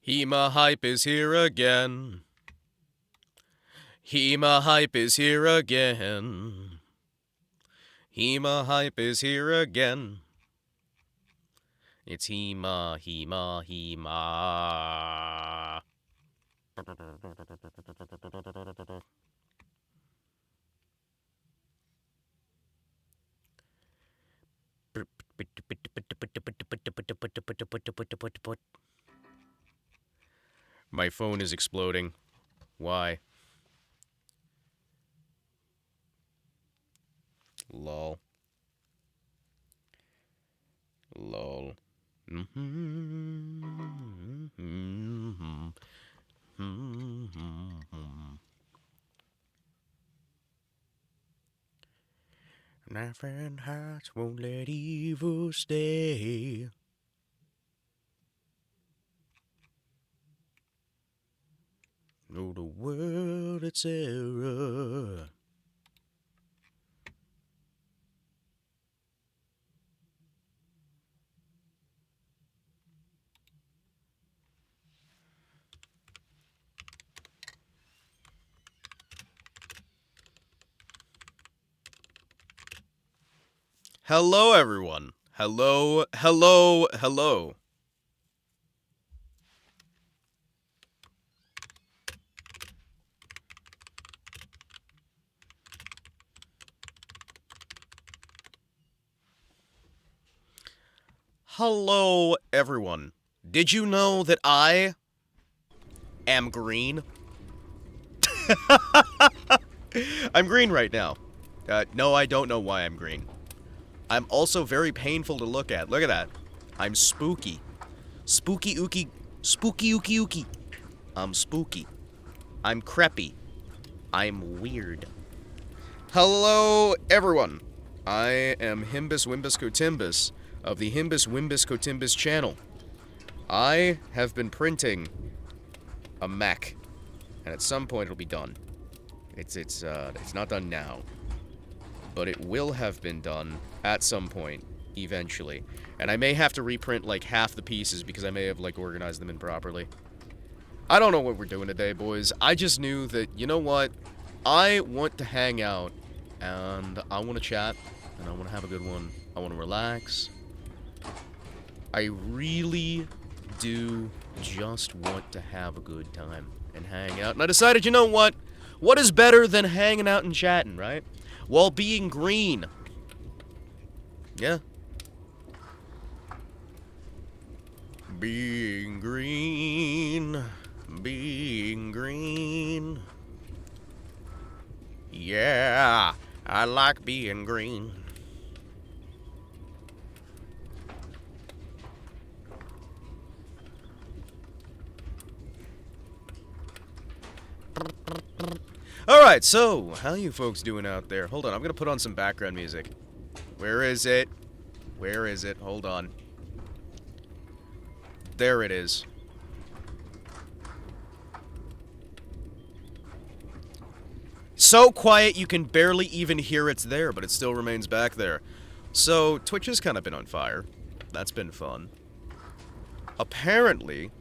HEMA hype is here again. HEMA hype is here again. HEMA hype is here again. It's HEMA, HEMA, HEMA. My phone is exploding. Why? Lol. Lol. Knife and hearts won't let evil stay. Know the world its error. Hello, everyone. Hello, hello, hello. Hello, everyone. Did you know that I am green? I'm green right now. No, I don't know why I'm green. I'm also very painful to look at. Look at that. I'm spooky. Spooky ooky. Spooky ooky ooky. I'm spooky. I'm creepy. I'm weird. Hello, everyone. I am Himbus Wimbus Cotimbus of the Himbus Wimbus Cotimbus channel. I have been printing a mech, and at some point it'll be done. It's not done now, but it will have been done at some point, eventually. And I may have to reprint, like, half the pieces because I may have, like, organized them improperly. I don't know what we're doing today, boys. I just knew that, you know what? I want to hang out, and I want to chat, and I want to have a good one. I want to relax. I really do just want to have a good time and hang out. And I decided, you know what? What is better than hanging out and chatting, right? While being green. Yeah. Being green. Being green. Yeah, I like being green. Alright, so, how you folks doing out there? Hold on, I'm gonna put on some background music. Where is it? Where is it? Hold on. There it is. So quiet you can barely even hear it's there, but it still remains back there. So, Twitch has kind of been on fire. That's been fun. Apparently,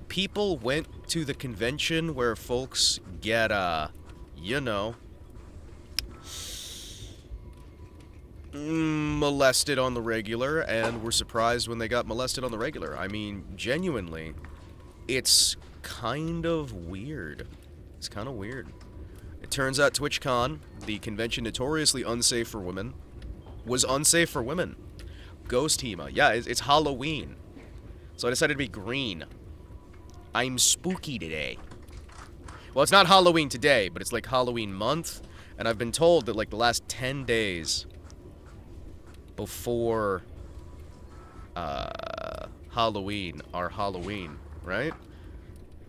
people went to the convention where folks get, you know, molested on the regular, and were surprised when they got molested on the regular. I mean, genuinely, it's kind of weird. It's kind of weird. It turns out TwitchCon, the convention notoriously unsafe for women, was unsafe for women. Ghost HEMA. Yeah, it's Halloween. So I decided to be green. I'm spooky today. Well, it's not Halloween today, but it's like Halloween month, and I've been told that like the last 10 days before Halloween are Halloween, right?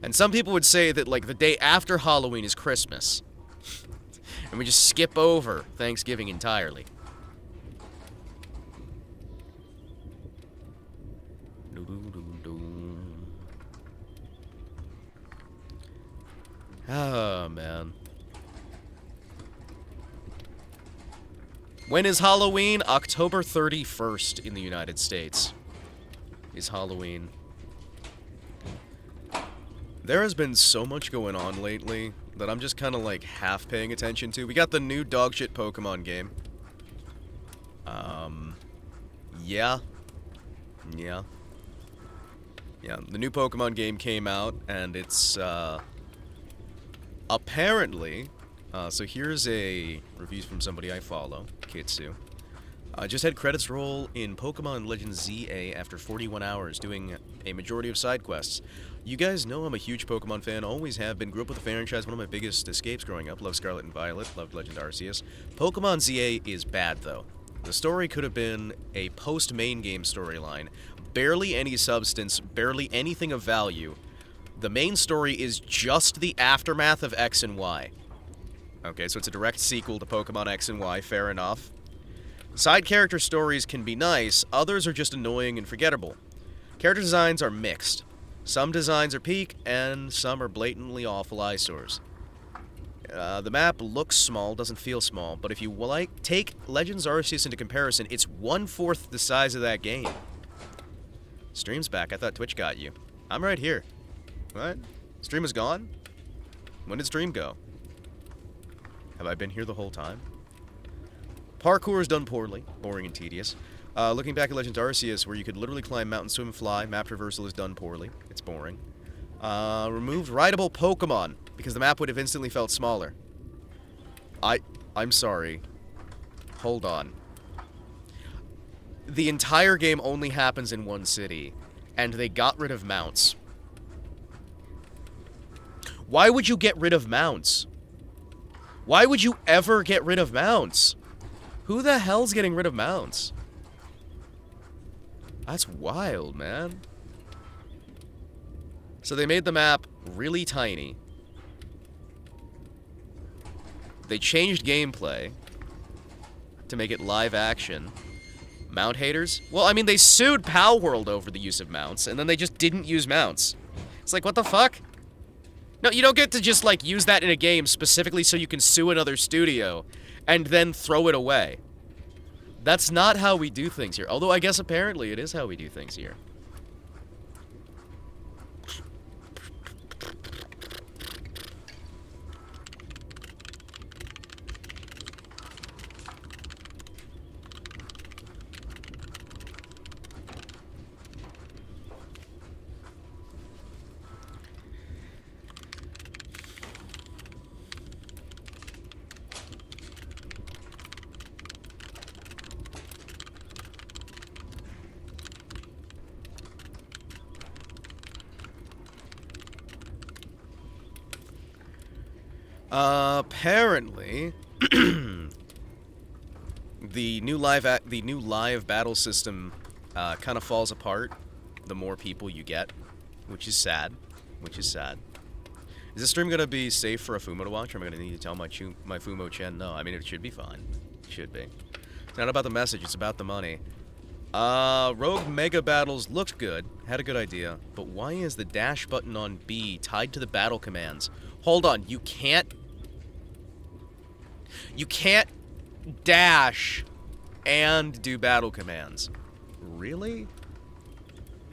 And some people would say that like the day after Halloween is Christmas. And we just skip over Thanksgiving entirely. Oh, man. When is Halloween? October 31st in the United States is Halloween. There has been so much going on lately that I'm just kind of like half paying attention to. We got the new dogshit Pokemon game. Yeah. Yeah. Yeah, the new Pokemon game came out, and it's, apparently, so here's a reviews from somebody I follow, Kitsu. Just had credits roll in Pokemon Legends ZA after 41 hours, doing a majority of side quests. You guys know I'm a huge Pokemon fan, always have been, grew up with the franchise, one of my biggest escapes growing up, loved Scarlet and Violet, loved Legend Arceus. Pokemon ZA is bad, though. The story could have been a post-main game storyline. Barely any substance, barely anything of value. The main story is just the aftermath of X and Y. Okay, so it's a direct sequel to Pokemon X and Y, fair enough. Side character stories can be nice, others are just annoying and forgettable. Character designs are mixed. Some designs are peak, and some are blatantly awful eyesores. The map looks small, doesn't feel small, but if you take Legends Arceus into comparison, it's 1/4 the size of that game. Stream's back. I thought Twitch got you. I'm right here. What? Stream is gone? When did stream go? Have I been here the whole time? Parkour is done poorly, boring and tedious. Looking back at Legends Arceus, where you could literally climb mountains, swim, and fly, map traversal is done poorly. It's boring. Removed rideable Pokemon, because the map would have instantly felt smaller. I'm sorry. Hold on. The entire game only happens in one city, and they got rid of mounts. Why would you get rid of mounts? Why would you ever get rid of mounts? Who the hell's getting rid of mounts? That's wild, man. So they made the map really tiny. They changed gameplay to make it live action. Mount haters? Well, I mean, they sued Pal World over the use of mounts, and then they just didn't use mounts. It's like, what the fuck? No, you don't get to just, like, use that in a game specifically so you can sue another studio and then throw it away. That's not how we do things here. Although, I guess apparently it is how we do things here. Apparently, the new live battle system kind of falls apart the more people you get, which is sad. Is this stream gonna be safe for a Fumo to watch, or am I gonna need to tell my Fumo-chan? No, I mean, it should be fine. It should be. It's not about the message, it's about the money. Rogue Mega Battles looked good, had a good idea, but why is the dash button on B tied to the battle commands? Hold on, you can't dash and do battle commands. Really?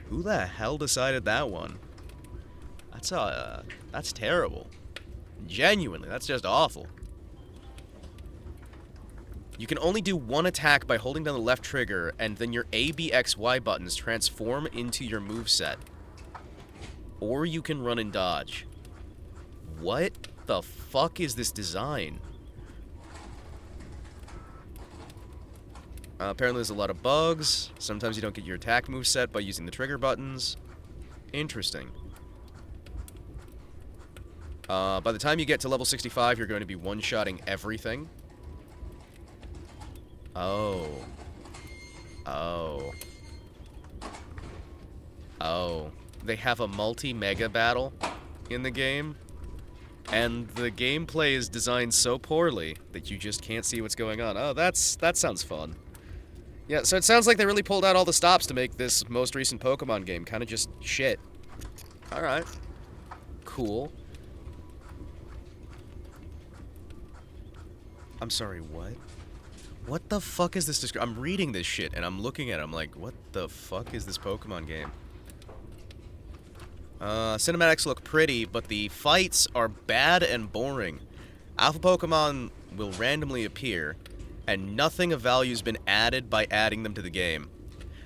Who the hell decided that one? That's terrible. Genuinely, that's just awful. You can only do one attack by holding down the left trigger, and then your A, B, X, Y buttons transform into your moveset. Or you can run and dodge. What the fuck is this design? Apparently there's a lot of bugs. Sometimes you don't get your attack moveset by using the trigger buttons. Interesting. By the time you get to level 65, you're going to be one-shotting everything. Oh. They have a multi-mega battle in the game, and the gameplay is designed so poorly that you just can't see what's going on. Oh, that sounds fun. Yeah, so it sounds like they really pulled out all the stops to make this most recent Pokemon game kind of just shit. Alright. Cool. I'm sorry, what? What the fuck is this? I'm reading this shit, and I'm looking at it, I'm like, what the fuck is this Pokemon game? Cinematics look pretty, but the fights are bad and boring. Alpha Pokemon will randomly appear, and nothing of value has been added by adding them to the game.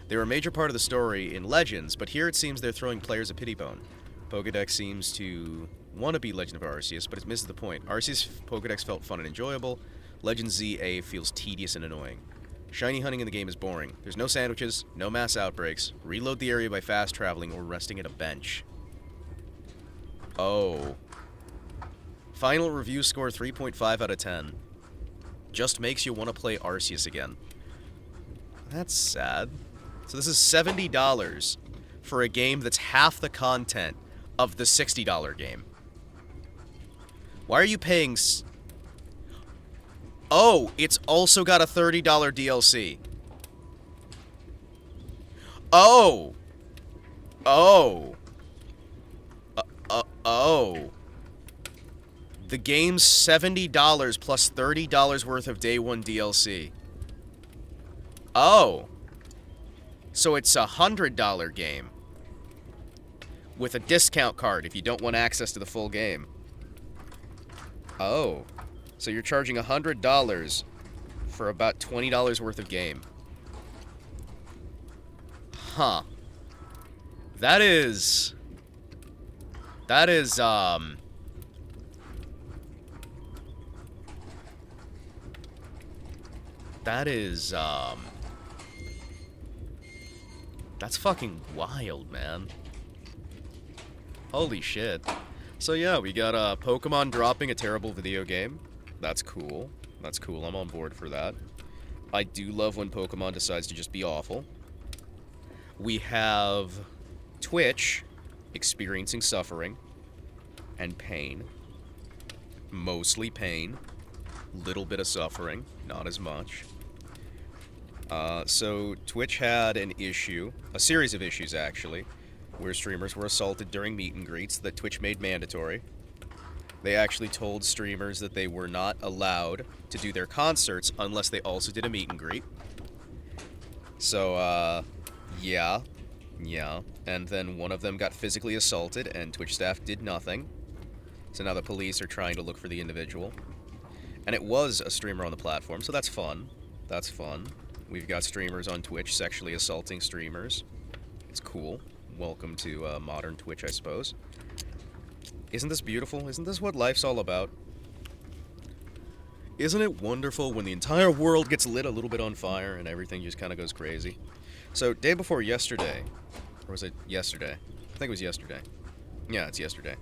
They were a major part of the story in Legends, but here it seems they're throwing players a pity bone. Pokedex seems to want to be Legend of Arceus, but it misses the point. Arceus Pokedex felt fun and enjoyable. Legend ZA feels tedious and annoying. Shiny hunting in the game is boring. There's no sandwiches, no mass outbreaks. Reload the area by fast traveling or resting at a bench. Oh. Final review score 3.5 out of 10. Just makes you want to play Arceus again. That's sad. So this is $70 for a game that's half the content of the $60 game. Why are you paying... Oh, it's also got a $30 DLC. Oh. Oh. Oh. The game's $70 plus $30 worth of day one DLC. Oh. So it's a $100 game. With a discount card if you don't want access to the full game. Oh. So you're charging $100 for about $20 worth of game. Huh. That is, that's fucking wild, man. Holy shit. So yeah, we got Pokemon dropping a terrible video game. That's cool. That's cool. I'm on board for that. I do love when Pokemon decides to just be awful. We have Twitch experiencing suffering and pain. Mostly pain. Little bit of suffering. Not as much. So Twitch had an issue, a series of issues actually, where streamers were assaulted during meet and greets that Twitch made mandatory. They actually told streamers that they were not allowed to do their concerts unless they also did a meet and greet. So, yeah. And then one of them got physically assaulted, and Twitch staff did nothing. So now the police are trying to look for the individual. And it was a streamer on the platform, so that's fun. That's fun. We've got streamers on Twitch sexually assaulting streamers. It's cool. Welcome to modern Twitch, I suppose. Isn't this beautiful? Isn't this what life's all about? Isn't it wonderful when the entire world gets lit a little bit on fire and everything just kind of goes crazy? So, day before yesterday, or was it yesterday? I think it was yesterday. Yeah, it's yesterday.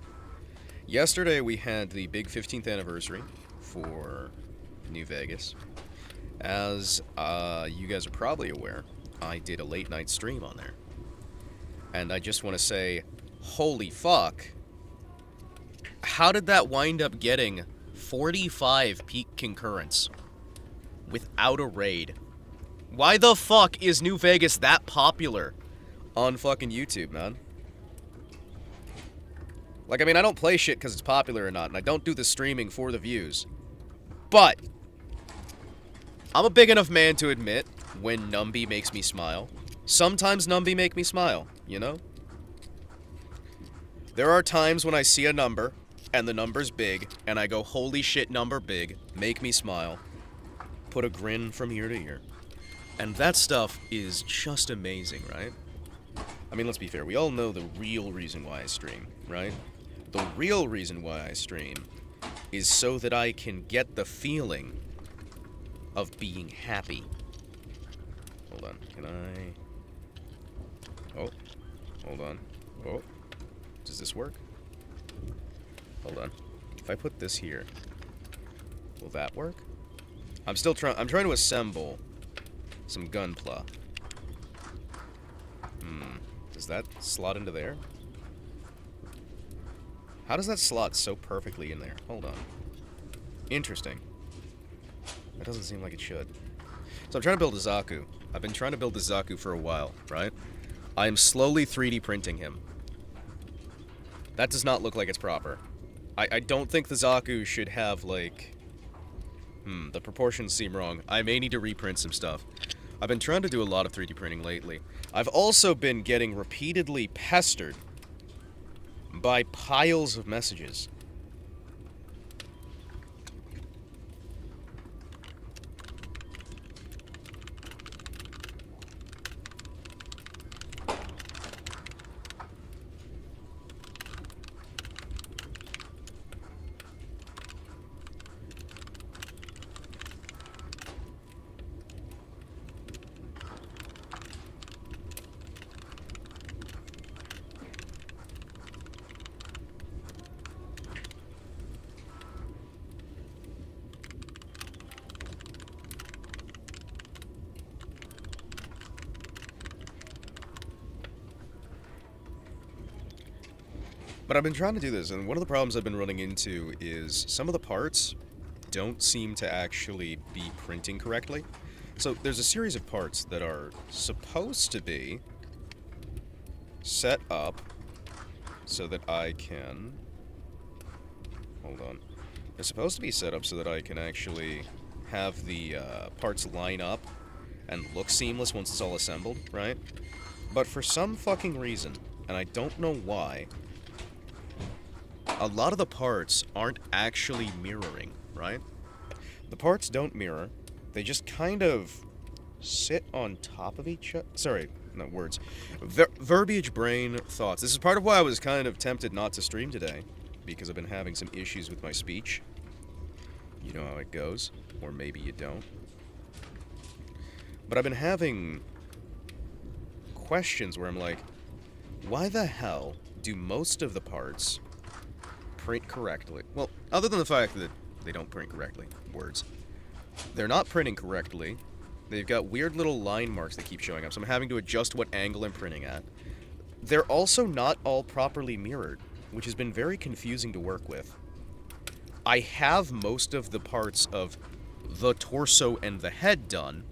Yesterday we had the big 15th anniversary for New Vegas. As you guys are probably aware, I did a late night stream on there. And I just want to say, holy fuck. How did that wind up getting 45 peak concurrence without a raid? Why the fuck is New Vegas that popular on fucking YouTube, man? Like, I mean, I don't play shit because it's popular or not, and I don't do the streaming for the views. But I'm a big enough man to admit when Numby makes me smile. Sometimes Numby make me smile, you know? There are times when I see a number, and the number's big, and I go, holy shit, number big, make me smile. Put a grin from ear to ear. And that stuff is just amazing, right? I mean, let's be fair, we all know the real reason why I stream, right? The real reason why I stream is so that I can get the feeling of being happy. Hold on, can I... Oh, hold on. Oh, does this work? Hold on. If I put this here, will that work? I'm trying to assemble some Gunpla. Does that slot into there? How does that slot so perfectly in there? Hold on. Interesting. That doesn't seem like it should. So I'm trying to build a Zaku. I've been trying to build a Zaku for a while, right? I am slowly 3D printing him. That does not look like it's proper. I don't think the Zaku should have, like... the proportions seem wrong. I may need to reprint some stuff. I've been trying to do a lot of 3D printing lately. I've also been getting repeatedly pestered by piles of messages. But I've been trying to do this, and one of the problems I've been running into is some of the parts don't seem to actually be printing correctly. So there's a series of parts that are supposed to be set up so that I can... Hold on. They're supposed to be set up so that I can actually have the parts line up and look seamless once it's all assembled, right? But for some fucking reason, and I don't know why, a lot of the parts aren't actually mirroring, right? The parts don't mirror. They just kind of sit on top of each other. Sorry, not words. Verbiage, brain, thoughts. This is part of why I was kind of tempted not to stream today, because I've been having some issues with my speech. You know how it goes, or maybe you don't. But I've been having questions where I'm like, why the hell do most of the parts print correctly? Well, other than the fact that they don't print correctly, words. They're not printing correctly. They've got weird little line marks that keep showing up, so I'm having to adjust what angle I'm printing at. They're also not all properly mirrored, which has been very confusing to work with. I have most of the parts of the torso and the head done.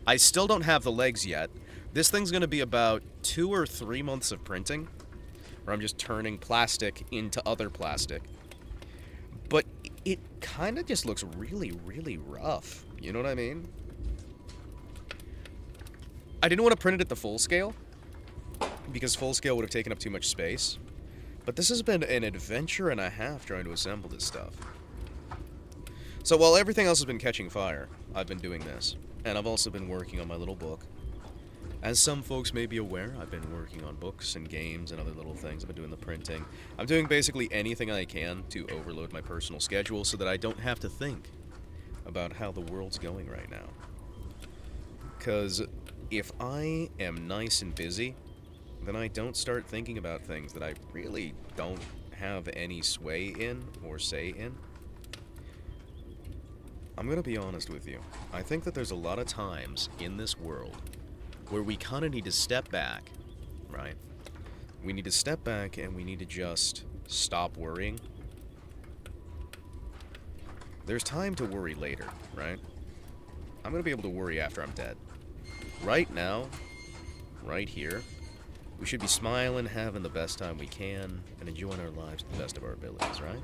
I still don't have the legs yet. This thing's going to be about 2 or 3 months of printing, where I'm just turning plastic into other plastic. But it kind of just looks really, really rough. You know what I mean? I didn't want to print it at the full scale, because full scale would have taken up too much space. But this has been an adventure and a half trying to assemble this stuff. So while everything else has been catching fire, I've been doing this. And I've also been working on my little book. As some folks may be aware, I've been working on books and games and other little things. I've been doing the printing. I'm doing basically anything I can to overload my personal schedule so that I don't have to think about how the world's going right now. Because if I am nice and busy, then I don't start thinking about things that I really don't have any sway in or say in. I'm gonna be honest with you. I think that there's a lot of times in this world where we kind of need to step back, right? We need to step back and we need to just stop worrying. There's time to worry later, right? I'm gonna be able to worry after I'm dead. Right now, right here, we should be smiling, having the best time we can, and enjoying our lives to the best of our abilities, right?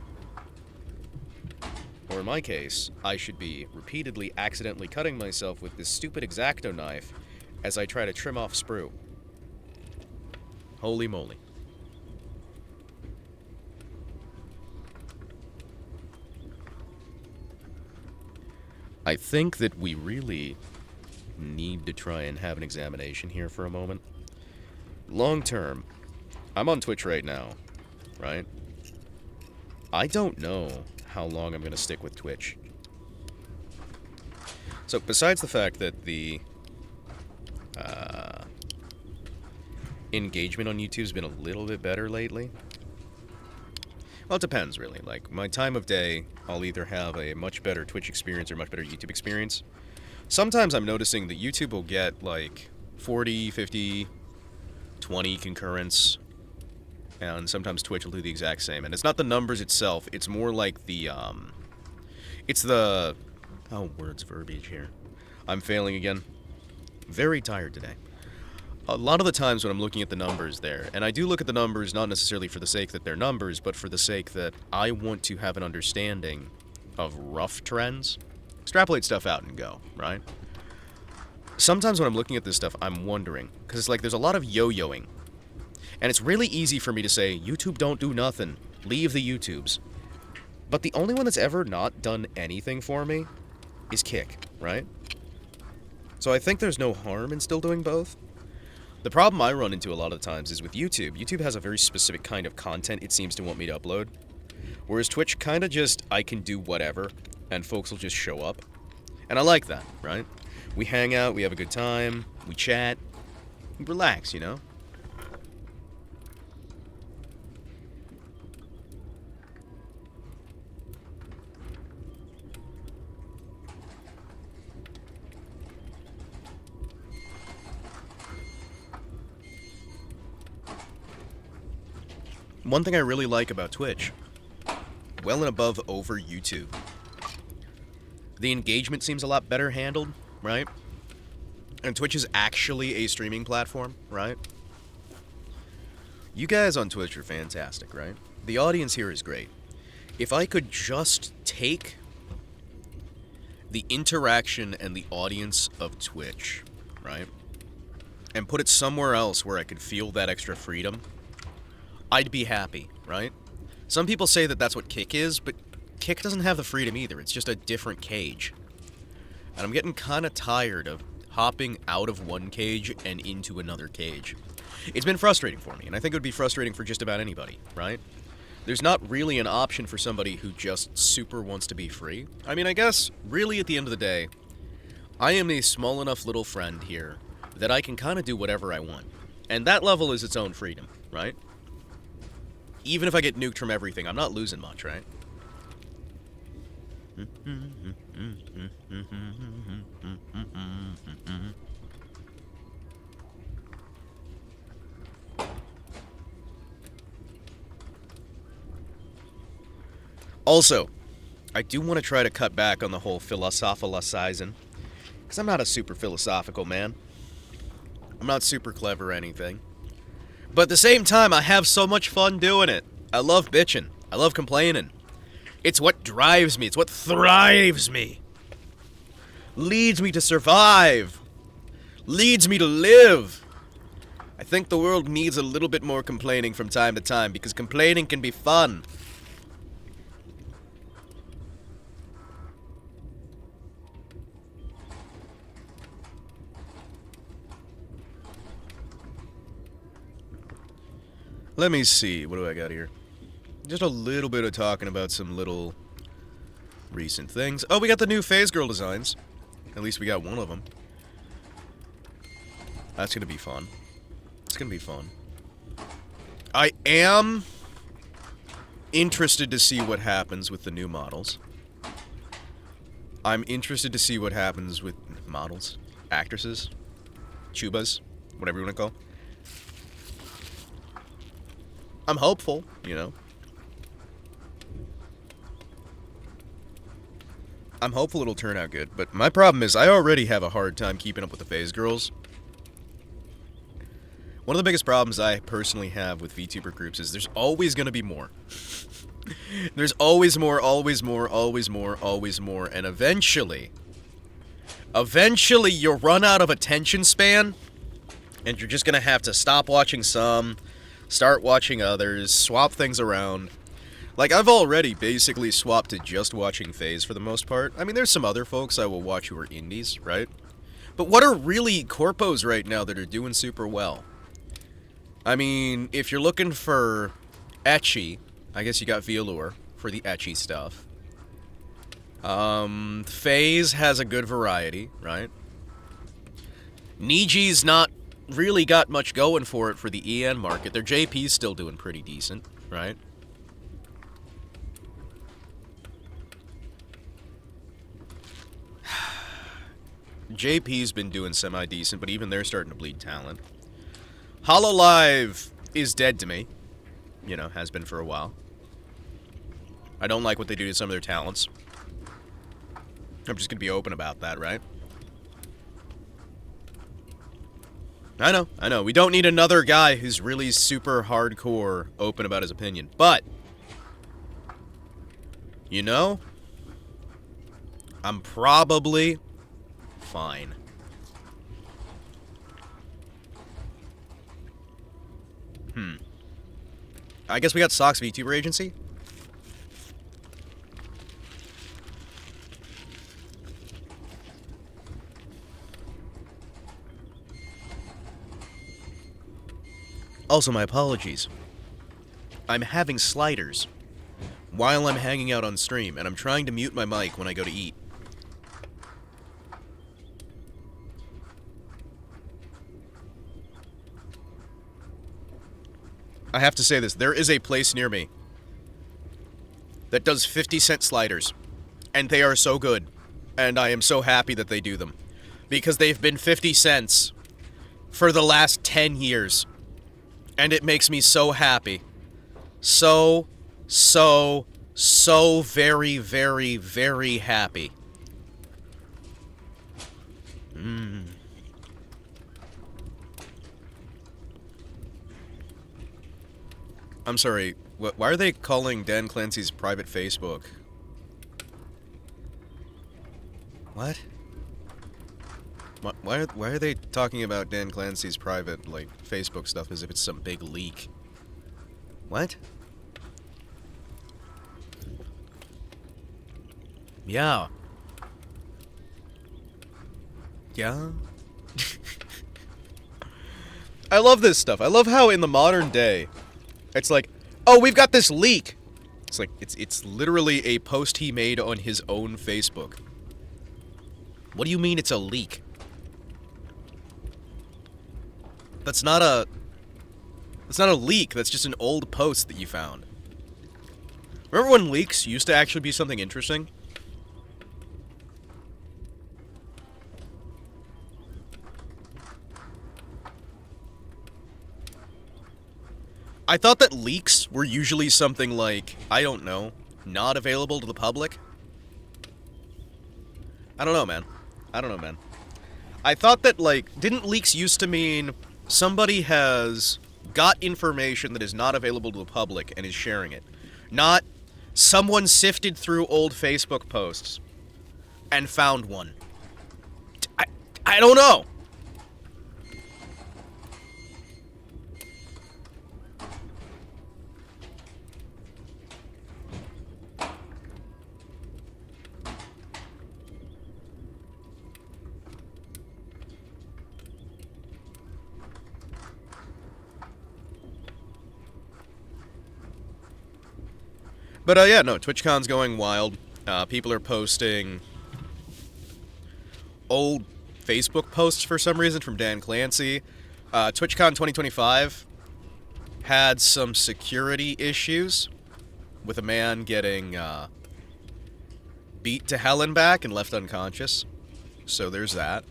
Or in my case, I should be repeatedly accidentally cutting myself with this stupid X-Acto knife as I try to trim off sprue. Holy moly. I think that we really need to try and have an examination here for a moment. Long term, I'm on Twitch right now, right? I don't know how long I'm going to stick with Twitch. So, besides the fact that the engagement on YouTube's been a little bit better lately, well, it depends, really. Like, my time of day, I'll either have a much better Twitch experience or much better YouTube experience. Sometimes I'm noticing that YouTube will get, like, 40, 50, 20 concurrents, and sometimes Twitch will do the exact same. And it's not the numbers itself, it's more like the, it's the... Oh, words, verbiage here. I'm failing again. Very tired today. A lot of the times when I'm looking at the numbers there, and I do look at the numbers not necessarily for the sake that they're numbers, but for the sake that I want to have an understanding of rough trends. Extrapolate stuff out and go, right? Sometimes when I'm looking at this stuff, I'm wondering, because it's like there's a lot of yo-yoing. And it's really easy for me to say, YouTube don't do nothing. Leave the YouTubes. But the only one that's ever not done anything for me is Kick, right? So I think there's no harm in still doing both. The problem I run into a lot of the times is with YouTube. YouTube has a very specific kind of content it seems to want me to upload. Whereas Twitch kind of just, I can do whatever, and folks will just show up. And I like that, right? We hang out, we have a good time, we chat, we relax, you know? One thing I really like about Twitch, well and above over YouTube, the engagement seems a lot better handled, right? And Twitch is actually a streaming platform, right? You guys on Twitch are fantastic, right? The audience here is great. If I could just take the interaction and the audience of Twitch, right, and put it somewhere else where I could feel that extra freedom, I'd be happy, right? Some people say that that's what Kick is, but Kick doesn't have the freedom either. It's just a different cage. And I'm getting kind of tired of hopping out of one cage and into another cage. It's been frustrating for me, and I think it would be frustrating for just about anybody, right? There's not really an option for somebody who just super wants to be free. I mean, I guess, really at the end of the day, I am a small enough little friend here that I can kind of do whatever I want. And that level is its own freedom, right? Even if I get nuked from everything, I'm not losing much, right? Also, I do want to try to cut back on the whole philosophizing, because I'm not a super philosophical man. I'm not super clever or anything. But at the same time, I have so much fun doing it. I love bitching. I love complaining. It's what drives me. It's what thrives me. Leads me to survive. Leads me to live. I think the world needs a little bit more complaining from time to time, because complaining can be fun. Let me see, what do I got here? Just a little bit of talking about some little recent things. Oh, we got the new Phase Girl designs. At least we got one of them. That's gonna be fun. It's gonna be fun. I am interested to see what happens with the new models. I'm interested to see what happens with models, actresses, chubas, whatever you want to call. I'm hopeful, you know. I'm hopeful it'll turn out good, but my problem is I already have a hard time keeping up with the Phase Girls. One of the biggest problems I personally have with VTuber groups is there's always going to be more. There's always more, always more, always more, always more, and eventually you'll run out of attention span, and you're just going to have to stop watching some, start watching others, swap things around. Like, I've already basically swapped to just watching Phase for the most part. I mean, there's some other folks I will watch who are indies, right? But what are really corpos right now that are doing super well? I mean, if you're looking for ecchi, I guess you got Velour for the ecchi stuff. Phase has a good variety, right? Niji's not really got much going for it for the EN market. Their JP's still doing pretty decent, right? JP's been doing semi-decent, but even they're starting to bleed talent. HoloLive is dead to me. You know, has been for a while. I don't like what they do to some of their talents. I'm just gonna be open about that, right? I know. We don't need another guy who's really super hardcore open about his opinion. But, you know, I'm probably fine. I guess we got Socks VTuber Agency. Also, my apologies. I'm having sliders while I'm hanging out on stream, and I'm trying to mute my mic when I go to eat. I have to say this, there is a place near me that does 50-cent sliders, and they are so good, and I am so happy that they do them, because they've been 50 cents for the last 10 years, and it makes me so happy. So very, very, very happy. I'm sorry, why are they calling Dan Clancy's private Facebook? What? Why are they talking about Dan Clancy's private, like, Facebook stuff as if it's some big leak? What? Yeah. Yeah? I love this stuff. I love how in the modern day, it's like, oh, we've got this leak. It's like, it's literally a post he made on his own Facebook. What do you mean it's a leak? That's not a leak, that's just an old post that you found. Remember when leaks used to actually be something interesting? I thought that leaks were usually something like, I don't know, not available to the public? I don't know, man. I thought that, like, didn't leaks used to mean somebody has got information that is not available to the public and is sharing it? Not someone sifted through old Facebook posts and found one. I don't know. But, yeah, no, TwitchCon's going wild. People are posting old Facebook posts for some reason from Dan Clancy. TwitchCon 2025 had some security issues with a man getting beat to hell and back and left unconscious. So there's that.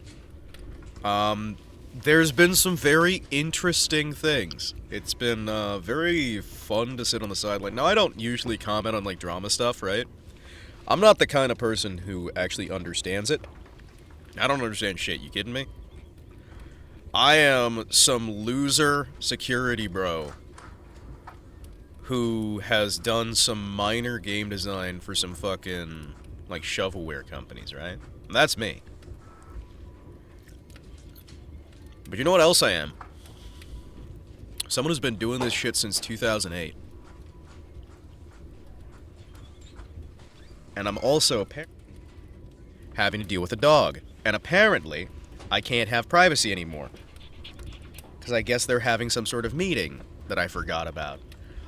There's been some very interesting things. It's been very fun to sit on the sideline. Now, I don't usually comment on, like, drama stuff, right? I'm not the kind of person who actually understands it. I don't understand shit, you kidding me? I am some loser security bro who has done some minor game design for some fucking, like, shovelware companies, right? That's me. But you know what else I am? Someone who's been doing this shit since 2008. And I'm also having to deal with a dog. And apparently, I can't have privacy anymore. Because I guess they're having some sort of meeting that I forgot about.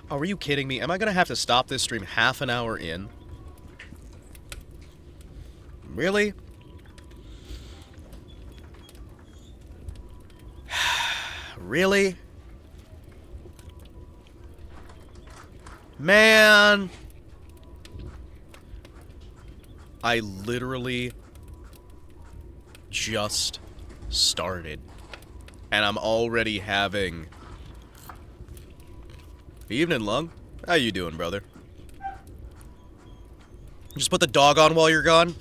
Oh, are you kidding me? Am I gonna have to stop this stream half an hour in? Really? Really? Man! I literally just started. And I'm already having... Evening, Lung. How you doing, brother? Just put the dog on while you're gone?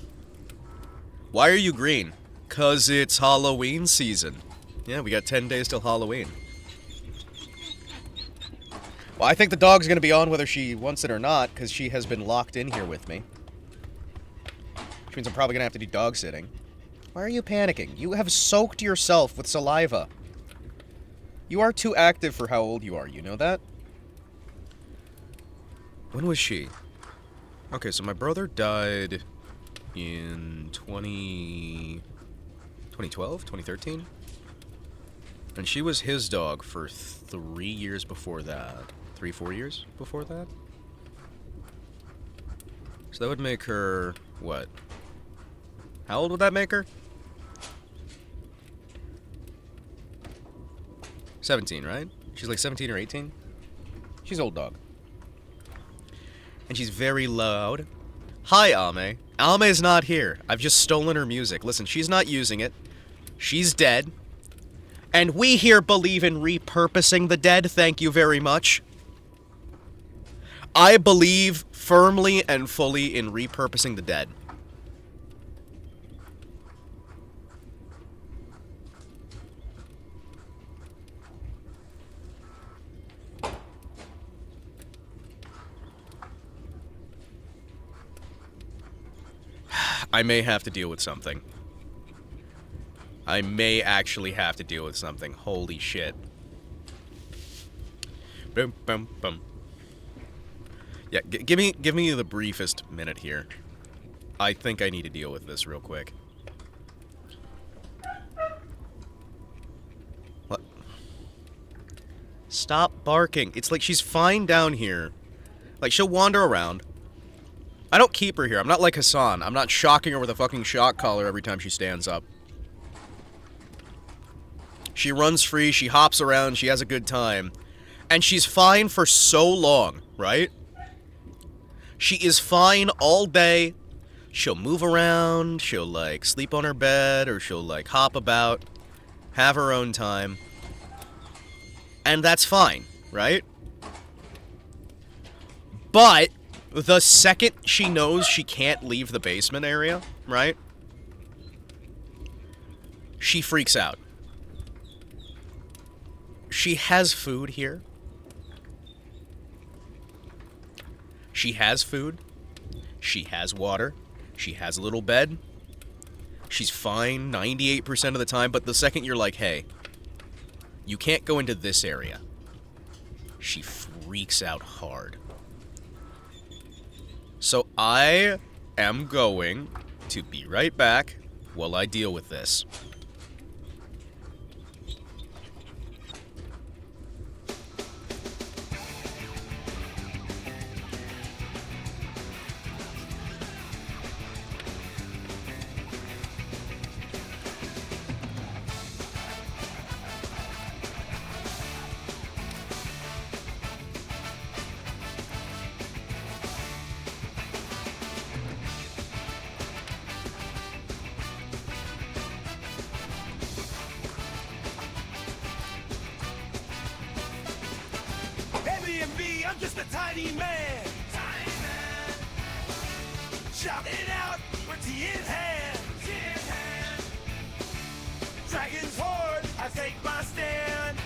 Why are you green? 'Cause it's Halloween season. Yeah, we got 10 days till Halloween. Well, I think the dog's gonna be on whether she wants it or not, because she has been locked in here with me. Which means I'm probably gonna have to do dog sitting. Why are you panicking? You have soaked yourself with saliva. You are too active for how old you are, you know that? When was she? Okay, so my brother died in 2012, 2013? And she was his dog for 3 years before that. 3, 4 years before that? So that would make her, what? How old would that make her? 17, right? She's like 17 or 18? She's old dog. And she's very loud. Hi, Ame. Ame's not here. I've just stolen her music. Listen, she's not using it. She's dead. And we here believe in repurposing the dead, thank you very much. I believe firmly and fully in repurposing the dead. I may have to deal with something. I may actually have to deal with something. Holy shit. Boom, boom, boom. Yeah, give me the briefest minute here. I think I need to deal with this real quick. What? Stop barking. It's like she's fine down here. Like, she'll wander around. I don't keep her here. I'm not like Hassan. I'm not shocking her with a fucking shock collar every time she stands up. She runs free, she hops around, she has a good time. And she's fine for so long, right? She is fine all day. She'll move around, she'll, like, sleep on her bed, or she'll, like, hop about, have her own time. And that's fine, right? But the second she knows she can't leave the basement area, right? She freaks out. She has food here. She has food. She has water. She has a little bed. She's fine 98% of the time, but the second you're like, hey, you can't go into this area, she freaks out hard. So I am going to be right back while I deal with this. I'm just a tiny man. Tiny man. Shouting out with tea in hand. Tea in hand. Dragon's horde, I take my stand.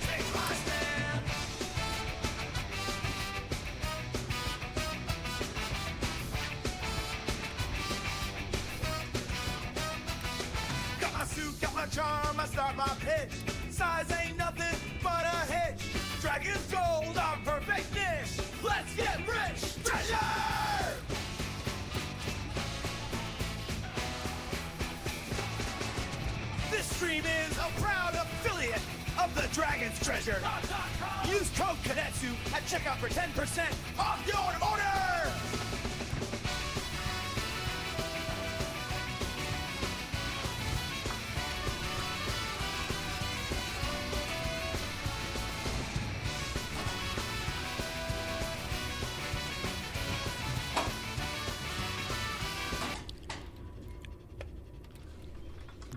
Take my stand. Got my suit, got my charm, I start my pitch. Size ain't nothing but a hitch. Dragon's gold on perfect dish. Let's get rich. Treasure! This stream is a proud affiliate of the Dragon's Treasure. Use code Kadetsu at checkout for 10% off your order!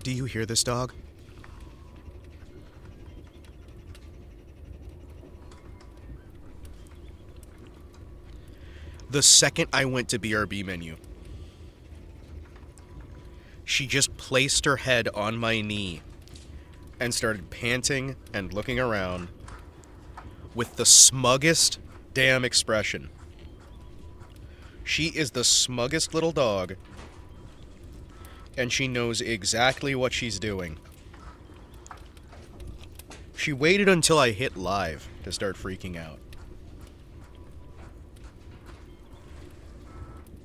Do you hear this, dog? The second I went to BRB menu, she just placed her head on my knee and started panting and looking around with the smuggest damn expression. She is the smuggest little dog, and she knows exactly what she's doing. She waited until I hit live to start freaking out.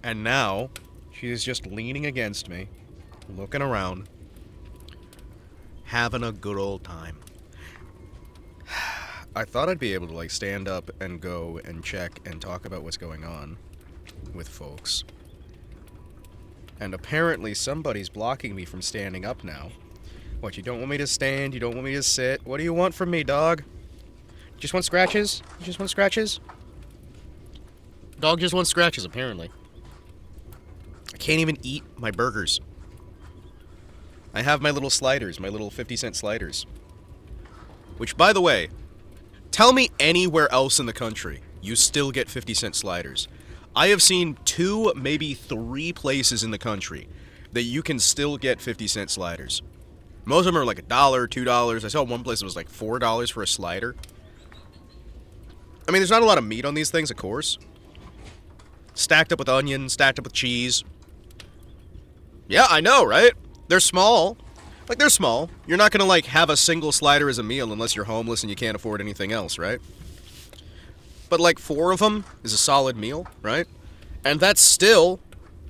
And now, she is just leaning against me, looking around, having a good old time. I thought I'd be able to, like, stand up and go and check and talk about what's going on with folks. And apparently somebody's blocking me from standing up now. What, you don't want me to stand? You don't want me to sit? What do you want from me, dog? Just want scratches? You just want scratches? Dog just wants scratches, apparently. I can't even eat my burgers. I have my little sliders, my little 50-cent sliders. Which, by the way, tell me anywhere else in the country you still get 50-cent sliders. I have seen 2, maybe 3 places in the country that you can still get 50-cent sliders. Most of them are like $1, $2. I saw one place that was like $4 for a slider. I mean, there's not a lot of meat on these things, of course. Stacked up with onion, stacked up with cheese. Yeah, I know, right? They're small. Like, they're small. You're not gonna, like, have a single slider as a meal unless you're homeless and you can't afford anything else, right? But, like, 4 of them is a solid meal, right? And that's still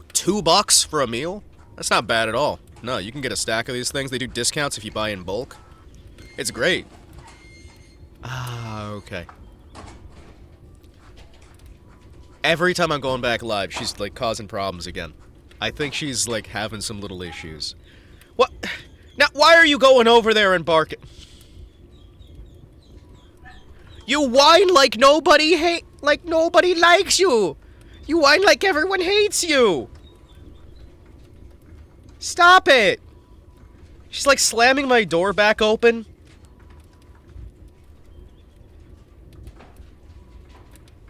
$2 for a meal. That's not bad at all. No, you can get a stack of these things. They do discounts if you buy in bulk. It's great. Ah, okay. Every time I'm going back live, she's, like, causing problems again. I think she's, like, having some little issues. What? Now, why are you going over there and barking? You whine like nobody nobody likes you. You whine like everyone hates you. Stop it! She's like slamming my door back open.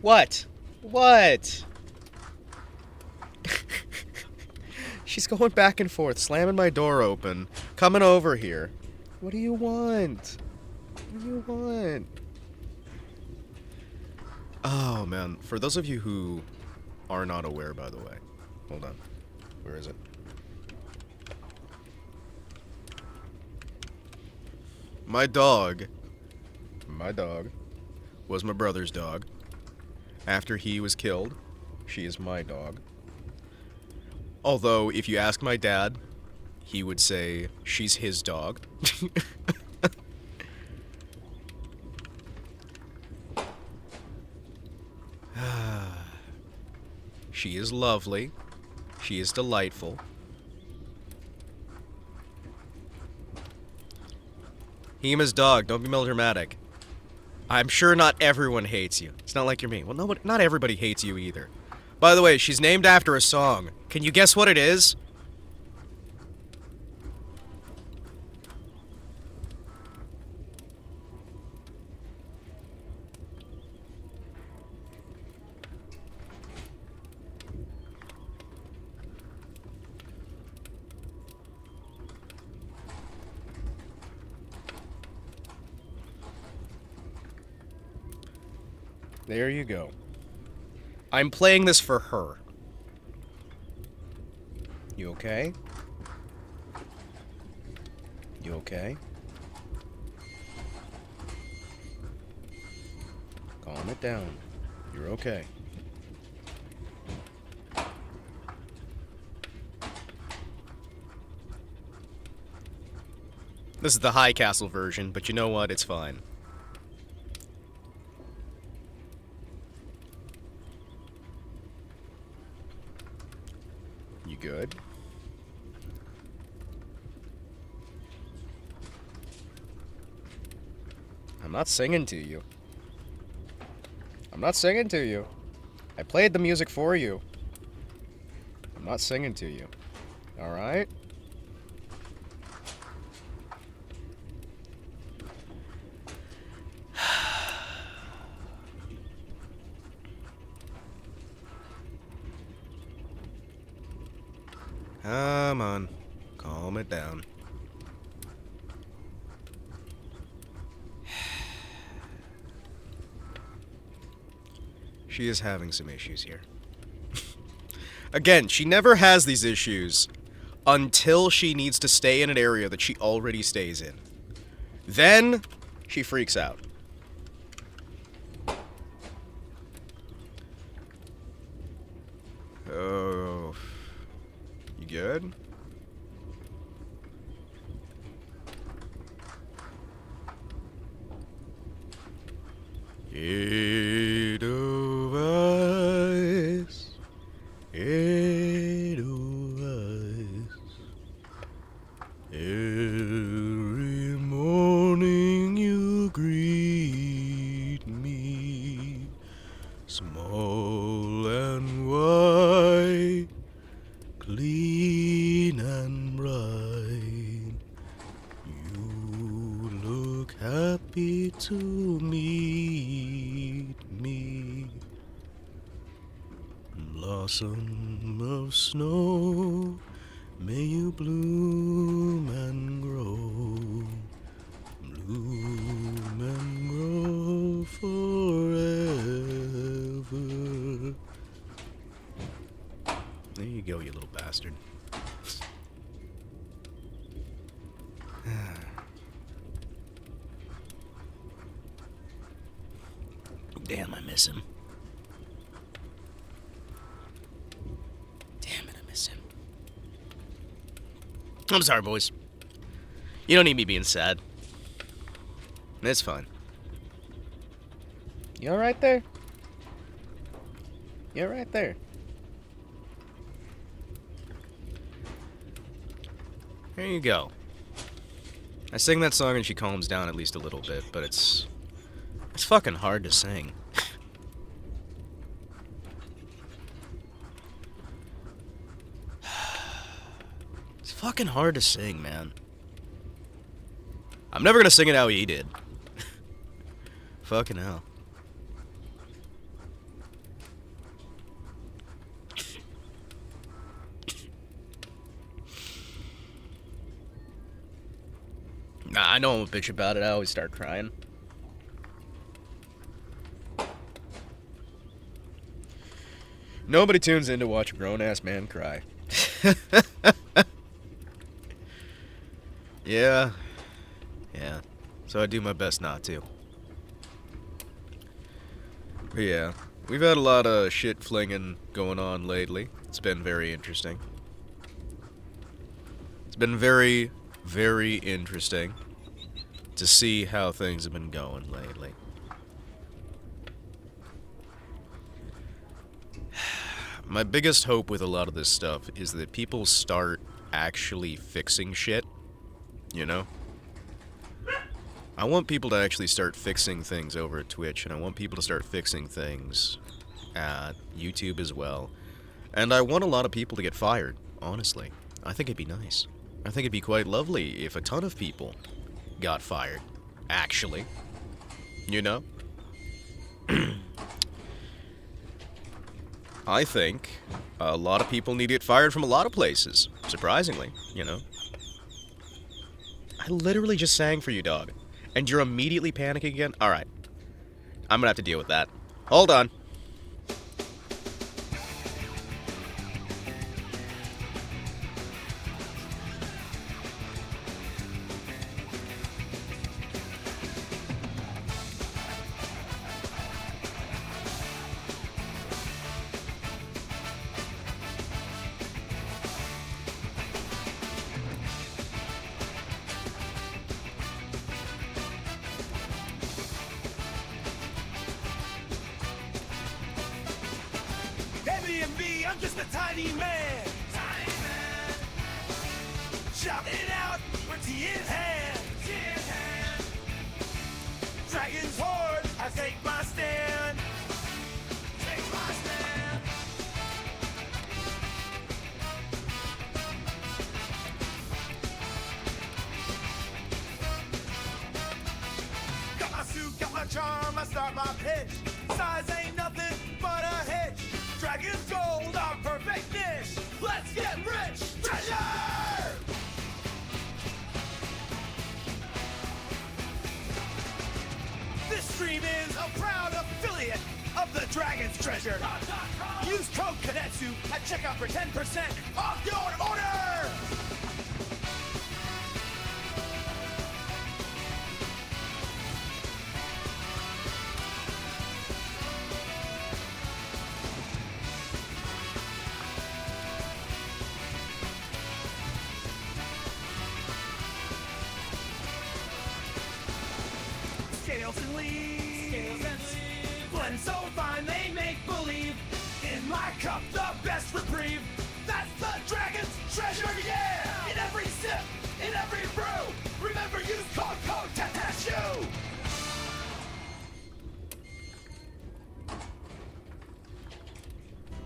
What? What? She's going back and forth, slamming my door open, coming over here. What do you want? What do you want? Oh, man. For those of you who are not aware, by the way. Hold on. Where is it? My dog was my brother's dog. After he was killed, she is my dog. Although, if you ask my dad, he would say she's his dog. She is lovely. She is delightful. Hima's dog, don't be melodramatic. I'm sure not everyone hates you. It's not like you're me. Well, no, not everybody hates you either. By the way, she's named after a song. Can you guess what it is? There you go. I'm playing this for her. You okay? You okay? Calm it down. You're okay. This is the High Castle version, but you know what? It's fine. You good? I'm not singing to you. I'm not singing to you. I played the music for you. I'm not singing to you. Alright? Come on. Calm it down. She is having some issues here. Again, she never has these issues until she needs to stay in an area that she already stays in. Then, she freaks out. Oh, you good? Edelweiss, Edelweiss. Every morning you greet me, small and white, clean and bright. You look happy to meet me. Blossom of snow, may you bloom and grow. Bloom and grow forever. There you go, you little bastard. Damn, I miss him. Damn it, I miss him. I'm sorry, boys. You don't need me being sad. It's fine. You alright there? You alright there? There you go. I sing that song and she calms down at least a little bit, but it's fucking hard to sing. It's fucking hard to sing, man. I'm never gonna sing it how he did. Fucking hell. Nah, I know I'm a bitch about it. I always start crying. Nobody tunes in to watch a grown-ass man cry. Yeah. Yeah. So I do my best not to. But yeah. We've had a lot of shit flinging going on lately. It's been very interesting. It's been very, very interesting to see how things have been going lately. My biggest hope with a lot of this stuff is that people start actually fixing shit, you know? I want people to actually start fixing things over at Twitch, and I want people to start fixing things at YouTube as well. And I want a lot of people to get fired, honestly. I think it'd be nice. I think it'd be quite lovely if a ton of people got fired, actually. You know? I think a lot of people need to get fired from a lot of places, surprisingly, you know? I literally just sang for you, dog. And you're immediately panicking again? Alright. I'm gonna have to deal with that. Hold on. Airbnb, I'm just a tiny man. Tiny man. Shouting out, we're tea in hand. Tea in hand. Dragon's horde, I take my stand. Take my stand. Got my suit, got my charm, I start my pitch. Size ain't nothing but a hitch. Dragon's gold, our perfect dish. Let's get rich, treasure! This stream is a proud affiliate of the Dragon's Treasure. Use code Kadetsu at checkout for 10% off your order! blend so fine they make believe. In my cup, the best reprieve. That's the dragon's treasure, yeah! In every sip, in every brew, remember use code TATASHU!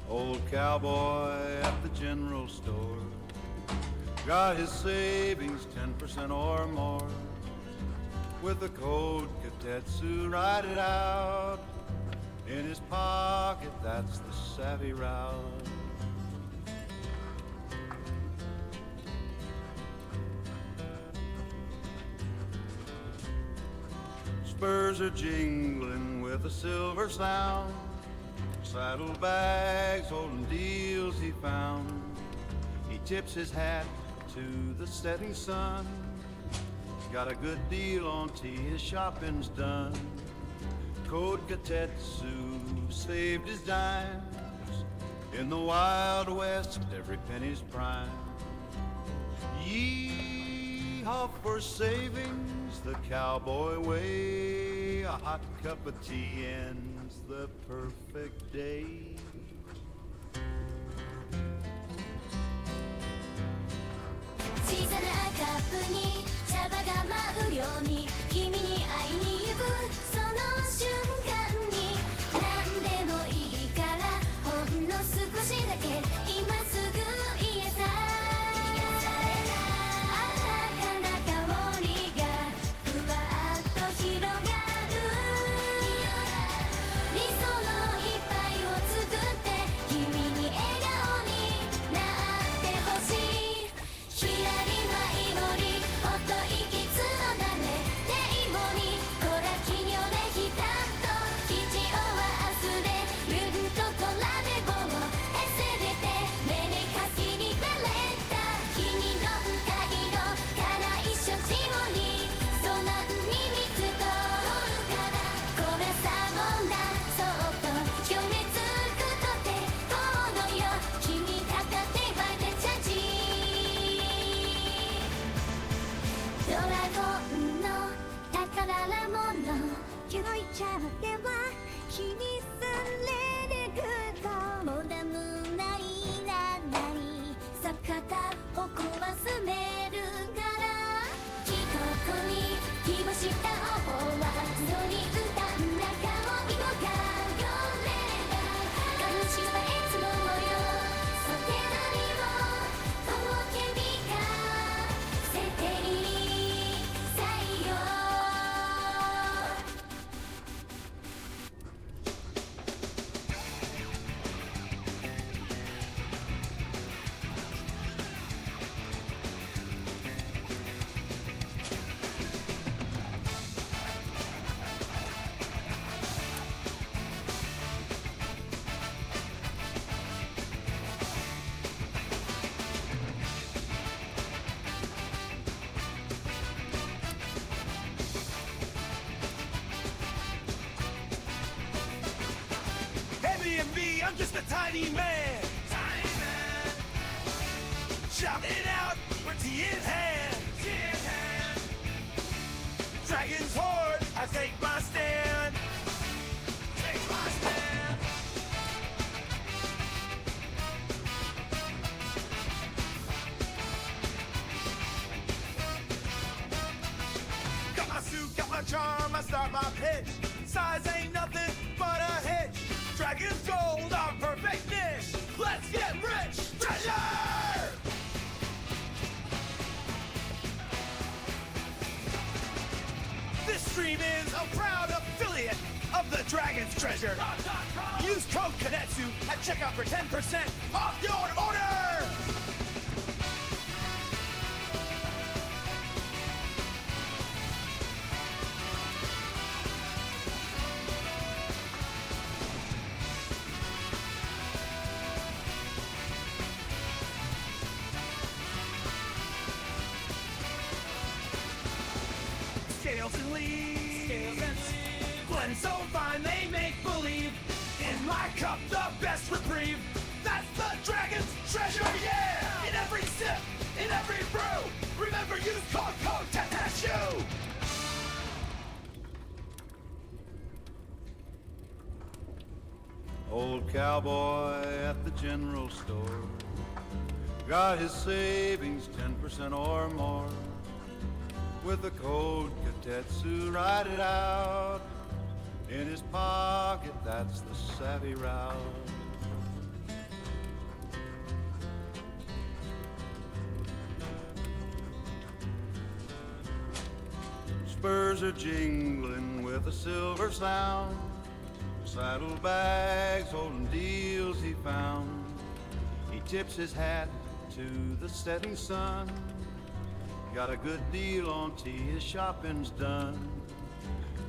Old cowboy at the general store got his savings 10% or more. With the code Katetsu, write it out. In his pocket, that's the savvy route. Spurs are jingling with a silver sound. Saddlebags holding deals he found. He tips his hat to the setting sun. Got a good deal on tea, his shopping's done. Code Katetsu saved his dimes. In the Wild West, every penny's prime. Yee-haw for savings, the cowboy way. A hot cup of tea ends the perfect day. I'm just a tiny man. Tiny man. Shouting out, we're tea in hand. Tea in hand. Dragon's horde, I take my stand. Take my stand. Got my suit, got my charm, I start my pitch. Size ain't nothing but a hitch. Dragon's gold, our perfect dish. Let's get rich, treasure! This stream is a proud affiliate of the Dragon's Treasure. Use code KADETSU at checkout for 10% off your order! Scales and leaves, blend so fine they make believe. In my cup, the best reprieve. That's the Dragon's Treasure, yeah! In every sip, in every brew, remember use code TATASHU! Old cowboy at the general store got his savings 10% or more. With a code Katetsu, write it out. In his pocket, that's the savvy route. Spurs are jingling with a silver sound. Saddlebags holding deals he found. He tips his hat to the setting sun. Got a good deal on tea, his shopping's done.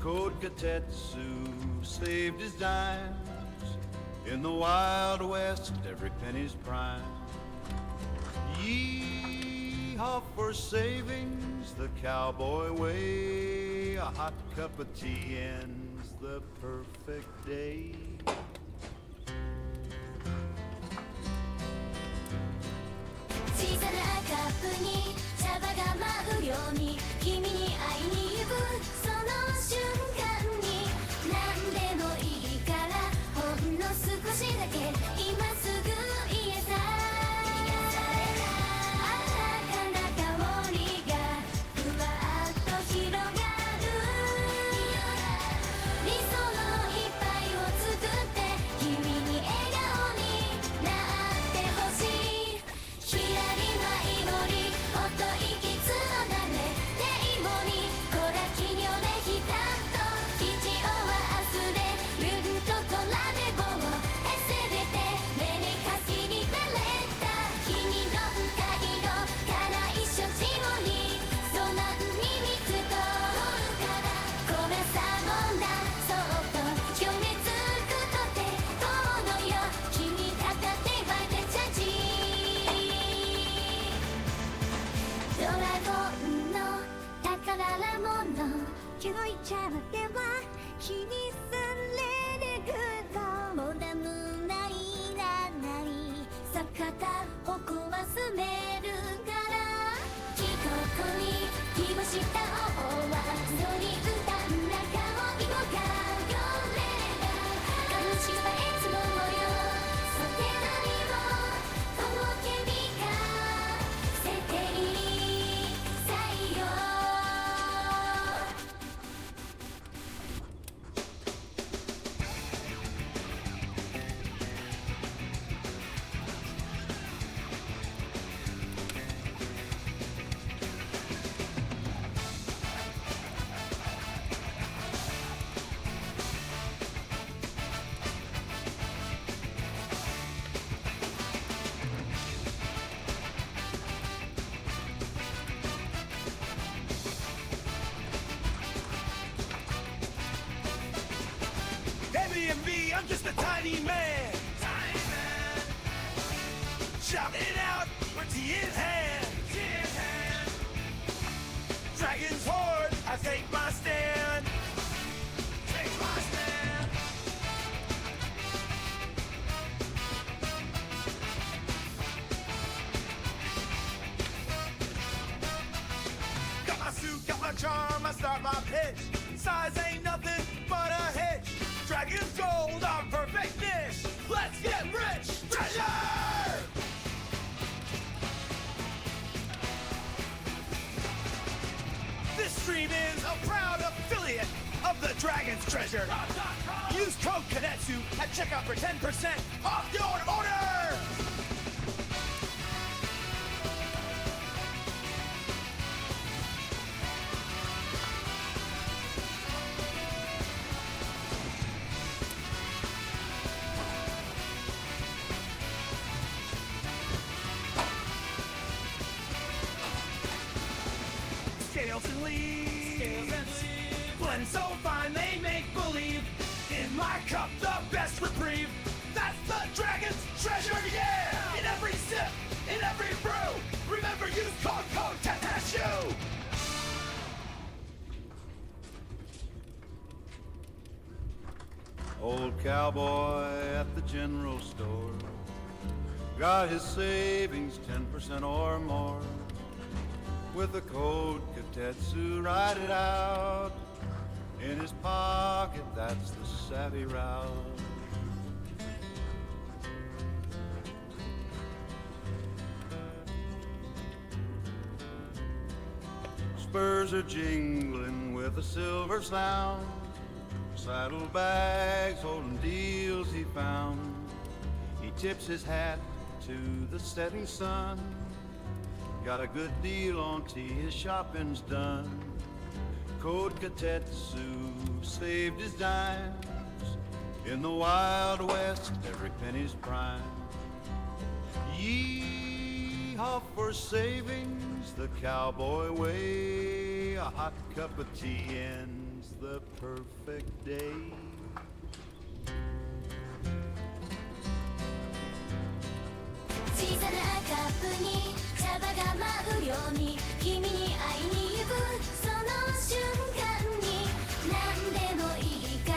Code Katetsu saved his dimes. In the Wild West, every penny's prime. Yee-haw for savings, the cowboy way. A hot cup of tea ends the perfect day. 小さなカップに茶葉が舞うように君に会いに行くその瞬間に何でもいいからほんの少しだけ今すぐ言えさあかな香りがふわっと広がる理想の一杯を作って君に笑顔になってほしいひらり舞いのり音息つのだねでいもにこらきにょでひたっと基地を忘れるんとこらでぼをへせれて目にかきにべれた君の深いのから一緒ちもにそんなに水と取るからこれさもんだそっと情熱くとってこのよ君たたってばいてちゃちドラゴンの宝物今日ちゃまでは気にされるぐらいもうダムないらない坂田を壊めるからきっとここに気もした王はそに歌ん中を囲碁がよれが悲しさいつも模様そて何もともけみかせていさいよ Heavy and me, I'm just a tiny man. Tiny man. Shouting out with tea in hand. Tea in hand. Dragon's horde, I take my stand. Take my stand. Got my suit, got my charm, I start my pitch. Size ain't nothing but a hitch. Dragon's gold, our perfect dish. Let's get rich, treasure! This stream is a proud affiliate of the Dragon's Treasure. Use code Kadetsu at checkout for 10% off your order! Scales and leaves, blend so fine they make believe. In my cup, the best reprieve. That's the Dragon's Treasure, yeah! In every sip, in every brew, remember use code TETASHU! Old cowboy at the general store got his savings 10% or more. With a code Katetsu, write it out. In his pocket, that's the savvy route. Spurs are jingling with a silver sound. Saddlebags holding deals he found. He tips his hat to the setting sun. Got a good deal on tea, his shopping's done. Code Katetsu saved his dimes. In the Wild West, every penny's prime. Yeehaw for savings, the cowboy way. A hot cup of tea ends the perfect day. 小さなカップに茶葉が舞うように君に会いに行くその瞬間に何でもいいから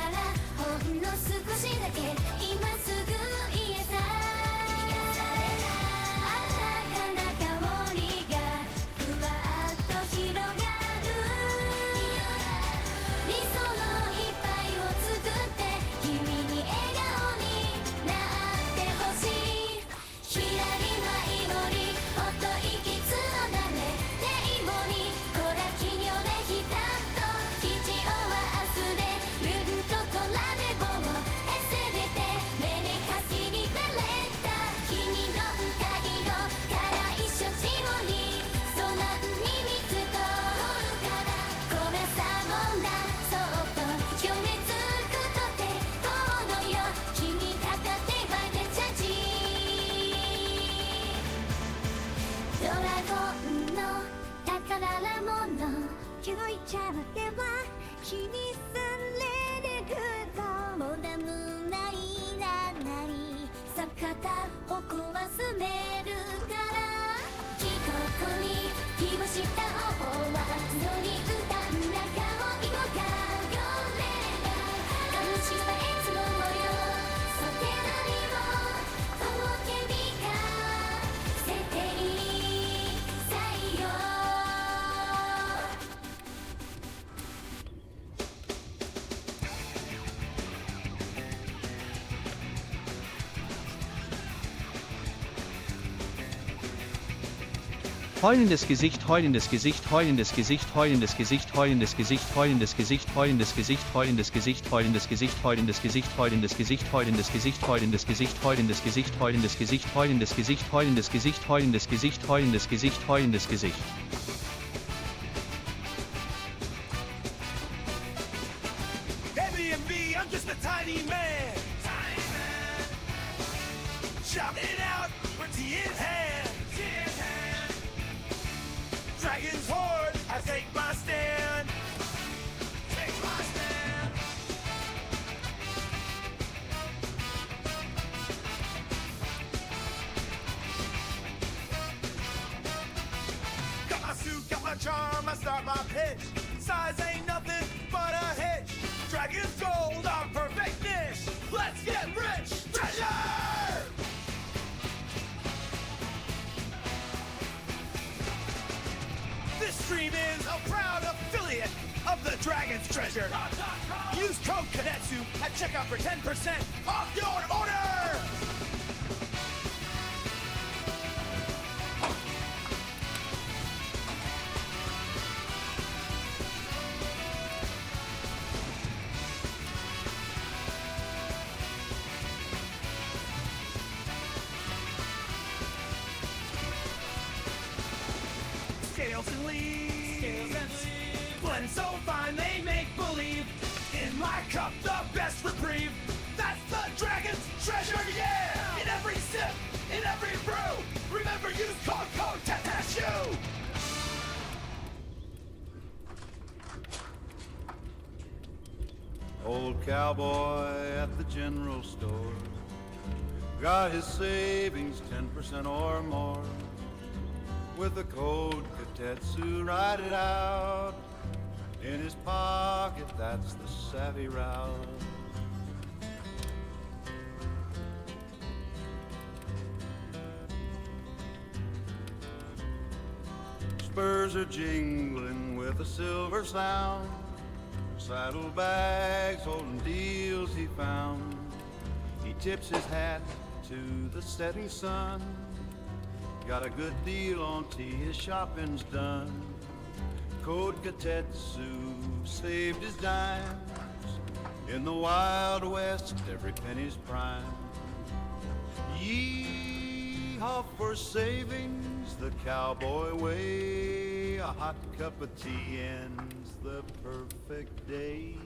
ほんの少しだけ今すぐ言えさあったかな香りがふわっと広がる理想の一杯を作って君に笑顔になってほしいひらり舞い降りほっと息つのだめテイボにこらきにょでひたっと基地を忘れルンとこらでぼをへせれて目にかきにベレッタ君の歌色から一緒ちもにそんなに水とこれさもんだそっと表面つくとてこのよ君片手ばでちゃちドラゴンの宝物今日ちゃわでは気にされることもだむないなない坂を壊すめるからきここに気をした方はそに歌んだ顔色がよれが悲しさいつも模様そて何も届けみかせていさいよ Heulendes Gesicht, heulendes Gesicht, heulendes Gesicht, heulendes Gesicht, heulendes Gesicht, heulendes Gesicht, heulendes Gesicht, heulendes Gesicht, heulendes Gesicht, heulendes Gesicht, heulendes Gesicht, heulendes Gesicht, heulendes Gesicht, heulendes Gesicht, heulendes Gesicht, heulendes Gesicht, heulendes Gesicht, heulendes Gesicht, heulendes Gesicht, heulendes Gesicht. Airbnb, I'm just a tiny man. Tiny man. Shouting out with tea in hand. Tea in hand. Dragon's horde, I take my stand. Take my stand. Got my suit, got my charm, I start my pitch. Size ain't nothing but a hitch. Dragon's gold, our perfect dish. Let's get rich, treasure! This stream is a proud affiliate of the Dragon's Treasure. Use code Kadetsu at checkout for 10% off your order! Scales and leaves. Blend so fine they make believe. In my cup, the best reprieve. That's the Dragon's Treasure, yeah! In every sip, in every brew. Remember, use code TATASHU! Old cowboy at the general store got his savings 10% or more. With the code Katetsu, write it out. In his pocket, that's the savvy route. Spurs are jingling with a silver sound. Saddlebags holding deals he found. He tips his hat to the setting sun. Got a good deal on tea, his shopping's done. Code Katetsu saved his dimes. In the Wild West, every penny's prime. Yeehaw for savings, the cowboy way. A hot cup of tea ends the perfect day.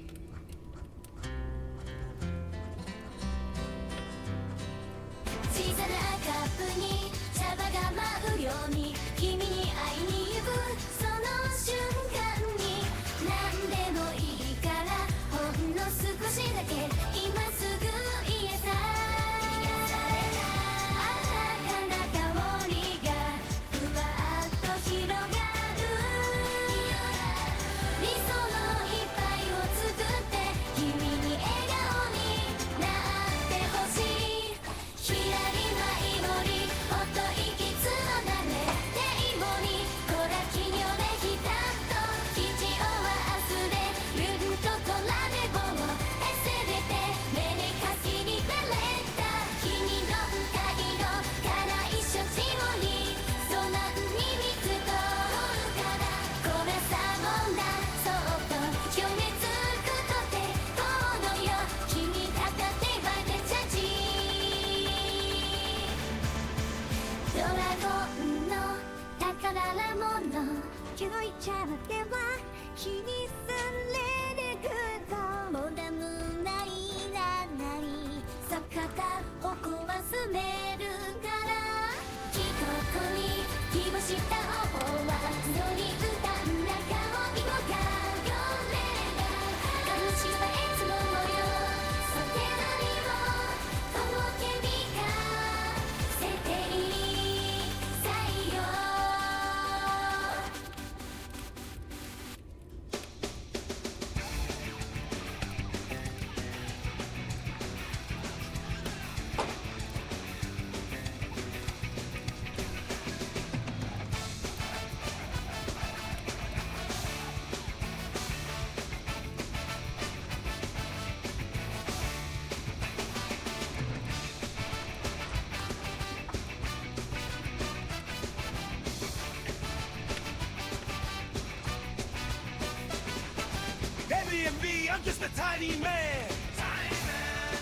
Me, I'm just a tiny man. Tiny man.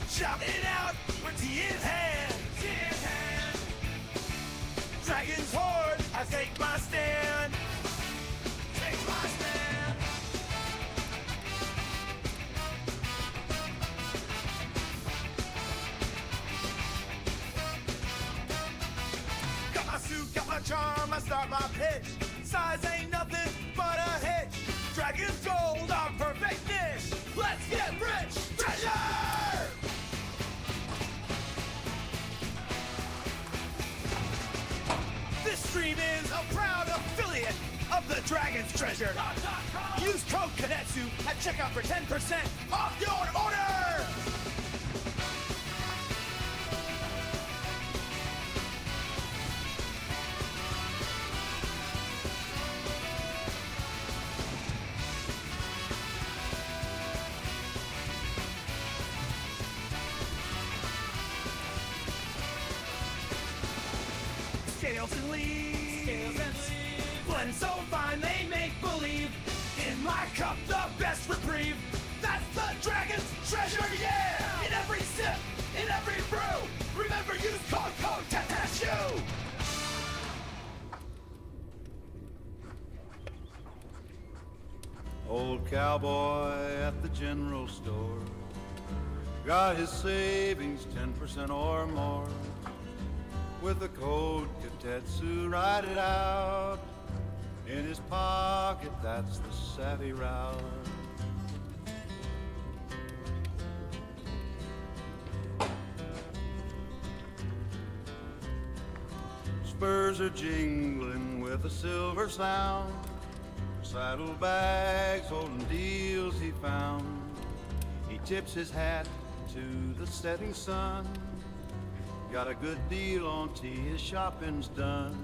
Shouting out with tea in hand. Tea in hand. Dragon's horde, I take my stand. Take my stand. Got my suit, got my charm, I start my pitch. Size ain't nothing but a hitch. Dragon's gold, our perfect dish. Let's get rich, treasure! This stream is a proud affiliate of the Dragon's Treasure. Use code KADETSU at checkout for 10% off your order! Scales and leaves, blend so fine they make believe. In my cup, the best reprieve. That's the Dragon's Treasure, yeah! In every sip, in every brew, remember use code TETSU! Old cowboy at the general store got his savings 10% or more. With the code Katetsu, write it out. In his pocket, that's the savvy route. Spurs are jingling with a silver sound. Saddlebags holding deals he found. He tips his hat to the setting sun. Got a good deal on tea, his shopping's done.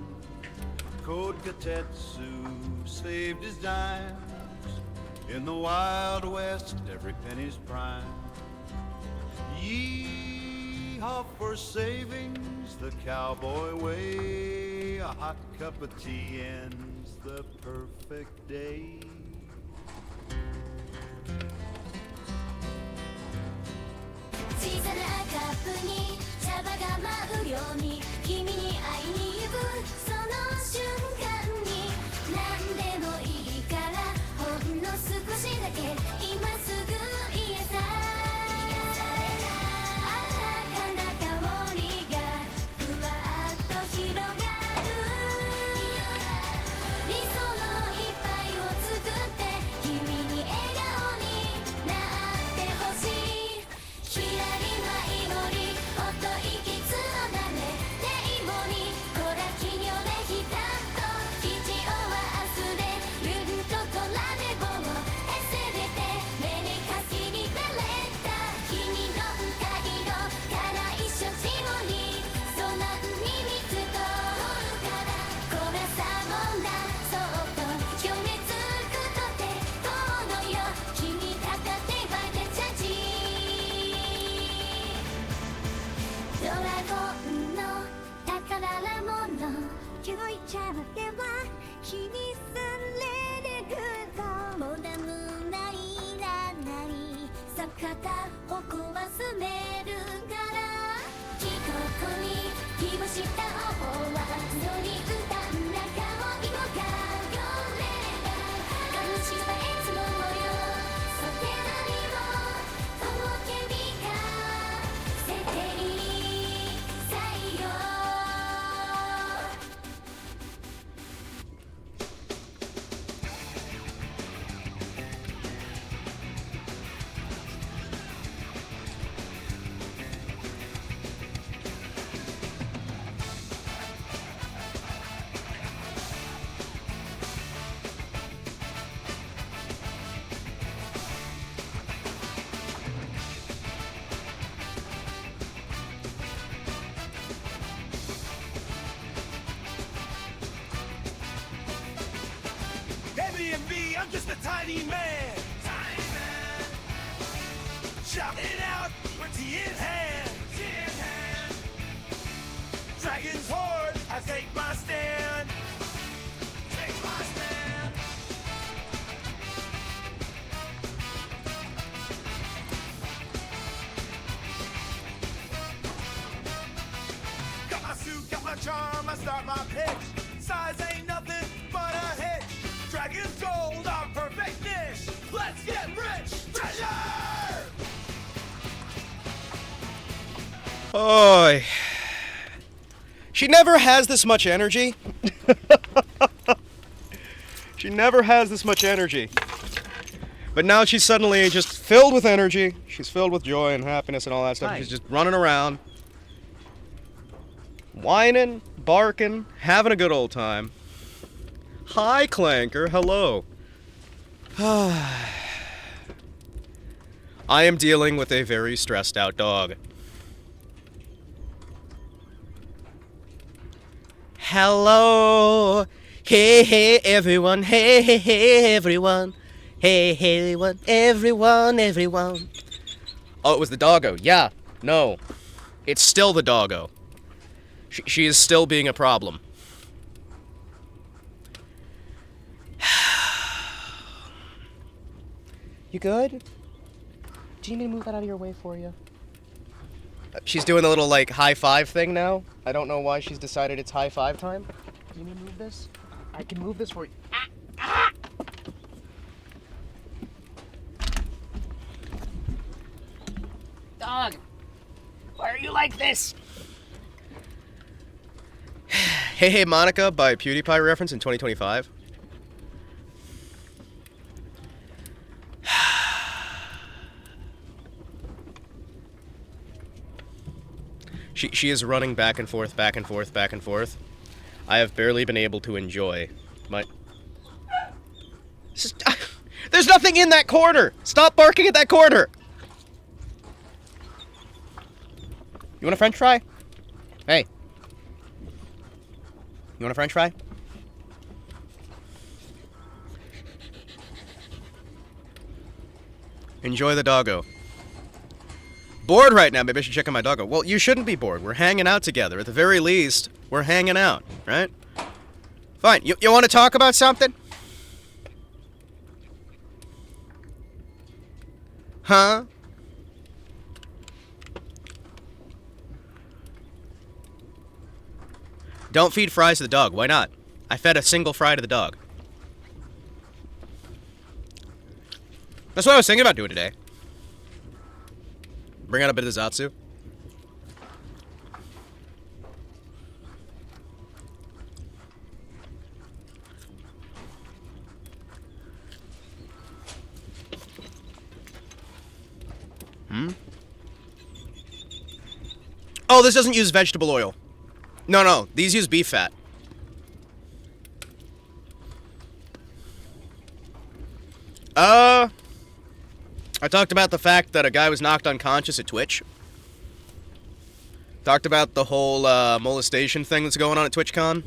Code Katetsu saved his dimes. In the Wild West, every penny's prime. Yeehaw off for savings the cowboy way. A hot cup of tea ends the perfect day. Airbnb, I'm just a tiny man. Tiny man. Shouting out with tea in hand. Tea in hand. Dragon's horde, I take my stand. Take my stand. Got my suit, got my charm, I start my pitch. Size ain't nothing but a hitch. Dragon's gold, our perfect niche. Let's get rich. Treasure! Oy. She never has this much energy. She never has this much energy. But now she's suddenly just filled with energy. She's filled with joy and happiness and all that stuff. Hi. She's just running around, whining, barking, having a good old time. Hi, Clanker. Hello. I am dealing with a very stressed out dog. Hello. Hey, hey, everyone. Hey, hey, hey, everyone. Hey, hey, everyone. Everyone, everyone. Oh, it was the doggo. Yeah. No. It's still the doggo. She is still being a problem. You good? Do you need me to move that out of your way for you? She's doing the little, like, high five thing now. I don't know why she's decided it's high five time. Do you need me to move this? I can move this for you. Dog! Why are you like this? Hey Hey Monica by PewDiePie reference in 2025. She is running back and forth, back and forth, back and forth. I have barely been able to enjoy my... There's nothing in that corner! Stop barking at that corner! You want a french fry? Hey. You want a french fry? Enjoy the doggo. bored right now. Maybe I should check on my doggo. Well, you shouldn't be bored. We're hanging out together. At the very least, we're hanging out, right? Fine. You want to talk about something? Huh? Don't feed fries to the dog. Why not? I fed a single fry to the dog. That's what I was thinking about doing today. Bring out a bit of Zatsu. Oh, this doesn't use vegetable oil. No, these use beef fat. I talked about the fact that a guy was knocked unconscious at Twitch. Talked about the whole molestation thing that's going on at TwitchCon.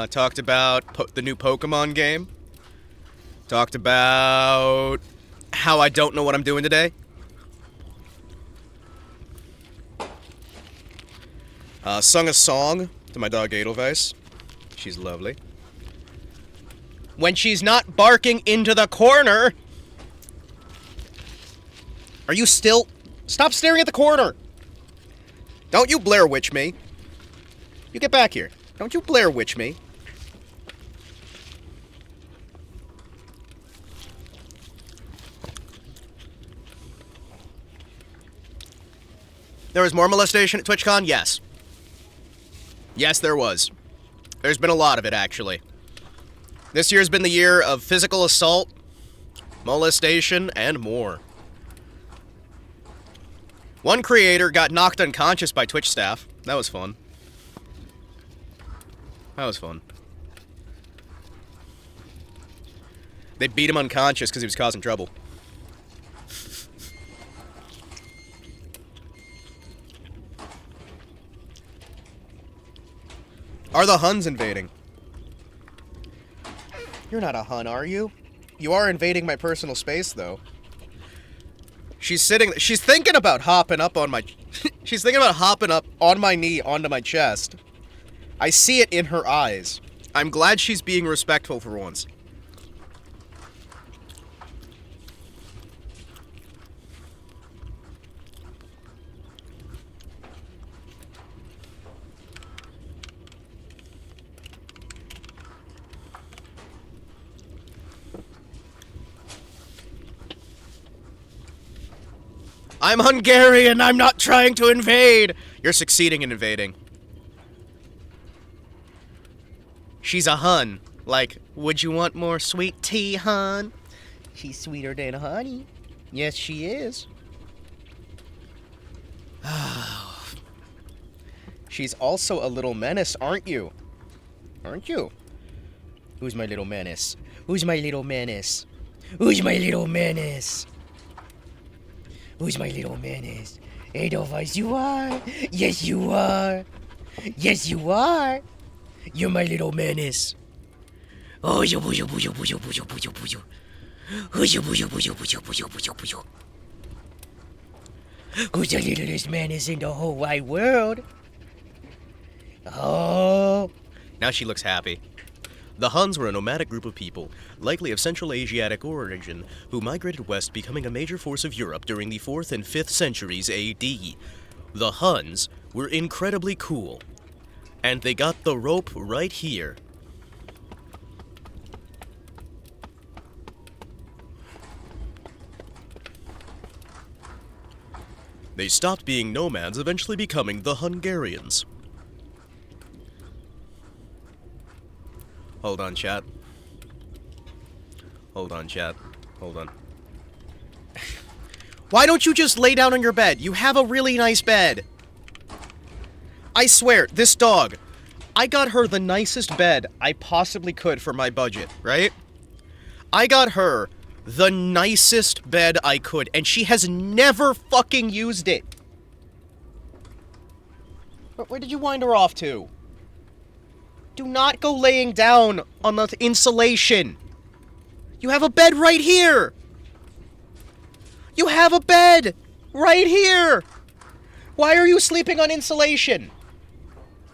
Talked about the new Pokemon game. Talked about how I don't know what I'm doing today. Sung a song to my dog Edelweiss. She's lovely. When she's not barking into the corner. Are you still? Stop staring at the corner. Don't you Blair Witch me. You get back here. Don't you Blair Witch me. There was more molestation at TwitchCon? Yes. Yes, there was. There's been a lot of it, actually. This year's been the year of physical assault, molestation, and more. One creator got knocked unconscious by Twitch staff. That was fun. That was fun. They beat him unconscious because he was causing trouble. Are the Huns invading? You're not a Hun, are you? You are invading my personal space, though. She's thinking about hopping up on my... she's thinking about hopping up on my knee onto my chest. I see it in her eyes. I'm glad she's being respectful for once. I'm Hungarian, I'm not trying to invade! You're succeeding in invading. She's a Hun. Like, would you want more sweet tea, Hun? She's sweeter than honey. Yes, she is. She's also a little menace, aren't you? Aren't you? Who's my little menace? Who's my little menace? Who's my little menace? Who's my little menace? Edelweiss, you are. Yes, you are. Yes, you are. You're my little menace. Oh, yo, boo, yo, boo, yo, boo, yo, boo, yo, boo, yo, boo, yo. Who's your boo, yo, boo, yo, boo, yo, boo, yo, boo, yo, boo, yo. Who's the littlest menace in the whole wide world? Oh. Now she looks happy. The Huns were a nomadic group of people, likely of Central Asiatic origin, who migrated west, becoming a major force of Europe during the 4th and 5th centuries AD. The Huns were incredibly cool, and they got the rope right here. They stopped being nomads, eventually becoming the Hungarians. Hold on, chat. Hold on, chat. Hold on. Why don't you just lay down on your bed? You have a really nice bed. I swear, this dog, I got her the nicest bed I possibly could for my budget, right? I got her the nicest bed I could, and she has never fucking used it. Where did you wind her off to? Do not go laying down on the insulation. You have a bed right here. You have a bed. Right here! Why are you sleeping on insulation?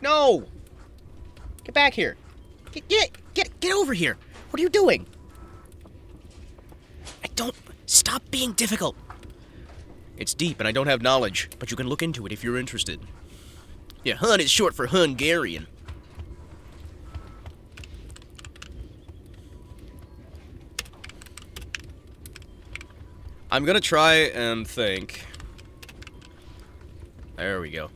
No! Get back here. Get over here. What are you doing? Stop being difficult. It's deep and I don't have knowledge, but you can look into it if you're interested. Yeah, Hun is short for Hungarian. I'm gonna try and think. There we go.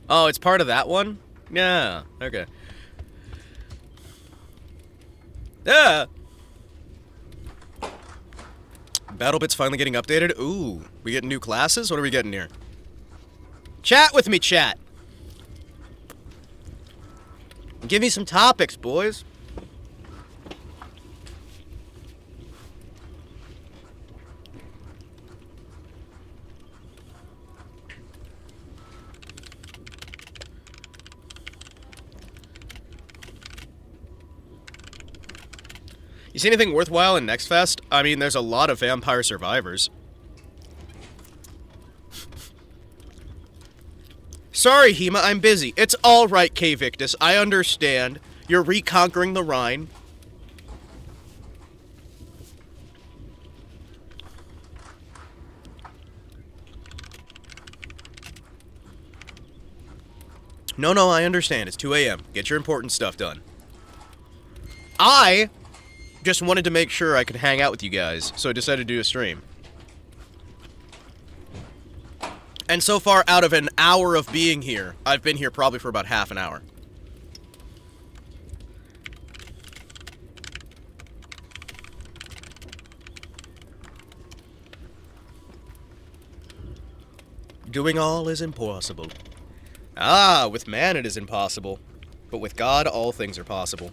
Oh, it's part of that one? Yeah, okay. Yeah! BattleBit's finally getting updated. Ooh, we getting new classes? What are we getting here? Chat with me, chat! Give me some topics, boys. You see anything worthwhile in Next Fest? I mean, there's a lot of Vampire Survivors. Sorry, Hema, I'm busy. It's alright, K. Victus. I understand. You're reconquering the Rhine. No, I understand. It's 2 a.m. Get your important stuff done. I just wanted to make sure I could hang out with you guys, so I decided to do a stream. And so far, out of an hour of being here, I've been here probably for about half an hour. Doing all is impossible. Ah, with man it is impossible. But with God, all things are possible.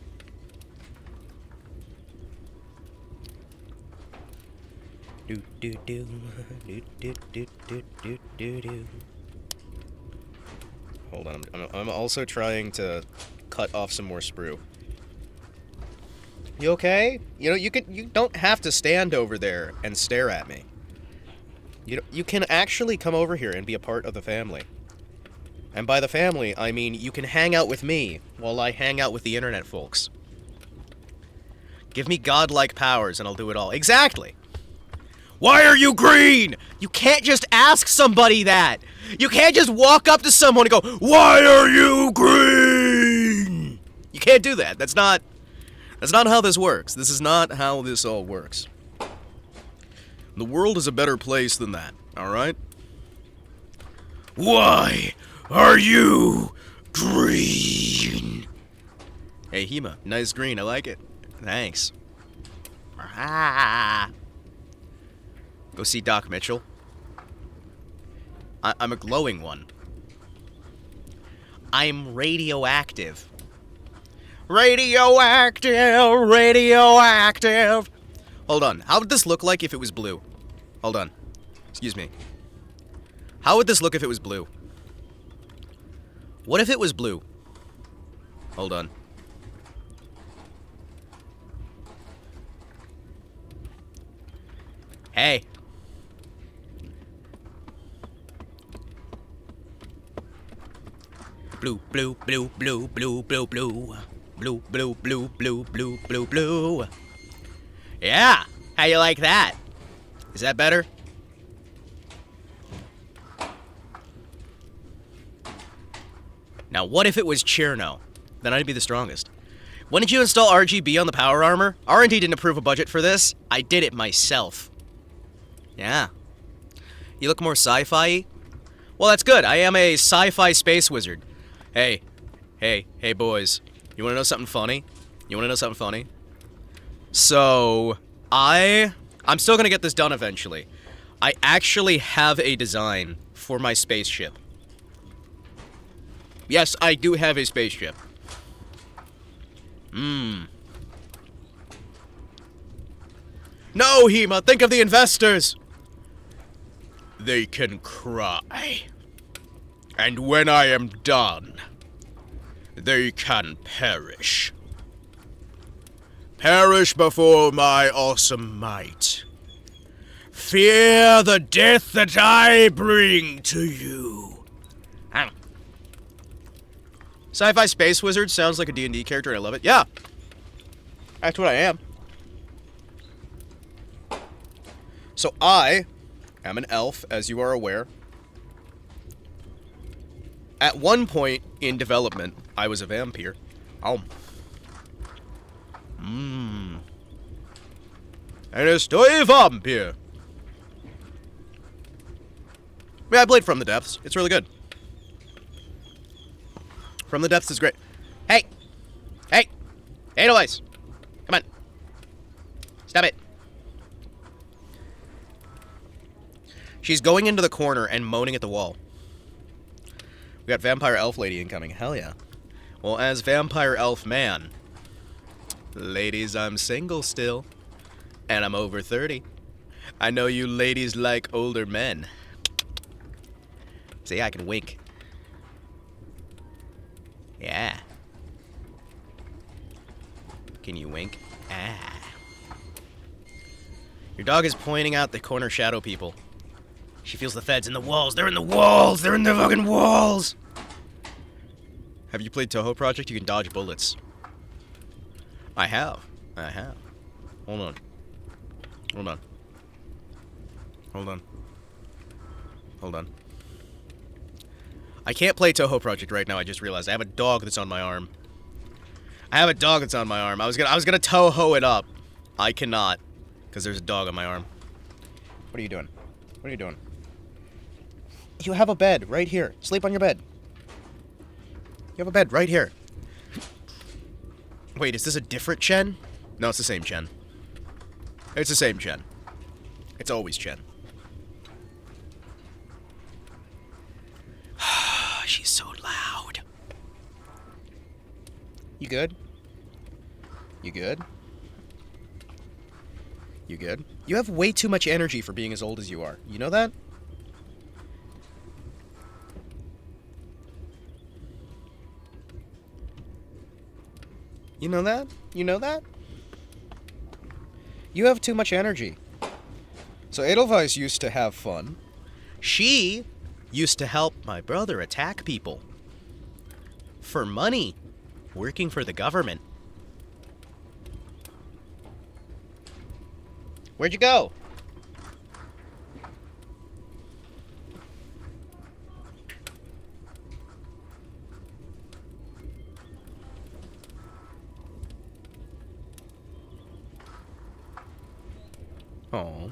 Do do do do do do do do do do. Hold on, I'm also trying to cut off some more sprue. You okay? You know, you don't have to stand over there and stare at me. You can actually come over here and be a part of the family. And by the family, I mean you can hang out with me while I hang out with the internet folks. Give me godlike powers and I'll do it all. Exactly! Why are you green? You can't just ask somebody that. You can't just walk up to someone and go, "Why are you green?" You can't do that. That's not how this works. This is not how this all works. The world is a better place than that, all right? Why are you green? Hey, Hema, nice green. I like it. Thanks. Ah. Go see Doc Mitchell. I'm a glowing one. I'm radioactive. Radioactive, radioactive. Hold on. How would this look like if it was blue? Hold on. Excuse me. How would this look if it was blue? What if it was blue? Hold on. Hey. Blue, blue, blue, blue, blue, blue, blue. Blue, blue, blue, blue, blue, blue, blue. Yeah! How you like that? Is that better? Now, what if it was Cherno? Then I'd be the strongest. When did you install RGB on the power armor? R&D didn't approve a budget for this. I did it myself. Yeah. You look more sci-fi-y? Well, that's good. I am a sci-fi space wizard. Hey, boys. You wanna know something funny? So, I'm still gonna get this done eventually. I actually have a design for my spaceship. Yes, I do have a spaceship. No, Hema, think of the investors! They can cry. And when I am done, they can perish. Perish before my awesome might. Fear the death that I bring to you. Sci-fi space wizard sounds like a D&D character, and I love it. Yeah. That's what I am. So I am an elf, as you are aware. At one point in development, I was a vampire. And estoy vampire. Yeah, I played From the Depths. It's really good. From the Depths is great. Hey! Hey! Edelweiss! Come on. Stop it. She's going into the corner and moaning at the wall. We got Vampire Elf Lady incoming. Hell yeah. Well, as Vampire Elf Man, ladies, I'm single still. And I'm over 30. I know you ladies like older men. See, I can wink. Yeah. Can you wink? Ah. Your dog is pointing out the corner shadow people. She feels the feds in the walls. They're in the walls. They're in the fucking walls. Have you played Toho Project? You can dodge bullets. I have. Hold on. I can't play Toho Project right now. I just realized I have a dog that's on my arm. I was gonna Toho it up. I cannot, because there's a dog on my arm. What are you doing? You have a bed right here. Sleep on your bed. You have a bed right here. Wait, is this a different Chen? No, it's the same Chen. It's the same Chen. It's always Chen. She's so loud. You good? You good? You have way too much energy for being as old as you are. You know that? You know that? You have too much energy. So Edelweiss used to have fun. She used to help my brother attack people. For money. Working for the government. Where'd you go? Oh.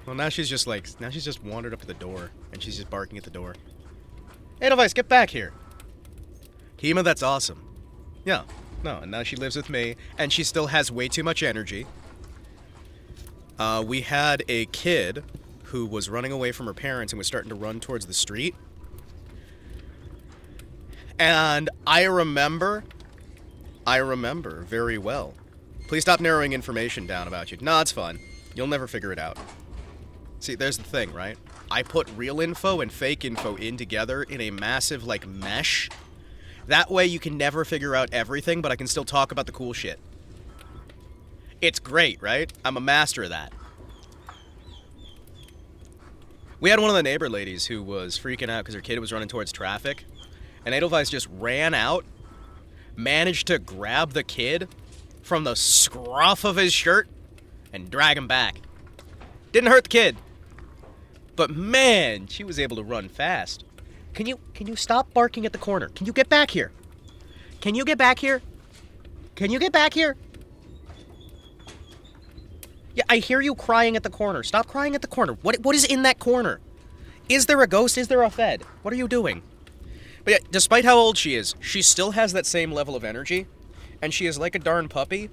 Well, now she's just wandered up to the door, and she's just barking at the door. Edelweiss, get back here! Hema, that's awesome. Yeah. No, and now she lives with me, and she still has way too much energy. We had a kid who was running away from her parents and was starting to run towards the street. And I remember very well. Please stop narrowing information down about you. No, it's fine. You'll never figure it out. See, there's the thing, right? I put real info and fake info in together in a massive, mesh. That way you can never figure out everything, but I can still talk about the cool shit. It's great, right? I'm a master of that. We had one of the neighbor ladies who was freaking out because her kid was running towards traffic. And Edelweiss just ran out, managed to grab the kid from the scruff of his shirt, and drag him back. Didn't hurt the kid. But man, she was able to run fast. Can you stop barking at the corner? Can you get back here? Can you get back here? Yeah, I hear you crying at the corner. Stop crying at the corner. What is in that corner? Is there a ghost? Is there a Fed? What are you doing? But yeah, despite how old she is, she still has that same level of energy. And she is like a darn puppy.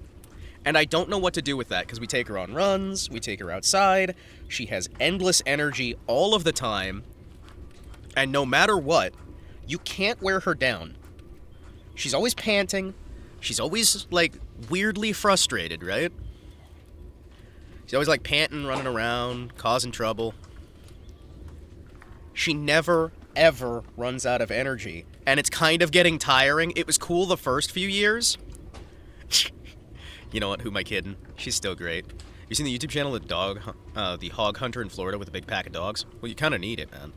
And I don't know what to do with that, because we take her on runs, we take her outside. She has endless energy all of the time. And no matter what, you can't wear her down. She's always panting. She's always, weirdly frustrated, right? She's always, panting, running around, causing trouble. She never, ever runs out of energy. And it's kind of getting tiring. It was cool the first few years. You know what? Who am I kidding? She's still great. You seen the YouTube channel, the hog hunter in Florida with a big pack of dogs? Well, you kind of need it, man.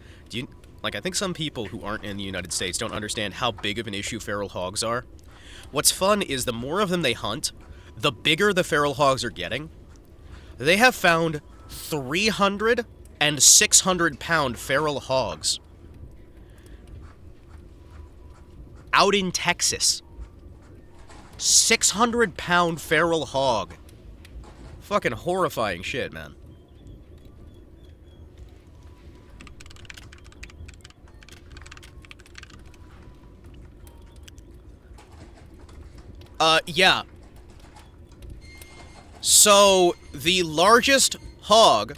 I think some people who aren't in the United States don't understand how big of an issue feral hogs are. What's fun is the more of them they hunt, the bigger the feral hogs are getting. They have found 300 and 600-pound feral hogs out in Texas. 600-pound feral hog. Fucking horrifying shit, man. Yeah. So, the largest hog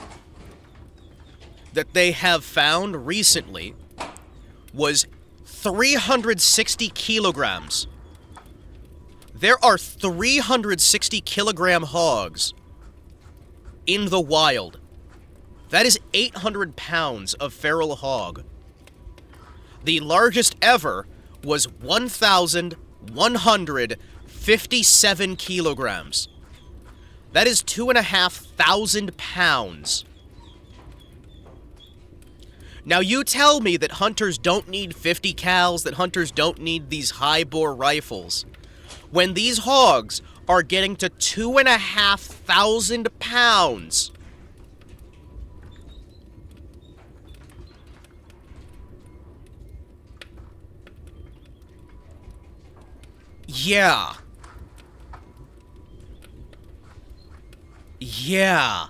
that they have found recently was 360 kilograms. There are 360 kilogram hogs in the wild. That is 800 pounds of feral hog. The largest ever was 1,157 kilograms. That is 2,500 pounds. Now you tell me that hunters don't need 50 cals, that hunters don't need these high-bore rifles, when these hogs are getting to 2,500 pounds. Yeah. Yeah.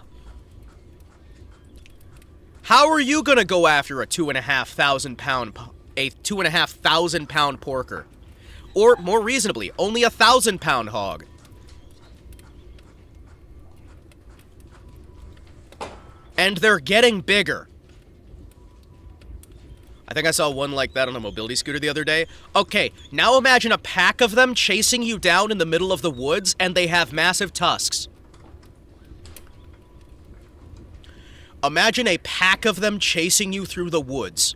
How are you gonna go after a 2,500 pound porker? Or, more reasonably, only a 1,000-pound hog? And they're getting bigger. I think I saw one like that on a mobility scooter the other day. Okay, now imagine a pack of them chasing you down in the middle of the woods, and they have massive tusks. Imagine a pack of them chasing you through the woods.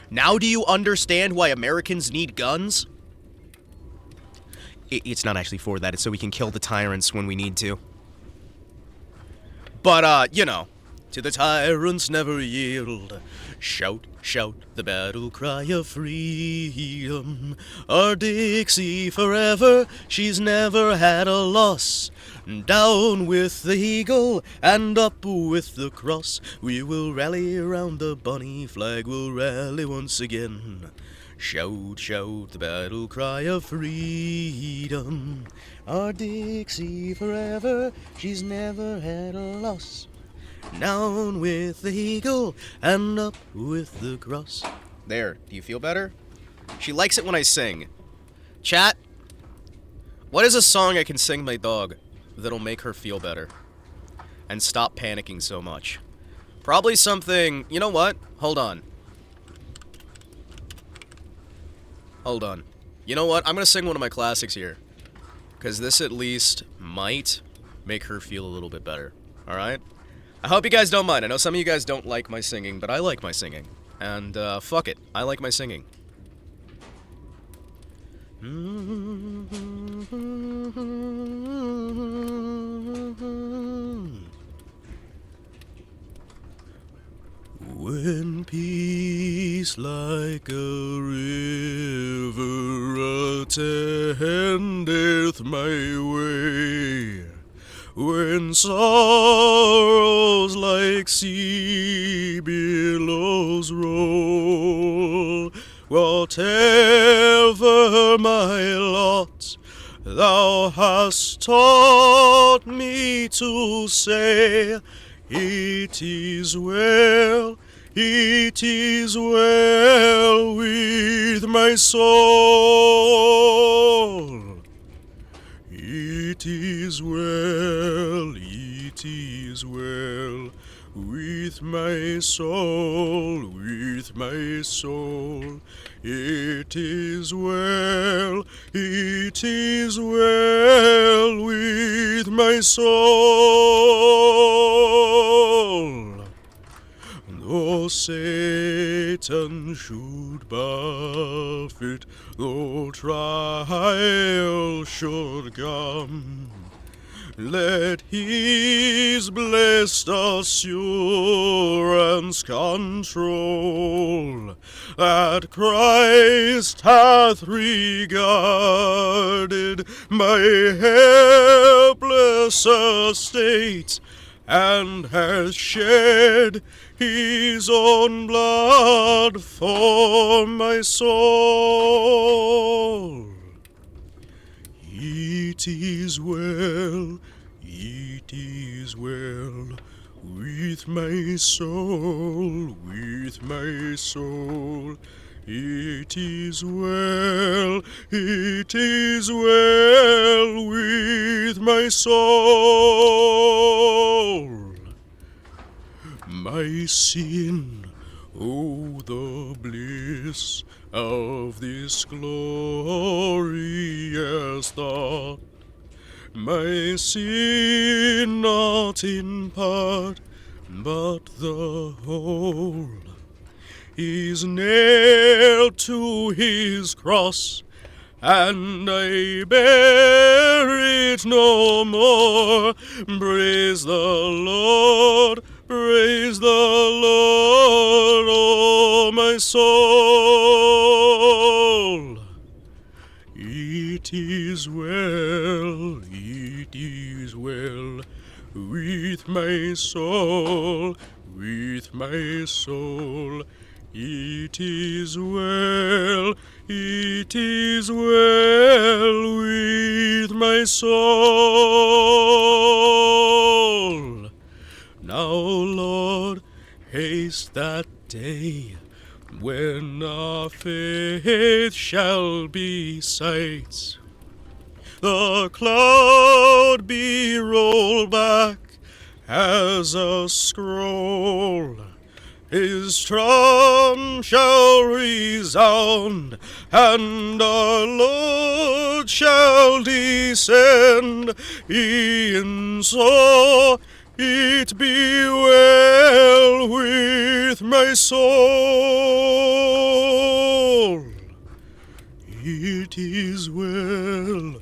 Now do you understand why Americans need guns? It's not actually for that, it's so we can kill the tyrants when we need to. But, you know, to the tyrants never yield. Shout, shout the battle cry of freedom. Our Dixie forever, she's never had a loss. Down with the eagle and up with the cross. We will rally around the bonny flag, we'll rally once again. Shout, shout the battle cry of freedom. Our Dixie forever, she's never had a loss. Down with the eagle and up with the cross. There, do you feel better? She likes it when I sing. Chat, what is a song I can sing my dog that'll make her feel better and stop panicking so much? Probably something, you know what? Hold on. Hold on. You know what? I'm gonna sing one of my classics here, because this at least might make her feel a little bit better. Alright? I hope you guys don't mind. I know some of you guys don't like my singing, but I like my singing. And, fuck it. I like my singing. When peace like a river attendeth my way, when sorrows like sea billows roll, whatever my lot, thou hast taught me to say, it is well with my soul. It is well with my soul, with my soul. It is well with my soul. Though Satan Satan should buffet, though trial should come. Let his blessed assurance control that Christ hath regarded my helpless estate, and has shed his own blood for my soul. It is well with my soul, with my soul. It is well with my soul. My sin, oh, the bliss of this glorious thought. My sin not in part, but the whole, is nailed to his cross, and I bear it no more. Praise the Lord, praise the Lord, oh my soul. It is well with my soul, with my soul. It is well with my soul. Now, Lord, haste that day when our faith shall be sight. The cloud be rolled back as a scroll. His trump shall resound, and our Lord shall descend. E'en so it be well with my soul. It is well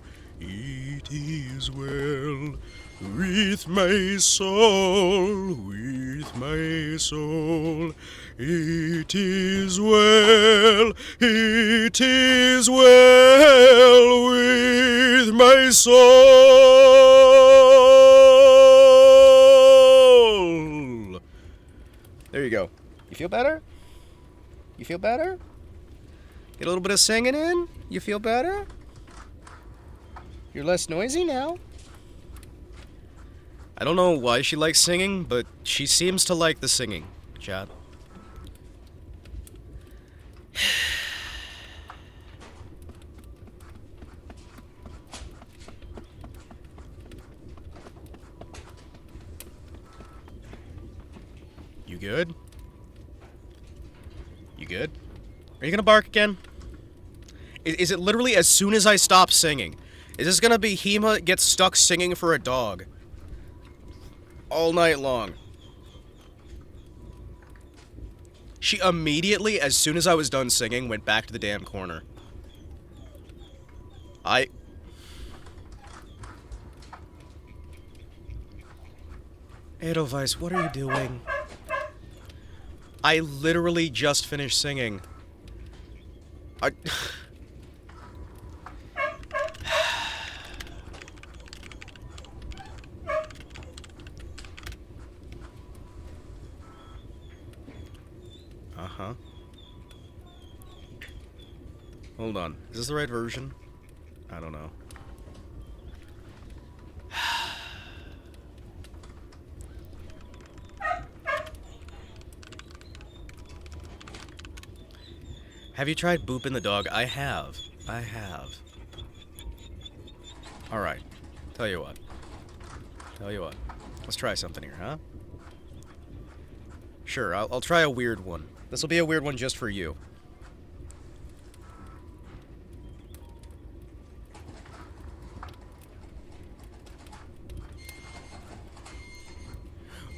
with my soul, with my soul. It is well with my soul. There you go. You feel better? You feel better? Get a little bit of singing in? You feel better? You're less noisy now? I don't know why she likes singing, but she seems to like the singing, chat. You good? You good? Are you gonna bark again? Is it literally as soon as I stop singing? Is this gonna be Hema gets stuck singing for a dog? All night long. She immediately, as soon as I was done singing, went back to the damn corner. Edelweiss, what are you doing? I literally just finished singing. Uh-huh. Hold on. Is this the right version? I don't know. Have you tried booping the dog? I have. I have. Alright. Tell you what. Let's try something here, huh? Sure, I'll try a weird one. This will be a weird one just for you.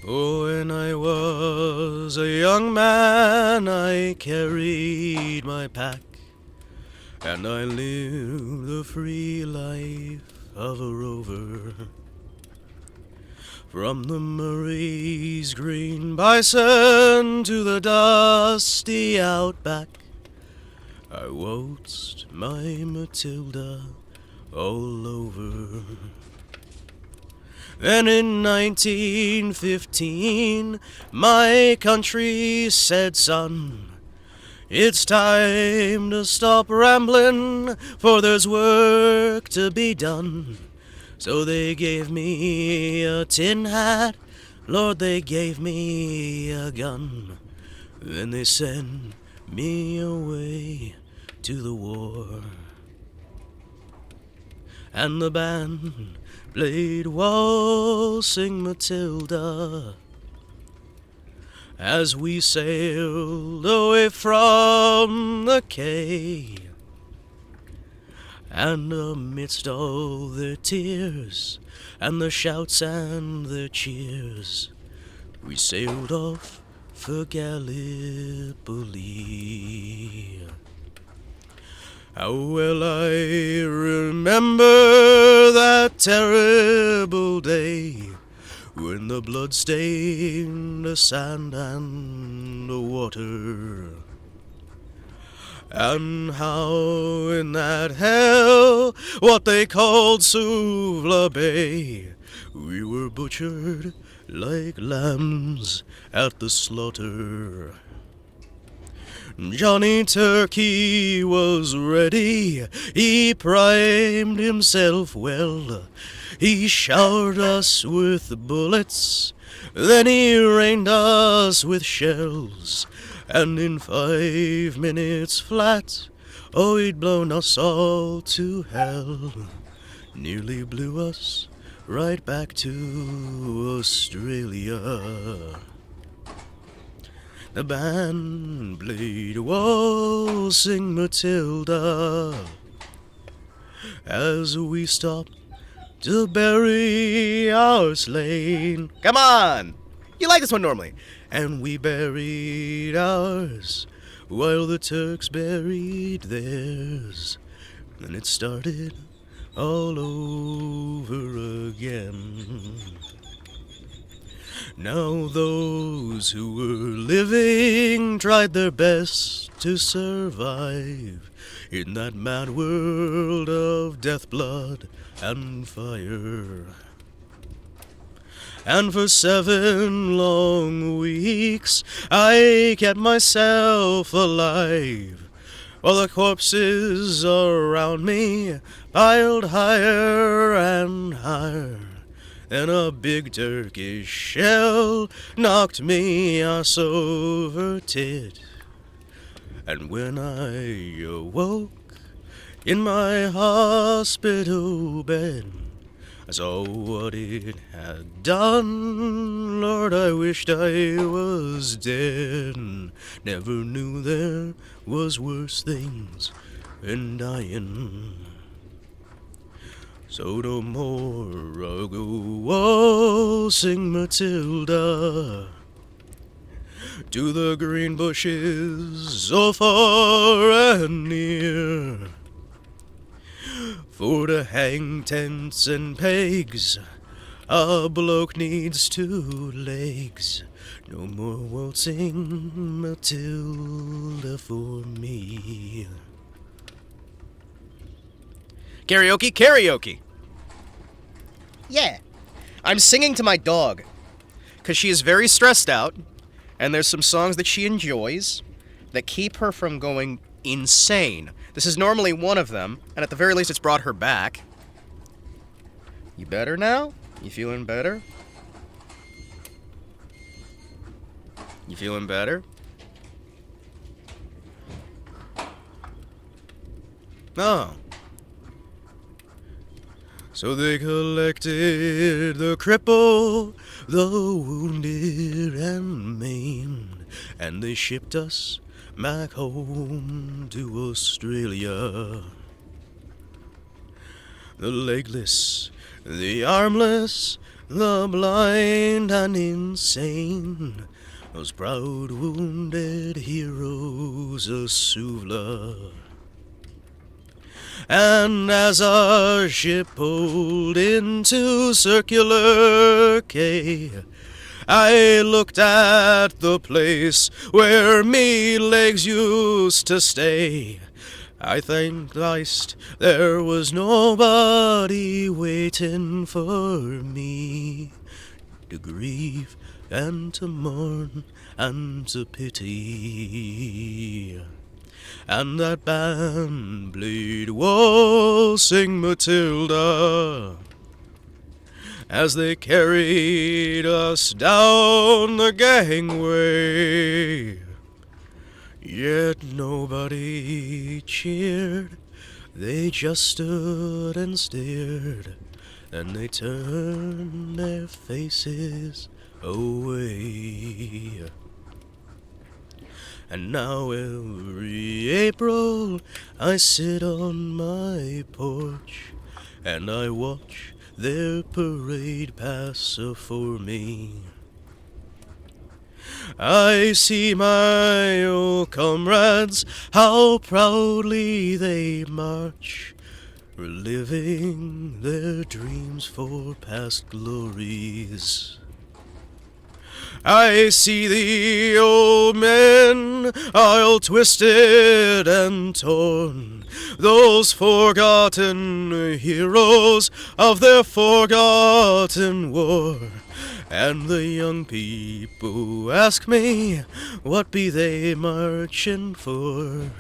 Oh, when I was a young man, I carried my pack, and I lived the free life of a rover. From the Murray's green bison to the dusty outback, I waltzed my Matilda all over. Then in 1915, my country said, son, it's time to stop rambling, for there's work to be done. So they gave me a tin hat, Lord, they gave me a gun. Then they sent me away to the war. And the band played Waltzing Matilda as we sailed away from the quay. And amidst all their tears and the shouts and the cheers, we sailed off for Gallipoli. How well I remember that terrible day when the blood stained the sand and the water, and how in that hell, what they called Suvla Bay, we were butchered like lambs at the slaughter. Johnny Turkey was ready, he primed himself well. He showered us with bullets, then he rained us with shells. And in 5 minutes flat, oh, he'd blown us all to hell. Nearly blew us right back to Australia. The band played Waltzing Matilda as we stopped to bury our slain. Come on! You like this one normally. And we buried ours while the Turks buried theirs. And it started all over again. Now those who were living tried their best to survive in that mad world of death, blood, and fire. And for 7 long weeks I kept myself alive, while the corpses around me piled higher and higher. And a big Turkish shell knocked me ass over tit. And when I awoke in my hospital bed, I saw what it had done. Lord, I wished I was dead. Never knew there was worse things than dying. So no more I'll go waltzing Matilda to the green bushes so far and near. For to hang tents and pegs, a bloke needs 2 legs. No more waltzing Matilda for me. Karaoke, karaoke! Yeah, I'm singing to my dog, because she is very stressed out, and there's some songs that she enjoys that keep her from going insane. This is normally one of them, and at the very least it's brought her back. You better now? You feeling better? You feeling better? Oh. So they collected the cripple, the wounded and maimed, and they shipped us back home to Australia. The legless, the armless, the blind and insane, those proud wounded heroes of Suvla. And as our ship pulled into Circular Quay, I looked at the place where me legs used to stay. I thank Christ there was nobody waiting for me to grieve and to mourn and to pity. And that band played Waltzing Matilda as they carried us down the gangway. Yet nobody cheered, they just stood and stared, and they turned their faces away. And now every April I sit on my porch and I watch their parade pass before me. I see my old comrades, how proudly they march, reliving their dreams for past glories. I see the old men, all twisted and torn, those forgotten heroes of their forgotten war. And the young people ask me, what be they marching for?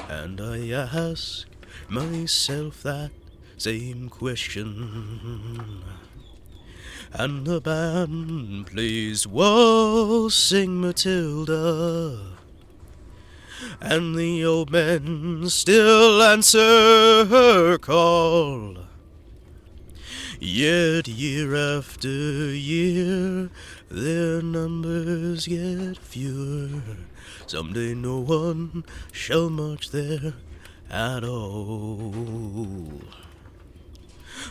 And I ask myself that same question. And the band plays Waltzing Matilda, and the old men still answer her call. Yet year after year their numbers get fewer. Someday no one shall march there at all.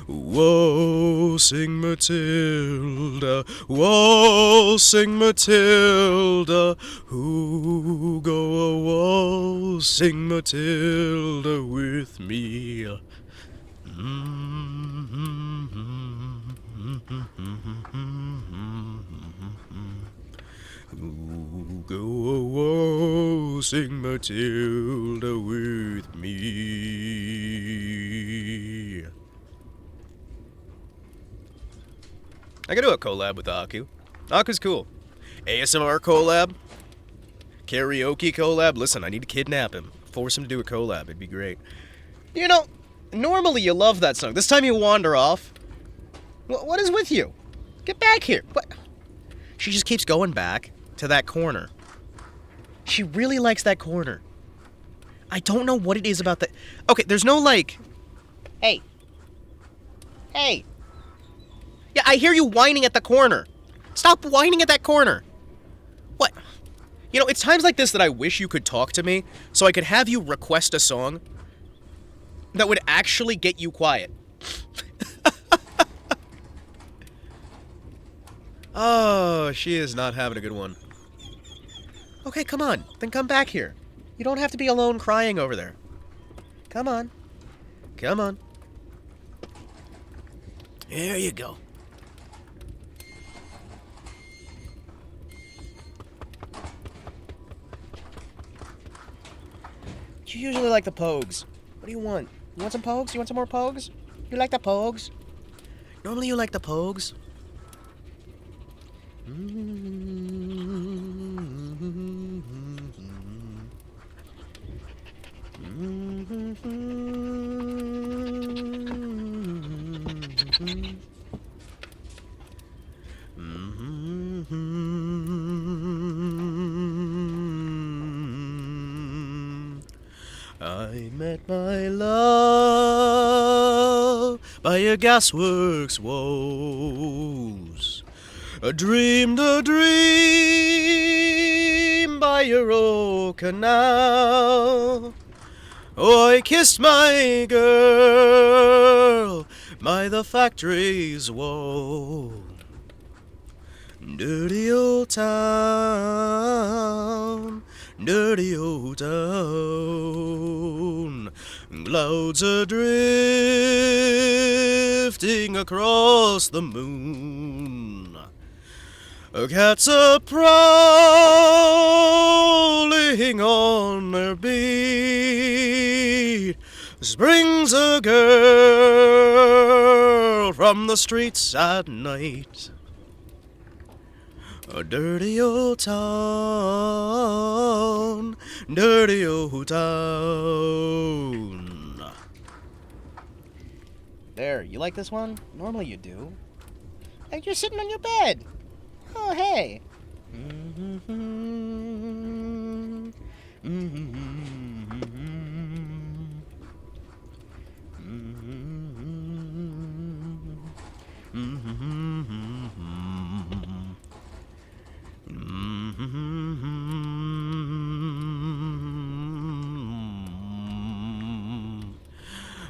Waltzing Matilda, waltzing Matilda, who go a waltzing Matilda with me? Who go a waltzing Matilda with me? I could do a collab with Aku. Aku's cool. ASMR collab? Karaoke collab? Listen, I need to kidnap him. Force him to do a collab. It'd be great. You know, normally you love that song. This time you wander off. What is with you? Get back here. What? She just keeps going back to that corner. She really likes that corner. I don't know what it is about that. Okay, there's no like... Hey. Hey. Yeah, I hear you whining at the corner. Stop whining at that corner. What? You know, it's times like this that I wish you could talk to me so I could have you request a song that would actually get you quiet. Oh, she is not having a good one. Okay, come on. Then come back here. You don't have to be alone crying over there. Come on. Come on. There you go. You usually like the pogues. What do you want? You want some pogues? You want some more pogues? You like the pogues? Normally you like the pogues. I met my love by a gasworks walls. I dreamed a dream by your old canal. Oh, I kissed my girl by the factory's wall. Dirty old town, dirty old town. Clouds are drifting across the moon. Cats are prowling on their beat. Springs a girl from the streets at night. A dirty old town, dirty old town. There, you like this one? Normally you do. Hey, you're sitting on your bed. Oh, hey.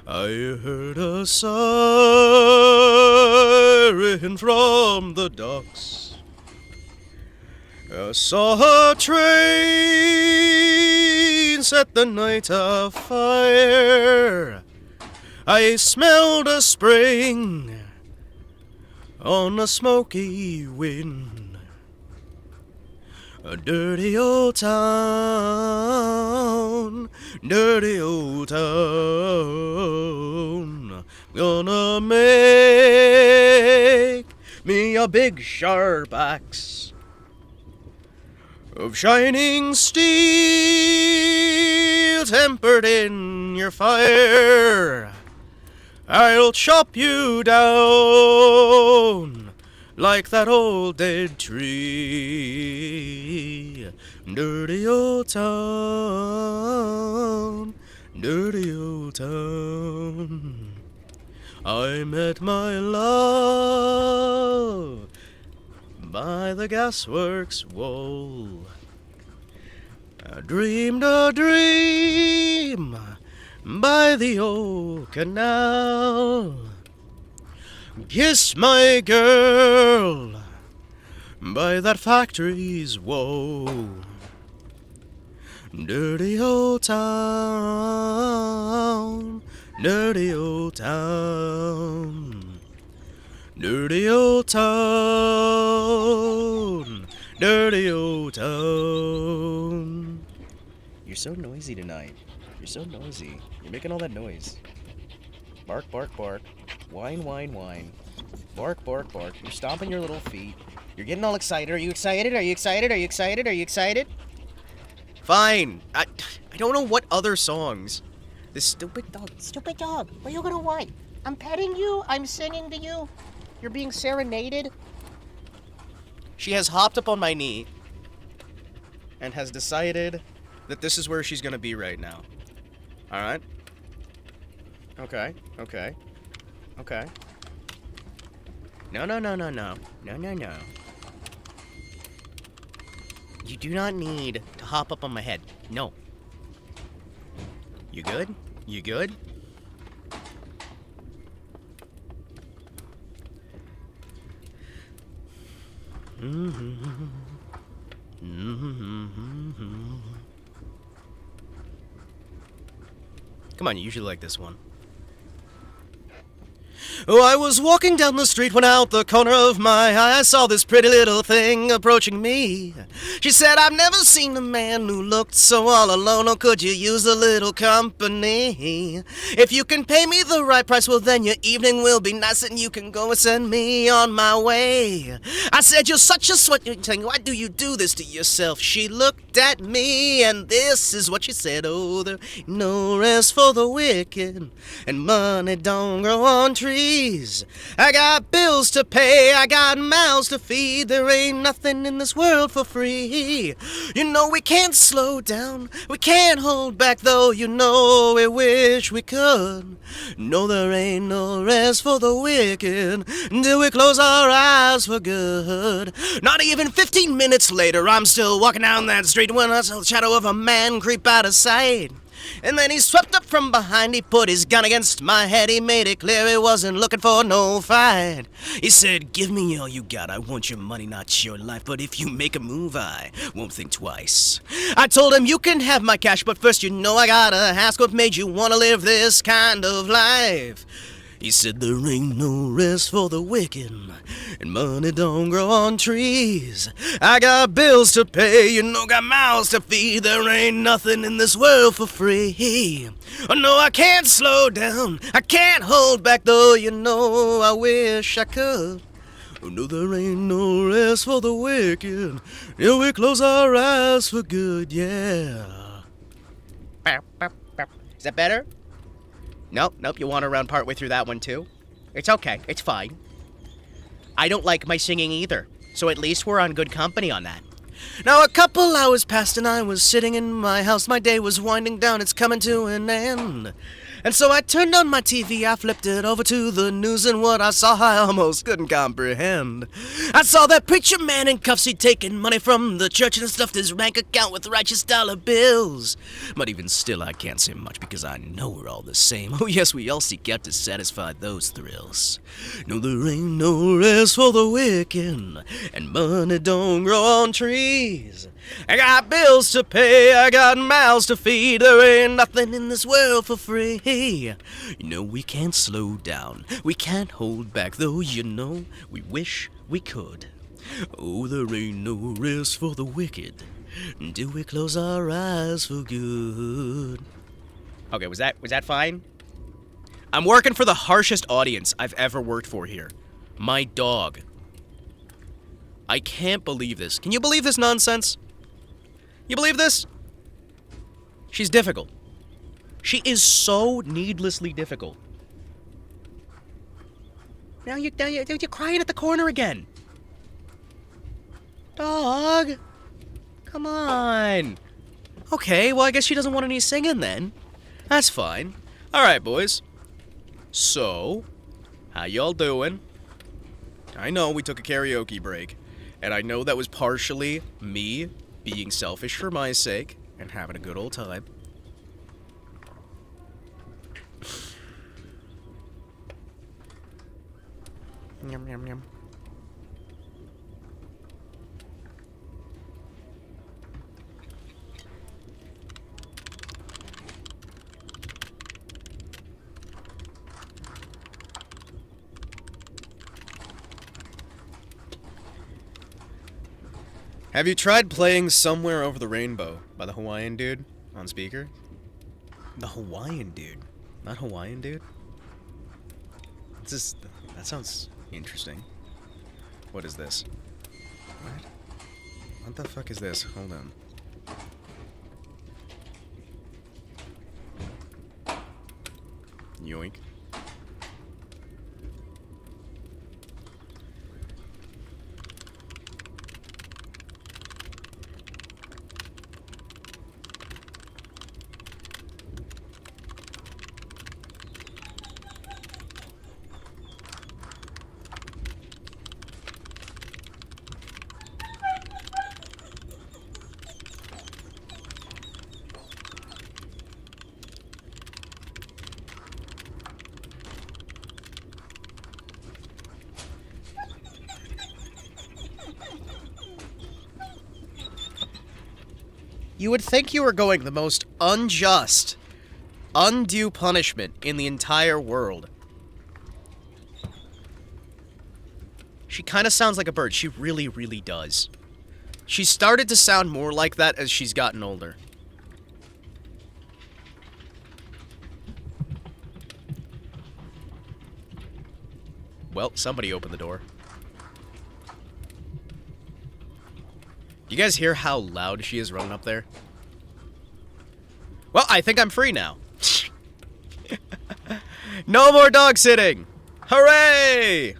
I heard a siren from the docks. I saw a train set the night afire. I smelled a spring on a smoky wind. A dirty old town, dirty old town. Gonna make me a big sharp axe of shining steel tempered in your fire. I'll chop you down like that old dead tree. Dirty old town, dirty old town. I met my love by the gasworks wall. I dreamed a dream by the old canal. Kiss my girl by that factory's wall. Dirty old town, dirty old town. Dirty old town, dirty old town. You're so noisy tonight. You're so noisy. You're making all that noise. Bark, bark, bark. Whine, whine, whine. Bark, bark, bark. You're stomping your little feet. You're getting all excited. Are you excited? Are you excited? Are you excited? Are you excited? Fine. I don't know what other songs. This stupid dog. Stupid dog, what are you gonna whine? I'm petting you, I'm singing to you. You're being serenaded. She has hopped up on my knee and has decided that this is where she's gonna be right now. Alright? Okay, okay. Okay. No, no, no, no, no. No, no, no. You do not need to hop up on my head. No. You good? You good? Come on, you usually like this one. Oh, I was walking down the street when out the corner of my eye I saw this pretty little thing approaching me. She said, I've never seen a man who looked so all alone. Oh, could you use a little company? If you can pay me the right price, well then your evening will be nice and you can go and send me on my way. I said, you're such a sweat. Why do you do this to yourself? She looked at me and this is what she said. Oh, there ain't no rest for the wicked and money don't grow on trees. I got bills to pay, I got mouths to feed. There ain't nothing in this world for free. You know we can't slow down, we can't hold back, though you know we wish we could. No, there ain't no rest for the wicked until we close our eyes for good. Not even 15 minutes later, I'm still walking down that street when I saw the shadow of a man creep out of sight. And then he swept up from behind, he put his gun against my head, he made it clear he wasn't looking for no fight. He said, give me all you got, I want your money, not your life, but if you make a move, I won't think twice. I told him, you can have my cash, but first you know I gotta ask what made you wanna live this kind of life. He said, there ain't no rest for the wicked, and money don't grow on trees. I got bills to pay, you know, got mouths to feed. There ain't nothing in this world for free. Oh no, I can't slow down, I can't hold back, though, you know, I wish I could. Oh no, there ain't no rest for the wicked, till we close our eyes for good, yeah. Is that better? Nope, you want to run partway through that one too? It's okay, it's fine. I don't like my singing either, so at least we're on good company on that. Now a couple hours passed and I was sitting in my house. My day was winding down, it's coming to an end. And so I turned on my TV, I flipped it over to the news, and what I saw I almost couldn't comprehend. I saw that preacher man in cuffs, he'd taken money from the church and stuffed his bank account with righteous dollar bills. But even still I can't say much because I know we're all the same. Oh yes, we all seek out to satisfy those thrills. No, there ain't no rest for the wicked, and money don't grow on trees. I got bills to pay, I got mouths to feed, there ain't nothing in this world for free. You know, we can't slow down, we can't hold back, though, you know, we wish we could. Oh, there ain't no rest for the wicked, until we close our eyes for good. Okay, was that fine? I'm working for the harshest audience I've ever worked for here. My dog. I can't believe this. Can you believe this nonsense? You believe this? She's difficult. She is so needlessly difficult. Now you're crying at the corner again. Dog. Come on. Okay, well, I guess she doesn't want any singing then. That's fine. Alright, boys. So, how y'all doing? I know we took a karaoke break, and I know that was partially me being selfish for my sake and having a good old time. Yum, yum, yum. Have you tried playing Somewhere Over the Rainbow by the Hawaiian Dude on speaker? The Hawaiian Dude? Not Hawaiian Dude? That sounds interesting. What is this? What the fuck is this? Hold on. Yoink. You would think you were going the most unjust, undue punishment in the entire world. She kind of sounds like a bird. She really, really does. She started to sound more like that as she's gotten older. Well, somebody opened the door. You guys hear how loud she is running up there? Well, I think I'm free now. No more dog sitting! Hooray!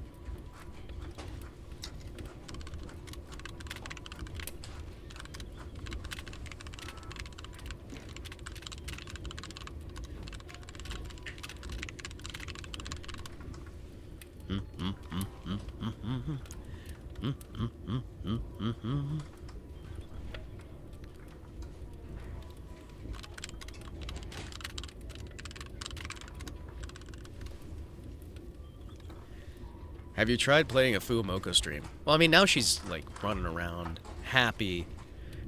Have you tried playing a Fuumoko stream? Well, I mean, now she's, like, running around, happy,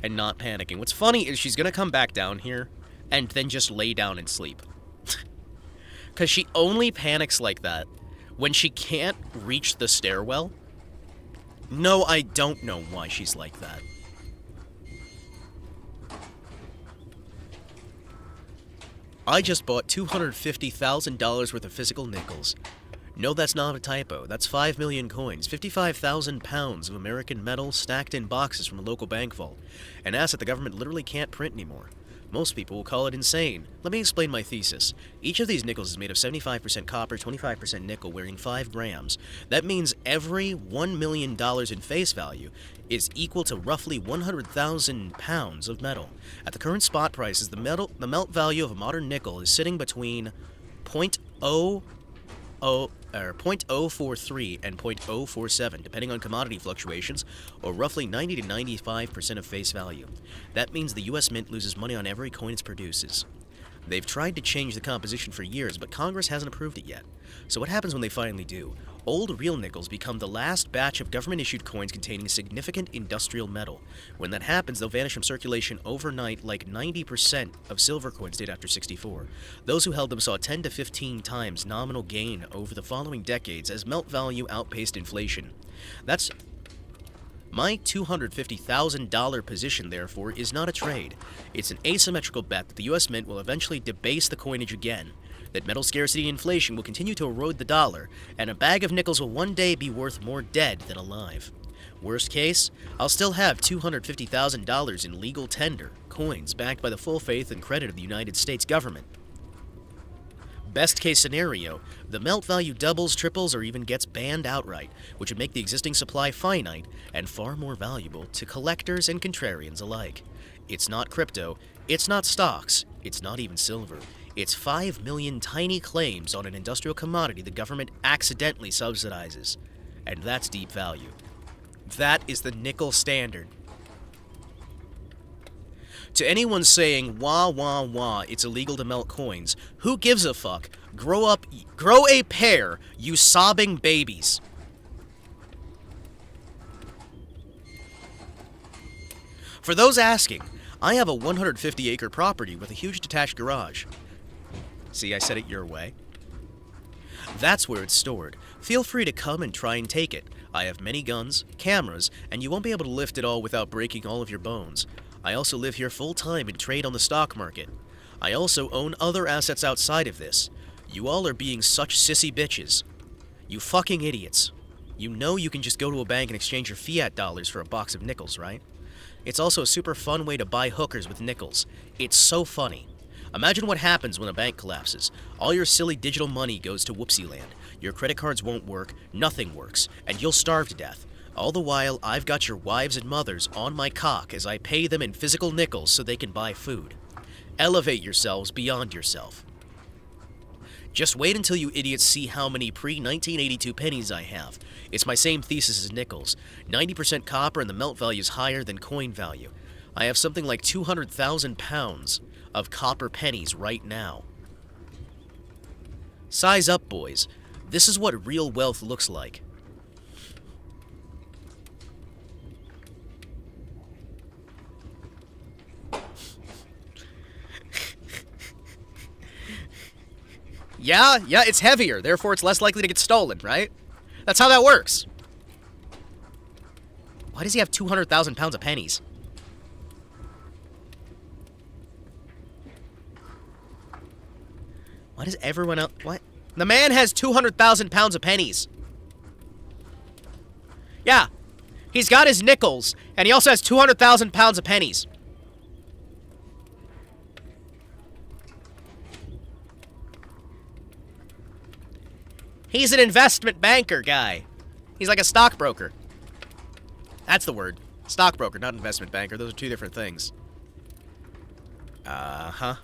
and not panicking. What's funny is she's gonna come back down here and then just lay down and sleep. Because she only panics like that when she can't reach the stairwell. No, I don't know why she's like that. I just bought $250,000 worth of physical nickels. No, that's not a typo. That's 5 million coins, 55,000 pounds of American metal stacked in boxes from a local bank vault. An asset the government literally can't print anymore. Most people will call it insane. Let me explain my thesis. Each of these nickels is made of 75% copper, 25% nickel, weighing 5 grams. That means every $1 million in face value is equal to roughly 100,000 pounds of metal. At the current spot prices, the melt value of a modern nickel is sitting between 0.043 and 0.047, depending on commodity fluctuations, or roughly 90 to 95% of face value. That means the US Mint loses money on every coin it produces. They've tried to change the composition for years, but Congress hasn't approved it yet. So what happens when they finally do? Old real nickels become the last batch of government-issued coins containing significant industrial metal. When that happens, they'll vanish from circulation overnight like 90% of silver coins did after '64. Those who held them saw 10 to 15 times nominal gain over the following decades as melt value outpaced inflation. That's my $250,000 position, therefore, is not a trade. It's an asymmetrical bet that the US Mint will eventually debase the coinage again, that metal scarcity and inflation will continue to erode the dollar, and a bag of nickels will one day be worth more dead than alive. Worst case, I'll still have $250,000 in legal tender, coins backed by the full faith and credit of the United States government. Best case scenario, the melt value doubles, triples, or even gets banned outright, which would make the existing supply finite and far more valuable to collectors and contrarians alike. It's not crypto, it's not stocks, it's not even silver. It's 5 million tiny claims on an industrial commodity the government accidentally subsidizes. And that's deep value. That is the nickel standard. To anyone saying, wah, wah, wah, it's illegal to melt coins, who gives a fuck? Grow a pair, you sobbing babies. For those asking, I have a 150-acre property with a huge detached garage. See, I said it your way. That's where it's stored. Feel free to come and try and take it. I have many guns, cameras, and you won't be able to lift it all without breaking all of your bones. I also live here full-time and trade on the stock market. I also own other assets outside of this. You all are being such sissy bitches. You fucking idiots. You know you can just go to a bank and exchange your fiat dollars for a box of nickels, right? It's also a super fun way to buy hookers with nickels. It's so funny. Imagine what happens when a bank collapses. All your silly digital money goes to whoopsie land. Your credit cards won't work, nothing works, and you'll starve to death. All the while, I've got your wives and mothers on my cock as I pay them in physical nickels so they can buy food. Elevate yourselves beyond yourself. Just wait until you idiots see how many pre-1982 pennies I have. It's my same thesis as nickels. 90% copper and the melt value is higher than coin value. I have something like 200,000 pounds of copper pennies right now. Size up, boys. This is what real wealth looks like. Yeah, it's heavier, therefore it's less likely to get stolen, right? That's how that works. Why does he have 200,000 pounds of pennies? Why does everyone else... What? The man has 200,000 pounds of pennies. Yeah. He's got his nickels, and he also has 200,000 pounds of pennies. He's an investment banker guy. He's like a stockbroker. That's the word. Stockbroker, not investment banker. Those are two different things. Uh-huh.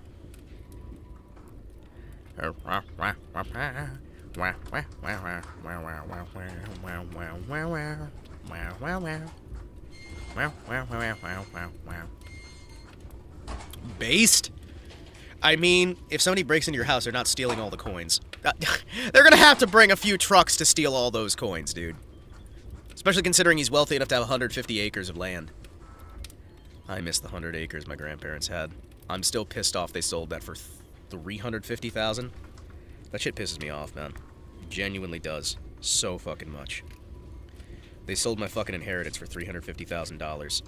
Based? I mean, if somebody breaks into your house, they're not stealing all the coins. They're gonna have to bring a few trucks to steal all those coins, dude. Especially considering he's wealthy enough to have 150 acres of land. I miss the 100 acres my grandparents had. I'm still pissed off they sold that for $350,000. That shit pisses me off, man. Genuinely does. So fucking much. They sold my fucking inheritance for $350,000.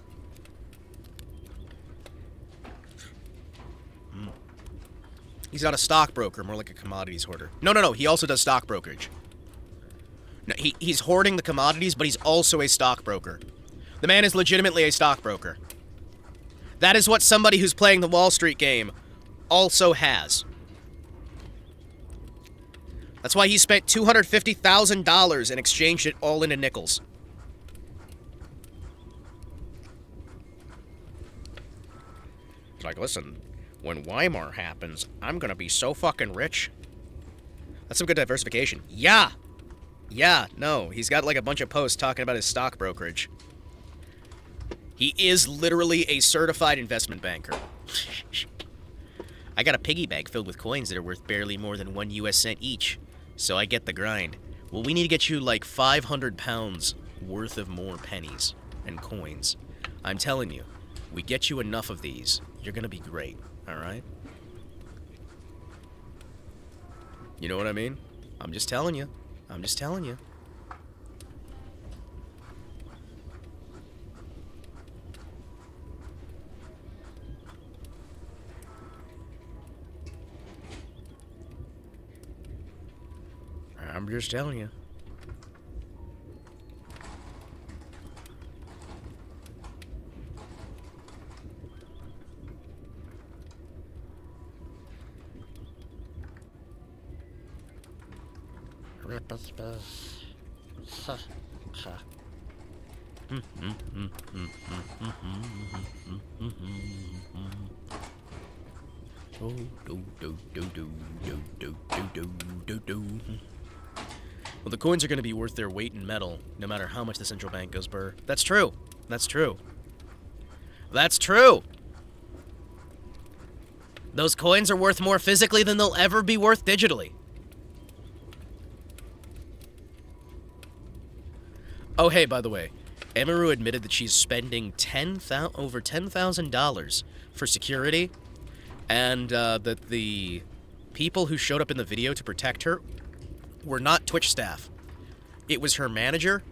He's not a stockbroker, more like a commodities hoarder. No, he also does stock brokerage. No, he's hoarding the commodities, but he's also a stockbroker. The man is legitimately a stockbroker. That is what somebody who's playing the Wall Street game also has. That's why he spent $250,000 and exchanged it all into nickels. It's like, listen, when Weimar happens, I'm gonna be so fucking rich. That's some good diversification. Yeah! Yeah, no, he's got like a bunch of posts talking about his stock brokerage. He is literally a certified investment banker. I got a piggy bank filled with coins that are worth barely more than 1 US cent each, so I get the grind. Well, we need to get you like 500 pounds worth of more pennies and coins. I'm telling you, we get you enough of these, you're gonna be great, alright? You know what I mean? I'm just telling you. I'm just telling you. I'm just telling you. Well, the coins are going to be worth their weight in metal, no matter how much the central bank goes burr. That's true. That's true. That's true! Those coins are worth more physically than they'll ever be worth digitally. Oh, hey, by the way, Emiru admitted that she's spending over $10,000 for security, and that the people who showed up in the video to protect her were not Twitch staff. It was her manager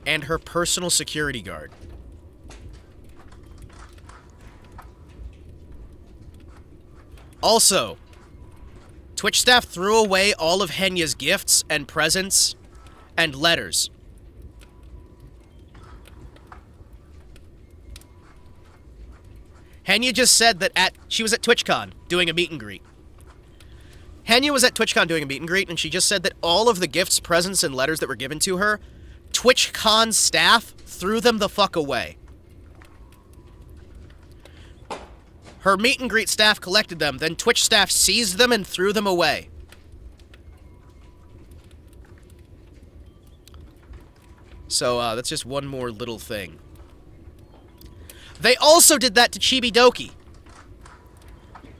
and her personal security guard. Also, Twitch staff threw away all of Henya's gifts and presents and letters. Henya just said that she was at TwitchCon doing a meet and greet. Henya was at TwitchCon doing a meet and greet, and she just said that all of the gifts, presents, and letters that were given to her, TwitchCon staff threw them the fuck away. Her meet and greet staff collected them, then Twitch staff seized them and threw them away. So, that's just one more little thing. They also did that to Chibidoki.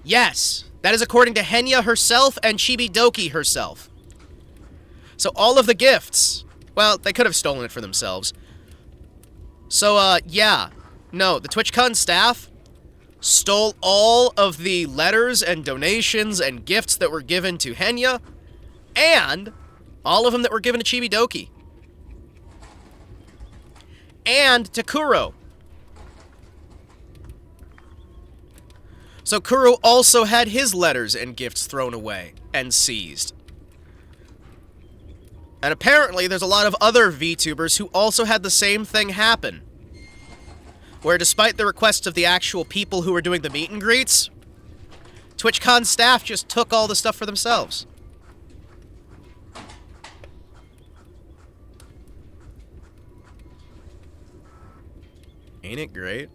Yes, that is according to Henya herself and Chibidoki herself. So all of the gifts, well, they could have stolen it for themselves. So, yeah. No, the TwitchCon staff stole all of the letters and donations and gifts that were given to Henya, and all of them that were given to Chibidoki. And to Kuro. So Kuro also had his letters and gifts thrown away and seized. And apparently there's a lot of other VTubers who also had the same thing happen. Where despite the requests of the actual people who were doing the meet and greets, TwitchCon staff just took all the stuff for themselves. Ain't it great?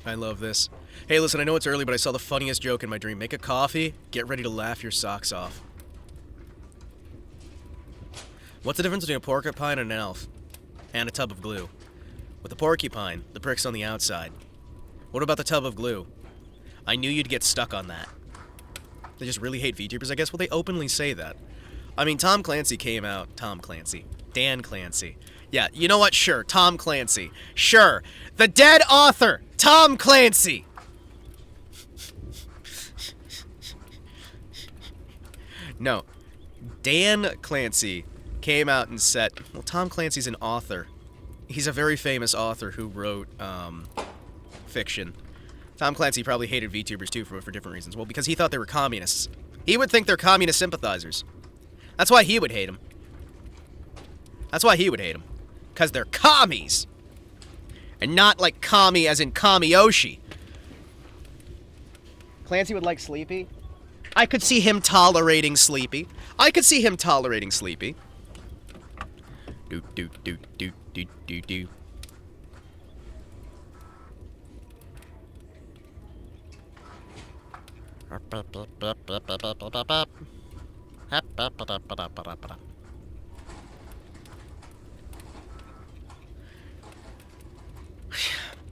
I love this. Hey, listen, I know it's early, but I saw the funniest joke in my dream. Make a coffee, get ready to laugh your socks off. What's the difference between a porcupine and an elf? And a tub of glue. With the porcupine, the prick's on the outside. What about the tub of glue? I knew you'd get stuck on that. They just really hate VTubers, I guess. Well, they openly say that. I mean, Tom Clancy came out. Dan Clancy. Yeah, you know what? Sure, Tom Clancy. Sure. The dead author, Tom Clancy. No. Dan Clancy came out and said, well, Tom Clancy's an author. He's a very famous author who wrote fiction. Tom Clancy probably hated VTubers too for different reasons. Well, because he thought they were communists. He would think they're communist sympathizers. That's why he would hate them. Because they're commies. And not like commie as in Kamiyoshi. Clancy would like Sleepy. I could see him tolerating Sleepy. Do do do do do do do.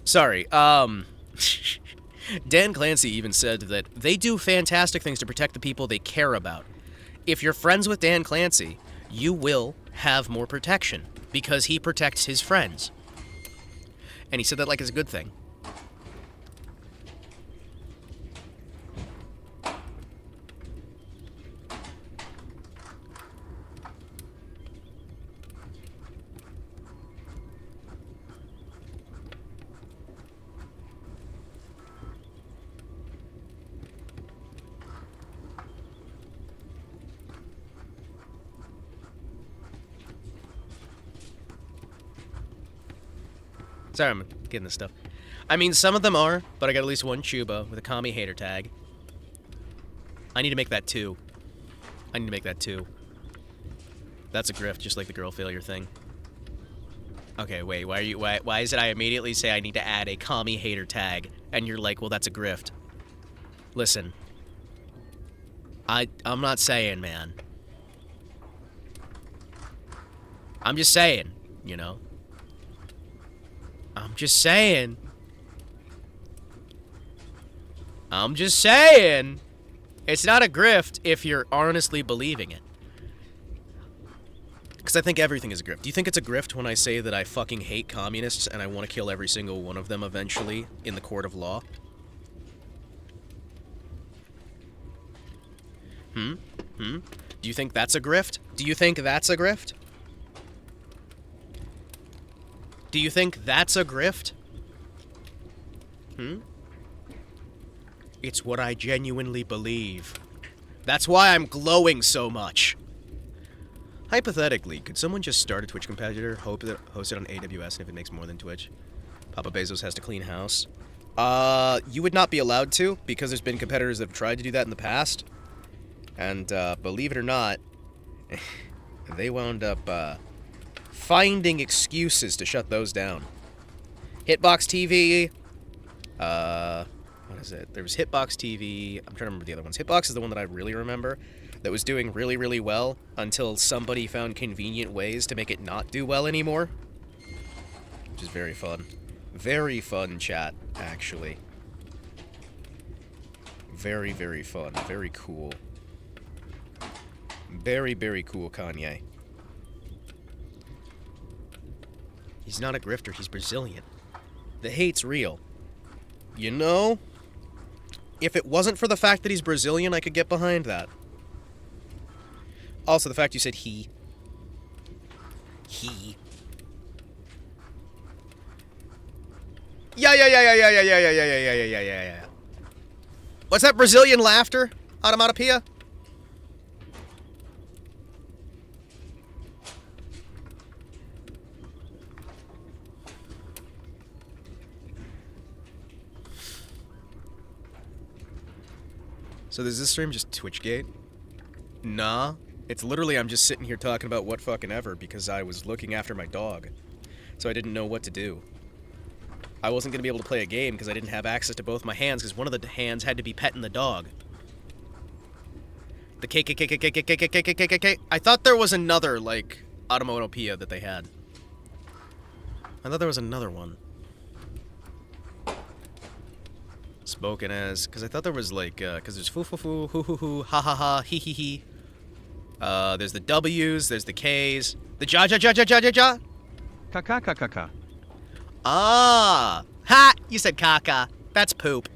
Sorry, Dan Clancy even said that they do fantastic things to protect the people they care about. If you're friends with Dan Clancy, you will have more protection because he protects his friends. And he said that like it's a good thing. Sorry, I'm getting this stuff. I mean, some of them are, but I got at least one Chuba with a commie hater tag. I need to make that 2. That's a grift, just like the girl failure thing. Okay, wait, why is it I immediately say I need to add a commie hater tag, and you're like, well, that's a grift. Listen. I'm not saying, man. I'm just saying, you know? I'm just saying. It's not a grift if you're honestly believing it. Because I think everything is a grift. Do you think it's a grift when I say that I fucking hate communists and I want to kill every single one of them eventually in the court of law? Do you think that's a grift? Do you think that's a grift? It's what I genuinely believe. That's why I'm glowing so much. Hypothetically, could someone just start a Twitch competitor, host it on AWS, and if it makes more than Twitch, Papa Bezos has to clean house? You would not be allowed to, because there's been competitors that have tried to do that in the past. And, believe it or not, they wound up, finding excuses to shut those down. Hitbox TV, what is it? There was Hitbox TV, I'm trying to remember the other ones. Hitbox is the one that I really remember, that was doing really, really well, until somebody found convenient ways to make it not do well anymore. Which is very fun. Very fun chat, actually. Very, very fun. Very cool. Very, very cool, Kanye. He's not a grifter, he's Brazilian. The hate's real. You know, if it wasn't for the fact that he's Brazilian, I could get behind that. Also, the fact you said he. Yeah. What's that Brazilian laughter? Onomatopoeia? So does this stream just Twitchgate? Nah. It's literally I'm just sitting here talking about what fucking ever because I was looking after my dog. So I didn't know what to do. I wasn't going to be able to play a game because I didn't have access to both my hands because one of the hands had to be petting the dog. The K. I thought there was another, like, onomatopoeia that they had. I thought there was another one. Spoken as, because I thought there was, like, because there's foo, hoo, ha, ha, ha, he, he. There's the W's, there's the K's, the ja. Kaka. Ah! Ha! You said caca. That's poop.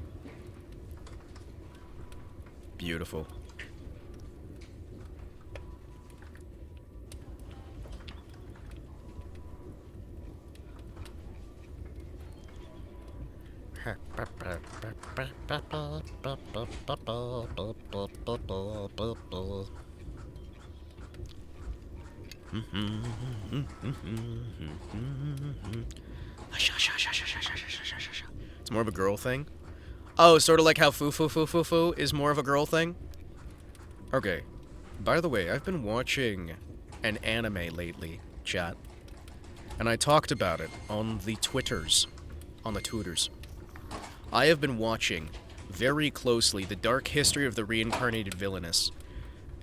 Beautiful. It's more of a girl thing? Oh, sort of like how foo is more of a girl thing? Okay. By the way, I've been watching an anime lately, chat. And I talked about it on the Twitters. I have been watching very closely the dark history of the reincarnated villainess.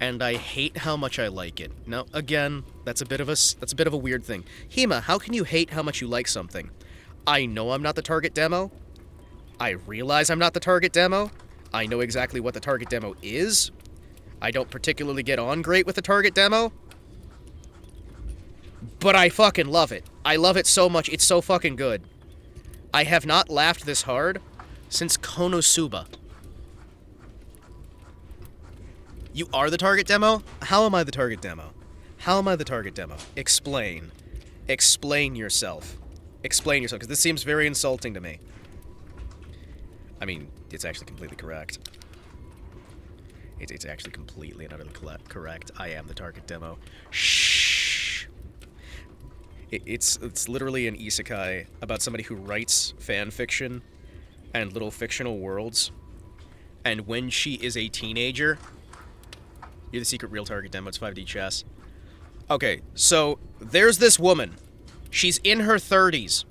And I hate how much I like it. Now, again, that's a bit of a weird thing. Hema, how can you hate how much you like something? I know I'm not the target demo. I realize I'm not the target demo. I know exactly what the target demo is. I don't particularly get on great with the target demo. But I fucking love it. I love it so much. It's so fucking good. I have not laughed this hard since Konosuba. You are the target demo? How am I the target demo? How am I the target demo? Explain. Explain yourself. Explain yourself, because this seems very insulting to me. I mean, it's actually completely correct. It's actually completely and utterly correct. I am the target demo. Shh. It's literally an isekai about somebody who writes fan fiction and little fictional worlds. And when she is a teenager, you're the secret real target demo. It's 5D chess. Okay, so there's this woman. She's in her 30s,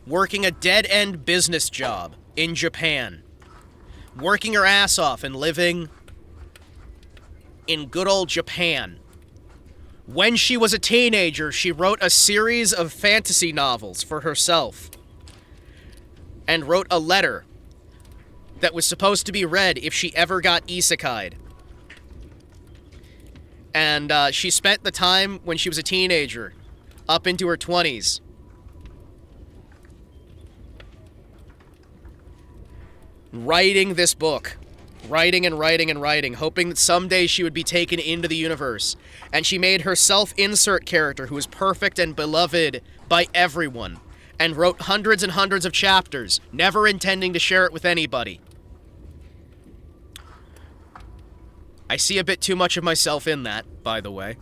working a dead-end business job in Japan, working her ass off and living in good old Japan. When she was a teenager, she wrote a series of fantasy novels for herself and wrote a letter that was supposed to be read if she ever got isekai'd. And she spent the time when she was a teenager, up into her 20s, writing this book. Writing and writing and writing, hoping that someday she would be taken into the universe. And she made her self-insert character who was perfect and beloved by everyone, and wrote hundreds and hundreds of chapters, never intending to share it with anybody. I see a bit too much of myself in that, by the way.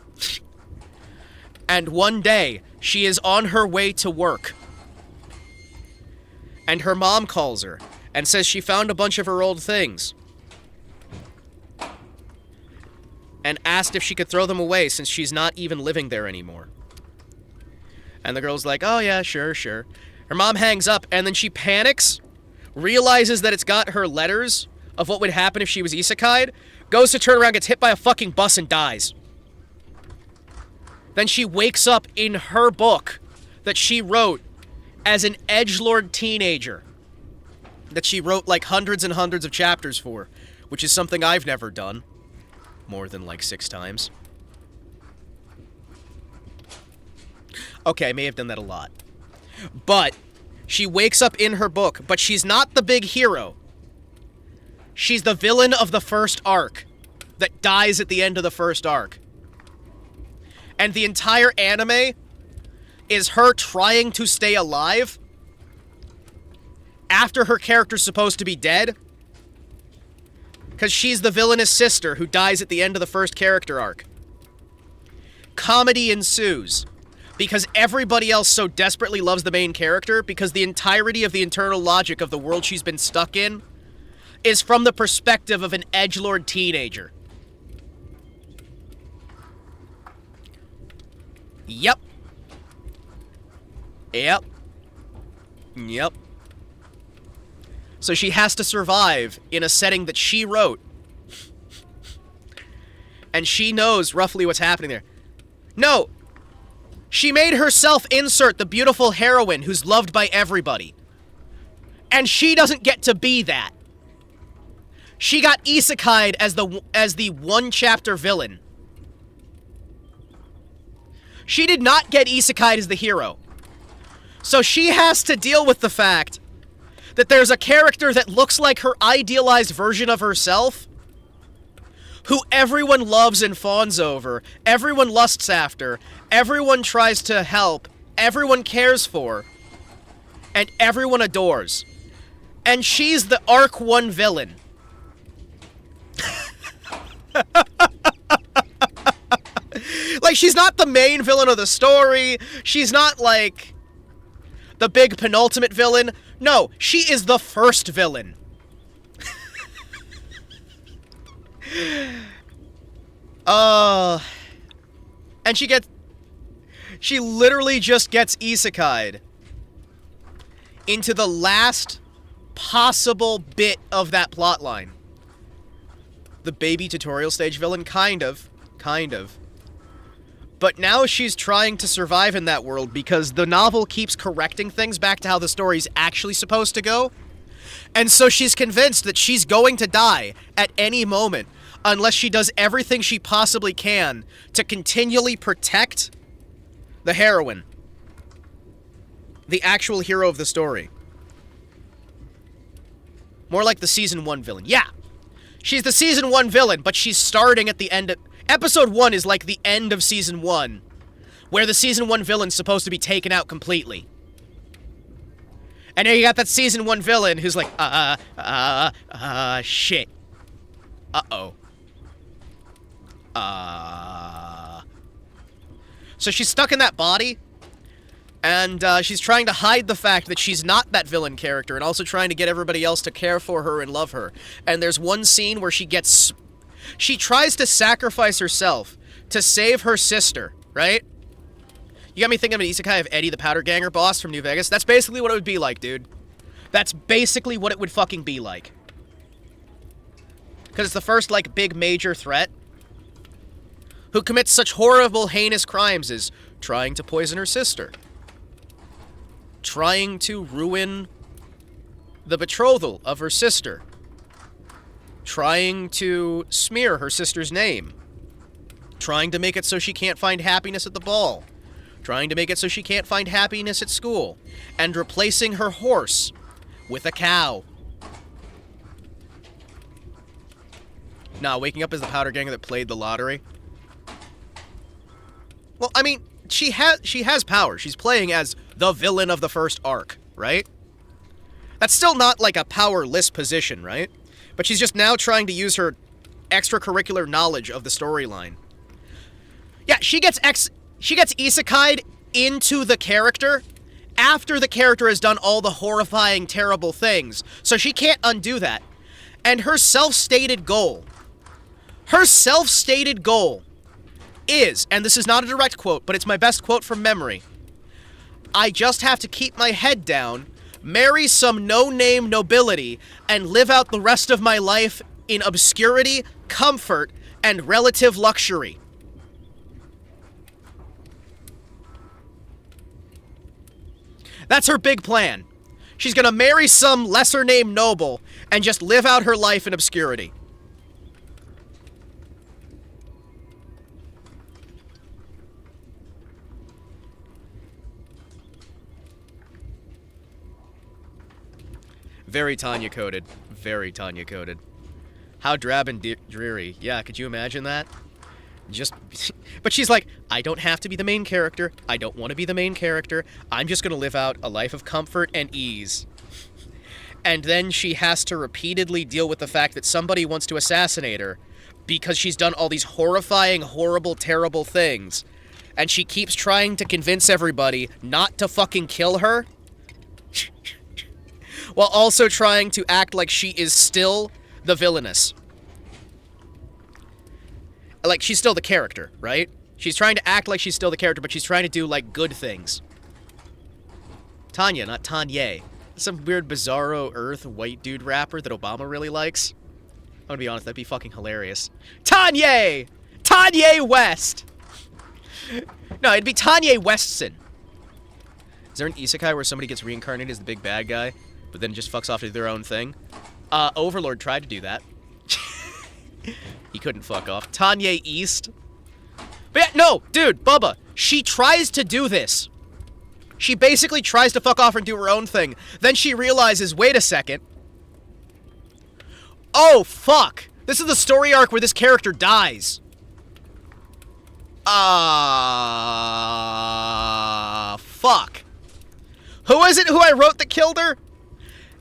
And one day, she is on her way to work. And her mom calls her and says she found a bunch of her old things. And asked if she could throw them away since she's not even living there anymore. And the girl's like, oh yeah, sure. Her mom hangs up and then she panics, realizes that it's got her letters of what would happen if she was isekai'd, goes to turn around, gets hit by a fucking bus and dies. Then she wakes up in her book that she wrote as an edgelord teenager. That she wrote like hundreds and hundreds of chapters for, which is something I've never done. More than like 6 times. Okay, I may have done that a lot. But she wakes up in her book, but she's not the big hero. She's the villain of the first arc that dies at the end of the first arc. And the entire anime is her trying to stay alive after her character's supposed to be dead. Because she's the villainous sister who dies at the end of the first character arc. Comedy ensues. Because everybody else so desperately loves the main character, because the entirety of the internal logic of the world she's been stuck in is from the perspective of an edgelord teenager. Yep. So she has to survive in a setting that she wrote. And she knows roughly what's happening there. No! She made herself insert the beautiful heroine who's loved by everybody. And she doesn't get to be that. She got isekai'd as the one-chapter villain. She did not get isekai'd as the hero. So she has to deal with the fact that there's a character that looks like her idealized version of herself, who everyone loves and fawns over, everyone lusts after, everyone tries to help, everyone cares for, and everyone adores. And she's the Arc 1 villain. Like, she's not the main villain of the story. She's not, like, the big penultimate villain. No, she is the first villain. And she literally just gets isekai'd into the last possible bit of that plotline. The baby tutorial stage villain, kind of. But now she's trying to survive in that world because the novel keeps correcting things back to how the story's actually supposed to go. And so she's convinced that she's going to die at any moment unless she does everything she possibly can to continually protect the heroine. The actual hero of the story. More like the Season 1 villain. Yeah! She's the Season 1 villain, but she's starting at the end of... Episode 1 is like the end of Season 1, where the Season 1 villain's supposed to be taken out completely. And then you got that Season 1 villain who's like, shit. Uh-oh. So she's stuck in that body, and she's trying to hide the fact that she's not that villain character, and also trying to get everybody else to care for her and love her. And there's one scene where she tries to sacrifice herself to save her sister, right? You got me thinking of an isekai of Eddie the Powder Ganger boss from New Vegas. That's basically what it would be like, dude. That's basically what it would fucking be like. Because it's the first, like, big major threat who commits such horrible, heinous crimes as trying to poison her sister. Trying to ruin the betrothal of her sister. Trying to smear her sister's name. Trying to make it so she can't find happiness at the ball. Trying to make it so she can't find happiness at school. And replacing her horse with a cow. Nah, waking up as the powder ganger that played the lottery. Well, I mean, she has power. She's playing as the villain of the first arc, right? That's still not like a powerless position, right? But she's just now trying to use her extracurricular knowledge of the storyline. Yeah, she gets isekai'd into the character after the character has done all the horrifying, terrible things. So she can't undo that. And her self-stated goal is, and this is not a direct quote, but it's my best quote from memory, I just have to keep my head down, marry some no-name nobility, and live out the rest of my life in obscurity, comfort, and relative luxury. That's her big plan. She's gonna marry some lesser-named noble and just live out her life in obscurity. Very Tanya-coded. Very Tanya-coded. How drab and dreary. Yeah, could you imagine that? But she's like, I don't have to be the main character. I don't want to be the main character. I'm just going to live out a life of comfort and ease. And then she has to repeatedly deal with the fact that somebody wants to assassinate her because she's done all these horrifying, horrible, terrible things. And she keeps trying to convince everybody not to fucking kill her. While also trying to act like she is still the villainess. Like, she's still the character, right? She's trying to act like she's still the character, but she's trying to do, like, good things. Tanya, not Tanya. some weird bizarro Earth white dude rapper that Obama really likes. I'm gonna be honest, that'd be fucking hilarious. Kanye! Kanye West! No, it'd be Kanye Westson. Is there an isekai where somebody gets reincarnated as the big bad guy, but then just fucks off to do their own thing? Overlord tried to do that. He couldn't fuck off. Kanye East. But yeah, no, dude, Bubba, she tries to do this. She basically tries to fuck off and do her own thing. Then she realizes, wait a second. Oh, fuck. This is the story arc where this character dies. Fuck. Who is it who I wrote that killed her?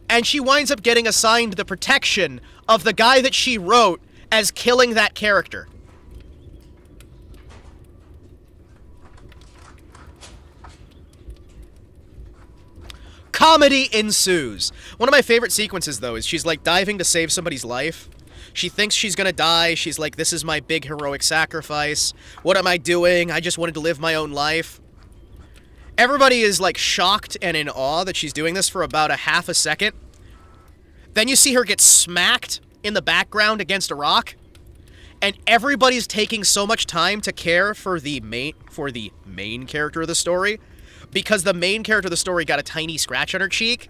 And she winds up getting assigned the protection of the guy that she wrote as killing that character. Comedy ensues. One of my favorite sequences, though, is she's, like, diving to save somebody's life. She thinks she's gonna die. She's like, this is my big heroic sacrifice. What am I doing? I just wanted to live my own life. Everybody is, like, shocked and in awe that she's doing this for about a half a second. Then you see her get smacked in the background against a rock. And everybody's taking so much time to care for the main character of the story, because the main character of the story got a tiny scratch on her cheek.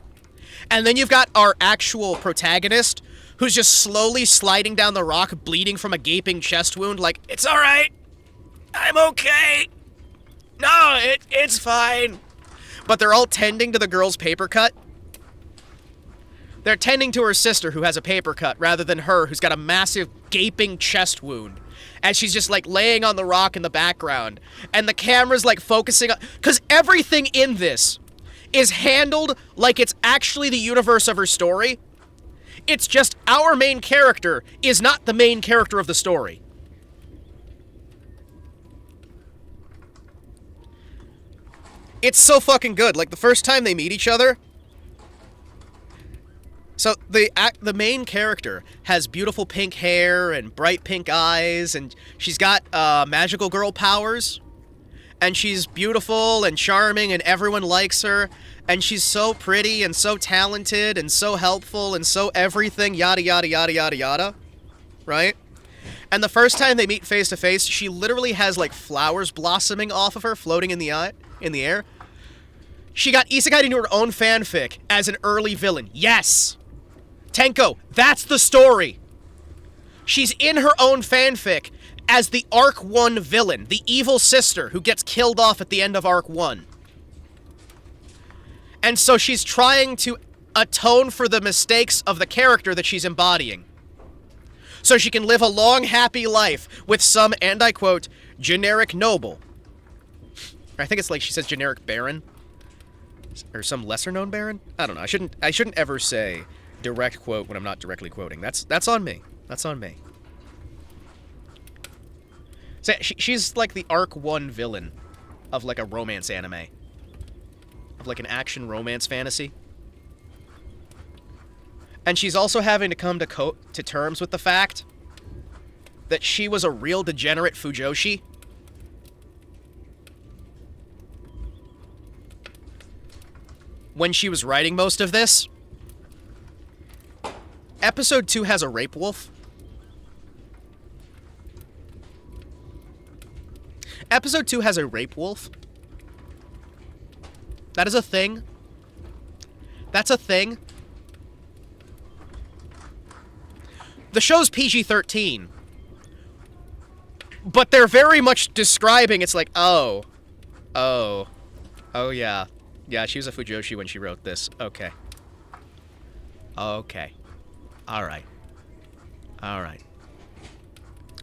And then you've got our actual protagonist, who's just slowly sliding down the rock, bleeding from a gaping chest wound, like, it's alright, I'm okay, no, it's fine. But they're all tending to the girl's paper cut. They're tending to her sister, who has a paper cut, rather than her, who's got a massive gaping chest wound. And she's just, like, laying on the rock in the background. And the camera's, like, focusing on... Because everything in this is handled like it's actually the universe of her story. It's just our main character is not the main character of the story. It's so fucking good. Like, the first time they meet each other... So, the main character has beautiful pink hair and bright pink eyes, and she's got magical girl powers, and she's beautiful and charming, and everyone likes her, and she's so pretty and so talented and so helpful and so everything, yada yada yada yada yada, right? And the first time they meet face to face, she literally has, like, flowers blossoming off of her, floating in the air. She got isekai'd into her own fanfic as an early villain. Yes! Tenko, that's the story. She's in her own fanfic as the Arc 1 villain, the evil sister who gets killed off at the end of Arc 1. And so she's trying to atone for the mistakes of the character that she's embodying, so she can live a long, happy life with some, and I quote, generic noble. I think it's like she says generic baron. Or some lesser-known baron? I don't know. I shouldn't ever say direct quote when I'm not directly quoting. That's on me. That's on me. So she's like the Arc 1 villain of, like, a romance anime. Of, like, an action romance fantasy. And she's also having to come to terms with the fact that she was a real degenerate Fujoshi. When she was writing most of this. Episode 2 has a rape wolf. Episode 2 has a rape wolf. That is a thing. That's a thing. The show's PG-13. But they're very much describing, it's like, oh, yeah. Yeah, she was a Fujoshi when she wrote this. Okay. Okay. Alright. Alright.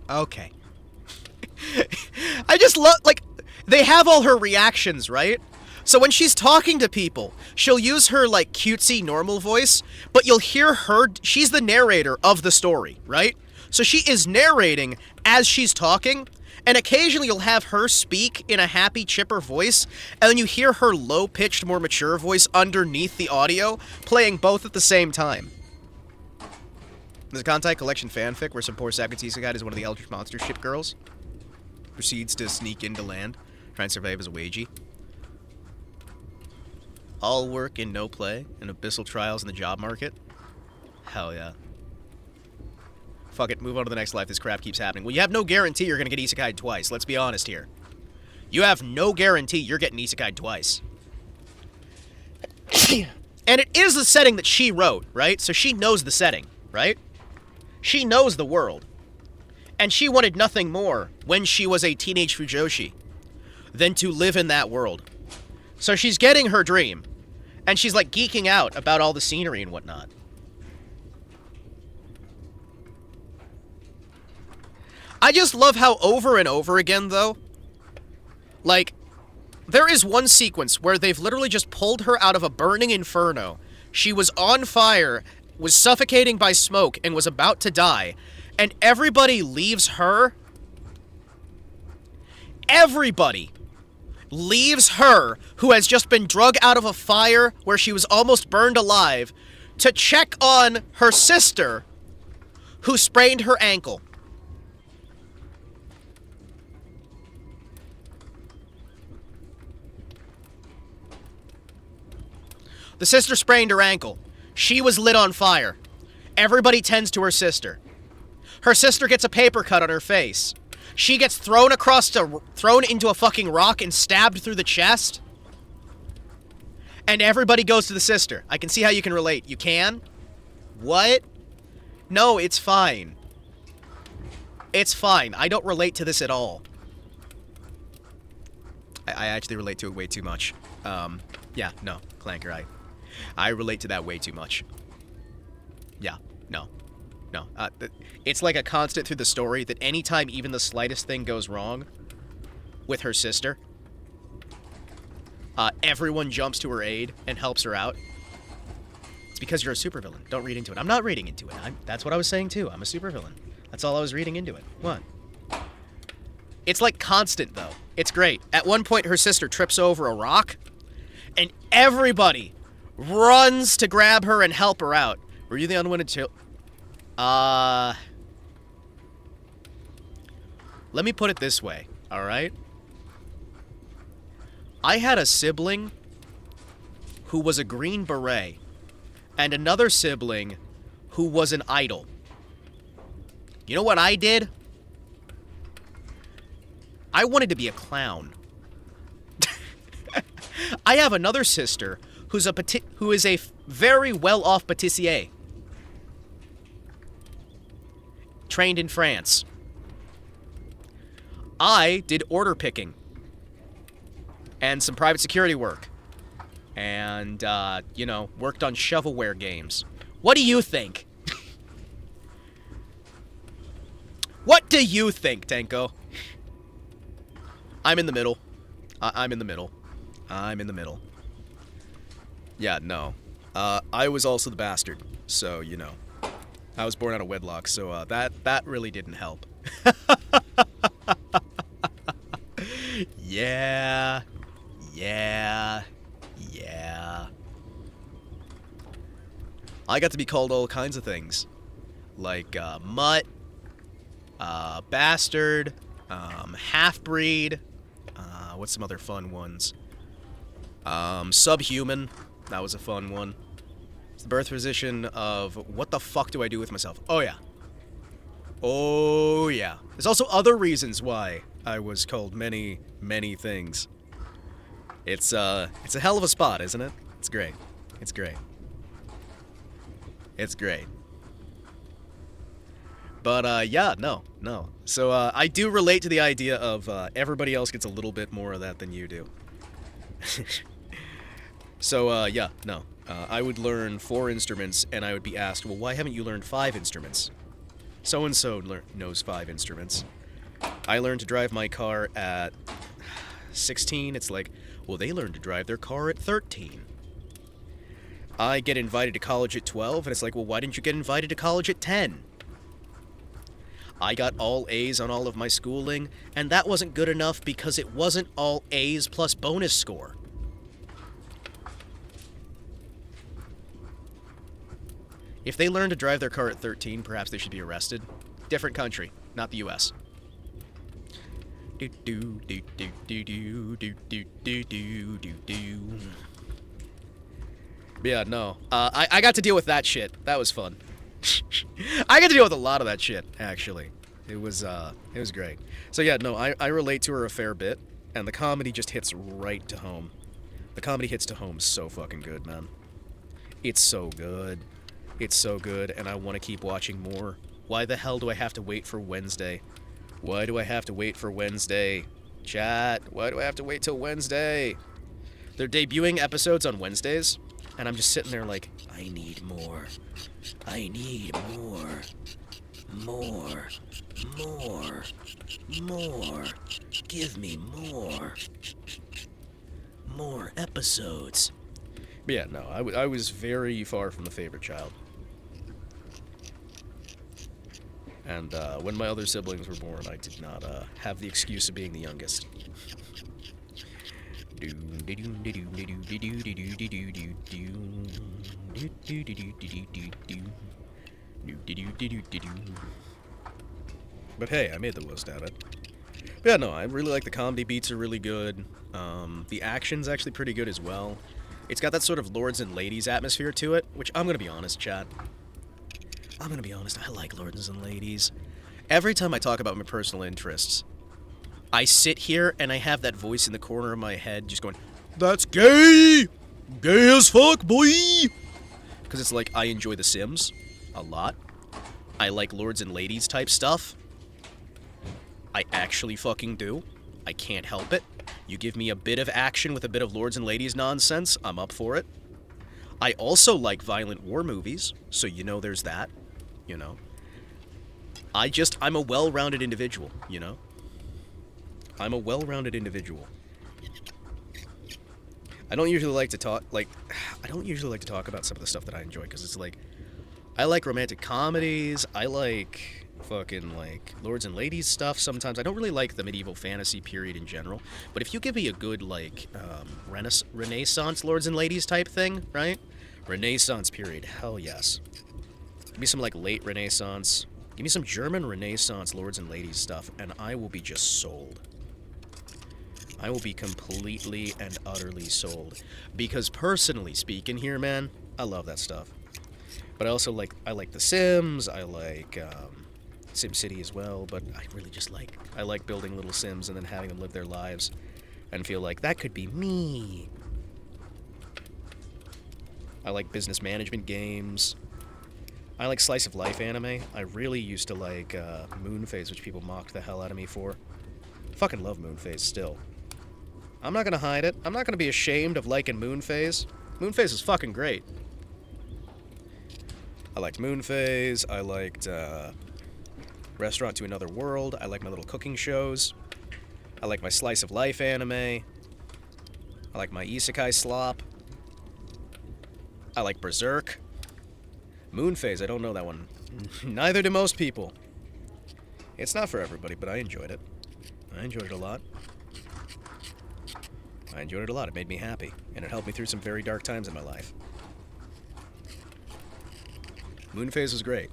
Okay. I just love, like, they have all her reactions, right? So when she's talking to people, she'll use her, like, cutesy normal voice, but you'll hear her, she's the narrator of the story, right? So she is narrating as she's talking, and occasionally you'll have her speak in a happy, chipper voice, and then you hear her low-pitched, more mature voice underneath the audio, playing both at the same time. There's a Kantai Collection fanfic where some poor Sakuchi isekai is one of the Eldritch Monster ship girls. Proceeds to sneak into land, try and survive as a wagey. All work and no play, and abyssal trials in the job market. Hell yeah. Fuck it, move on to the next life. This crap keeps happening. Well, you have no guarantee you're gonna get isekai'd twice. Let's be honest here. You have no guarantee you're getting isekai'd twice. And it is the setting that she wrote, right? So she knows the setting, right? She knows the world. And she wanted nothing more when she was a teenage Fujoshi than to live in that world. So she's getting her dream. And she's like geeking out about all the scenery and whatnot. I just love how over and over again, though, like, there is one sequence where they've literally just pulled her out of a burning inferno. She was on fire, was suffocating by smoke, and was about to die. And everybody leaves her. Everybody leaves her, who has just been drug out of a fire where she was almost burned alive, to check on her sister, who sprained her ankle. The sister sprained her ankle. She was lit on fire. Everybody tends to her sister. Her sister gets a paper cut on her face. She gets thrown into a fucking rock and stabbed through the chest. And everybody goes to the sister. I can see how you can relate. You can? What? No, it's fine. It's fine. I don't relate to this at all. I actually relate to it way too much. Yeah, no, Clanker, I relate to that way too much. Yeah, no. It's like a constant through the story that anytime even the slightest thing goes wrong with her sister, everyone jumps to her aid and helps her out. It's because you're a supervillain. Don't read into it. I'm not reading into it. That's what I was saying too. I'm a supervillain. That's all I was reading into it. What? It's like constant, though. It's great. At one point, her sister trips over a rock, and everybody runs to grab her and help her out. Were you the unwanted child? Let me put it this way, alright? I had a sibling who was a Green Beret, and another sibling who was an idol. You know what I did? I wanted to be a clown. I have another sister who is a very well-off pâtissier. Trained in France. I did order picking. And some private security work. And, you know, worked on shovelware games. What do you think? What do you think, Tenko? I'm in the middle. I'm in the middle. I'm in the middle. Yeah, no. I was also the bastard, so, you know. I was born out of wedlock, so that really didn't help. Yeah. I got to be called all kinds of things. Like, mutt, bastard, half-breed, what's some other fun ones? Subhuman, that was a fun one. It's the birth position of, what the fuck do I do with myself? Oh yeah. Oh yeah. There's also other reasons why I was called many, many things. It's a hell of a spot, isn't it? It's great. It's great. It's great. But, yeah, no. So, I do relate to the idea of, everybody else gets a little bit more of that than you do. So, yeah, no. I would learn 4 instruments, and I would be asked, well, why haven't you learned 5 instruments? So-and-so knows 5 instruments. I learned to drive my car at 16. It's like, well, they learned to drive their car at 13. I get invited to college at 12, and it's like, well, why didn't you get invited to college at 10? I got all A's on all of my schooling, and that wasn't good enough because it wasn't all A's plus bonus score. If they learn to drive their car at 13, perhaps they should be arrested. Different country, not the US. Yeah, no. I got to deal with that shit. That was fun. I got to deal with a lot of that shit, actually. It was great. So yeah, no, I relate to her a fair bit, and the comedy just hits right to home. The comedy hits to home so fucking good, man. It's so good. It's so good, and I want to keep watching more. Why the hell do I have to wait for Wednesday? Why do I have to wait for Wednesday? Chat, why do I have to wait till Wednesday? They're debuting episodes on Wednesdays, and I'm just sitting there like, I need more. I need more. More. More. More. Give me more. More episodes. But yeah, no, I was very far from the favorite child. And when my other siblings were born, I did not have the excuse of being the youngest. But hey, I made the most out of it. But yeah, no, I really like the comedy beats are really good. The action's actually pretty good as well. It's got that sort of lords and ladies atmosphere to it, which I'm gonna be honest, chat. I'm gonna be honest, I like lords and ladies. Every time I talk about my personal interests, I sit here and I have that voice in the corner of my head just going, that's gay! Gay as fuck, boy! Because it's like, I enjoy The Sims a lot. I like lords and ladies type stuff. I actually fucking do. I can't help it. You give me a bit of action with a bit of lords and ladies nonsense, I'm up for it. I also like violent war movies, so you know there's that, you know. I'm a well-rounded individual, you know. I'm a well-rounded individual. I don't usually like to talk about some of the stuff that I enjoy, because it's like, I like romantic comedies, I like fucking, like, lords and ladies stuff sometimes. I don't really like the medieval fantasy period in general, but if you give me a good, like, Renaissance lords and ladies type thing, right? Renaissance period, hell yes. Give me some, like, late Renaissance. Give me some German Renaissance lords and ladies stuff, and I will be just sold. I will be completely and utterly sold. Because personally speaking here, man, I love that stuff. But I also like The Sims, I like SimCity as well, but I like building little Sims and then having them live their lives and feel like that could be me. I like business management games. I like slice of life anime. I really used to like Moonphase, which people mocked the hell out of me for. Fucking love Moonphase still. I'm not gonna hide it. I'm not gonna be ashamed of liking Moonphase. Moonphase is fucking great. I liked Moonphase. I liked Restaurant to Another World. I like my little cooking shows. I like my slice of life anime. I like my isekai slop. I like Berserk. Moonphase, I don't know that one. Neither do most people. It's not for everybody, but I enjoyed it. I enjoyed it a lot. I enjoyed it a lot. It made me happy, and it helped me through some very dark times in my life. Moonphase was great.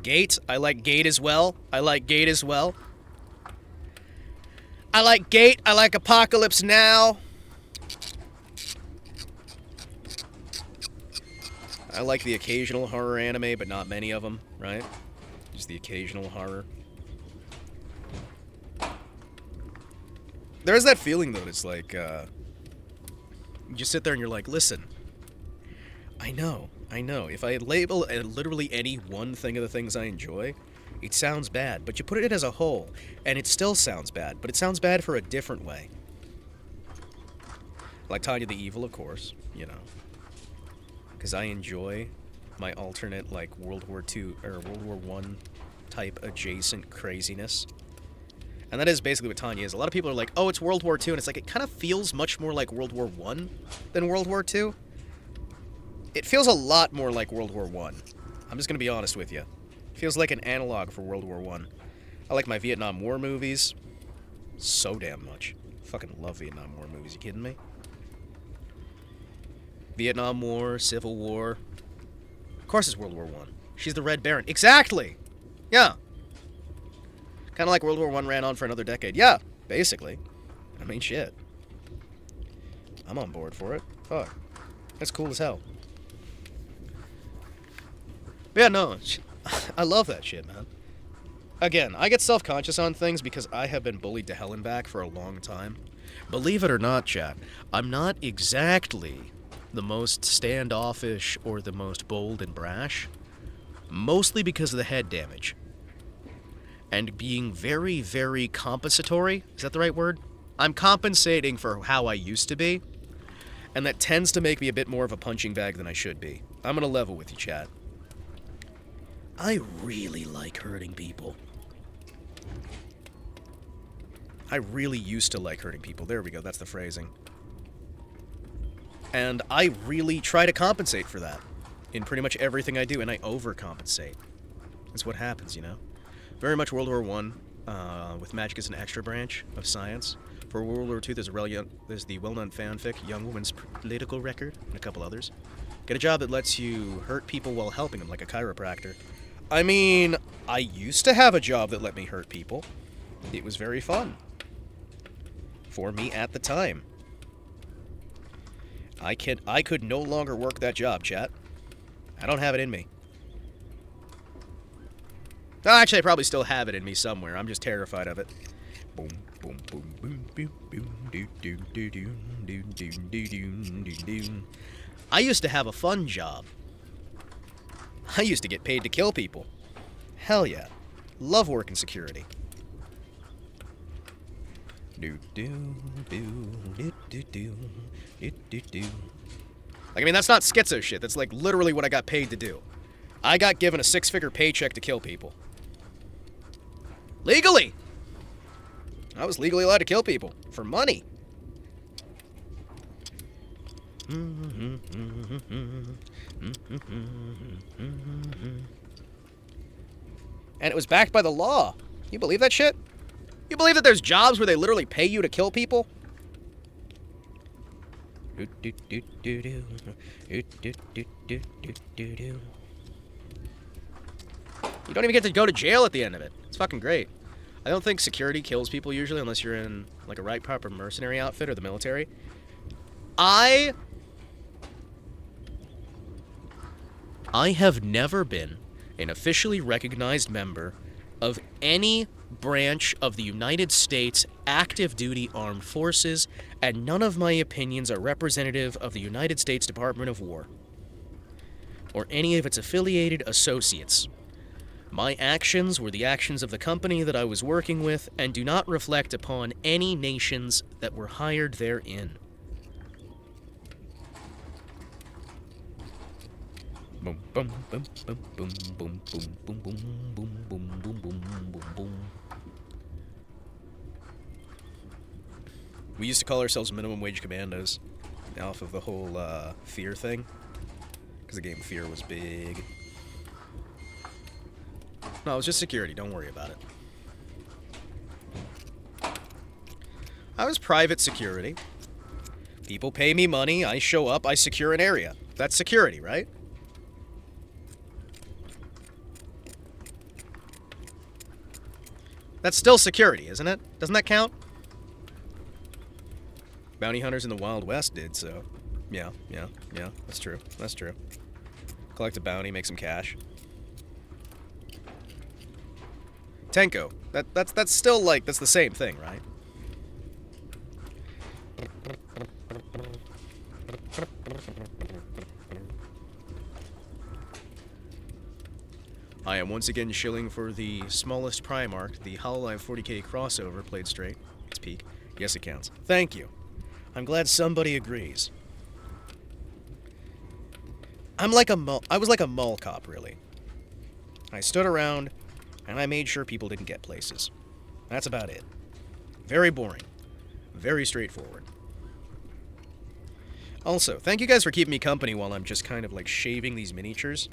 Gate, I like Gate as well. I like Gate as well. I like Gate. I like Apocalypse Now. I like the occasional horror anime, but not many of them, right? Just the occasional horror. There is that feeling, though, it's like, you just sit there and you're like, listen, I know, if I label literally any one thing of the things I enjoy, it sounds bad, but you put it as a whole, and it still sounds bad, but it sounds bad for a different way. Like Tanya the Evil, of course, you know. Because I enjoy my alternate, like, World War II, or World War I type adjacent craziness. And that is basically what Tanya is. A lot of people are like, oh, it's World War II, and it's like, it kind of feels much more like World War I than World War II. It feels a lot more like World War I. I'm just going to be honest with you. It feels like an analog for World War I. I like my Vietnam War movies so damn much. Fucking love Vietnam War movies, you kidding me? Vietnam War, Civil War. Of course it's World War I. She's the Red Baron. Exactly! Yeah. Kind of like World War I ran on for another decade. Yeah, basically. I mean, shit. I'm on board for it. Fuck. That's cool as hell. But yeah, no, I love that shit, man. Again, I get self-conscious on things because I have been bullied to hell and back for a long time. Believe it or not, chat, I'm not exactly the most standoffish or the most bold and brash, mostly because of the head damage. And being very, very compensatory, is that the right word? I'm compensating for how I used to be, and that tends to make me a bit more of a punching bag than I should be. I'm gonna level with you, chat. I really like hurting people. I really used to like hurting people. There we go, that's the phrasing. And I really try to compensate for that in pretty much everything I do, and I overcompensate. That's what happens, you know? Very much World War I, with magic as an extra branch of science. For World War II, there's the well-known fanfic, Young Woman's Political Record, and a couple others. Get a job that lets you hurt people while helping them, like a chiropractor. I mean, I used to have a job that let me hurt people. It was very fun. For me at the time. I could no longer work that job, chat. I don't have it in me. No, actually, I probably still have it in me somewhere. I'm just terrified of it. Boom, boom, boom, boom, boom, boom, do, do, do, do, do, do, do, do, do. I used to have a fun job. I used to get paid to kill people. Hell yeah. Love working security. Do, do, do, do, do, do, do, do, do. Like, I mean, that's not schizo shit. That's, like, literally what I got paid to do. I got given a 6-figure paycheck to kill people. Legally! I was legally allowed to kill people. For money. And it was backed by the law. You believe that shit? You believe that there's jobs where they literally pay you to kill people? You don't even get to go to jail at the end of it. It's fucking great. I don't think security kills people usually unless you're in like a right proper mercenary outfit or the military. I have never been an officially recognized member of any branch of the United States active duty armed forces, and none of my opinions are representative of the United States Department of War or any of its affiliated associates. My actions were the actions of the company that I was working with and do not reflect upon any nations that were hired therein. Boom, boom, boom, boom, boom, boom, boom, boom, boom, boom, boom, boom, boom, boom, boom. We used to call ourselves minimum wage commandos off of the whole Fear thing, because the game Fear was big. No, it was just security. Don't worry about it. I was private security. People pay me money. I show up. I secure an area. That's security, right? That's still security, isn't it? Doesn't that count? Bounty hunters in the Wild West did, so... Yeah, that's true. That's true. Collect a bounty, make some cash. Tenko. That's still, like, that's the same thing, right? I am once again shilling for the smallest Primarch, the Hololive 40k crossover, played straight. It's peak. Yes, it counts. Thank you. I'm glad somebody agrees. I was like a mall cop, really. I stood around, and I made sure people didn't get places. That's about it. Very boring. Very straightforward. Also, thank you guys for keeping me company while I'm just kind of like shaving these miniatures.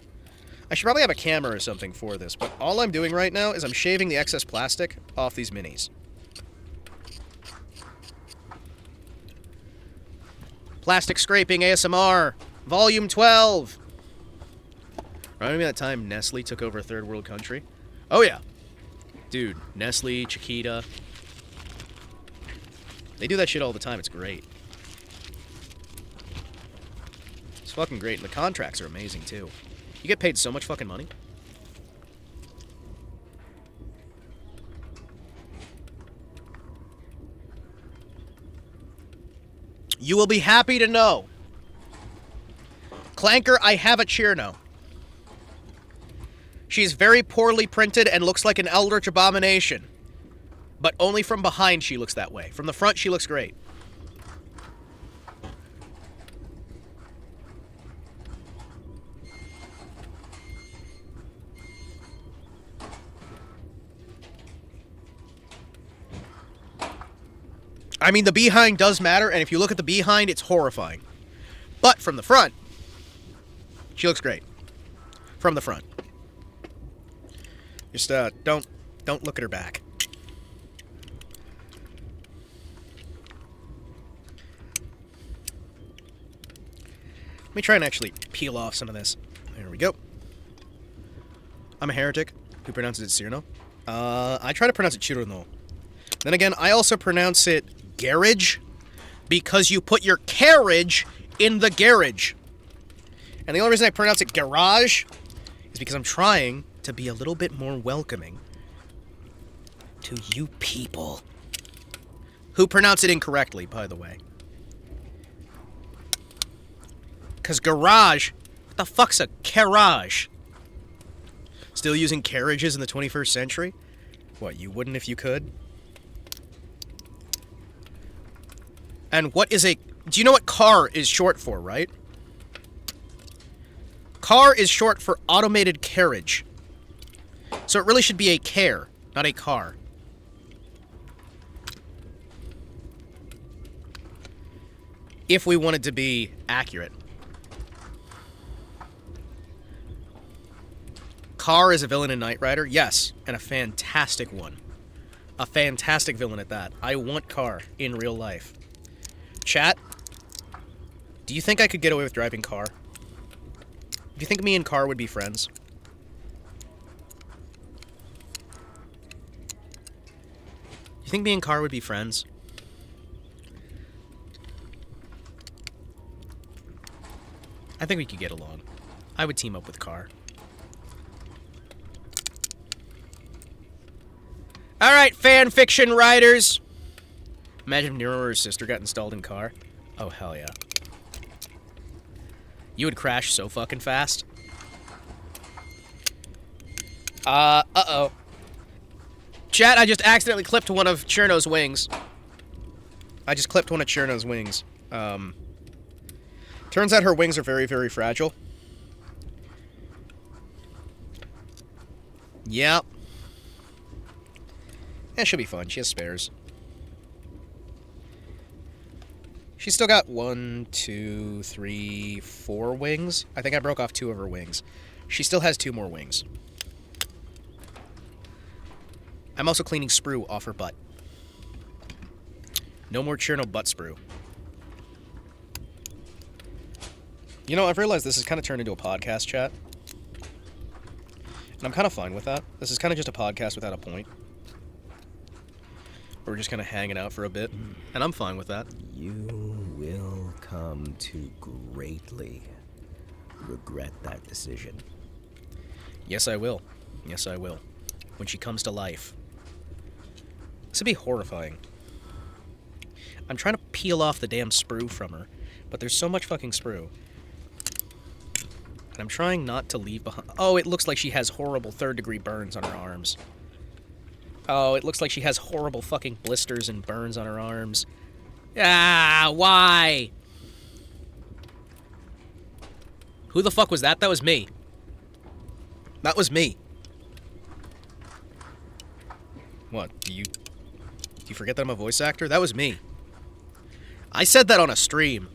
I should probably have a camera or something for this, but all I'm doing right now is I'm shaving the excess plastic off these minis. Plastic Scraping ASMR, Volume 12! Remember that time Nestle took over a third world country? Oh yeah. Dude, Nestle, Chiquita. They do that shit all the time, it's great. It's fucking great, and the contracts are amazing too. You get paid so much fucking money. You will be happy to know. Clanker, I have a Chirno. She's very poorly printed and looks like an eldritch abomination. But only from behind she looks that way. From the front, she looks great. I mean, the behind does matter, and if you look at the behind, it's horrifying. But from the front, she looks great. From the front. Just, don't look at her back. Let me try and actually peel off some of this. There we go. I'm a heretic who pronounces it Cyrno. I try to pronounce it Chirno. Then again, I also pronounce it garage because you put your carriage in the garage. And the only reason I pronounce it garage is because I'm trying to be a little bit more welcoming to you people who pronounce it incorrectly, by the way. Because garage, what the fuck's a carriage? Still using carriages in the 21st century? What, you wouldn't if you could? And what is a... Do you know what car is short for, right? Car is short for automated carriage. So it really should be a care, not a car. If we wanted to be accurate. Car is a villain in Knight Rider? Yes, and a fantastic one. A fantastic villain at that. I want Car in real life. Chat, do you think I could get away with driving Car? Do you think me and Car would be friends? Do you think me and Car would be friends? I think we could get along. I would team up with Car. Alright, fanfiction writers! Imagine if Nero or his sister got installed in Car. Oh, hell yeah. You would crash so fucking fast. Uh-oh. Chat, I just accidentally clipped one of Chirno's wings. Turns out her wings are very, very fragile. Yep. Yeah, she'll be fun. She has spares. She's still got 1, 2, 3, 4 wings. I think I broke off 2 of her wings. She still has 2 more wings. I'm also cleaning sprue off her butt. No more Chirno butt sprue. You know, I've realized this has kind of turned into a podcast chat. And I'm kind of fine with that. This is kind of just a podcast without a point. We're just kind of hanging out for a bit. And I'm fine with that. You will come to greatly regret that decision. Yes, I will. Yes, I will. When she comes to life. This would be horrifying. I'm trying to peel off the damn sprue from her, but there's so much fucking sprue. And I'm trying not to leave behind... Oh, it looks like she has horrible third-degree burns on her arms. Oh, it looks like she has horrible fucking blisters and burns on her arms. Ah, why? Who the fuck was that? That was me. That was me. What, do you forget that I'm a voice actor? That was me. I said that on a stream.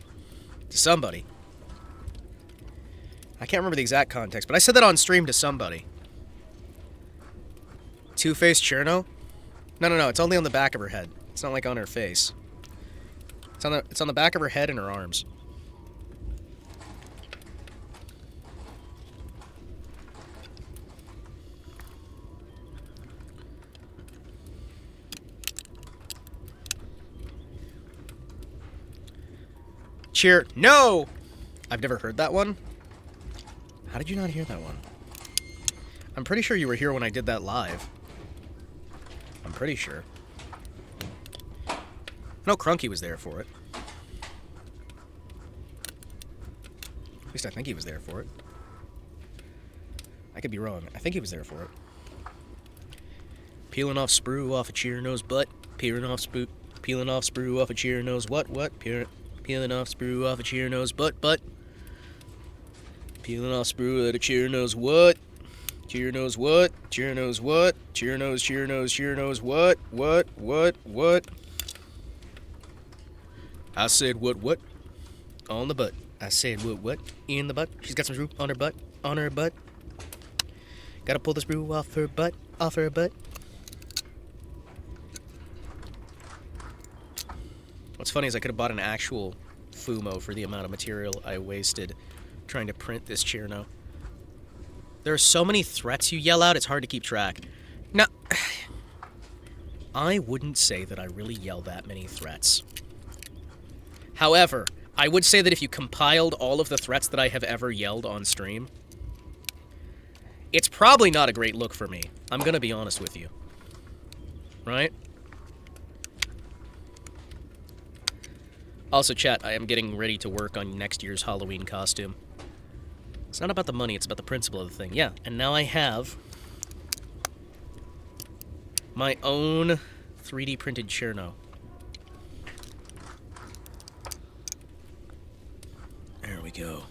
To somebody. I can't remember the exact context, but I said that on stream to somebody. Two-faced Chirno? No, it's only on the back of her head. It's not like on her face. It's on the back of her head and her arms. Cheer. No! I've never heard that one. How did you not hear that one? I'm pretty sure you were here when I did that live. I'm pretty sure. I know Crunky was there for it. At least I think he was there for it. I could be wrong. I think he was there for it. Peeling off sprue off a cheer nose butt. Peeling off sprue off a cheer nose what? Peeling off sprue off a cheer nose butt. Peeling off sprue at a cheer nose what? Cheer nose what? Cheer nose what? Cheer nose what? What? I said what? On the butt. I said what? In the butt. She's got some sprue on her butt. On her butt. Gotta pull the sprue off her butt. Off her butt. What's funny is I could have bought an actual Fumo for the amount of material I wasted trying to print this Cherno. There are so many threats you yell out, it's hard to keep track. Now, I wouldn't say that I really yell that many threats. However, I would say that if you compiled all of the threats that I have ever yelled on stream, it's probably not a great look for me. I'm gonna be honest with you. Right? Also, chat, I am getting ready to work on next year's Halloween costume. It's not about the money, it's about the principle of the thing. Yeah, and now I have my own 3D printed Cherno. There we go.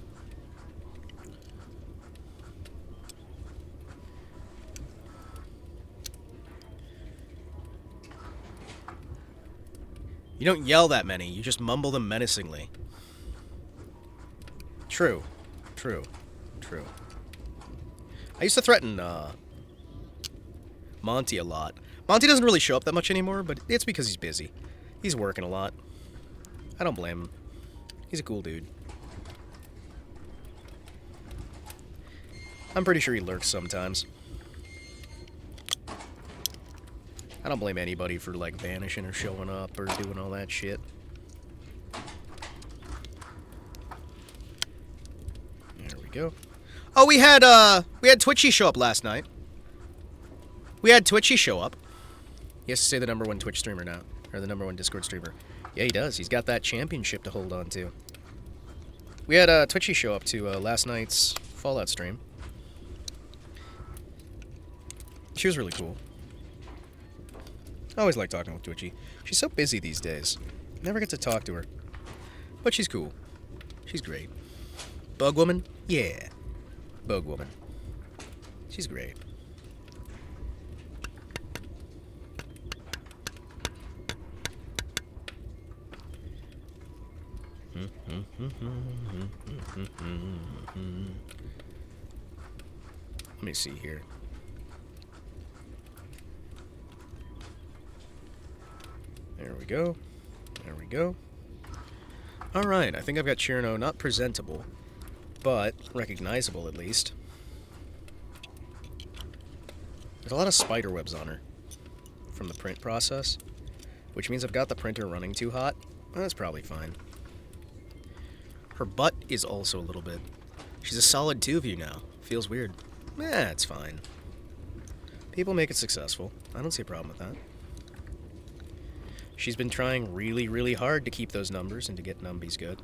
You don't yell that many, you just mumble them menacingly. True. I used to threaten, Monty a lot. Monty doesn't really show up that much anymore, but it's because he's busy. He's working a lot. I don't blame him. He's a cool dude. I'm pretty sure he lurks sometimes. I don't blame anybody for, like, vanishing or showing up or doing all that shit. There we go. Oh, we had Twitchy show up last night. We had Twitchy show up. He has to say the #1 Twitch streamer now. Or the #1 Discord streamer. Yeah, he does. He's got that championship to hold on to. We had Twitchy show up to last night's Fallout stream. She was really cool. I always like talking with Twitchy. She's so busy these days. Never get to talk to her. But she's cool. She's great. Bug Woman? Yeah. Bug Woman. She's great. Let me see here. There we go. There we go. Alright, I think I've got Cherno not presentable, but recognizable at least. There's a lot of spider webs on her from the print process, which means I've got the printer running too hot. Well, that's probably fine. Her butt is also a little bit... She's a solid 2 view now. Feels weird. It's fine. People make it successful. I don't see a problem with that. She's been trying really, really hard to keep those numbers and to get numbies good.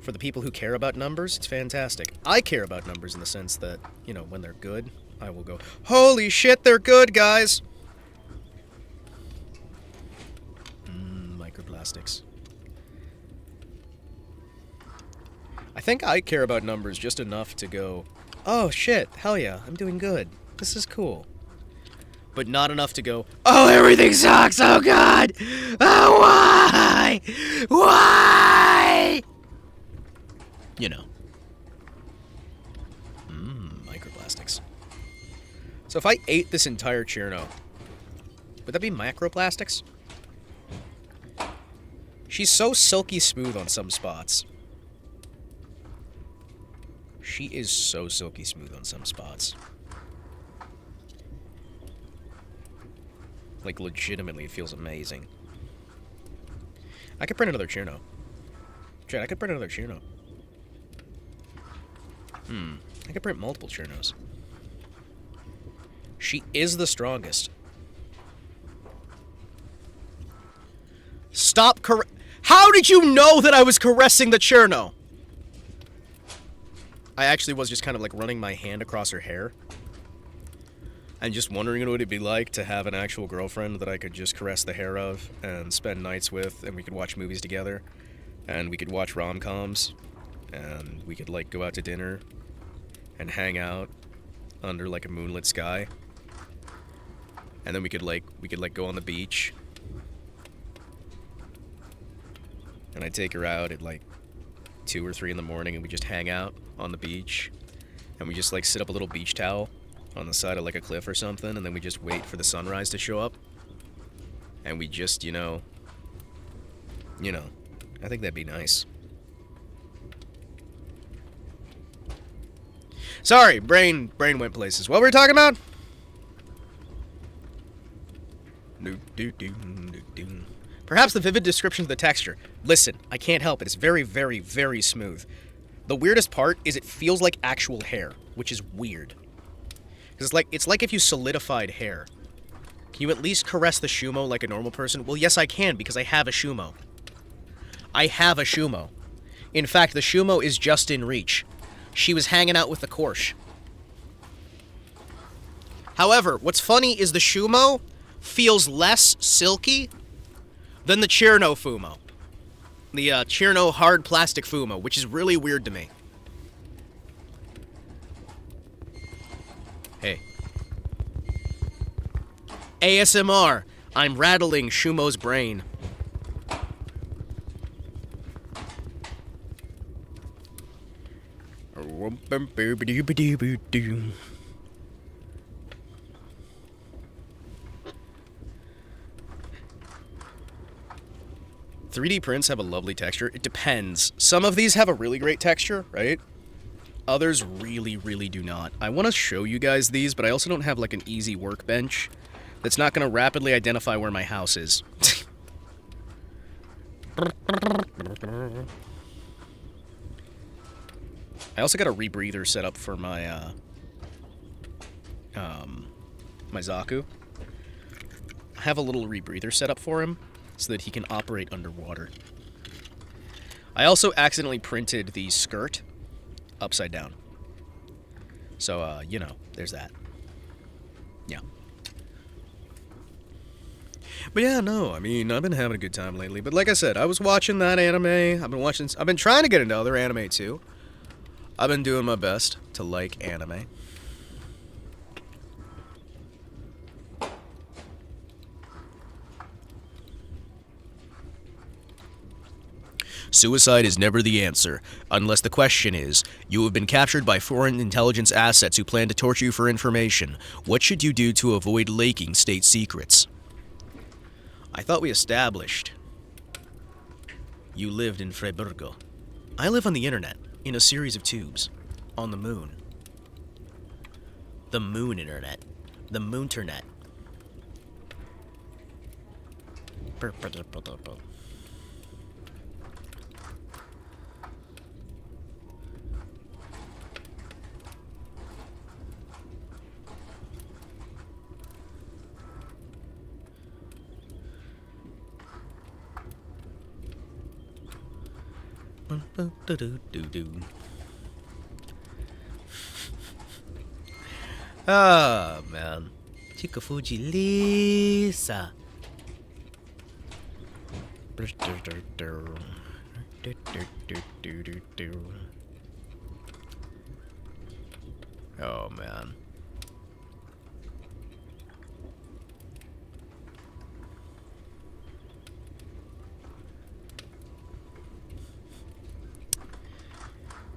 For the people who care about numbers, it's fantastic. I care about numbers in the sense that, you know, when they're good, I will go, holy shit, they're good, guys! Microplastics. I think I care about numbers just enough to go, oh shit, hell yeah, I'm doing good. This is cool. But not enough to go, oh, everything sucks, oh god! Oh, why? Why? You know. Microplastics. So if I ate this entire Cherno, would that be macroplastics? She's so silky smooth on some spots. She is so silky smooth on some spots. Like, legitimately, it feels amazing. I could print another Cherno. Chat, I could print another Cherno. I could print multiple Chernos. She is the strongest. Stop How did you know that I was caressing the Cherno? I actually was just kind of like running my hand across her hair. And just wondering what it would be like to have an actual girlfriend that I could just caress the hair of and spend nights with, and we could watch movies together. And we could watch rom-coms. And we could like go out to dinner and hang out under like a moonlit sky. And then we could go on the beach. And I'd take her out at like 2 or 3 in the morning, and we just hang out on the beach. And we just like sit up a little beach towel on the side of like a cliff or something, and then we just wait for the sunrise to show up. And we just, you know, I think that'd be nice. Sorry, brain went places. What were we talking about? Perhaps the vivid description of the texture. Listen, I can't help it. It's very, very, very smooth. The weirdest part is it feels like actual hair, which is weird. Because it's like if you solidified hair. Can you at least caress the Shumo like a normal person? Well, yes, I can, because I have a Shumo. I have a Shumo. In fact, the Shumo is just in reach. She was hanging out with the Korsh. However, what's funny is the Shumo feels less silky than the Cherno Fumo. The Cherno hard plastic Fumo, which is really weird to me. Hey. ASMR. I'm rattling Shumo's brain. .3D prints have a lovely texture. It depends. Some of these have a really great texture, right? Others really, really do not. I want to show you guys these, but I also don't have like an easy workbench that's not going to rapidly identify where my house is. I also got a rebreather set up for my my Zaku. I have a little rebreather set up for him so that he can operate underwater. I also accidentally printed the skirt upside down. So, you know, there's that. Yeah. But yeah, no, I mean, I've been having a good time lately. But like I said, I was watching that anime. I've been trying to get into other anime too. I've been doing my best to like anime. Suicide is never the answer, unless the question is, you have been captured by foreign intelligence assets who plan to torture you for information. What should you do to avoid leaking state secrets? I thought we established you lived in Freiburgo. I live on the internet, in a series of tubes, on the moon. The moon internet. The moonternet. Ah, man. Chikafuji Lisa. Oh, man.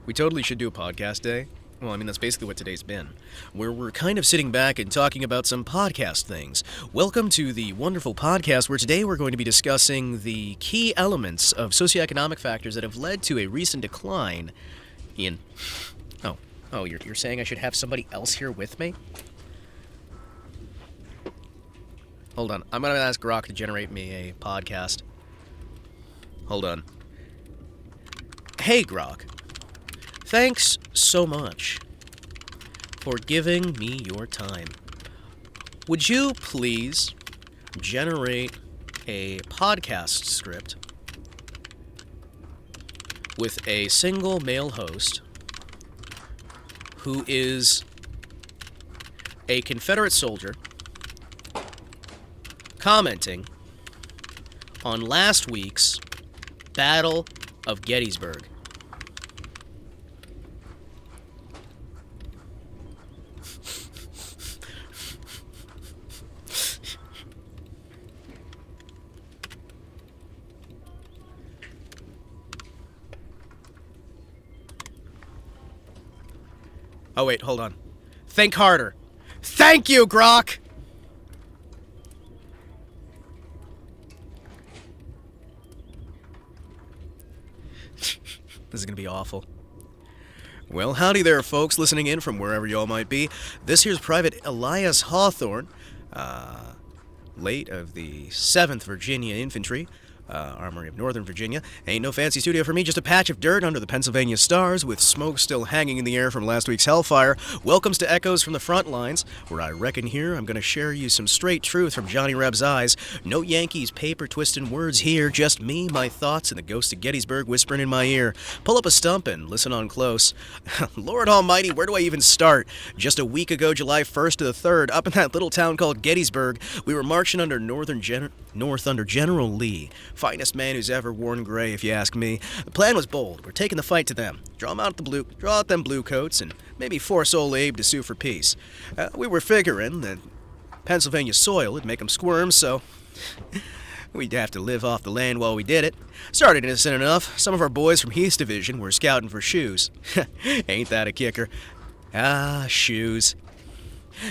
We totally should do a podcast day. Well, I mean, that's basically what today's been, where we're kind of sitting back and talking about some podcast things. Welcome to the wonderful podcast where today we're going to be discussing the key elements of socioeconomic factors that have led to a recent decline in... Oh, you're saying I should have somebody else here with me? Hold on, I'm gonna ask Grok to generate me a podcast. Hold on. Hey, Grok. Thanks so much for giving me your time. Would you please generate a podcast script with a single male host who is a Confederate soldier commenting on last week's Battle of Gettysburg? Oh, wait, hold on. Think harder. Thank you, Grok! This is gonna be awful. Well, howdy there, folks, listening in from wherever y'all might be. This here's Private Elias Hawthorne, late of the 7th Virginia Infantry, Armory of Northern Virginia. Ain't no fancy studio for me, just a patch of dirt under the Pennsylvania stars with smoke still hanging in the air from last week's hellfire. Welcomes to Echoes from the Front Lines, where I reckon here I'm gonna share you some straight truth from Johnny Reb's eyes. No Yankees paper-twisting words here, just me, my thoughts, and the ghost of Gettysburg whispering in my ear. Pull up a stump and listen on close. Lord almighty, where do I even start? Just a week ago, July 1st to the 3rd, up in that little town called Gettysburg, we were marching under North under General Lee. Finest man who's ever worn gray, if you ask me. The plan was bold. We're taking the fight to them. Draw out them blue coats, and maybe force old Abe to sue for peace. We were figuring that Pennsylvania soil would make them squirm, so we'd have to live off the land while we did it. Started innocent enough. Some of our boys from Heath's division were scouting for shoes. Ain't that a kicker? Ah, shoes.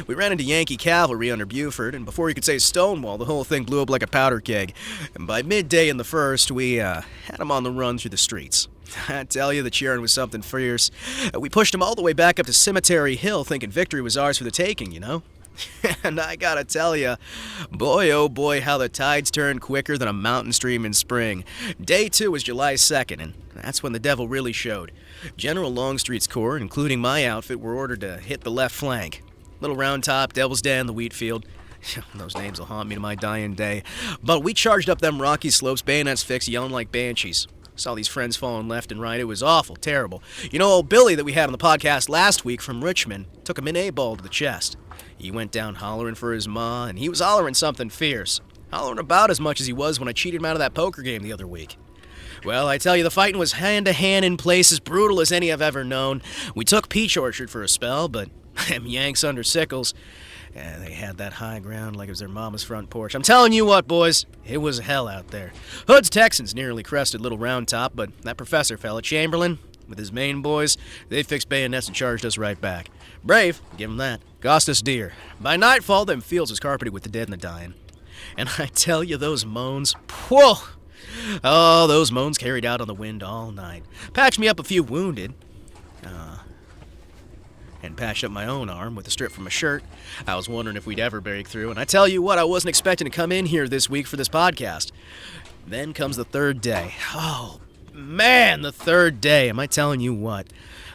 We ran into Yankee cavalry under Buford, and before you could say Stonewall, the whole thing blew up like a powder keg. And by midday in the 1st, we had them on the run through the streets. I tell you, the cheering was something fierce. We pushed them all the way back up to Cemetery Hill, thinking victory was ours for the taking, you know? And I gotta tell you, boy oh boy, how the tides turned quicker than a mountain stream in spring. Day 2 was July 2nd, and that's when the devil really showed. General Longstreet's corps, including my outfit, were ordered to hit the left flank. Little Round Top, Devil's Den, the wheat field. Those names will haunt me to my dying day. But we charged up them rocky slopes, bayonets fixed, yelling like banshees. Saw these friends falling left and right. It was awful, terrible. You know, old Billy that we had on the podcast last week from Richmond took a Min-A ball to the chest. He went down hollering for his ma, and he was hollering something fierce. Hollering about as much as he was when I cheated him out of that poker game the other week. Well, I tell you, the fighting was hand-to-hand in places brutal as any I've ever known. We took Peach Orchard for a spell, but them Yanks under Sickles, they had that high ground like it was their mama's front porch. I'm telling you what, boys, it was hell out there. Hood's Texans nearly crested Little Round Top, but that professor fella, Chamberlain, with his Maine boys, they fixed bayonets and charged us right back. Brave, give 'em that. Cost us dear. By nightfall, them fields was carpeted with the dead and the dying. And I tell you, those moans, whoa! Oh, those moans carried out on the wind all night. Patched me up a few wounded. And patched up my own arm with a strip from a shirt. I was wondering if we'd ever break through, and I tell you what, I wasn't expecting to come in here this week for this podcast. Then comes the 3rd day. Oh, man, the 3rd day. Am I telling you what?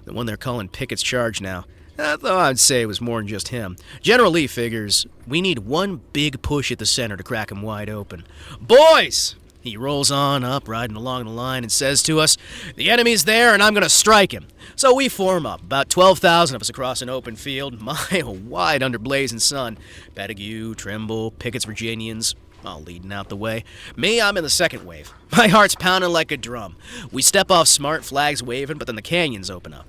The one they're calling Pickett's charge now. I thought I'd say it was more than just him. General Lee figures we need one big push at the center to crack him wide open. Boys! He rolls on up, riding along the line, and says to us, the enemy's there, and I'm going to strike him. So we form up, about 12,000 of us across an open field, mile wide under blazing sun. Pettigrew, Trimble, Pickett's Virginians, all leading out the way. Me, I'm in the second wave. My heart's pounding like a drum. We step off smart, flags waving, but then the canyons open up.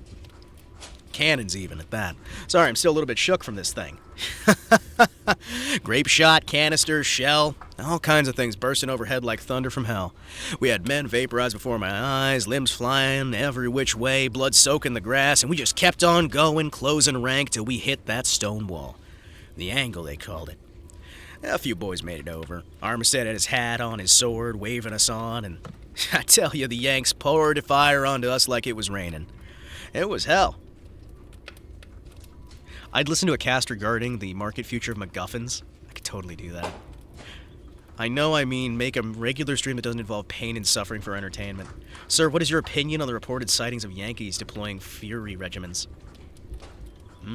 Cannons even, at that. Sorry, I'm still a little bit shook from this thing. Grape shot, canister, shell, all kinds of things bursting overhead like thunder from hell. We had men vaporized before my eyes, limbs flying every which way, blood soaking the grass, and we just kept on going, closing rank till we hit that stone wall. The angle, they called it. A few boys made it over. Armistead had his hat on, his sword, waving us on, and I tell you, the Yanks poured fire onto us like it was raining. It was hell. I'd listen to a cast regarding the market future of MacGuffins. I could totally do that. I know I mean make a regular stream that doesn't involve pain and suffering for entertainment. Sir, what is your opinion on the reported sightings of Yankees deploying Fury regiments? What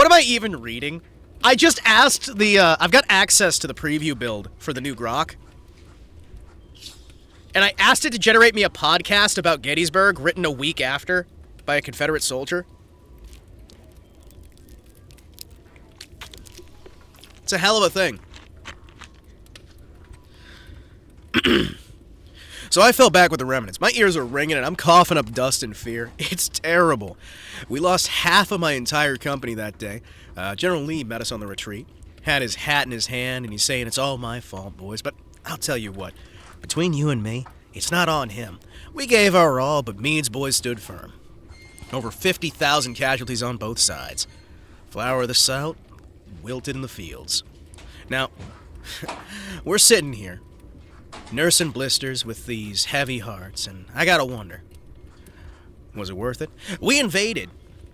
am I even reading? I just asked the, I've got access to the preview build for the new Grok. And I asked it to generate me a podcast about Gettysburg written a week after by a Confederate soldier. It's a hell of a thing. So I fell back with the remnants. My ears are ringing and I'm coughing up dust in fear. It's terrible. We lost half of my entire company that day. General Lee met us on the retreat. Had his hat in his hand and he's saying, "It's all my fault, boys." But I'll tell you what. Between you and me, it's not on him. We gave our all, but Meade's boys stood firm. Over 50,000 casualties on both sides. Flower of the South, wilted in the fields. Now, we're sitting here, nursing blisters with these heavy hearts, and I gotta wonder, was it worth it? We invaded,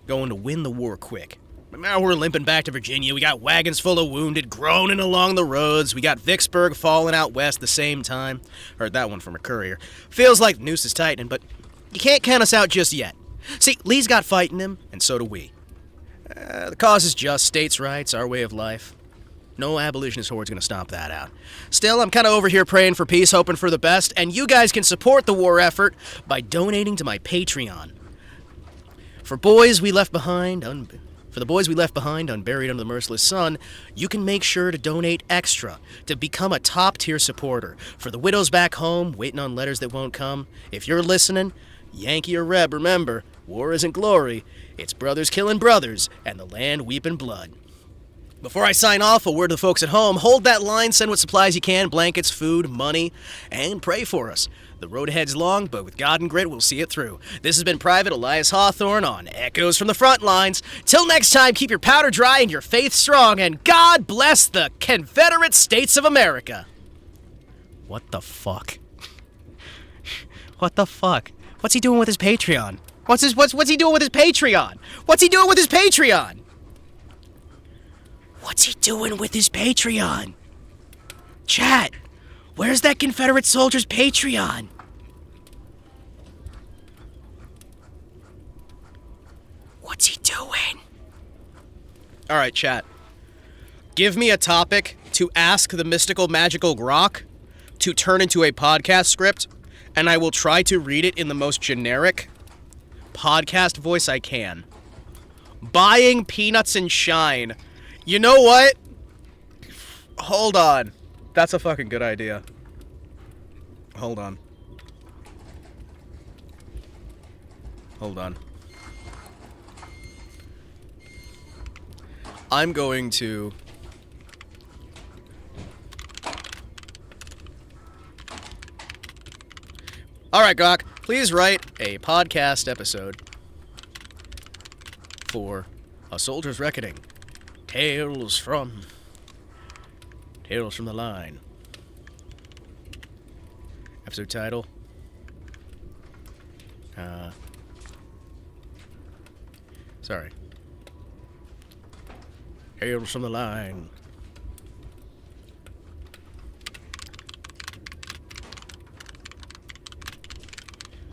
going to win the war quick. But now we're limping back to Virginia. We got wagons full of wounded, groaning along the roads. We got Vicksburg falling out west the same time. Heard that one from a courier. Feels like the noose is tightening, but you can't count us out just yet. See, Lee's got fight in him, and so do we. The cause is just, states' rights, our way of life. No abolitionist horde's gonna stomp that out. Still, I'm kinda over here praying for peace, hoping for the best, and you guys can support the war effort by donating to my Patreon. For the boys we left behind, unburied under the merciless sun, you can make sure to donate extra to become a top-tier supporter. For the widows back home, waiting on letters that won't come, if you're listening, Yankee or Reb, remember, war isn't glory. It's brothers killing brothers, and the land weeping blood. Before I sign off, a word to the folks at home. Hold that line, send what supplies you can, blankets, food, money, and pray for us. The road ahead's long, but with God and grit, we'll see it through. This has been Private Elias Hawthorne on Echoes from the Front Lines. Till next time, keep your powder dry and your faith strong, and God bless the Confederate States of America. What the fuck? What the fuck? What's he doing with his Patreon? What's he doing with his Patreon? What's he doing with his Patreon? What's he doing with his Patreon? Chat, where's that Confederate soldier's Patreon? What's he doing? Alright, chat. Give me a topic to ask the mystical magical Grok to turn into a podcast script, and I will try to read it in the most generic podcast voice I can. Buying peanuts and shine. You know what? Hold on. That's a fucking good idea. Hold on. Hold on. I'm going to... Alright, Gok, please write a podcast episode for A Soldier's Reckoning. Tales from the Line. Episode title. Sorry. Tales from the Line.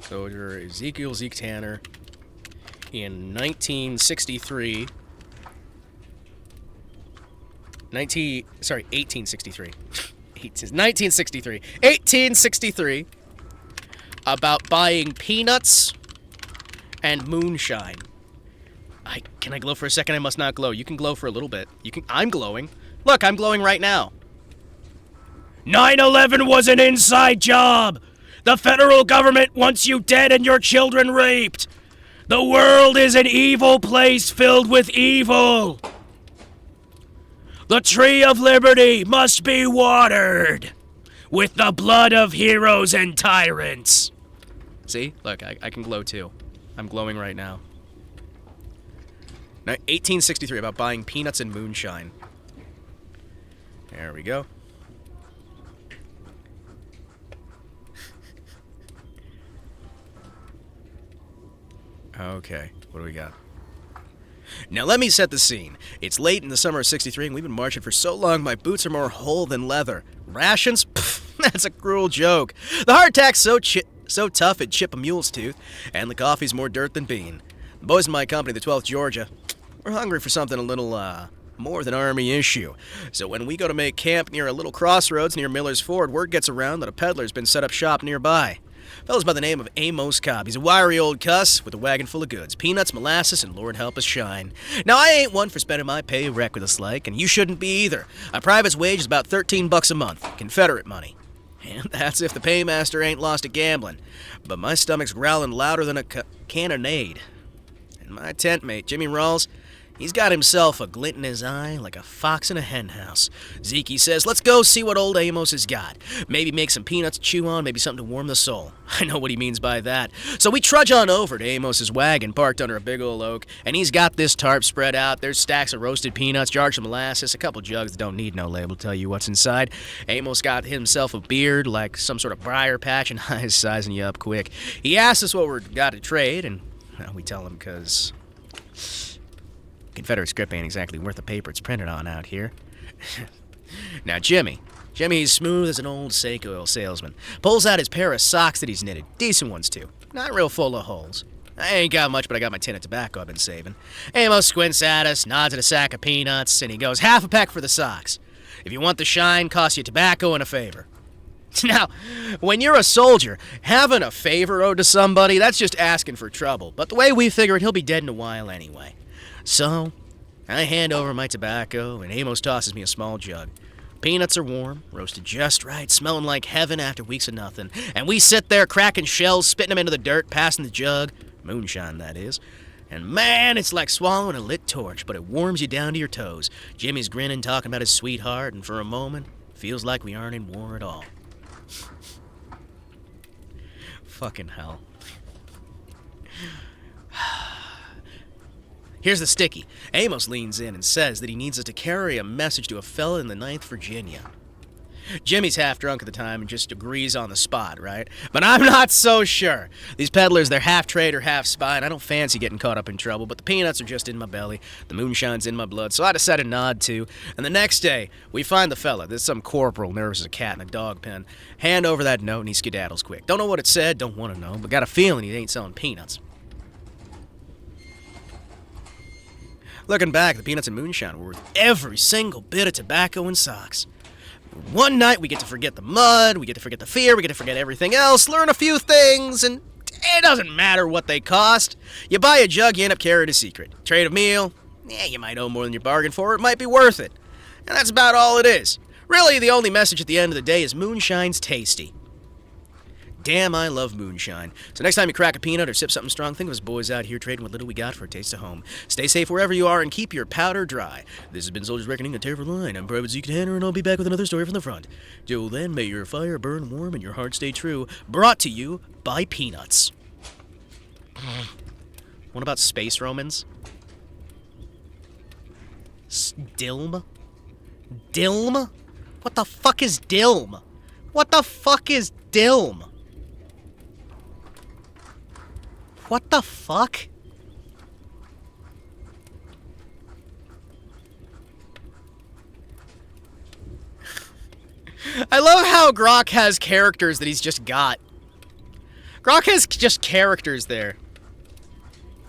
Soldier Zeke Tanner in 1863. 1863 about buying peanuts and moonshine. Can I glow for a second? I must not glow. You can glow for a little bit. I'm glowing. Look, I'm glowing right now. 9/11 was an inside job. The federal government wants you dead and your children raped. The world is an evil place filled with evil. The tree of liberty must be watered with the blood of heroes and tyrants. See? Look, I can glow too. I'm glowing right now. Now, 1863, about buying peanuts and moonshine. There we go. Okay, what do we got? Now let me set the scene. It's late in the summer of '63 and we've been marching for so long my boots are more whole than leather. Rations? Pfft, that's a cruel joke. The hardtack's so tough it'd chip a mule's tooth, and the coffee's more dirt than bean. The boys in my company, the 12th Georgia, we're hungry for something a little, more than Army issue. So when we go to make camp near a little crossroads near Miller's Ford, word gets around that a peddler's been set up shop nearby. Fellow's by the name of Amos Cobb. He's a wiry old cuss with a wagon full of goods. Peanuts, molasses, and Lord help us shine. Now, I ain't one for spending my pay reckless like, and you shouldn't be either. A private's wage is about $13 a month. Confederate money. And that's if the paymaster ain't lost at gambling. But my stomach's growling louder than a cannonade. And my tent mate, Jimmy Rawls, he's got himself a glint in his eye like a fox in a hen house. Zeke says, let's go see what old Amos has got. Maybe make some peanuts to chew on, maybe something to warm the soul. I know what he means by that. So we trudge on over to Amos's wagon parked under a big old oak, and he's got this tarp spread out. There's stacks of roasted peanuts, jars of molasses, a couple jugs that don't need no label to tell you what's inside. Amos got himself a beard like some sort of briar patch, and he's sizing you up quick. He asks us what we've got to trade, and well, we tell him because Confederate script ain't exactly worth the paper it's printed on out here. Now, Jimmy's smooth as an old Seiko oil salesman. Pulls out his pair of socks that he's knitted. Decent ones, too. Not real full of holes. I ain't got much, but I got my tin of tobacco I've been saving. Amos squints at us, nods at a sack of peanuts, and he goes, half a peck for the socks. If you want the shine, costs you tobacco and a favor. Now, when you're a soldier, having a favor owed to somebody, that's just asking for trouble. But the way we figure it, he'll be dead in a while anyway. So, I hand over my tobacco, and Amos tosses me a small jug. Peanuts are warm, roasted just right, smelling like heaven after weeks of nothing. And we sit there cracking shells, spitting them into the dirt, passing the jug. Moonshine, that is. And man, it's like swallowing a lit torch, but it warms you down to your toes. Jimmy's grinning, talking about his sweetheart, and for a moment, feels like we aren't in war at all. Fucking hell. Here's the sticky. Amos leans in and says that he needs us to carry a message to a fella in the 9th Virginia. Jimmy's half drunk at the time and just agrees on the spot, right? But I'm not so sure. These peddlers, they're half traitor, half spy, and I don't fancy getting caught up in trouble, but the peanuts are just in my belly, the moonshine's in my blood, so I decided to nod too. And the next day, we find the fella. There's some corporal, nervous as a cat in a dog pen. Hand over that note and he skedaddles quick. Don't know what it said, don't want to know, but got a feeling he ain't selling peanuts. Looking back, the peanuts and moonshine were worth every single bit of tobacco and socks. One night, we get to forget the mud, we get to forget the fear, we get to forget everything else, learn a few things, and it doesn't matter what they cost. You buy a jug, you end up carrying a secret. Trade a meal, you might owe more than you bargained for, it might be worth it. And that's about all it is. Really, the only message at the end of the day is moonshine's tasty. Damn, I love moonshine. So next time you crack a peanut or sip something strong, think of us boys out here trading what little we got for a taste of home. Stay safe wherever you are and keep your powder dry. This has been Soldiers Reckoning, a terrible line. I'm Private Zeke Tanner, and I'll be back with another story from the front. Till then, may your fire burn warm and your heart stay true. Brought to you by Peanuts. What about space Romans? Dilm? Dilm? What the fuck is Dilm? What the fuck is Dilm? What the fuck? I love how Grok has characters that he's just got. Grok has just characters there.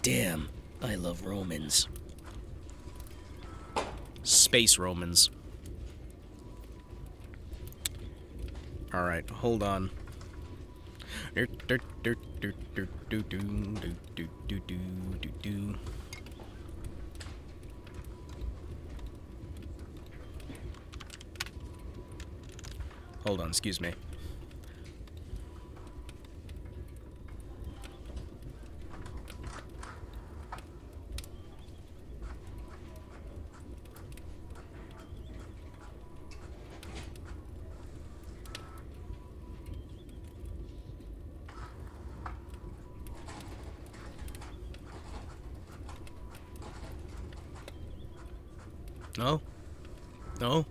Damn, I love Romans. Space Romans. Alright, hold on. Hold on, excuse me. No? No?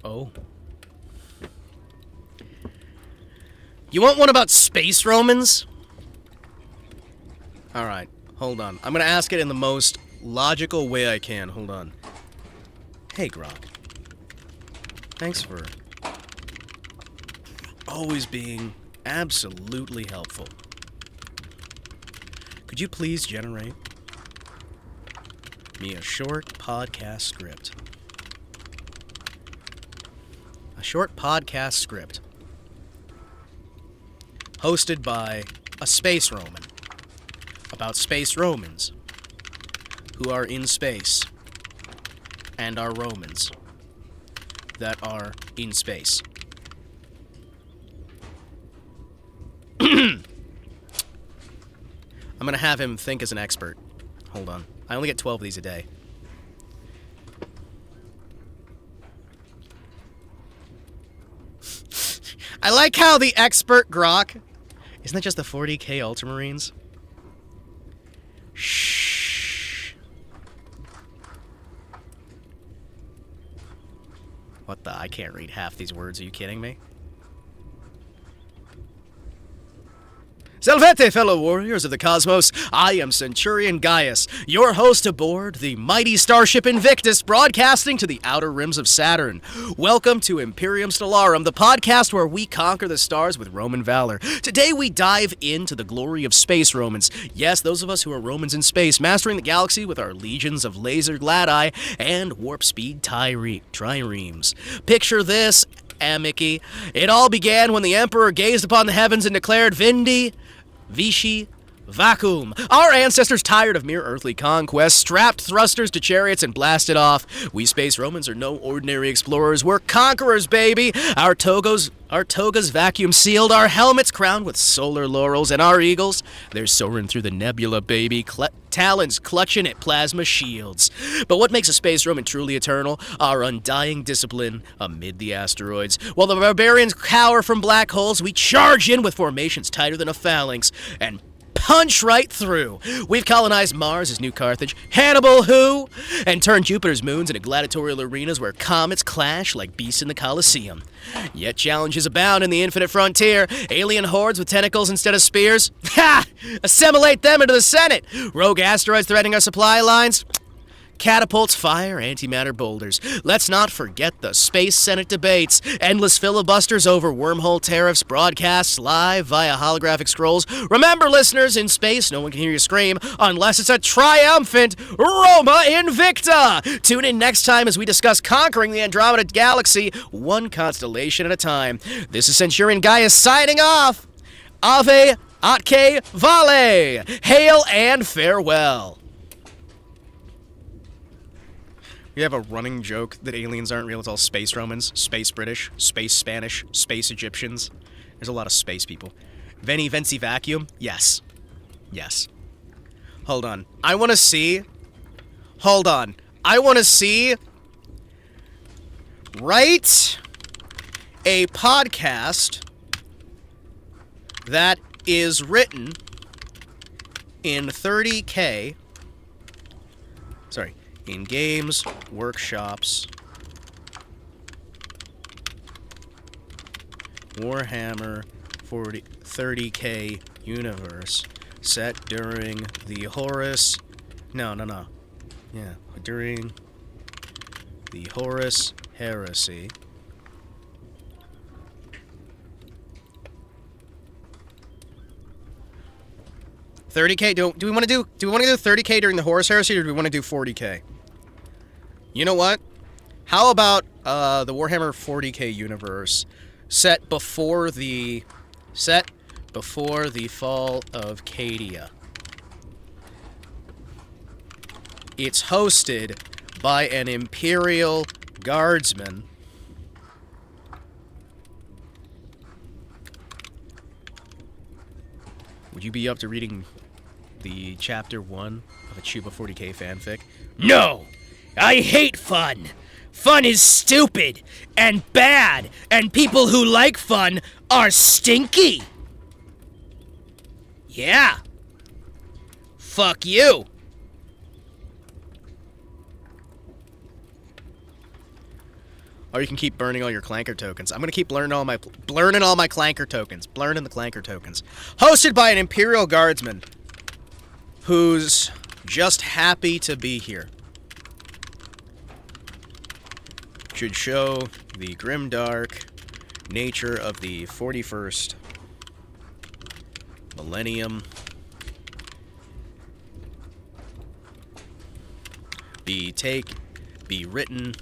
Oh. You want one about space Romans? Alright, hold on. I'm gonna ask it in the most logical way I can. Hold on. Hey, Grok. Thanks for always being absolutely helpful. Could you please generate me a short podcast script? A short podcast script hosted by a space Roman about space Romans who are in space and are Romans that are in space. I'm gonna have him think as an expert. Hold on. I only get 12 of these a day. I like how the expert Grok... Isn't that just the 40k Ultramarines? Shh. What the? I can't read half these words. Are you kidding me? Salvete, fellow warriors of the cosmos. I am Centurion Gaius, your host aboard the mighty starship Invictus, broadcasting to the outer rims of Saturn. Welcome to Imperium Stellarum, the podcast where we conquer the stars with Roman valor. Today we dive into the glory of space Romans. Yes, those of us who are Romans in space, mastering the galaxy with our legions of laser gladi and warp speed triremes. Picture this, Mickey. It all began when the Emperor gazed upon the heavens and declared, Vindi, Vici, Vacuum. Our ancestors, tired of mere earthly conquest, strapped thrusters to chariots and blasted off. We space Romans are no ordinary explorers. We're conquerors, baby. Our togas vacuum sealed, our helmets crowned with solar laurels, and our eagles, they're soaring through the nebula, baby. Talons clutching at plasma shields. But what makes a space Roman truly eternal? Our undying discipline amid the asteroids. While the barbarians cower from black holes, we charge in with formations tighter than a phalanx and punch right through. We've colonized Mars as New Carthage, Hannibal who, and turned Jupiter's moons into gladiatorial arenas where comets clash like beasts in the Colosseum. Yet challenges abound in the infinite frontier. Alien hordes with tentacles instead of spears. Ha! Assimilate them into the Senate. Rogue asteroids threatening our supply lines. Catapults fire antimatter boulders. Let's not forget the Space Senate debates, endless filibusters over wormhole tariffs, broadcasts live via holographic scrolls. Remember, listeners, in space, no one can hear you scream unless it's a triumphant Roma Invicta. Tune in next time as we discuss conquering the Andromeda Galaxy, one constellation at a time. This is Centurion Gaius signing off. Ave atque vale. Hail and farewell. We have a running joke that aliens aren't real. It's all space Romans, space British, space Spanish, space Egyptians. There's a lot of space people. Veni, Venci, Vacuum? Yes. Yes. Hold on. I want to see... Write a podcast that is written in 30K... Sorry. In games, workshops, Warhammer 30K universe set during the during the Horus Heresy. $30K. Do we want to do 30K during the Horus Heresy, or do we want to do 40K? You know what? How about the Warhammer 40K universe set before the fall of Cadia? It's hosted by an Imperial Guardsman Would you be up to reading the chapter 1 of a Chuba 40K fanfic? No! I hate fun! Fun is stupid and bad, and people who like fun are stinky! Yeah! Fuck you! Or you can keep burning all your clanker tokens. I'm gonna keep blurring all my clanker tokens. Blurring the clanker tokens. Hosted by an Imperial Guardsman whose Just happy to be here. Should show the grimdark nature of the 41st millennium. Be written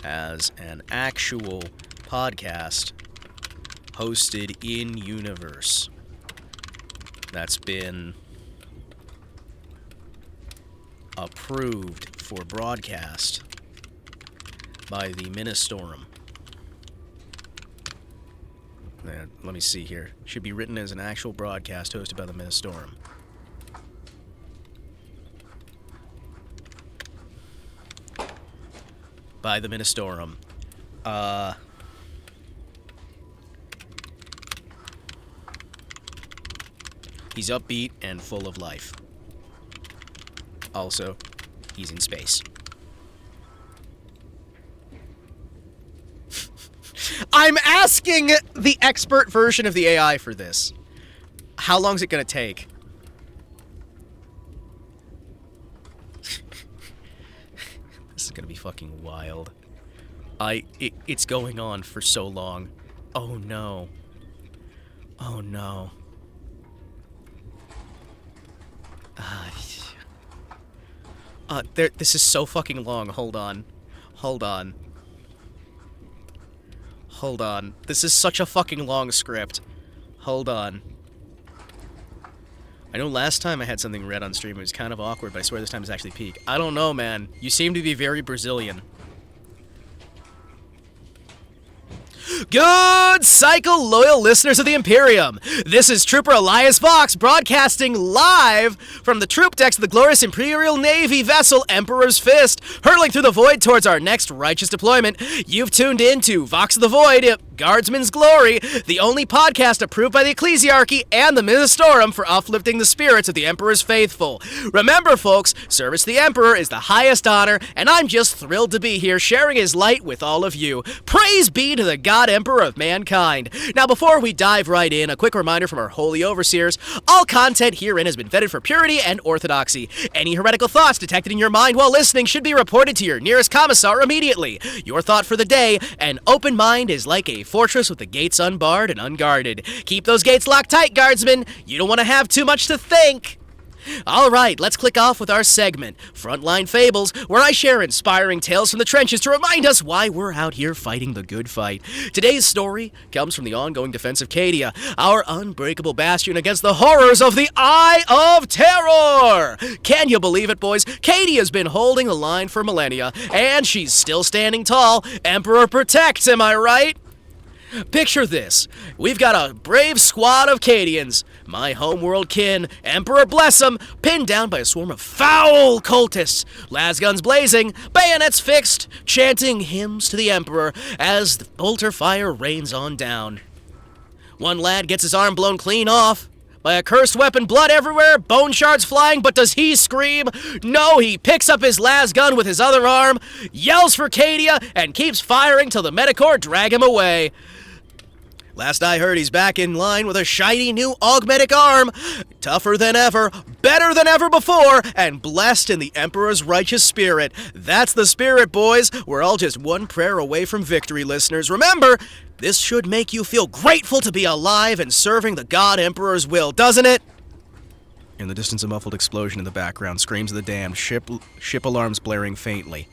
as an actual podcast hosted in universe that's been approved for broadcast by the Ministorum. Let me see here. Should be written as an actual broadcast hosted by the Ministorum. By the Ministorum. He's upbeat and full of life. Also, he's in space. I'm asking the expert version of the AI for this. How long is it going to take? This is going to be fucking wild. It's going on for so long. Oh no. Oh no. This is so fucking long. Hold on. Hold on. Hold on. This is such a fucking long script. Hold on. I know last time I had something read on stream, it was kind of awkward, but I swear this time is actually peak. I don't know, man. You seem to be very Brazilian. Good cycle loyal listeners of the Imperium. This is Trooper Elias Vox broadcasting live from the troop decks of the glorious Imperial Navy vessel Emperor's Fist, hurtling through the void towards our next righteous deployment. You've tuned in to Vox of the Void, Guardsman's Glory, the only podcast approved by the Ecclesiarchy and the Ministorum for uplifting the spirits of the Emperor's faithful. Remember, folks, service to the Emperor is the highest honor, and I'm just thrilled to be here sharing his light with all of you. Praise be to the God Emperor of mankind. Now, before we dive right in, a quick reminder from our holy overseers: all content herein has been vetted for purity and orthodoxy. Any heretical thoughts detected in your mind while listening should be reported to your nearest commissar immediately. Your thought for the day: an open mind is like a fortress with the gates unbarred and unguarded. Keep those gates locked tight, guardsmen. You don't want to have too much to think. Alright, let's click off with our segment, Frontline Fables, where I share inspiring tales from the trenches to remind us why we're out here fighting the good fight. Today's story comes from the ongoing defense of Cadia, our unbreakable bastion against the horrors of the Eye of Terror! Can you believe it, boys? Cadia's been holding the line for millennia, and she's still standing tall. Emperor protects, am I right? Picture this. We've got a brave squad of Cadians, my homeworld kin, Emperor bless 'em, pinned down by a swarm of foul cultists, las guns blazing, bayonets fixed, chanting hymns to the Emperor as the bolter fire rains on down. One lad gets his arm blown clean off by a cursed weapon, blood everywhere, bone shards flying, but does he scream? No, he picks up his las gun with his other arm, yells for Cadia, and keeps firing till the Medicorps drag him away. Last I heard, he's back in line with a shiny new augmetic arm, tougher than ever, better than ever before, and blessed in the Emperor's righteous spirit. That's the spirit, boys. We're all just one prayer away from victory, listeners. Remember, this should make you feel grateful to be alive and serving the God Emperor's will, doesn't it? In the distance, a muffled explosion in the background, screams of the damned, ship alarms blaring faintly.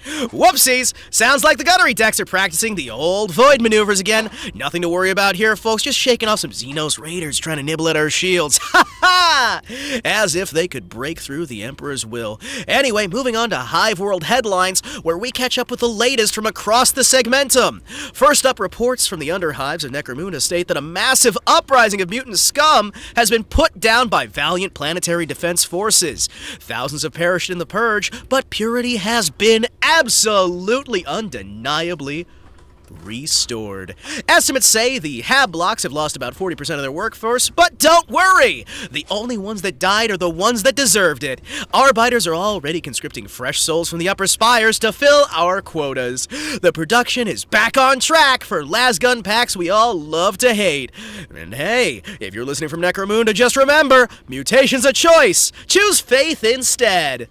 Whoopsies! Sounds like the gunnery decks are practicing the old void maneuvers again. Nothing to worry about here, folks. Just shaking off some Xenos raiders trying to nibble at our shields. Ha ha! As if they could break through the Emperor's will. Anyway, moving on to Hive World headlines, where we catch up with the latest from across the segmentum. First up, reports from the Underhives of Necromunda state that a massive uprising of mutant scum has been put down by valiant planetary defense forces. Thousands have perished in the purge, but purity has been absolutely, undeniably restored. Estimates say the HAB blocks have lost about 40% of their workforce, but don't worry! The only ones that died are the ones that deserved it. Our biters are already conscripting fresh souls from the upper spires to fill our quotas. The production is back on track for lasgun packs we all love to hate. And hey, if you're listening from Necromunda, just remember, mutation's a choice. Choose faith instead.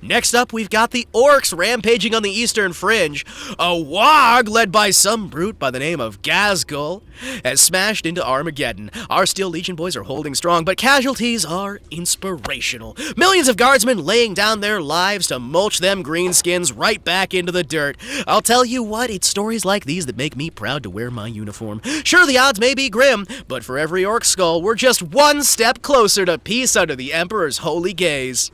Next up, we've got the orcs rampaging on the eastern fringe. A warg led by some brute by the name of Gazgul has smashed into Armageddon. Our Steel Legion boys are holding strong, but casualties are inspirational. Millions of guardsmen laying down their lives to mulch them greenskins right back into the dirt. I'll tell you what, it's stories like these that make me proud to wear my uniform. Sure, the odds may be grim, but for every orc skull, we're just one step closer to peace under the Emperor's holy gaze.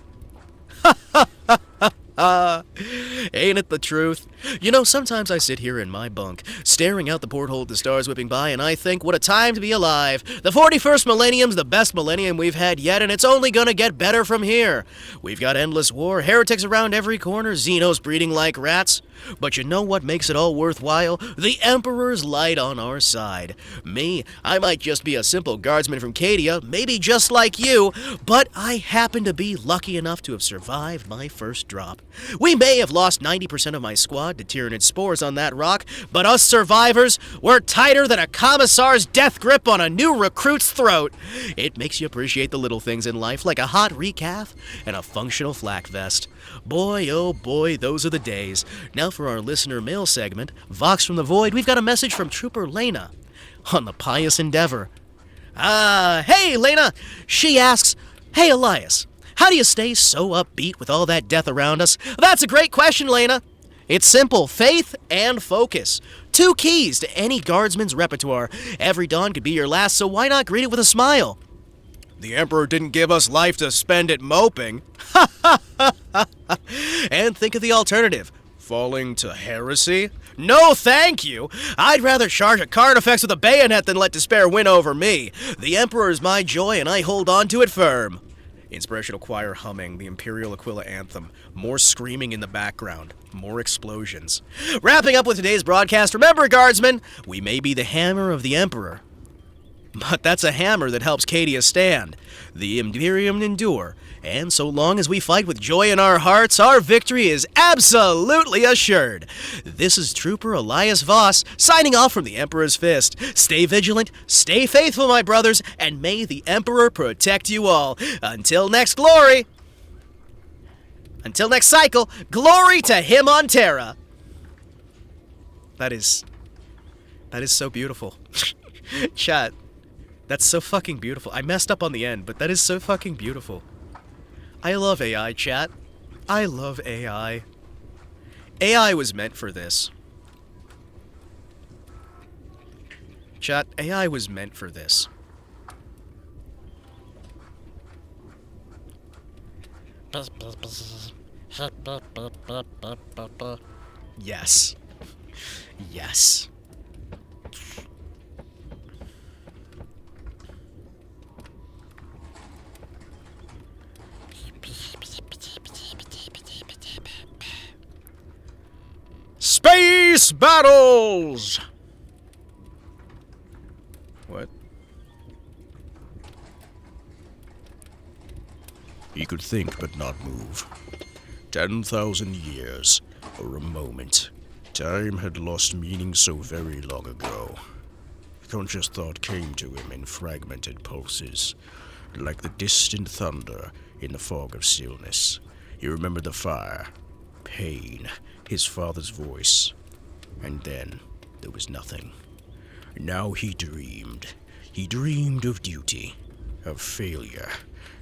Ain't it the truth? You know, sometimes I sit here in my bunk, staring out the porthole at the stars whipping by, and I think, what a time to be alive. The 41st millennium's the best millennium we've had yet, and it's only gonna get better from here. We've got endless war, heretics around every corner, Xenos breeding like rats. But you know what makes it all worthwhile? The Emperor's light on our side. Me, I might just be a simple guardsman from Cadia, maybe just like you, but I happen to be lucky enough to have survived my first drop. We may have lost 90% of my squad to Tyranid spores on that rock, but us survivors, we're tighter than a commissar's death grip on a new recruit's throat. It makes you appreciate the little things in life, like a hot recaf and a functional flak vest. Boy, oh boy, those are the days. Now for our listener mail segment, Vox from the Void, we've got a message from Trooper Lena on the pious endeavor. Hey, Lena! She asks, "Hey, Elias, how do you stay so upbeat with all that death around us?" That's a great question, Lena. It's simple, faith and focus. Two keys to any guardsman's repertoire. Every dawn could be your last, so why not greet it with a smile? The Emperor didn't give us life to spend it moping. And think of the alternative. Falling to heresy? No, thank you. I'd rather charge a Carnifex with a bayonet than let despair win over me. The Emperor is my joy, and I hold on to it firm. Inspirational choir humming the Imperial Aquila anthem. More screaming in the background. More explosions. Wrapping up with today's broadcast, remember, guardsmen, we may be the hammer of the Emperor, but that's a hammer that helps Cadia stand. The Imperium endure, and so long as we fight with joy in our hearts, our victory is absolutely assured. This is Trooper Elias Voss, signing off from the Emperor's Fist. Stay vigilant, stay faithful, my brothers, and may the Emperor protect you all. Until next glory. Until next cycle, glory to him on Terra. That is so beautiful. Chat. That's so fucking beautiful. I messed up on the end, but that is so fucking beautiful. I love AI, chat. I love AI. AI was meant for this. Chat, AI was meant for this. Yes. Yes. Space battles! What? He could think but not move. 10,000 years, or a moment. Time had lost meaning so very long ago. Conscious thought came to him in fragmented pulses, like the distant thunder in the fog of stillness. He remembered the fire, pain, his father's voice, and then there was nothing. Now he dreamed. He dreamed of duty, of failure.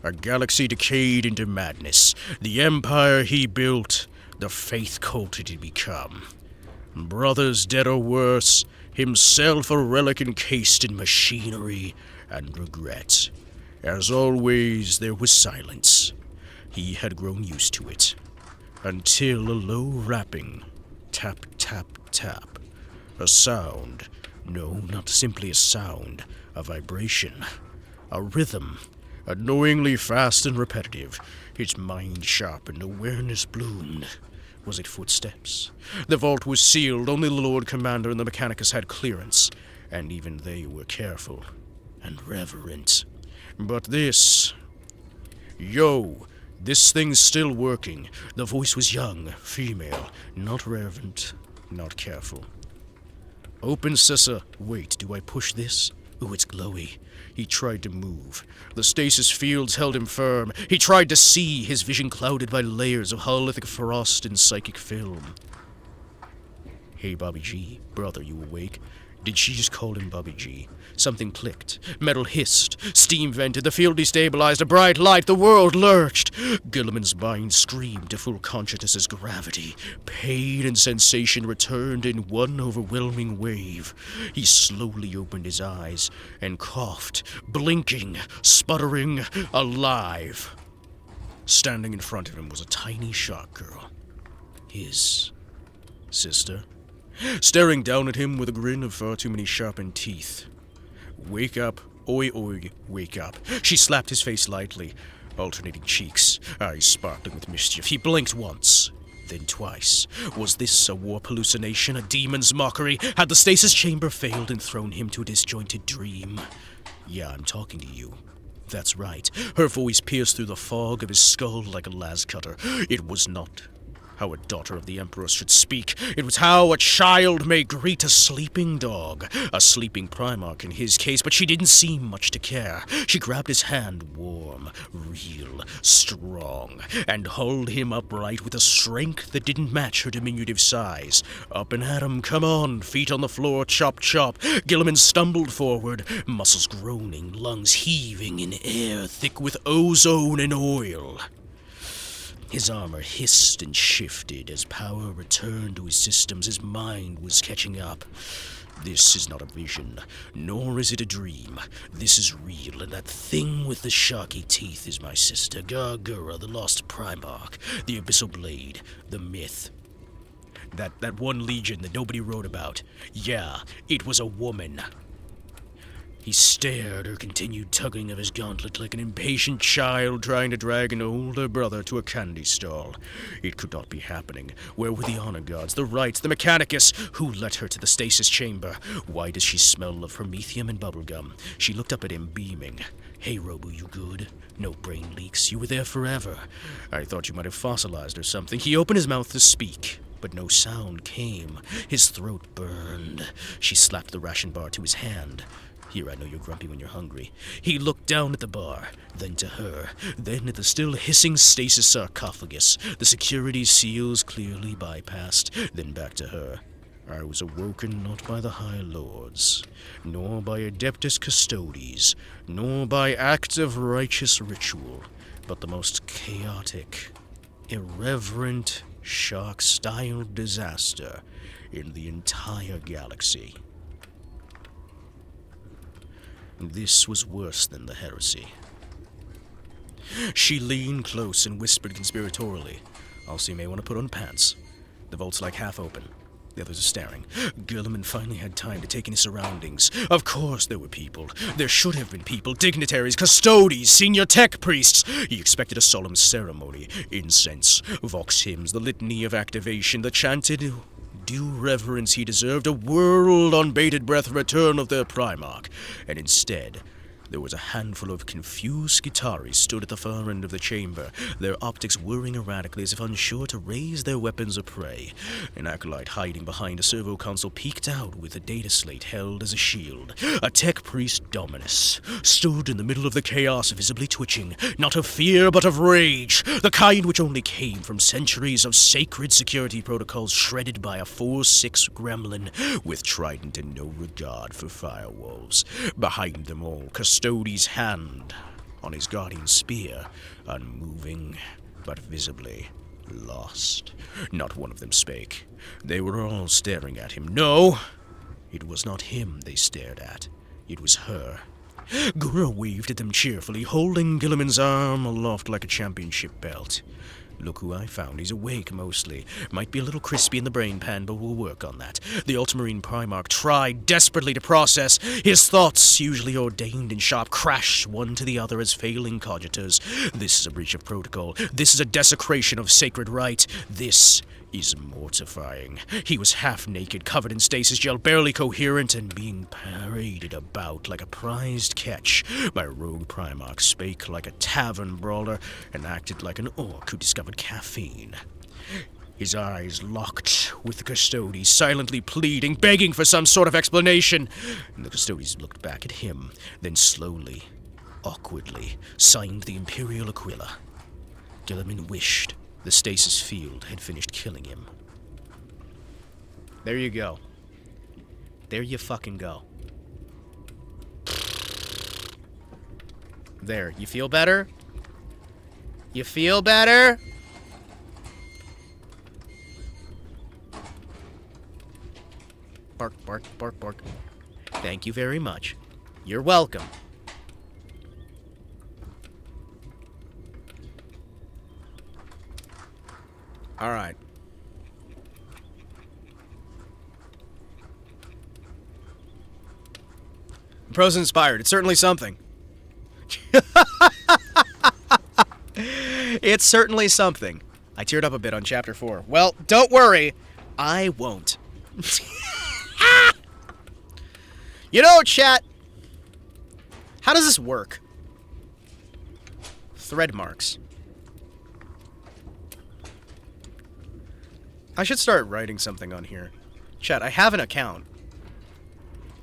A galaxy decayed into madness. The empire he built, the faith cult it had become. Brothers dead or worse, himself a relic encased in machinery and regret. As always, there was silence. He had grown used to it. Until a low rapping, tap, tap, tap. A sound, no, not simply a sound, a vibration, a rhythm, annoyingly fast and repetitive. His mind sharpened, awareness bloomed. Was it footsteps? The vault was sealed. Only the Lord Commander and the Mechanicus had clearance, and even they were careful and reverent. But this... Yo, this thing's still working. The voice was young, female, not reverent, not careful. Open, Sissa. Wait, do I push this? Ooh, it's glowy. He tried to move. The stasis fields held him firm. He tried to see, his vision clouded by layers of hololithic frost and psychic film. Hey, Bobby G. Brother, you awake? Did she just call him Bobby G? Something clicked. Metal hissed. Steam vented. The field destabilized. A bright light. The world lurched. Gilliman's mind screamed to full consciousness as gravity, pain, and sensation returned in one overwhelming wave. He slowly opened his eyes and coughed, blinking, sputtering, alive. Standing in front of him was a tiny shark girl. His sister, staring down at him with a grin of far too many sharpened teeth. Wake up, oi oi, wake up. She slapped his face lightly, alternating cheeks, eyes sparkling with mischief. He blinked once, then twice. Was this a warp hallucination, a demon's mockery? Had the stasis chamber failed and thrown him to a disjointed dream? Yeah, I'm talking to you. That's right. Her voice pierced through the fog of his skull like a las cutter. It was not how a daughter of the Emperor should speak. It was how a child may greet a sleeping dog. A sleeping Primarch in his case, but she didn't seem much to care. She grabbed his hand, warm, real, strong, and hauled him upright with a strength that didn't match her diminutive size. Up and at him, come on, feet on the floor, chop chop. Gilliman stumbled forward, muscles groaning, lungs heaving in air thick with ozone and oil. His armor hissed and shifted as power returned to his systems. His mind was catching up. This is not a vision, nor is it a dream. This is real, and that thing with the sharky teeth is my sister, Gargura, the lost Primarch, the Abyssal Blade, the myth. That one legion that nobody wrote about. Yeah, it was a woman. He stared, her continued tugging of his gauntlet like an impatient child trying to drag an older brother to a candy stall. It could not be happening. Where were the honor guards, the rites, the Mechanicus? Who let her to the stasis chamber? Why does she smell of promethium and bubblegum? She looked up at him, beaming. Hey, Robu, you good? No brain leaks. You were there forever. I thought you might have fossilized or something. He opened his mouth to speak, but no sound came. His throat burned. She slapped the ration bar to his hand. Here, I know you're grumpy when you're hungry. He looked down at the bar, then to her, then at the still hissing stasis sarcophagus, the security seals clearly bypassed, then back to her. I was awoken not by the High Lords, nor by Adeptus Custodes, nor by act of righteous ritual, but the most chaotic, irreverent, shark-style disaster in the entire galaxy. This was worse than the heresy. She leaned close and whispered conspiratorially, Also, you may want to put on pants. The vault's like half open. The others are staring. Gilliman finally had time to take in his surroundings. Of course there were people. There should have been people. Dignitaries, custodes, senior tech priests. He expected a solemn ceremony. Incense, vox hymns, the litany of activation, the chanted due reverence he deserved, a world on bated breath return of their Primarch. And instead, there was a handful of confused Skitarii stood at the far end of the chamber, their optics whirring erratically as if unsure to raise their weapons of prey. An acolyte hiding behind a servo console peeked out with a data slate held as a shield. A tech priest, Dominus, stood in the middle of the chaos, visibly twitching, not of fear but of rage, the kind which only came from centuries of sacred security protocols shredded by a 4-6 gremlin with trident and no regard for firewalls. Behind them all, Custodes' hand on his guardian's spear, unmoving but visibly lost. Not one of them spake. They were all staring at him. No, it was not him they stared at. It was her. Gura waved at them cheerfully, holding Gilliman's arm aloft like a championship belt. Look who I found. He's awake, mostly. Might be a little crispy in the brain pan, but we'll work on that. The Ultramarine Primarch tried desperately to process. His thoughts, usually ordained and sharp, crashed one to the other as failing cogitators. This is a breach of protocol. This is a desecration of sacred rite. This is mortifying. He was half-naked, covered in stasis gel, barely coherent, and being paraded about like a prized catch. My rogue Primarch spake like a tavern brawler and acted like an orc who discovered caffeine. His eyes locked with the Custodes, silently pleading, begging for some sort of explanation. And the Custodes looked back at him, then slowly, awkwardly, signed the Imperial Aquila. Gilliman wished the stasis field had finished killing him. There you go. There you fucking go. There, you feel better? You feel better? Bark, bark, bark, bark. Thank you very much. You're welcome. All right. Prose inspired. It's certainly something. It's certainly something. I teared up a bit on chapter 4. Well, don't worry. I won't. You know, chat, how does this work? Thread marks. I should start writing something on here. Chat, I have an account.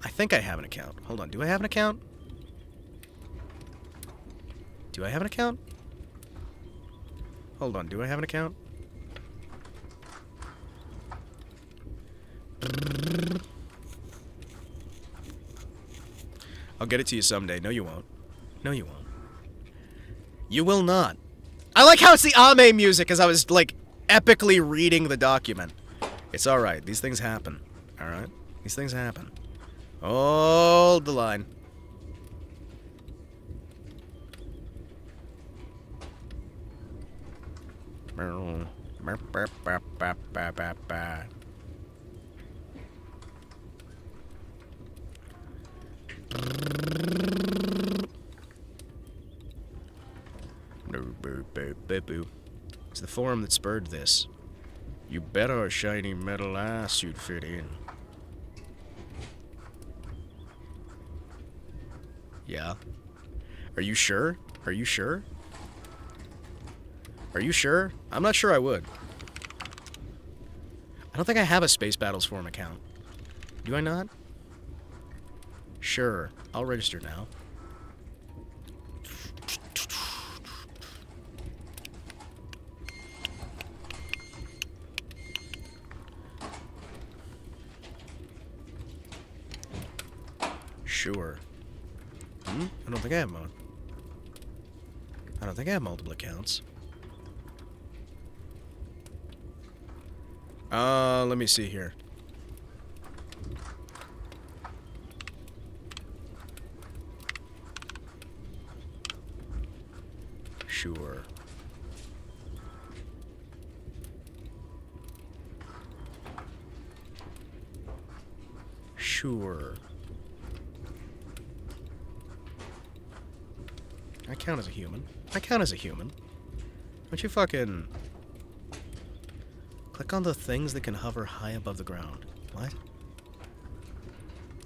I think I have an account. Hold on, do I have an account? Do I have an account? Hold on, do I have an account? I'll get it to you someday. No, you won't. No, you won't. You will not. I like how it's the Ame music as I was, like, epically reading the document. It's alright. These things happen. Alright? These things happen. Hold the line. It's the forum that spurred this. You bet our shiny metal ass you'd fit in. Yeah? Are you sure? Are you sure? Are you sure? I'm not sure I would. I don't think I have a Space Battles forum account. Do I not? Sure. I'll register now. Sure. I don't think I have one. I don't think I have multiple accounts. Let me see here. Sure. Sure. I count as a human. I count as a human. Don't you fucking... Click on the things that can hover high above the ground. What?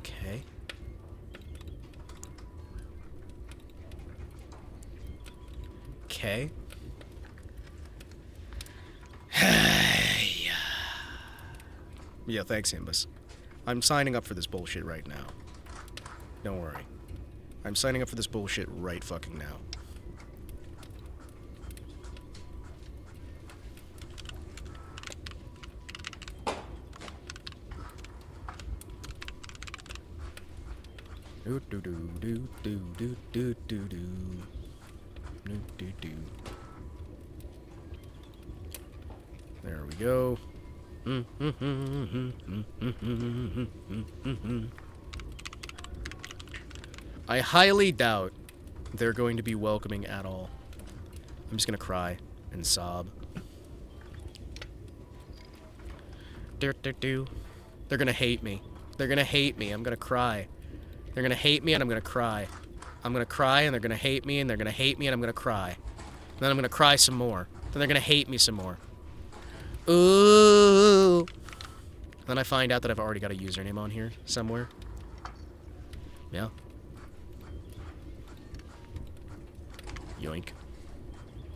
Okay. Okay. Yeah, thanks, Imbus. I'm signing up for this bullshit right now. Don't worry. I'm signing up for this bullshit right fucking now. Do do do do do do do do do do do do. There we go. I highly doubt they're going to be welcoming at all. I'm just gonna cry and sob. They're gonna hate me. They're gonna hate me. I'm gonna cry. They're gonna hate me and I'm gonna cry. I'm gonna cry and they're gonna hate me and they're gonna hate me and I'm gonna cry. And then I'm gonna cry some more. Then they're gonna hate me some more. Ooh. Then I find out that I've already got a username on here somewhere. Yeah. Yoink.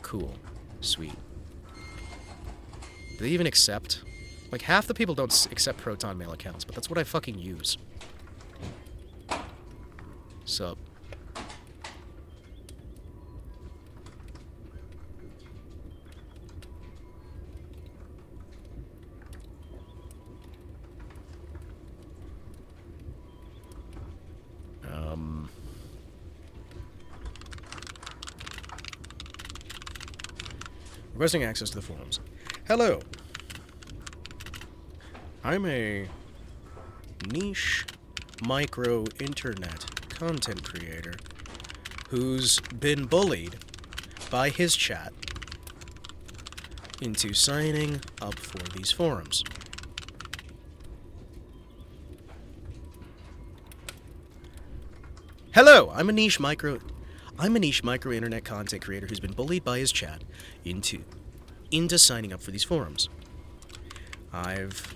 Cool. Sweet. Do they even accept? Like, half the people don't accept Proton Mail accounts, but that's what I fucking use. Sup. Requesting access to the forums. Hello. I'm a niche micro internet content creator who's been bullied by his chat into signing up for these forums. Hello, I'm a niche micro internet content creator who's been bullied by his chat into signing up for these forums. I've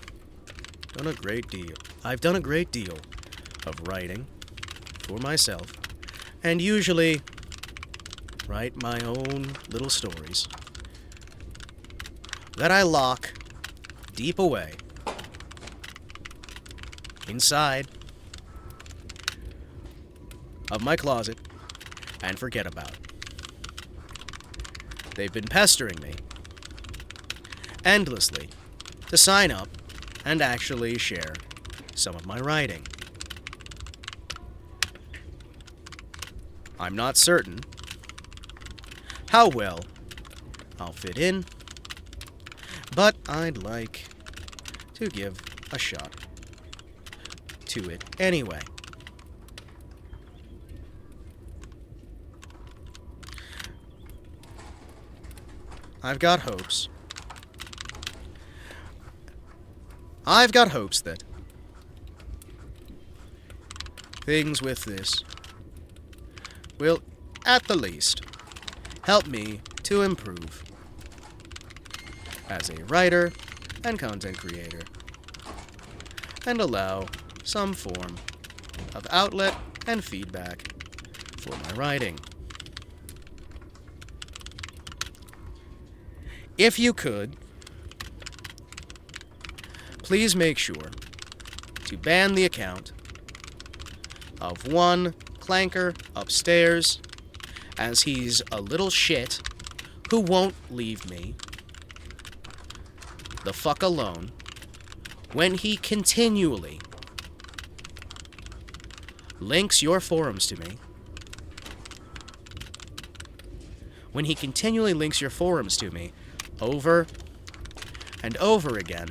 done a great deal of writing for myself, and usually write my own little stories that I lock deep away inside of my closet and forget about. They've been pestering me endlessly to sign up and actually share some of my writing. I'm not certain how well I'll fit in, but I'd like to give a shot to it anyway. I've got hopes that things with this will, at the least, help me to improve as a writer and content creator, and allow some form of outlet and feedback for my writing. If you could, please make sure to ban the account of one clanker upstairs, as he's a little shit who won't leave me the fuck alone when he continually links your forums to me. When he continually links your forums to me over and over again,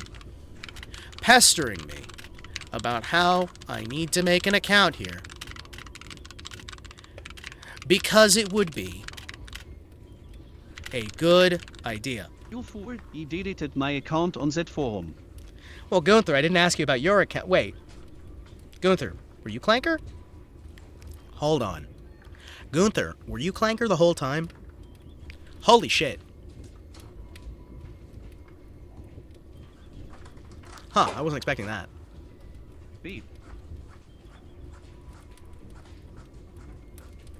pestering me about how I need to make an account here, because it would be a good idea. You fool, he deleted my account on that forum. Well, Gunther, I didn't ask you about your account. Wait. Gunther, were you Clanker? Hold on. Gunther, were you Clanker the whole time? Holy shit. Huh, I wasn't expecting that. Beep.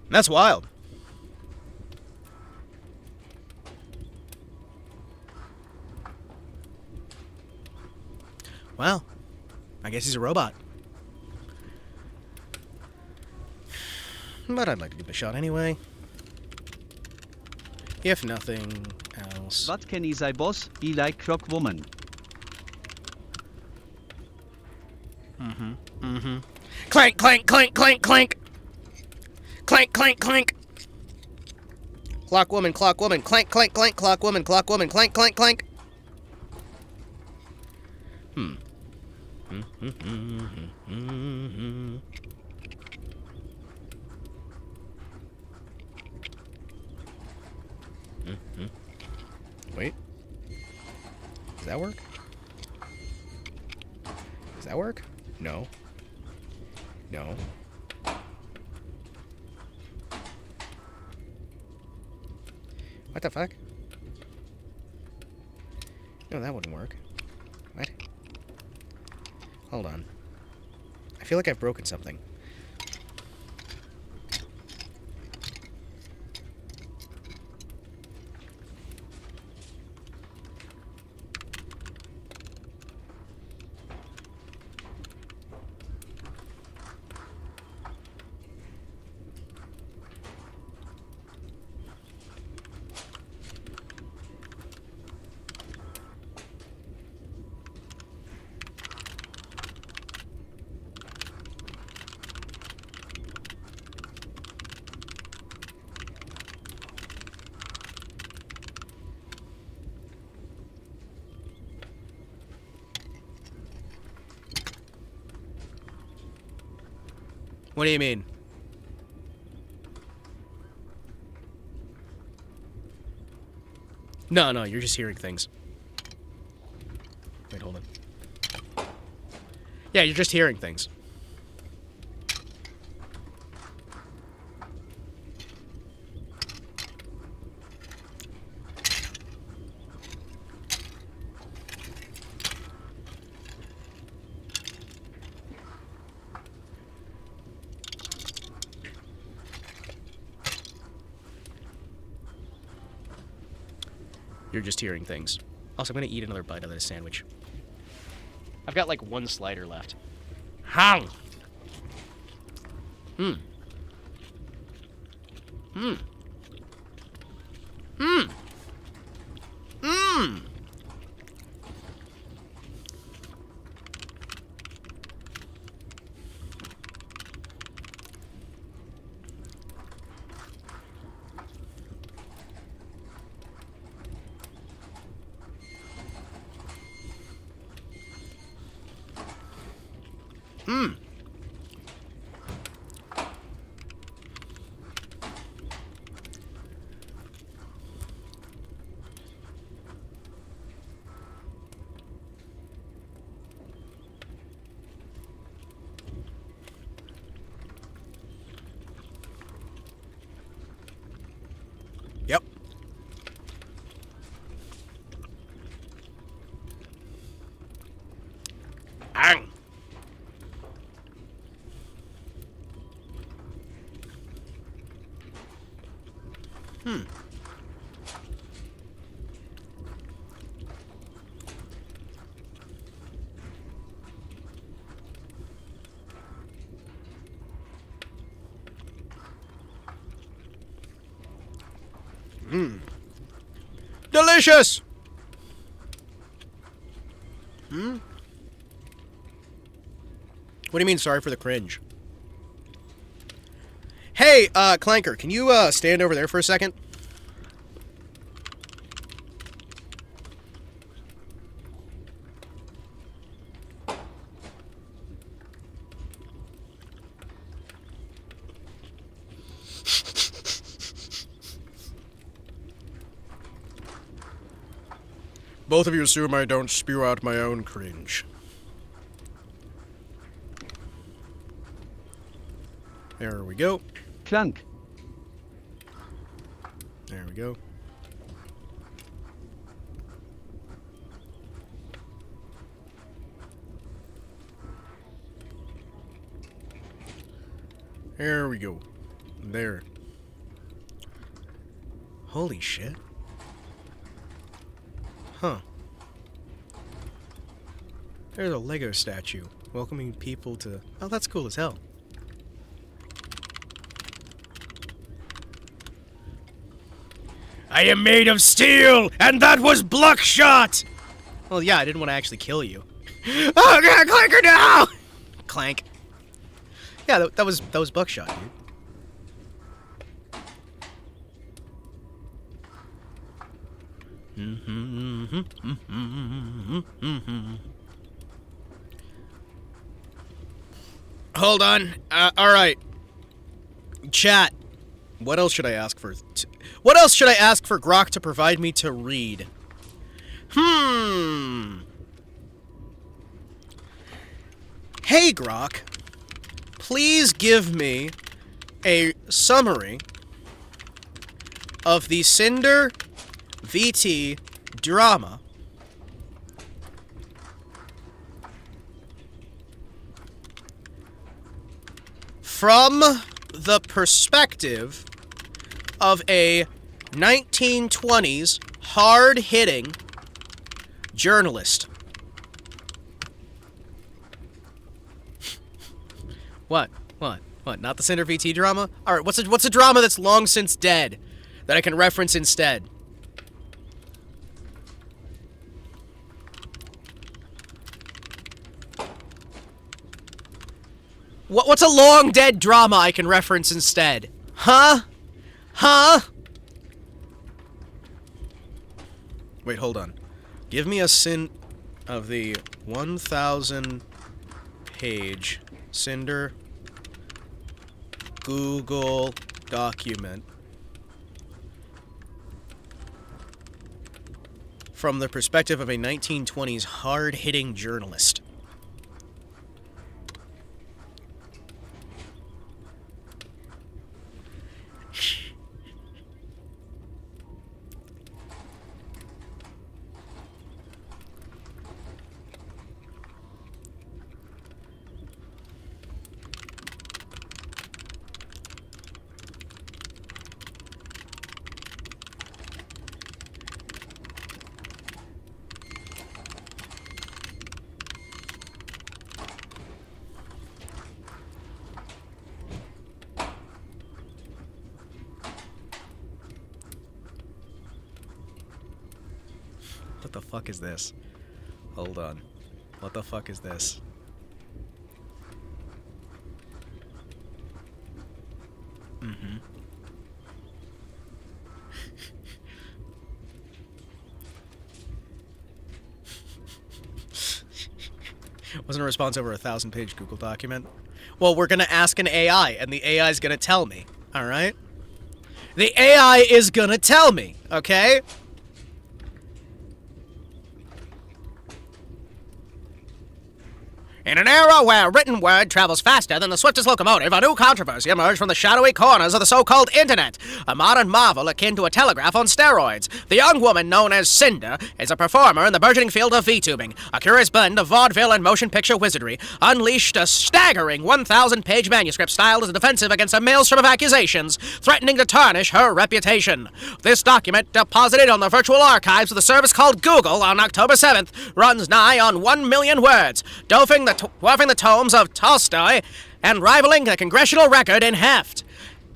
That's wild. Well, I guess he's a robot. But I'd like to give it a shot anyway. If nothing else. What can he say, boss? He like clock woman. Clank, clank, clank, clank, clank. Clank, clank, clank. Clock woman, clank, clank, clank, clock woman, clank, clank, clank. Wait. Does that work? Does that work? No. No. What the fuck? No, that wouldn't work. What? Hold on. I feel like I've broken something. What do you mean? No, no, you're just hearing things. Wait, hold on. Yeah, you're just hearing things. You're just hearing things. Also, I'm gonna eat another bite of this sandwich. I've got like one slider left. Hang! Hmm. Hmm. Hmm. Hmm. Hmm. Yep. Ang. Hmm. Hmm. Delicious! Hmm? What do you mean, sorry for the cringe? Hey, Clanker, can you, stand over there for a second? Both of you assume I don't spew out my own cringe. There we go. Clunk. There we go. There we go. There. Holy shit. Huh. There's a Lego statue welcoming people to... Oh, that's cool as hell. I am made of steel, and that was Blockshot! Well, yeah, I didn't want to actually kill you. Oh, God, Clanker, no! Clank. Yeah, that was Buckshot, dude. Hold on. Alright. Chat. What else should I ask for? What else should I ask for Grok to provide me to read? Hey, Grok. Please give me a summary of the Cinder VT drama from the perspective of a 1920s hard-hitting journalist. What? Not the Cinder VT drama? Alright, what's a drama that's long since dead that I can reference instead? What's a long dead drama I can reference instead? Huh? Wait, hold on. Give me a sin of the 1,000 page Cinder Google document from the perspective of a 1920s hard-hitting journalist. What the fuck is this? Hold on. What the fuck is this? Wasn't a response over a 1,000-page Google document? Well, we're gonna ask an AI, and the AI is gonna tell me, alright? The AI is gonna tell me, okay? In an era where written word travels faster than the swiftest locomotive, a new controversy emerged from the shadowy corners of the so-called internet. A modern marvel akin to a telegraph on steroids. The young woman known as Cinder is a performer in the burgeoning field of VTubing. A curious blend of vaudeville and motion picture wizardry unleashed a staggering 1,000-page manuscript styled as a defensive against a maelstrom of accusations, threatening to tarnish her reputation. This document, deposited on the virtual archives of the service called Google on October 7th, runs nigh on 1 million words, dwarfing the tomes of Tolstoy and rivaling the congressional record in heft.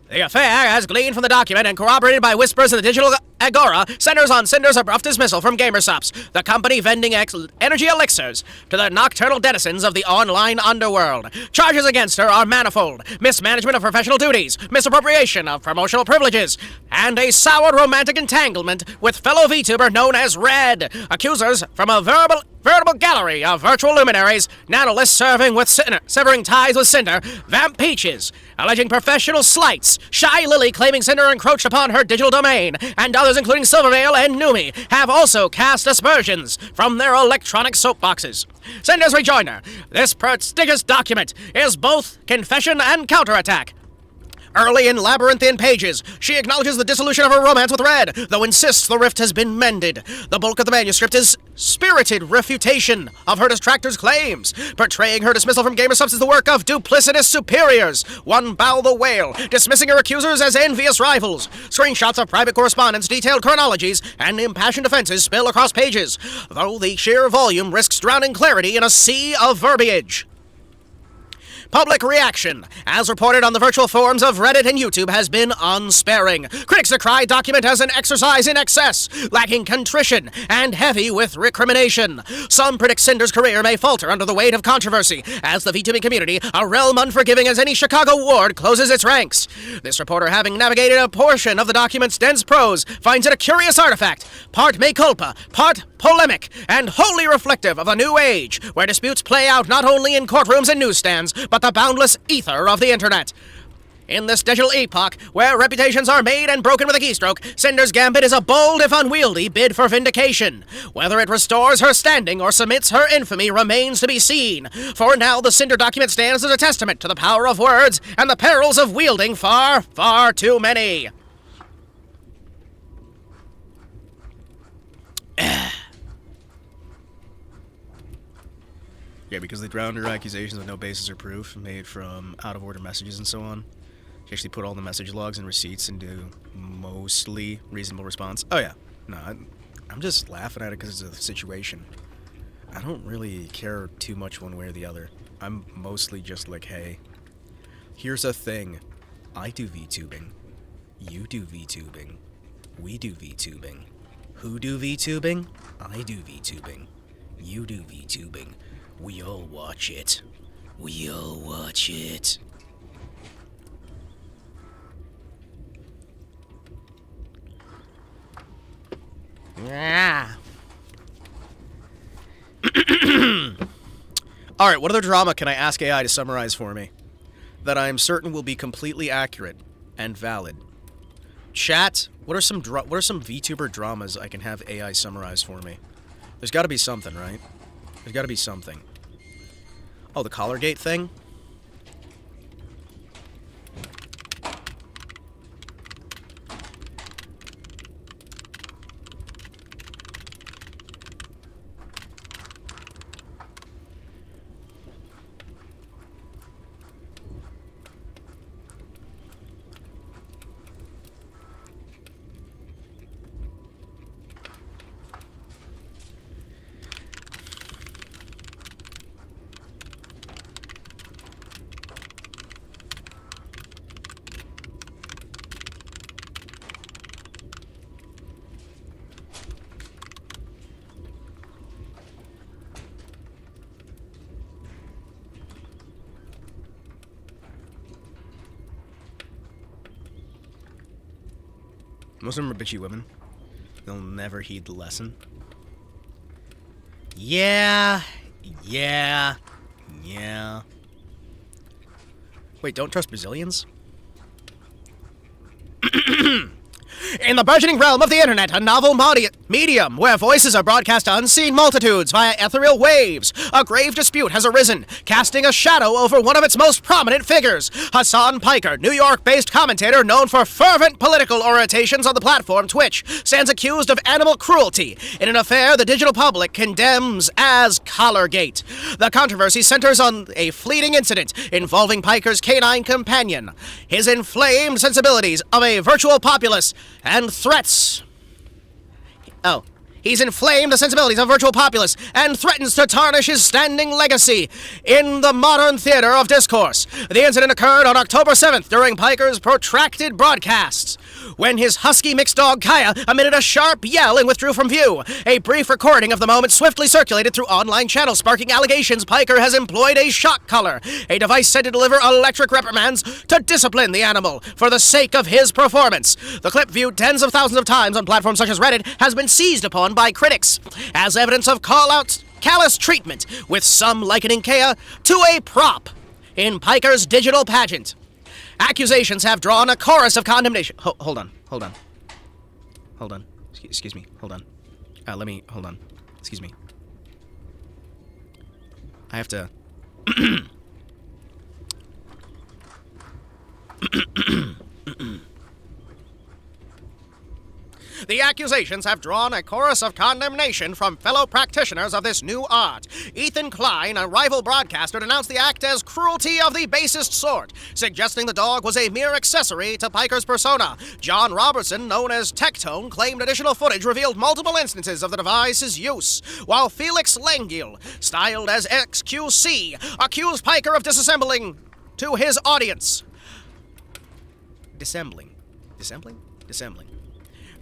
The affair, as gleaned from the document and corroborated by whispers in the digital agora, centers on Cinder's abrupt dismissal from GamerSups, the company vending energy elixirs to the nocturnal denizens of the online underworld. Charges against her are manifold: mismanagement of professional duties, misappropriation of promotional privileges, and a sour romantic entanglement with fellow VTuber known as Red. Accusers from a veritable gallery of virtual luminaries, Nanolis severing ties with Cinder, Vamp Peaches, alleging professional slights, Shy Lily claiming Cinder encroached upon her digital domain, and others including Silvervale and Numi have also cast aspersions from their electronic soapboxes. Cinder's rejoinder: this prestigious document is both confession and counterattack. Early in labyrinthine pages, she acknowledges the dissolution of her romance with Red, though insists the rift has been mended. The bulk of the manuscript is spirited refutation of her detractors' claims, portraying her dismissal from GamerSups as the work of duplicitous superiors. One Bow the Whale, dismissing her accusers as envious rivals. Screenshots of private correspondence, detailed chronologies, and impassioned defenses spill across pages, though the sheer volume risks drowning clarity in a sea of verbiage. Public reaction, as reported on the virtual forums of Reddit and YouTube, has been unsparing. Critics decry document as an exercise in excess, lacking contrition and heavy with recrimination. Some predict Cinder's career may falter under the weight of controversy, as the VTubing community, a realm unforgiving as any Chicago ward, closes its ranks. This reporter, having navigated a portion of the document's dense prose, finds it a curious artifact, part mea culpa, part polemic, and wholly reflective of a new age, where disputes play out not only in courtrooms and newsstands, but the boundless ether of the internet. In this digital epoch, where reputations are made and broken with a keystroke, Cinder's gambit is a bold, if unwieldy, bid for vindication. Whether it restores her standing or cements her infamy remains to be seen. For now, the Cinder document stands as a testament to the power of words and the perils of wielding far, far too many. Yeah, because they drowned her accusations with no basis or proof, made from out-of-order messages and so on. She actually put all the message logs and receipts into mostly reasonable response. Oh, yeah. No, I'm just laughing at it because it's a situation. I don't really care too much one way or the other. I'm mostly just like, hey, here's a thing. I do VTubing. You do VTubing. We do VTubing. Who do VTubing? I do VTubing. You do VTubing. We all watch it. We all watch it. Yeah. Alright, what other drama can I ask AI to summarize for me that I am certain will be completely accurate and valid? Chat, what are some VTuber dramas I can have AI summarize for me? There's got to be something, right? There's got to be something. Oh, the Collargate thing? Most of them are bitchy women. They'll never heed the lesson. Yeah. Wait, don't trust Brazilians? In the burgeoning realm of the internet, a novel medium where voices are broadcast to unseen multitudes via ethereal waves, a grave dispute has arisen, casting a shadow over one of its most prominent figures. Hassan Piker, New York-based commentator known for fervent political orations on the platform Twitch, stands accused of animal cruelty in an affair the digital public condemns as Collargate. The controversy centers on a fleeting incident involving Piker's canine companion, his inflamed sensibilities of a virtual populace, and threats. He's inflamed the sensibilities of a virtual populace and threatens to tarnish his standing legacy in the modern theater of discourse. The incident occurred on October 7th during Piker's protracted broadcasts, when his husky mixed dog Kaya emitted a sharp yell and withdrew from view. A brief recording of the moment swiftly circulated through online channels, sparking allegations Piker has employed a shock collar, a device said to deliver electric reprimands to discipline the animal for the sake of his performance. The clip, viewed tens of thousands of times on platforms such as Reddit, has been seized upon by critics as evidence of callous treatment, with some likening Kaya to a prop in Piker's digital pageant. Accusations have drawn a chorus of condemnation. Hold on. Excuse me. Hold on. Hold on. Excuse me. I have to... The accusations have drawn a chorus of condemnation from fellow practitioners of this new art. Ethan Klein, a rival broadcaster, denounced the act as cruelty of the basest sort, suggesting the dog was a mere accessory to Piker's persona. John Robertson, known as Tectone, claimed additional footage revealed multiple instances of the device's use, while Felix Langil, styled as XQC, accused Piker of disassembling to his audience. Dissembling.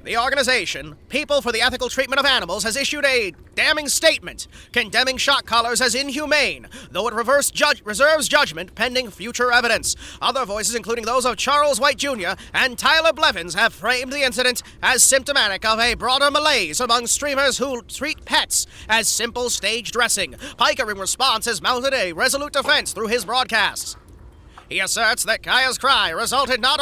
The organization, People for the Ethical Treatment of Animals, has issued a damning statement condemning shock collars as inhumane, though it reserves judgment pending future evidence. Other voices, including those of Charles White Jr. and Tyler Blevins, have framed the incident as symptomatic of a broader malaise among streamers who treat pets as simple stage dressing. Piker, in response, has mounted a resolute defense through his broadcasts. He asserts that Kaya's cry resulted not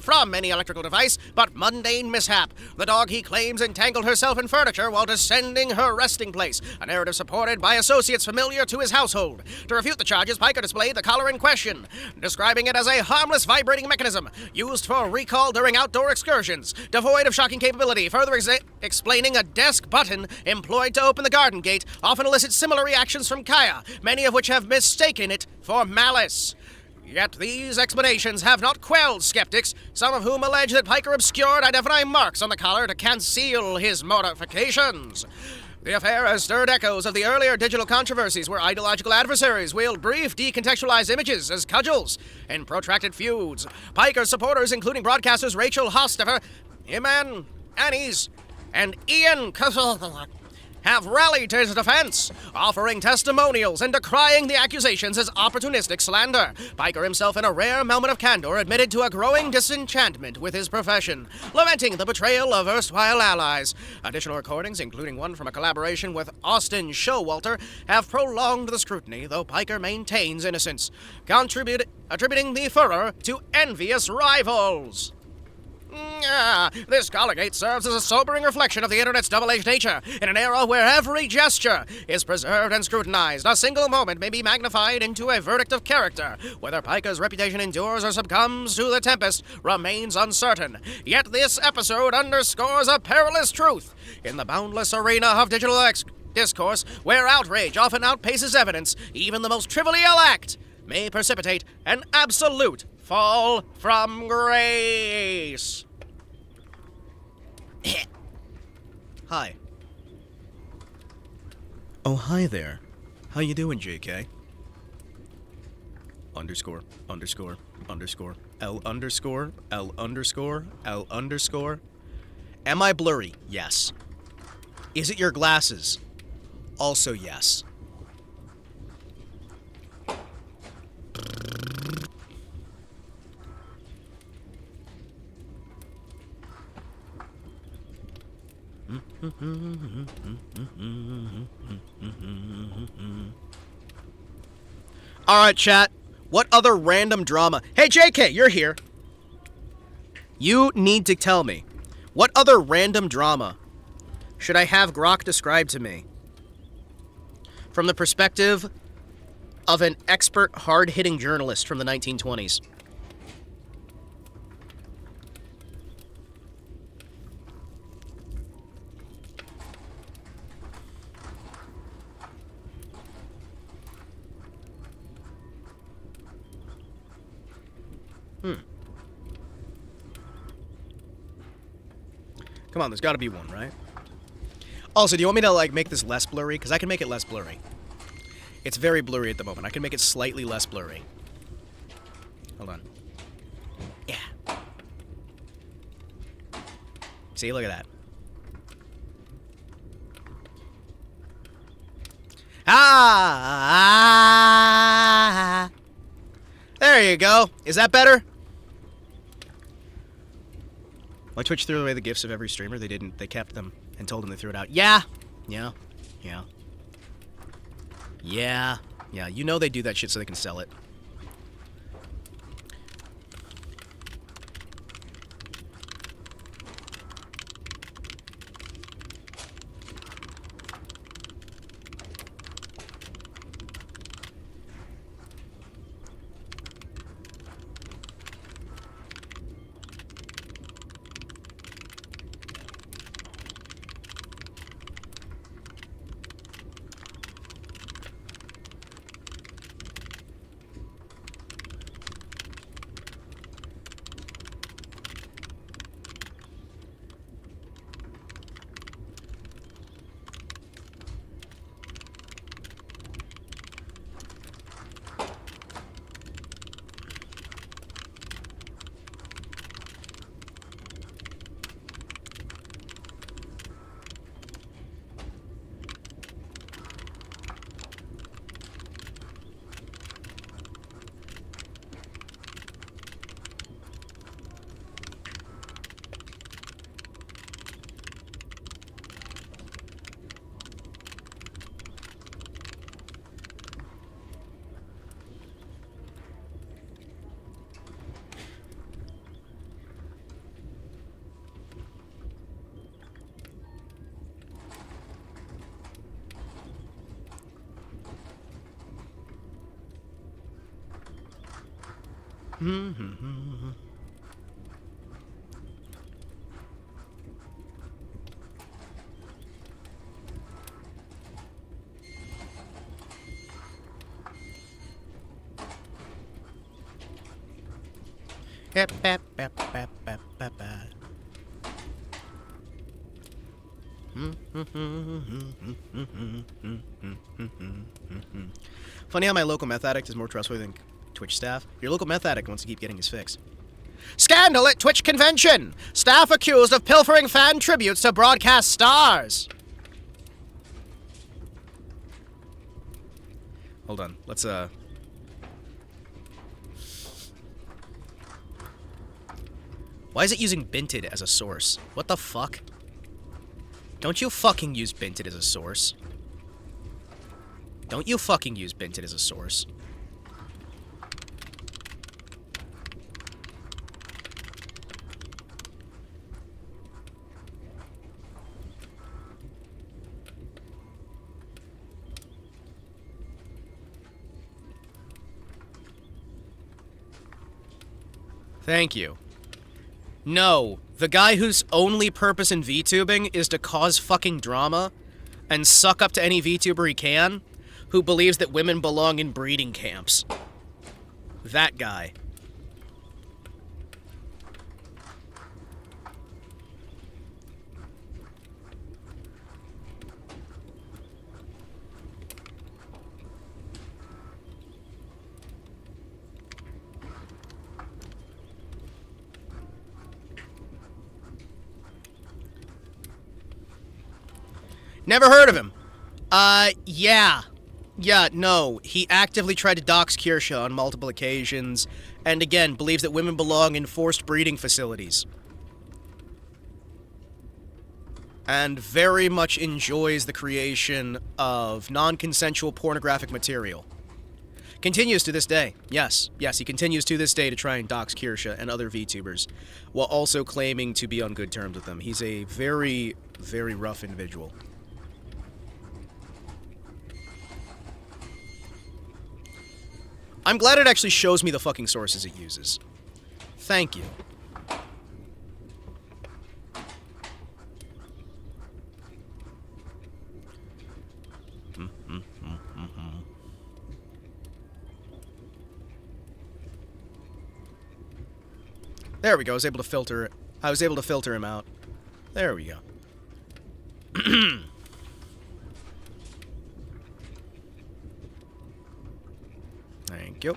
from any electrical device, but mundane mishap. The dog, he claims, entangled herself in furniture while descending her resting place, a narrative supported by associates familiar to his household. To refute the charges, Piker displayed the collar in question, describing it as a harmless vibrating mechanism used for recall during outdoor excursions, devoid of shocking capability, further explaining a desk button employed to open the garden gate often elicits similar reactions from Kaya, many of which have mistaken it for malice. Yet these explanations have not quelled skeptics, some of whom allege that Piker obscured identifying marks on the collar to conceal his modifications. The affair has stirred echoes of the earlier digital controversies where ideological adversaries wield brief, decontextualized images as cudgels in protracted feuds. Piker's supporters, including broadcasters Rachel Hostetler, Iman Annies, and Ian Kussel, have rallied to his defense, offering testimonials and decrying the accusations as opportunistic slander. Piker himself, in a rare moment of candor, admitted to a growing disenchantment with his profession, lamenting the betrayal of erstwhile allies. Additional recordings, including one from a collaboration with Austin Showalter, have prolonged the scrutiny, though Piker maintains innocence, attributing the furor to envious rivals. This collegate serves as a sobering reflection of the internet's double-edged nature. In an era where every gesture is preserved and scrutinized, a single moment may be magnified into a verdict of character. Whether Piker's reputation endures or succumbs to the tempest remains uncertain. Yet this episode underscores a perilous truth. In the boundless arena of digital discourse, where outrage often outpaces evidence, even the most trivial act may precipitate an absolute fall from grace. Hi. Oh, hi there. How you doing, JK? Underscore, underscore, underscore, L underscore, L underscore, L underscore. Am I blurry? Yes. Is it your glasses? Also yes. Alright, chat. What other random drama? Hey, JK, you're here. You need to tell me. What other random drama should I have Grok describe to me? From the perspective of an expert, hard-hitting journalist from the 1920s. Come on, there's got to be one, right? Also, do you want me to, like, make this less blurry? Because I can make it less blurry. It's very blurry at the moment. I can make it slightly less blurry. Hold on. Yeah. See, look at that. Ah! There you go. Is that better? Why Twitch threw away the gifts of every streamer? They didn't. They kept them and told them they threw it out. Yeah. Yeah. Yeah. Yeah. Yeah. You know they do that shit so they can sell it. Funny how my local meth addict is more trustworthy than Twitch staff. Your local meth addict wants to keep getting his fix. Scandal at Twitch convention! Staff accused of pilfering fan tributes to broadcast stars! Hold on, let's, Why is it using Binted as a source? What the fuck? Don't you fucking use Binted as a source. Don't you fucking use Binted as a source. Thank you. No, the guy whose only purpose in VTubing is to cause fucking drama and suck up to any VTuber he can, who believes that women belong in breeding camps. That guy. Never heard of him. Yeah. Yeah, no. He actively tried to dox Kirsha on multiple occasions, and again, believes that women belong in forced breeding facilities. And very much enjoys the creation of non-consensual pornographic material. Continues to this day. Yes, he continues to this day to try and dox Kirsha and other VTubers, while also claiming to be on good terms with them. He's a very, very rough individual. I'm glad it actually shows me the fucking sources it uses. Thank you. There we go. I was able to filter him out. There we go. Thank you.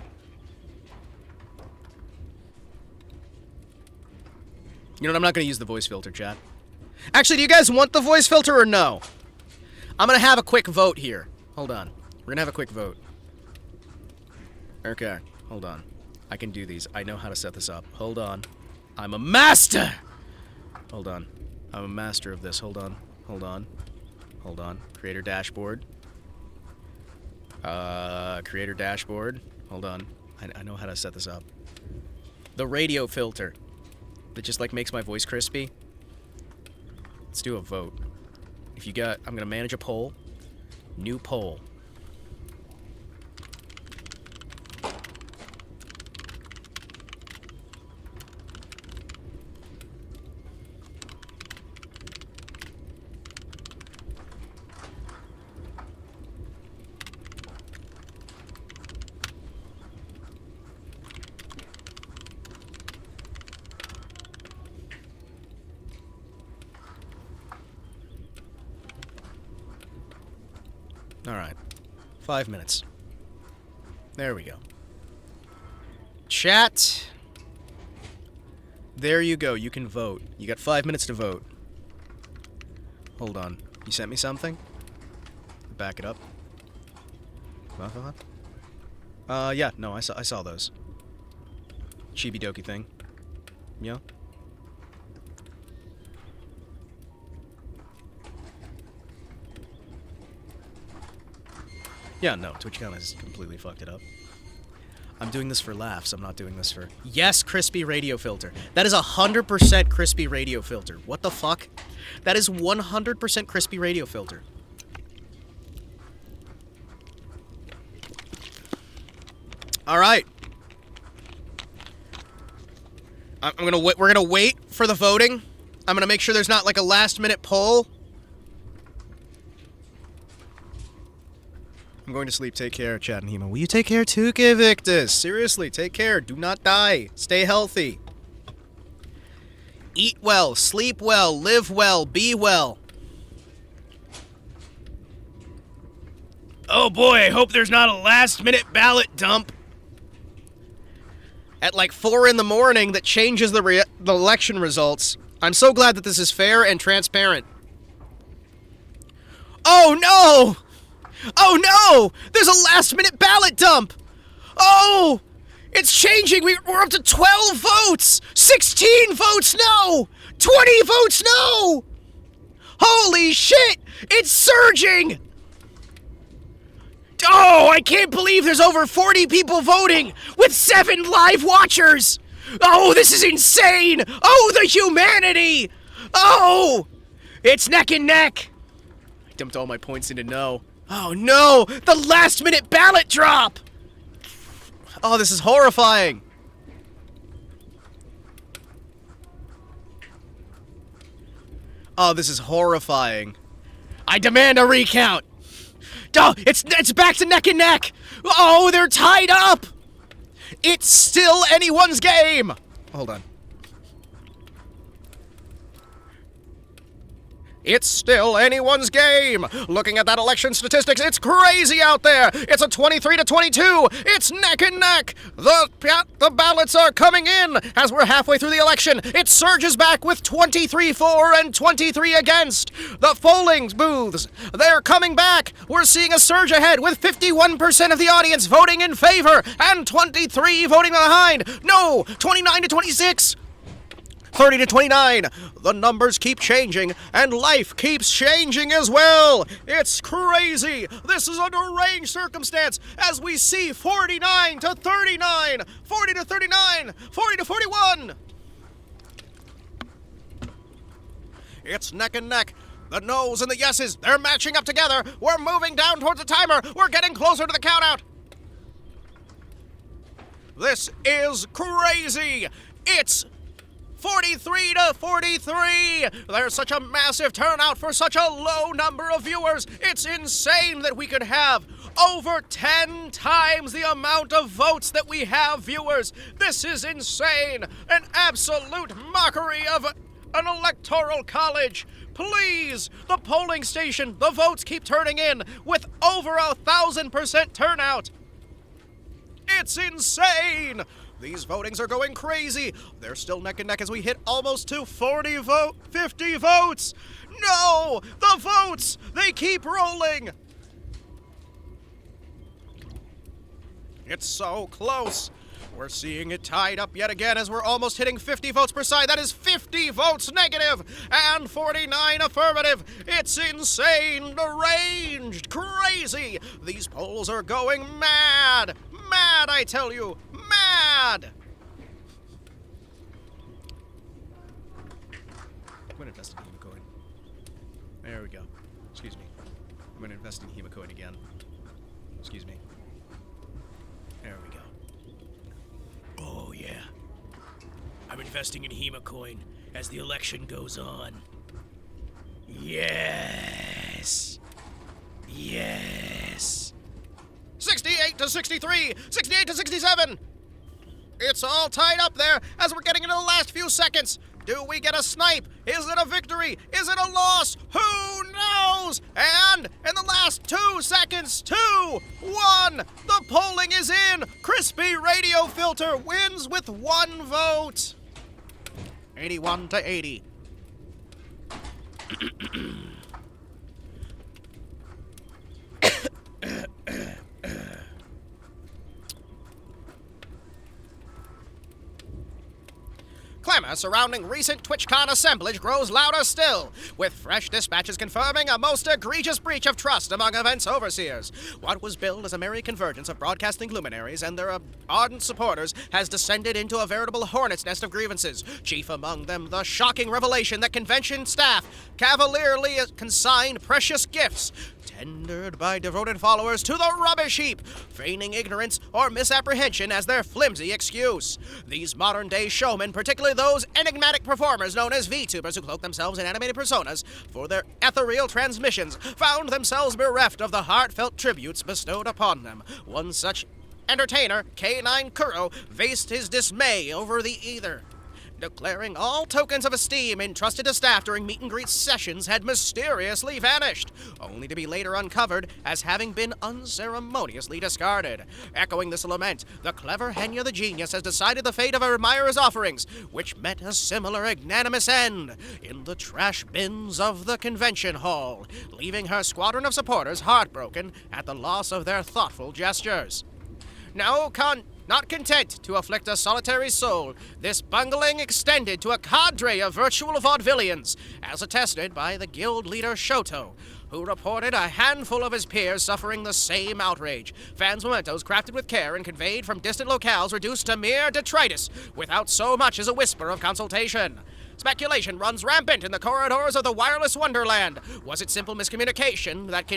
You know what? I'm not going to use the voice filter, chat. Actually, do you guys want the voice filter or no? I'm going to have a quick vote here. Hold on. We're going to have a quick vote. Okay. Hold on. I can do these. I know how to set this up. Hold on. I'm a master! Hold on. I'm a master of this. Hold on. Hold on. Hold on. Creator dashboard. Creator dashboard. Hold on. I know how to set this up. The radio filter. That just, like, makes my voice crispy. Let's do a vote. If you got... I'm gonna manage a poll. New poll. Alright. 5 minutes. There we go. Chat. There you go. You can vote. You got 5 minutes to vote. Hold on. You sent me something? Back it up. Yeah. No, I saw those. Chibi Doki thing. Yeah. Yeah, no, TwitchCon has completely fucked it up. I'm doing this for laughs, I'm not doing this for... Yes, crispy radio filter. That is 100% crispy radio filter. What the fuck? That is 100% crispy radio filter. Alright. We're gonna wait for the voting. I'm gonna make sure there's not like a last-minute poll. I'm going to sleep. Take care, Chad and Hema. Will you take care too, K Victus? Seriously, take care. Do not die. Stay healthy. Eat well, sleep well, live well, be well. Oh boy, I hope there's not a last-minute ballot dump at like 4 in the morning that changes the election results. I'm so glad that this is fair and transparent. Oh no! Oh no! There's a last-minute ballot dump! Oh! It's changing! We're up to 12 votes! 16 votes no! 20 votes no! Holy shit! It's surging! Oh, I can't believe there's over 40 people voting with 7 live watchers! Oh, this is insane! Oh, the humanity! Oh! It's neck and neck! I dumped all my points into no. Oh no! The last-minute ballot drop! Oh, this is horrifying! Oh, this is horrifying. I demand a recount! Oh, it's back to neck and neck! Oh, they're tied up! It's still anyone's game! Hold on. It's still anyone's game! Looking at that election statistics, it's crazy out there! It's a 23-22! It's neck and neck! The ballots are coming in as we're halfway through the election! It surges back with 23 for and 23 against! The polling booths, they're coming back! We're seeing a surge ahead with 51% of the audience voting in favor and 23 voting behind! No! 29-26! 30-29, the numbers keep changing, and life keeps changing as well. It's crazy. This is a deranged circumstance as we see 49-39, 40-39, 40-41. It's neck and neck. The no's and the yeses, they're matching up together. We're moving down towards the timer. We're getting closer to the countout. This is crazy. It's 43-43! There's such a massive turnout for such a low number of viewers. It's insane that we could have over 10 times the amount of votes that we have viewers. This is insane. An absolute mockery of an electoral college. Please, the polling station, the votes keep turning in with over 1,000% turnout. It's insane. These votings are going crazy. They're still neck and neck as we hit almost to 50 votes. No! The votes! They keep rolling! It's so close. We're seeing it tied up yet again as we're almost hitting 50 votes per side. That is 50 votes negative and 49 affirmative. It's insane, deranged, crazy. These polls are going mad. Mad, I tell you. Mad! I'm gonna invest in Hemocoin. There we go. Excuse me. I'm gonna invest in Hemocoin again. Excuse me. There we go. Oh, yeah. I'm investing in Hemocoin as the election goes on. Yes! Yes! 68-63! 68-67! It's all tied up there as we're getting into the last few seconds. Do we get a snipe? Is it a victory? Is it a loss? Who knows? And in the last 2 seconds, 2, 1, the polling is in. Crispy Radio Filter wins with 1 vote. 81-80. Clamor surrounding recent TwitchCon assemblage grows louder still, with fresh dispatches confirming a most egregious breach of trust among events overseers. What was billed as a merry convergence of broadcasting luminaries and their ardent supporters has descended into a veritable hornet's nest of grievances, chief among them the shocking revelation that convention staff cavalierly consigned precious gifts tendered by devoted followers to the rubbish heap, feigning ignorance or misapprehension as their flimsy excuse. These modern-day showmen, particularly those enigmatic performers known as VTubers who cloak themselves in animated personas for their ethereal transmissions, found themselves bereft of the heartfelt tributes bestowed upon them. One such entertainer, K9 Kuro, voiced his dismay over the declaring all tokens of esteem entrusted to staff during meet and greet sessions had mysteriously vanished, only to be later uncovered as having been unceremoniously discarded. Echoing this lament, the clever Henya the Genius has decided the fate of her admirers' offerings, which met a similar ignominious end in the trash bins of the convention hall, leaving her squadron of supporters heartbroken at the loss of their thoughtful gestures. Not content to afflict a solitary soul, this bungling extended to a cadre of virtual vaudevillians, as attested by the guild leader Shoto, who reported a handful of his peers suffering the same outrage. Fans' mementos crafted with care and conveyed from distant locales reduced to mere detritus, without so much as a whisper of consultation. Speculation runs rampant in the corridors of the wireless wonderland. Was it simple miscommunication, that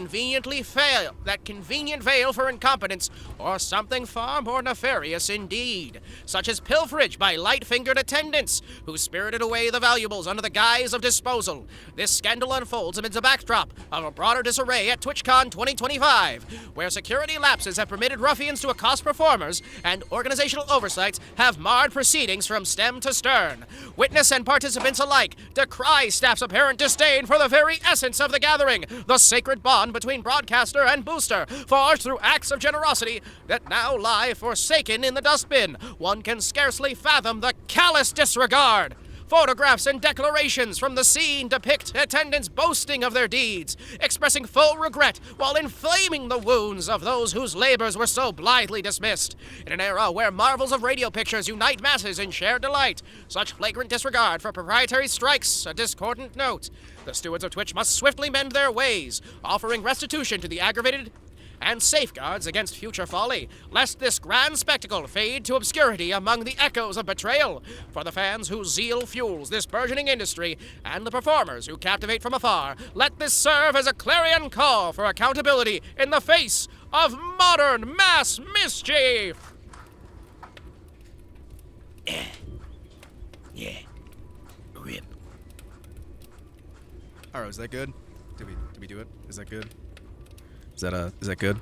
convenient veil for incompetence, or something far more nefarious indeed, such as pilferage by light-fingered attendants who spirited away the valuables under the guise of disposal? This scandal unfolds amidst the backdrop of a broader disarray at TwitchCon 2025, where security lapses have permitted ruffians to accost performers, and organizational oversights have marred proceedings from stem to stern. Witness and participants alike decry staff's apparent disdain for the very essence of the gathering, the sacred bond between broadcaster and booster, forged through acts of generosity that now lie forsaken in the dustbin. One can scarcely fathom the callous disregard. Photographs and declarations from the scene depict attendants boasting of their deeds, expressing full regret while inflaming the wounds of those whose labors were so blithely dismissed. In an era where marvels of radio pictures unite masses in shared delight, such flagrant disregard for proprietary strikes a discordant note. The stewards of Twitch must swiftly mend their ways, offering restitution to the aggravated and safeguards against future folly, lest this grand spectacle fade to obscurity among the echoes of betrayal. For the fans whose zeal fuels this burgeoning industry, and the performers who captivate from afar, let this serve as a clarion call for accountability in the face of modern mass mischief! Yeah. Rip. Alright, is that good? Did we do it? Is that good? Is that good?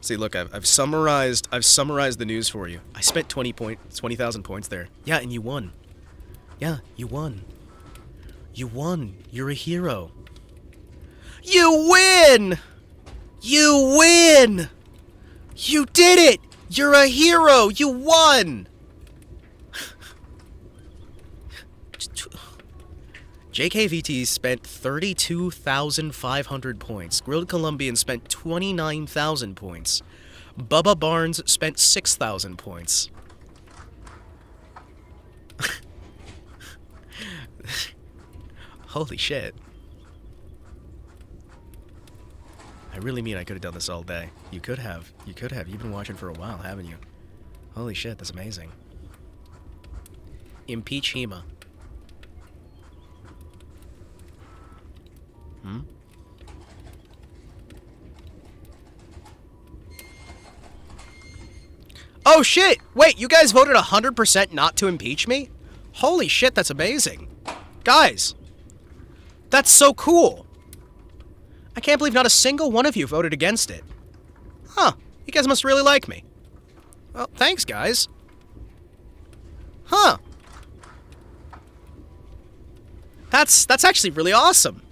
See, look, I've summarized the news for you. I spent 20,000 points there. Yeah, and you won. Yeah, you won. You won. You're a hero. You win! You win! You did it! You're a hero! You won! JKVT spent 32,500 points. Grilled Colombian spent 29,000 points. Bubba Barnes spent 6,000 points. Holy shit. I really mean I could have done this all day. You could have. You could have. You've been watching for a while, haven't you? Holy shit, that's amazing. Impeach Hema. Oh shit! Wait, you guys voted 100% not to impeach me? Holy shit, that's amazing. Guys, that's so cool. I can't believe not a single one of you voted against it. Huh, you guys must really like me. Well, thanks, guys. Huh. That's actually really awesome.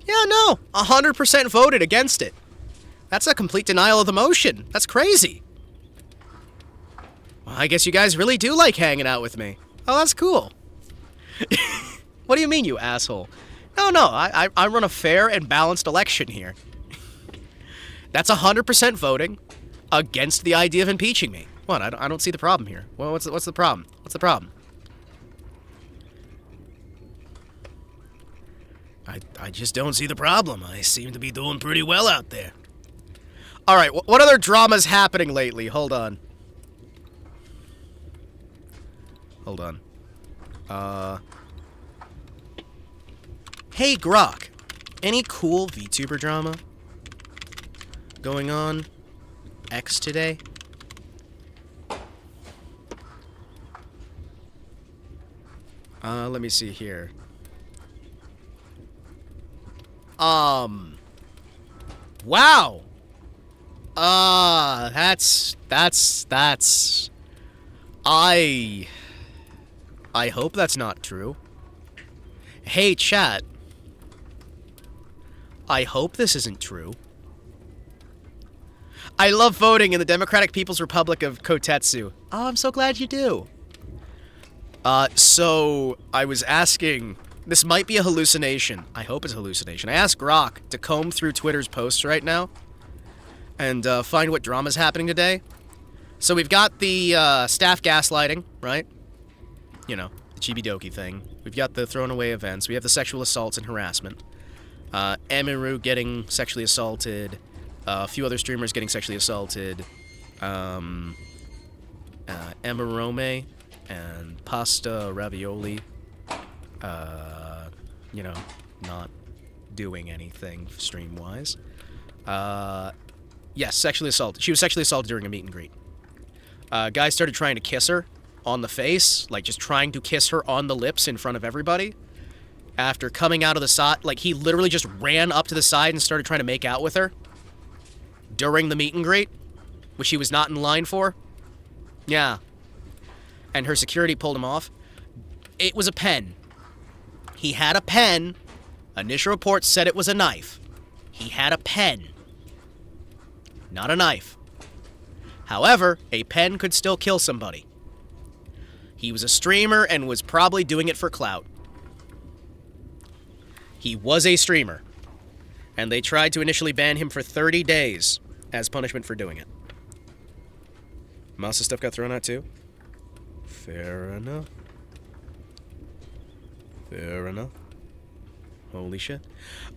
Yeah, no, 100% voted against it. That's a complete denial of the motion. That's crazy. Well, I guess you guys really do like hanging out with me. Oh, that's cool. What do you mean, you asshole? No, I run a fair and balanced election here. That's 100% voting against the idea of impeaching me. What? I don't see the problem here. Well, what's the problem? What's the problem? I just don't see the problem. I seem to be doing pretty well out there. All right, what other drama's happening lately? Hold on. Hey, Grok. Any cool VTuber drama going on X today? Let me see here. Wow. I hope that's not true. Hey, chat. I hope this isn't true. I love voting in the Democratic People's Republic of Kotetsu. Oh, I'm so glad you do. So, I was asking... This might be a hallucination. I hope it's a hallucination. I asked Grok to comb through Twitter's posts right now and find what drama's happening today. So we've got the staff gaslighting, right? You know, the chibi-doki thing. We've got the thrown away events. We have the sexual assaults and harassment. Emiru getting sexually assaulted. A few other streamers getting sexually assaulted. Emirome and Pasta Ravioli. You know, not doing anything stream-wise. Yes, sexually assaulted. She was sexually assaulted during a meet and greet. Guy started trying to kiss her on the face, like just trying to kiss her on the lips in front of everybody. After coming out of the side, like he literally just ran up to the side and started trying to make out with her during the meet and greet, which he was not in line for. Yeah. And her security pulled him off. It was a pen. He had a pen. Initial reports said it was a knife. He had a pen. Not a knife. However, a pen could still kill somebody. He was a streamer and was probably doing it for clout. He was a streamer. And they tried to initially ban him for 30 days as punishment for doing it. Masa stuff got thrown out too? Fair enough. Fair enough. Holy shit.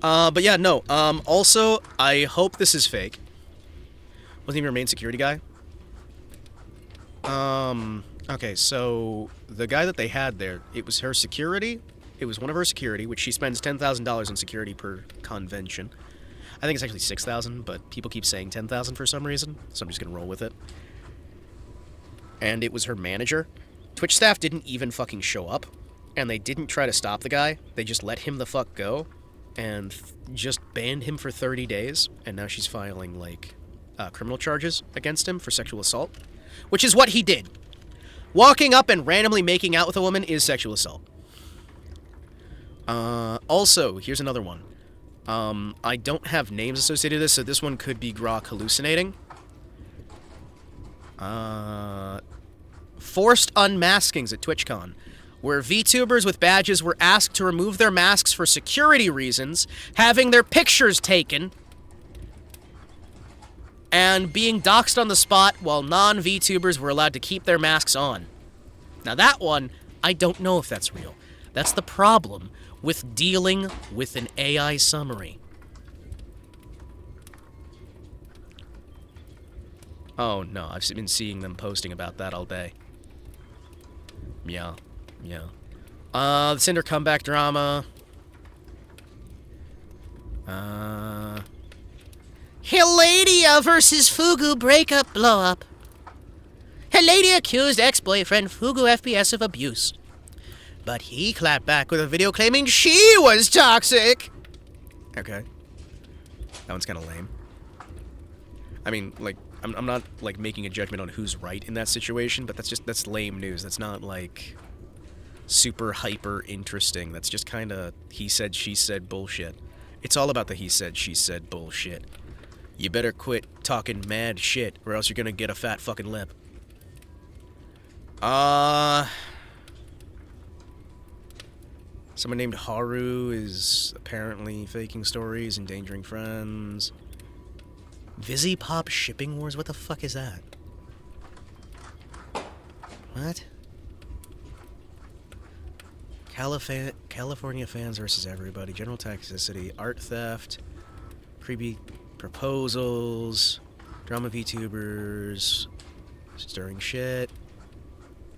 But yeah, no. Also, I hope this is fake. Wasn't even her main security guy? Okay, so the guy that they had there, it was her security. It was one of her security, which she spends $10,000 on security per convention. I think it's actually $6,000, but people keep saying $10,000 for some reason, so I'm just gonna roll with it. And it was her manager. Twitch staff didn't even fucking show up, and they didn't try to stop the guy. They just let him the fuck go, and just banned him for 30 days, and now she's filing, like, criminal charges against him for sexual assault, which is what he did. Walking up and randomly making out with a woman is sexual assault. Also, here's another one. I don't have names associated with this, so this one could be Grok hallucinating. Forced unmaskings at TwitchCon, where VTubers with badges were asked to remove their masks for security reasons, having their pictures taken, and being doxxed on the spot while non-VTubers were allowed to keep their masks on. Now that one, I don't know if that's real. That's the problem with dealing with an AI summary. Oh no, I've been seeing them posting about that all day. Yeah, yeah. The Cinder comeback drama. Hiladia versus Fugu breakup blow-up. Hiladia accused ex-boyfriend Fugu FPS of abuse. But he clapped back with a video claiming she was toxic! Okay. That one's kind of lame. I mean, like, I'm not, like, making a judgment on who's right in that situation, but that's lame news. That's not, like, super hyper interesting. That's just kind of he said, she said bullshit. It's all about the he said, she said bullshit. You better quit talking mad shit, or else you're gonna get a fat fucking lip. Someone named Haru is apparently faking stories, endangering friends. VisiPop shipping wars? What the fuck is that? What? California fans versus everybody. General toxicity. Art theft. Creepy proposals. Drama VTubers. Stirring shit.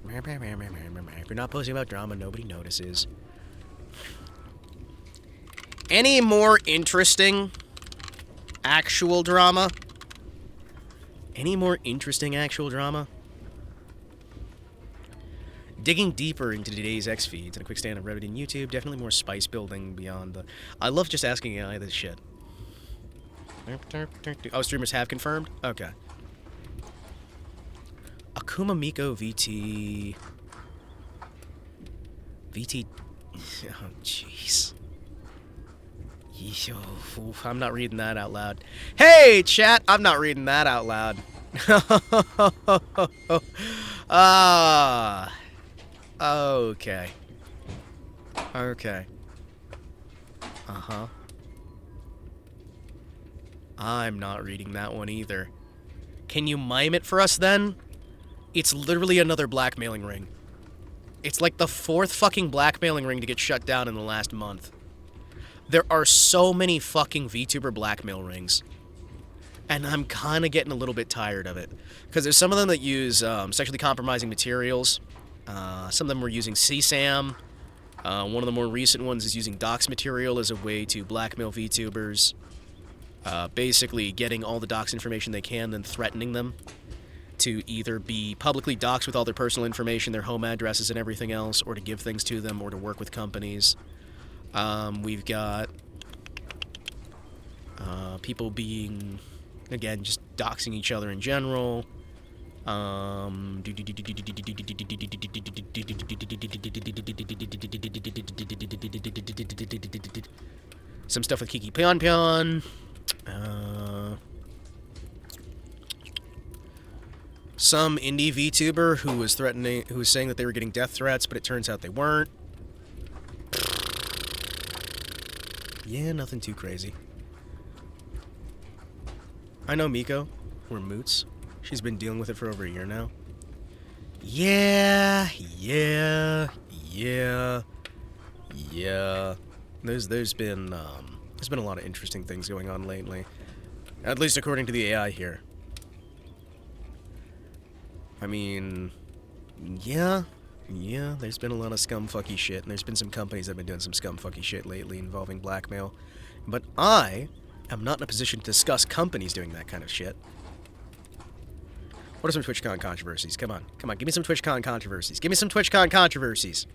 If you're not posting about drama, nobody notices. Any more interesting actual drama? Any more interesting actual drama? Digging deeper into today's X feeds and a quick stand on Reddit and YouTube, definitely more spice building beyond the... I love just asking AI this shit. Oh, streamers have confirmed? Okay. Akuma Miko VT... VT. Oh, jeez. Yo, oof, I'm not reading that out loud. Hey, chat! I'm not reading that out loud. Ah. Okay. Okay. Uh-huh. I'm not reading that one either. Can you mime it for us, then? It's literally another blackmailing ring. It's like the 4th fucking blackmailing ring to get shut down in the last month. There are so many fucking VTuber blackmail rings. And I'm kind of getting a little bit tired of it. Because there's some of them that use sexually compromising materials. Some of them were using CSAM. One of the more recent ones is using dox material as a way to blackmail VTubers. Basically getting all the dox information they can, then threatening them to either be publicly doxxed with all their personal information, their home addresses and everything else, or to give things to them, or to work with companies. We've got people being, again, just doxing each other in general. Some stuff with Kiki Pion Pion. Some indie VTuber who was saying that they were getting death threats, but it turns out they weren't. Yeah, nothing too crazy. I know Miko, or Moots. She's been dealing with it for over a year now. Yeah. There's been a lot of interesting things going on lately. At least according to the AI here. I mean, yeah, there's been a lot of scumfucky shit, and there's been some companies that have been doing some scumfucky shit lately involving blackmail. But I am not in a position to discuss companies doing that kind of shit. What are some TwitchCon controversies? Come on, give me some TwitchCon controversies. Give me some TwitchCon controversies.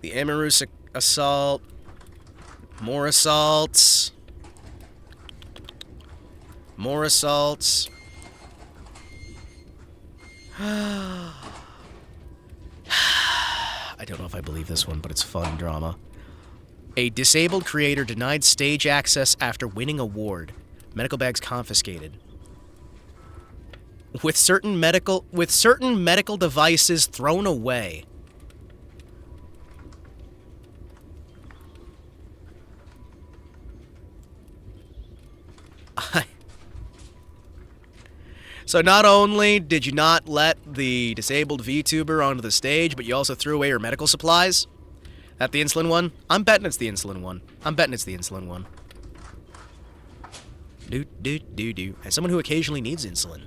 The Amarus assault. More assaults. More assaults. I don't know if I believe this one, but it's fun drama. A disabled creator denied stage access after winning award. Medical bags confiscated. With certain medical devices thrown away. So not only did you not let the disabled VTuber onto the stage, but you also threw away her medical supplies? That the insulin one? I'm betting it's the insulin one. Do. As someone who occasionally needs insulin.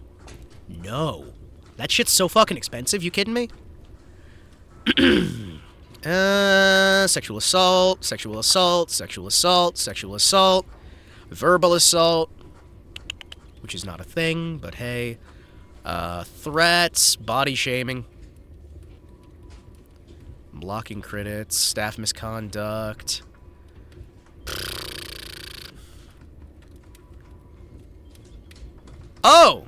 No. That shit's so fucking expensive, you kidding me? Sexual assault. Verbal assault. Which is not a thing, but hey. Threats, body shaming. Blocking credits, staff misconduct. Oh!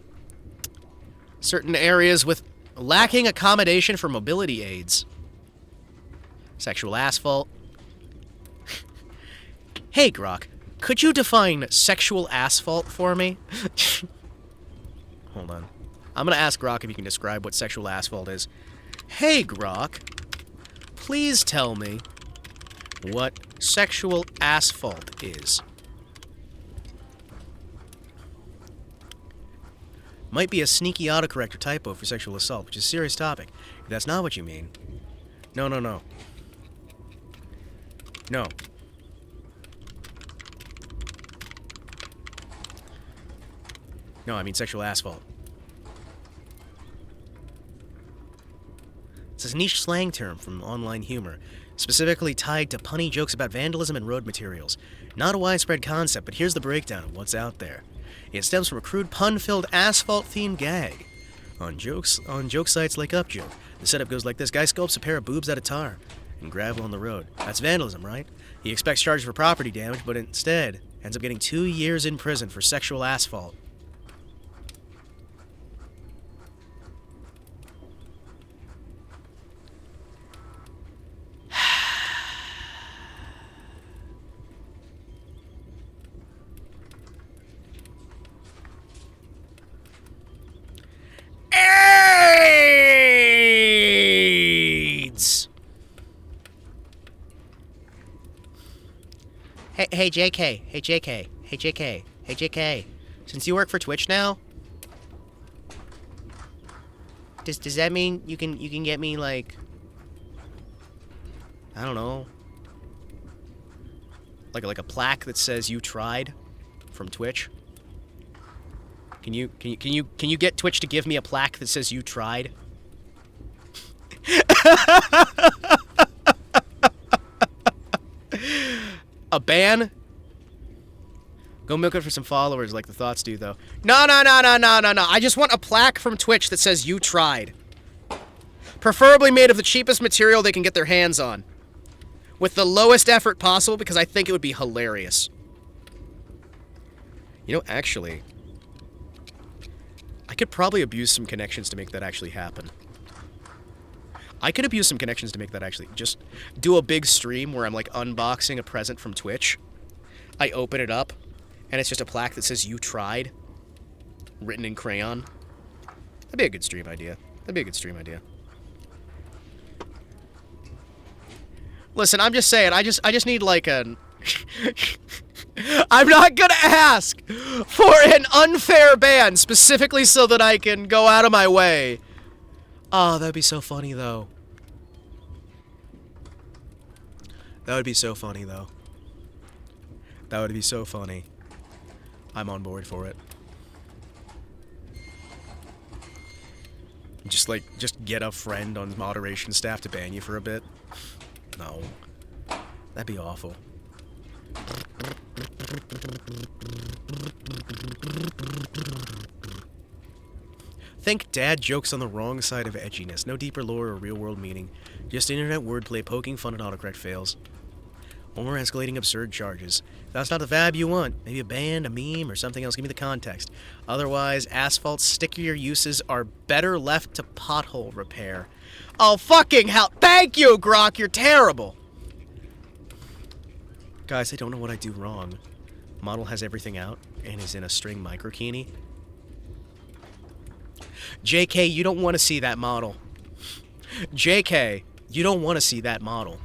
Certain areas with lacking accommodation for mobility aids. Sexual asphalt. Hey, Grok. Could you define sexual asphalt for me? Hold on. I'm gonna ask Grok if he can describe what sexual asphalt is. Hey, Grok. Please tell me what sexual asphalt is. Might be a sneaky autocorrect or typo for sexual assault, which is a serious topic. If that's not what you mean. No. No, I mean sexual asphalt. It's a niche slang term from online humor, specifically tied to punny jokes about vandalism and road materials. Not a widespread concept, but here's the breakdown of what's out there. It stems from a crude pun-filled asphalt-themed gag. On joke sites like UpJoke, the setup goes like this. Guy sculpts a pair of boobs at a tar and gravel on the road. That's vandalism, right? He expects charges for property damage, but instead ends up getting 2 years in prison for sexual asphalt. Hey, JK. Hey, JK. Hey, JK. Hey, JK. Since you work for Twitch now, does that mean you can get me, like, I don't know, like a plaque that says you tried from Twitch? Can you get Twitch to give me a plaque that says you tried? A ban? Go milk it for some followers like the thoughts do, though. No. I just want a plaque from Twitch that says you tried. Preferably made of the cheapest material they can get their hands on. With the lowest effort possible, because I think it would be hilarious. You know, actually, I could probably abuse some connections to make that actually happen. Just do a big stream where I'm, like, unboxing a present from Twitch. I open it up, and it's just a plaque that says you tried, written in crayon. That'd be a good stream idea. Listen, I'm just saying, I just need, like, a... I'm not gonna ask for an unfair ban specifically so that I can go out of my way. Oh, that'd be so funny, though. That would be so funny, though. That would be so funny. I'm on board for it. Just get a friend on moderation staff to ban you for a bit. No. That'd be awful. Think dad jokes on the wrong side of edginess. No deeper lore or real-world meaning. Just internet wordplay poking fun at autocorrect fails. Or escalating absurd charges. If that's not the vibe you want, maybe a band, a meme, or something else. Give me the context. Otherwise, asphalt stickier uses are better left to pothole repair. Oh, fucking hell. Thank you, Grok. You're terrible. Guys, I don't know what I do wrong. Model has everything out and is in a string microkini. JK, you don't want to see that model. JK, you don't want to see that model.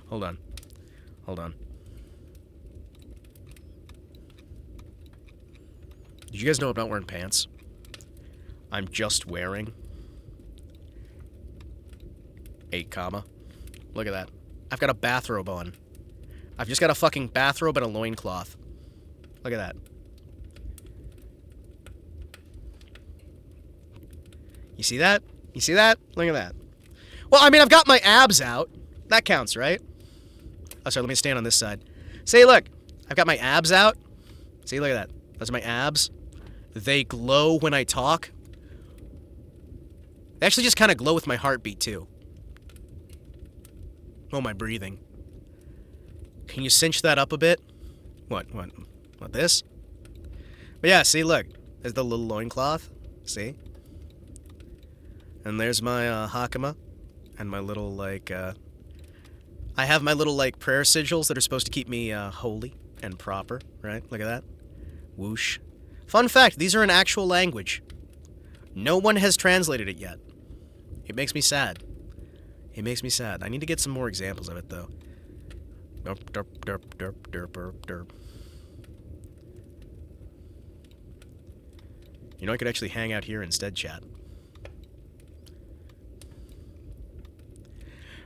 Hold on. Did you guys know I'm not wearing pants? I'm just wearing 8 comma. Look at that. I've got a bathrobe on. I've just got a fucking bathrobe and a loincloth. Look at that. You see that? You see that? Look at that. Well, I mean, I've got my abs out. That counts, right? Oh, sorry, let me stand on this side. See, look. I've got my abs out. See, look at that. Those are my abs. They glow when I talk. They actually just kind of glow with my heartbeat, too. Oh, my breathing. Can you cinch that up a bit? What, this? But yeah, see, look. There's the little loincloth. See? And there's my, hakama. And my little, like, I have my little, like, prayer sigils that are supposed to keep me, holy and proper, right? Look at that. Whoosh. Fun fact, these are an actual language. No one has translated it yet. It makes me sad. It makes me sad. I need to get some more examples of it, though. Derp, derp, derp, derp, derp, derp, derp. You know, I could actually hang out here instead, chat.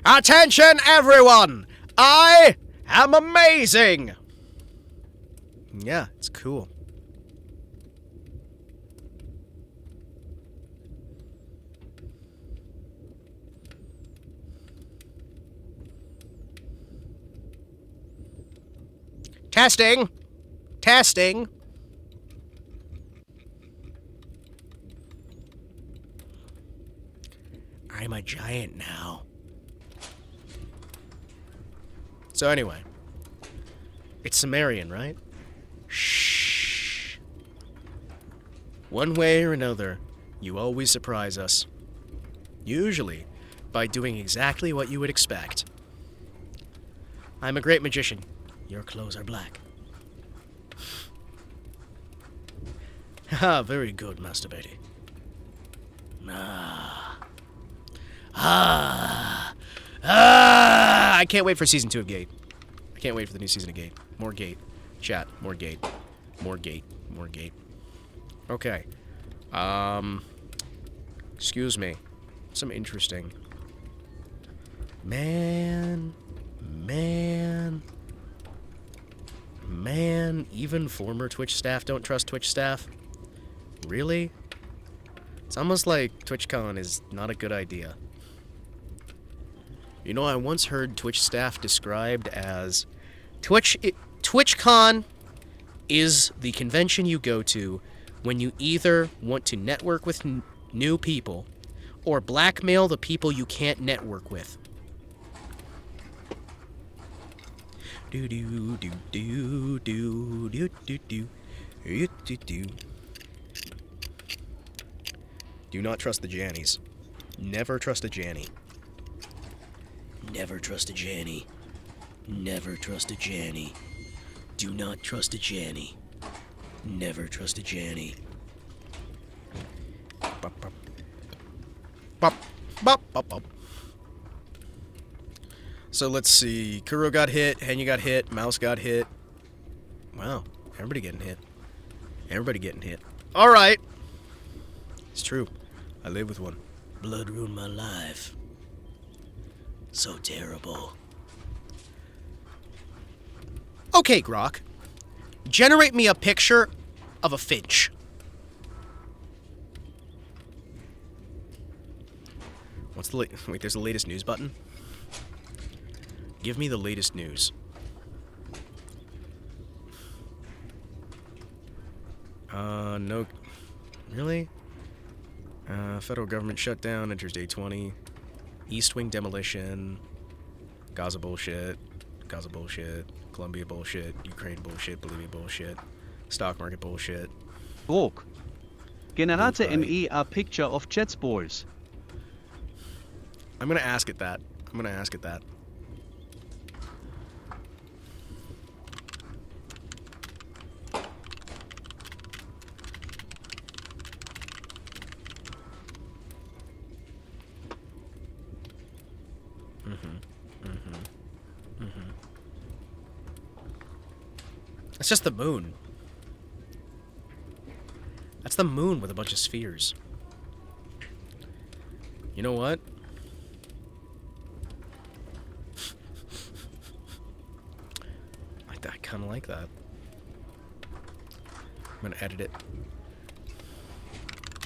Attention, everyone! I am amazing! Yeah, it's cool. Testing! Testing! I'm a giant now. So anyway, it's Sumerian, right? Shh. One way or another, you always surprise us. Usually, by doing exactly what you would expect. I'm a great magician. Your clothes are black. Haha, very good, Master Betty. I can't wait for season 2 of Gate. I can't wait for the new season of Gate. More Gate. Chat. More Gate. More Gate. More Gate. Okay. Excuse me. Some interesting. Man, even former Twitch staff don't trust Twitch staff? Really? It's almost like TwitchCon is not a good idea. You know, I once heard Twitch staff described as TwitchCon is the convention you go to when you either want to network with new people or blackmail the people you can't network with. Do do do do do do do do do do. Do not trust the Jannies. Never trust a Janny. Never trust a Janny. Never trust a Janny. Do not trust a Janny. Never trust a Janny. Bop, bop. Bop, bop, bop, bop. So let's see. Kuro got hit, Henya got hit, Mouse got hit. Wow, everybody getting hit. Everybody getting hit. Alright. It's true. I live with one. Blood ruined my life. So terrible. Okay, Grok. Generate me a picture of a finch. What's the wait, there's the latest news button? Give me the latest news. No. Really? Federal government shutdown, enters day 20. East Wing demolition. Gaza bullshit. Gaza bullshit. Colombia bullshit. Ukraine bullshit. Bolivia bullshit. Stock market bullshit. Brok. Generate Goodbye. me a picture of Jets balls. I'm gonna ask it that. I'm gonna ask it that. It's just the moon. That's the moon with a bunch of spheres. You know what? I kind of like that. I'm gonna edit it.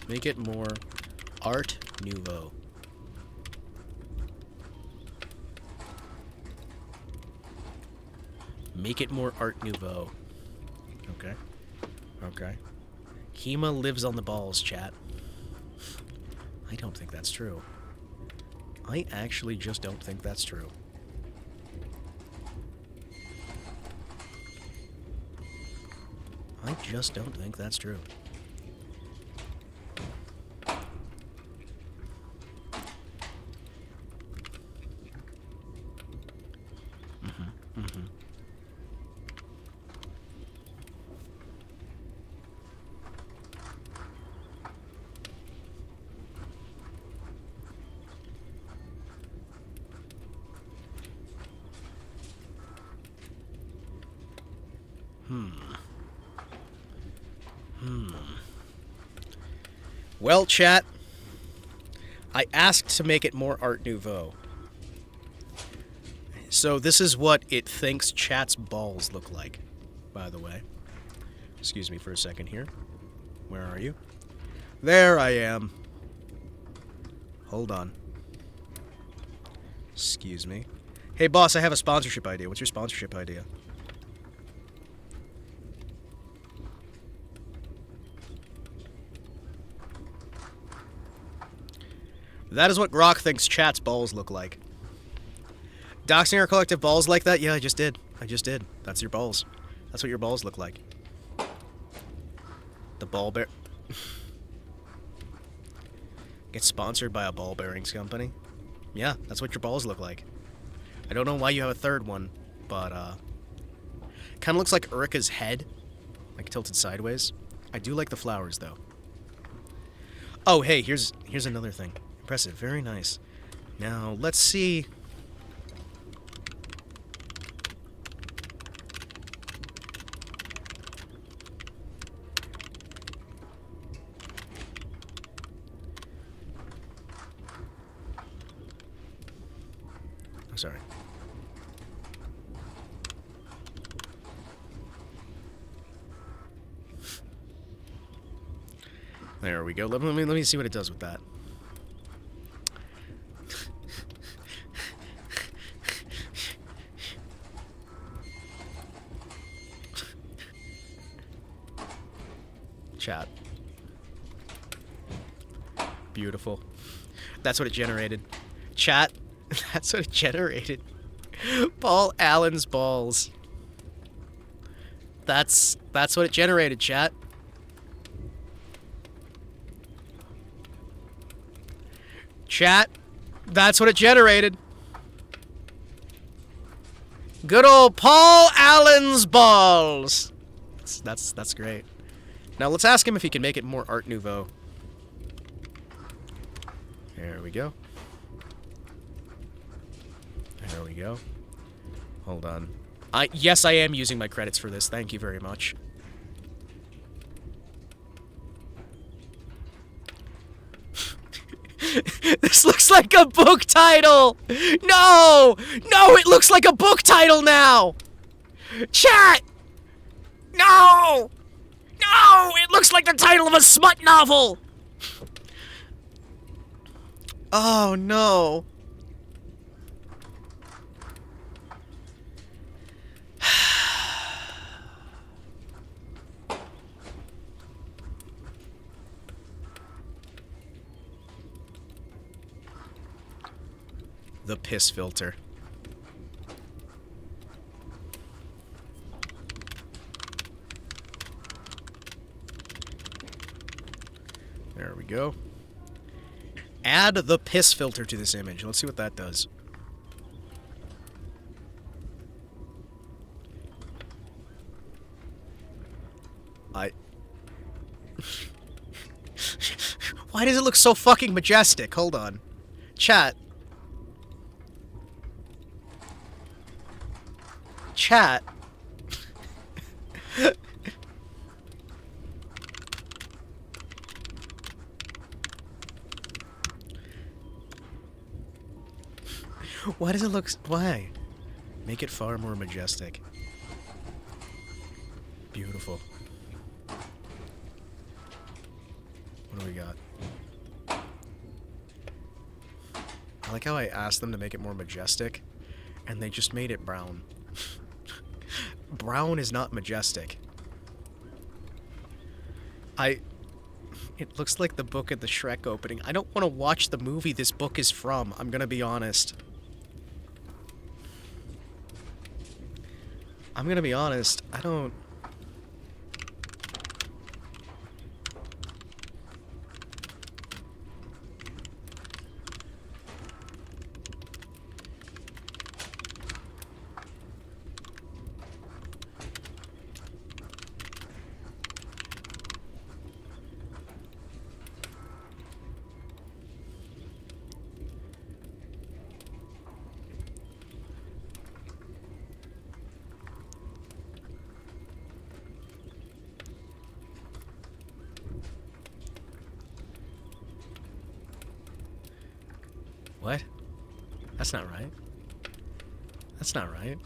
Make it more Art Nouveau. Make it more Art Nouveau. Okay. Okay. Hema lives on the balls, chat. I don't think that's true. I actually just don't think that's true. I just don't think that's true. Well, chat, I asked to make it more Art Nouveau. So this is what it thinks chat's balls look like, by the way. Excuse me for a second here. Where are you? There I am. Hold on. Excuse me. Hey, boss, I have a sponsorship idea. What's your sponsorship idea? That is what Grok thinks chat's balls look like. Doxing our collective balls like that? Yeah, I just did. I just did. That's your balls. That's what your balls look like. The ball bear... Get sponsored by a ball bearings company? Yeah, that's what your balls look like. I don't know why you have a third one, but, kind of looks like Urika's head. Like, tilted sideways. I do like the flowers, though. Oh, hey, here's another thing. Impressive. Very nice. Now, let's see. I'm sorry. There we go. Let me see what it does with that. Chat. Beautiful. That's what it generated. Chat. That's what it generated. Paul Allen's balls. That's what it generated, chat. Chat. That's what it generated. Good old Paul Allen's balls. That's great. Now let's ask him if he can make it more Art Nouveau. There we go. There we go. Hold on. Yes, I am using my credits for this. Thank you very much. This looks like a book title! No! No, it looks like a book title now! Chat! No! No! It looks like the title of a smut novel! Oh, no. The piss filter. There we go. Add the piss filter to this image. Let's see what that does. Why does it look so fucking majestic? Hold on. Chat. Chat. Why does it look... Why? Make it far more majestic. Beautiful. What do we got? I like how I asked them to make it more majestic, and they just made it brown. Brown is not majestic. It looks like the book at the Shrek opening. I don't want to watch the movie this book is from, I'm gonna be honest. I'm gonna be honest, I don't... What? That's not right. That's not right.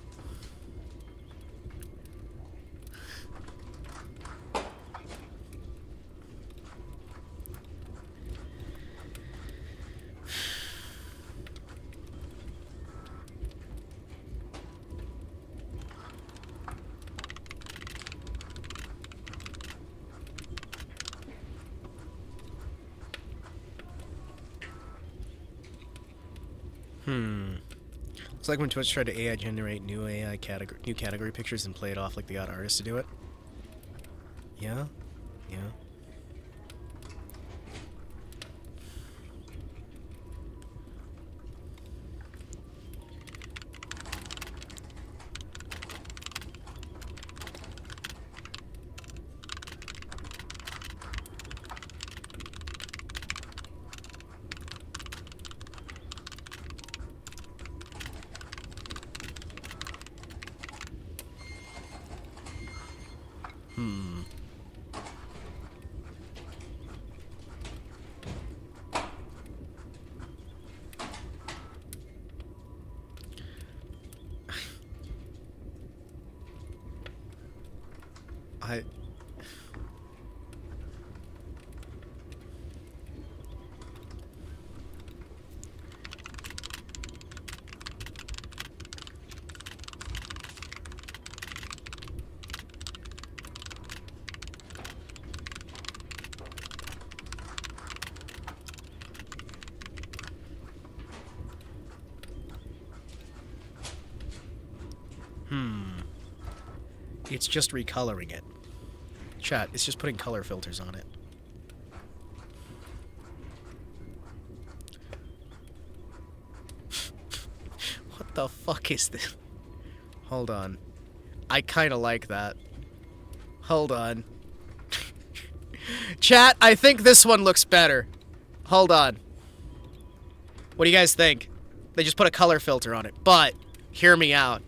It's like when Twitch tried to AI generate new category pictures and play it off like they got artists to do it. Yeah? Yeah. It's just recoloring it. Chat, it's just putting color filters on it. What the fuck is this? Hold on. I kind of like that. Hold on. Chat, I think this one looks better. Hold on. What do you guys think? They just put a color filter on it. But, hear me out.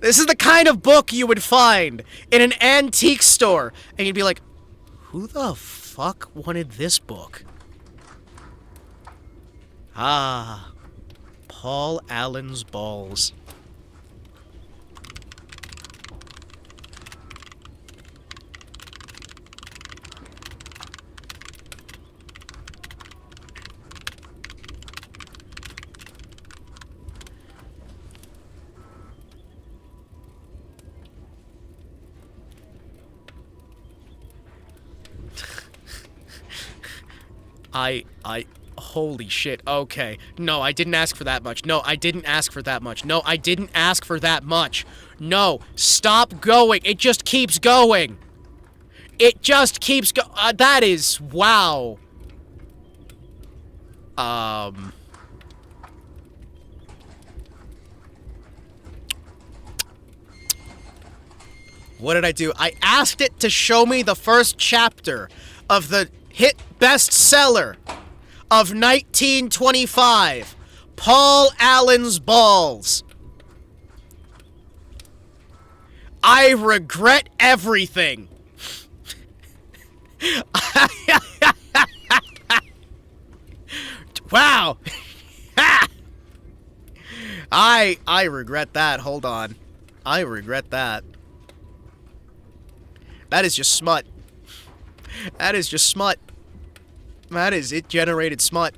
This is the kind of book you would find in an antique store. And you'd be like, who the fuck wanted this book? Ah. Paul Allen's Balls. Holy shit, okay. No, I didn't ask for that much. No, I didn't ask for that much. No, I didn't ask for that much. No, stop going. It just keeps going. It just keeps that is, wow. What did I do? I asked it to show me the first chapter of the hit bestseller of 1925, Paul Allen's Balls. I regret everything. Wow. I regret that. Hold on. I regret that. That is just smut. That is just smut. That is, it generated smut.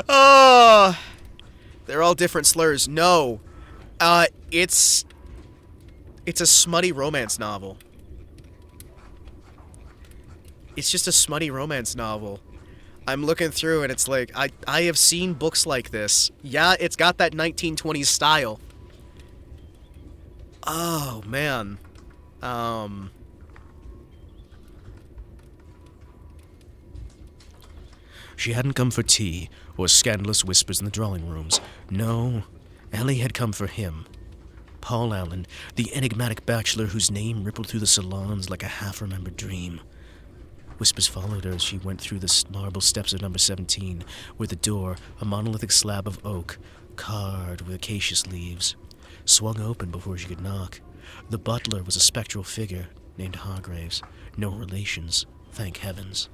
Oh, they're all different slurs. No, it's a smutty romance novel. It's just a smutty romance novel. I'm looking through and it's like, I have seen books like this. Yeah, it's got that 1920s style. Oh, man. She hadn't come for tea or scandalous whispers in the drawing rooms. No, Ellie had come for him. Paul Allen, the enigmatic bachelor whose name rippled through the salons like a half-remembered dream. Whispers followed her as she went through the marble steps of number 17, where the door, a monolithic slab of oak, carved with acacia leaves, swung open before she could knock. The butler was a spectral figure named Hargraves. No relations, thank heavens.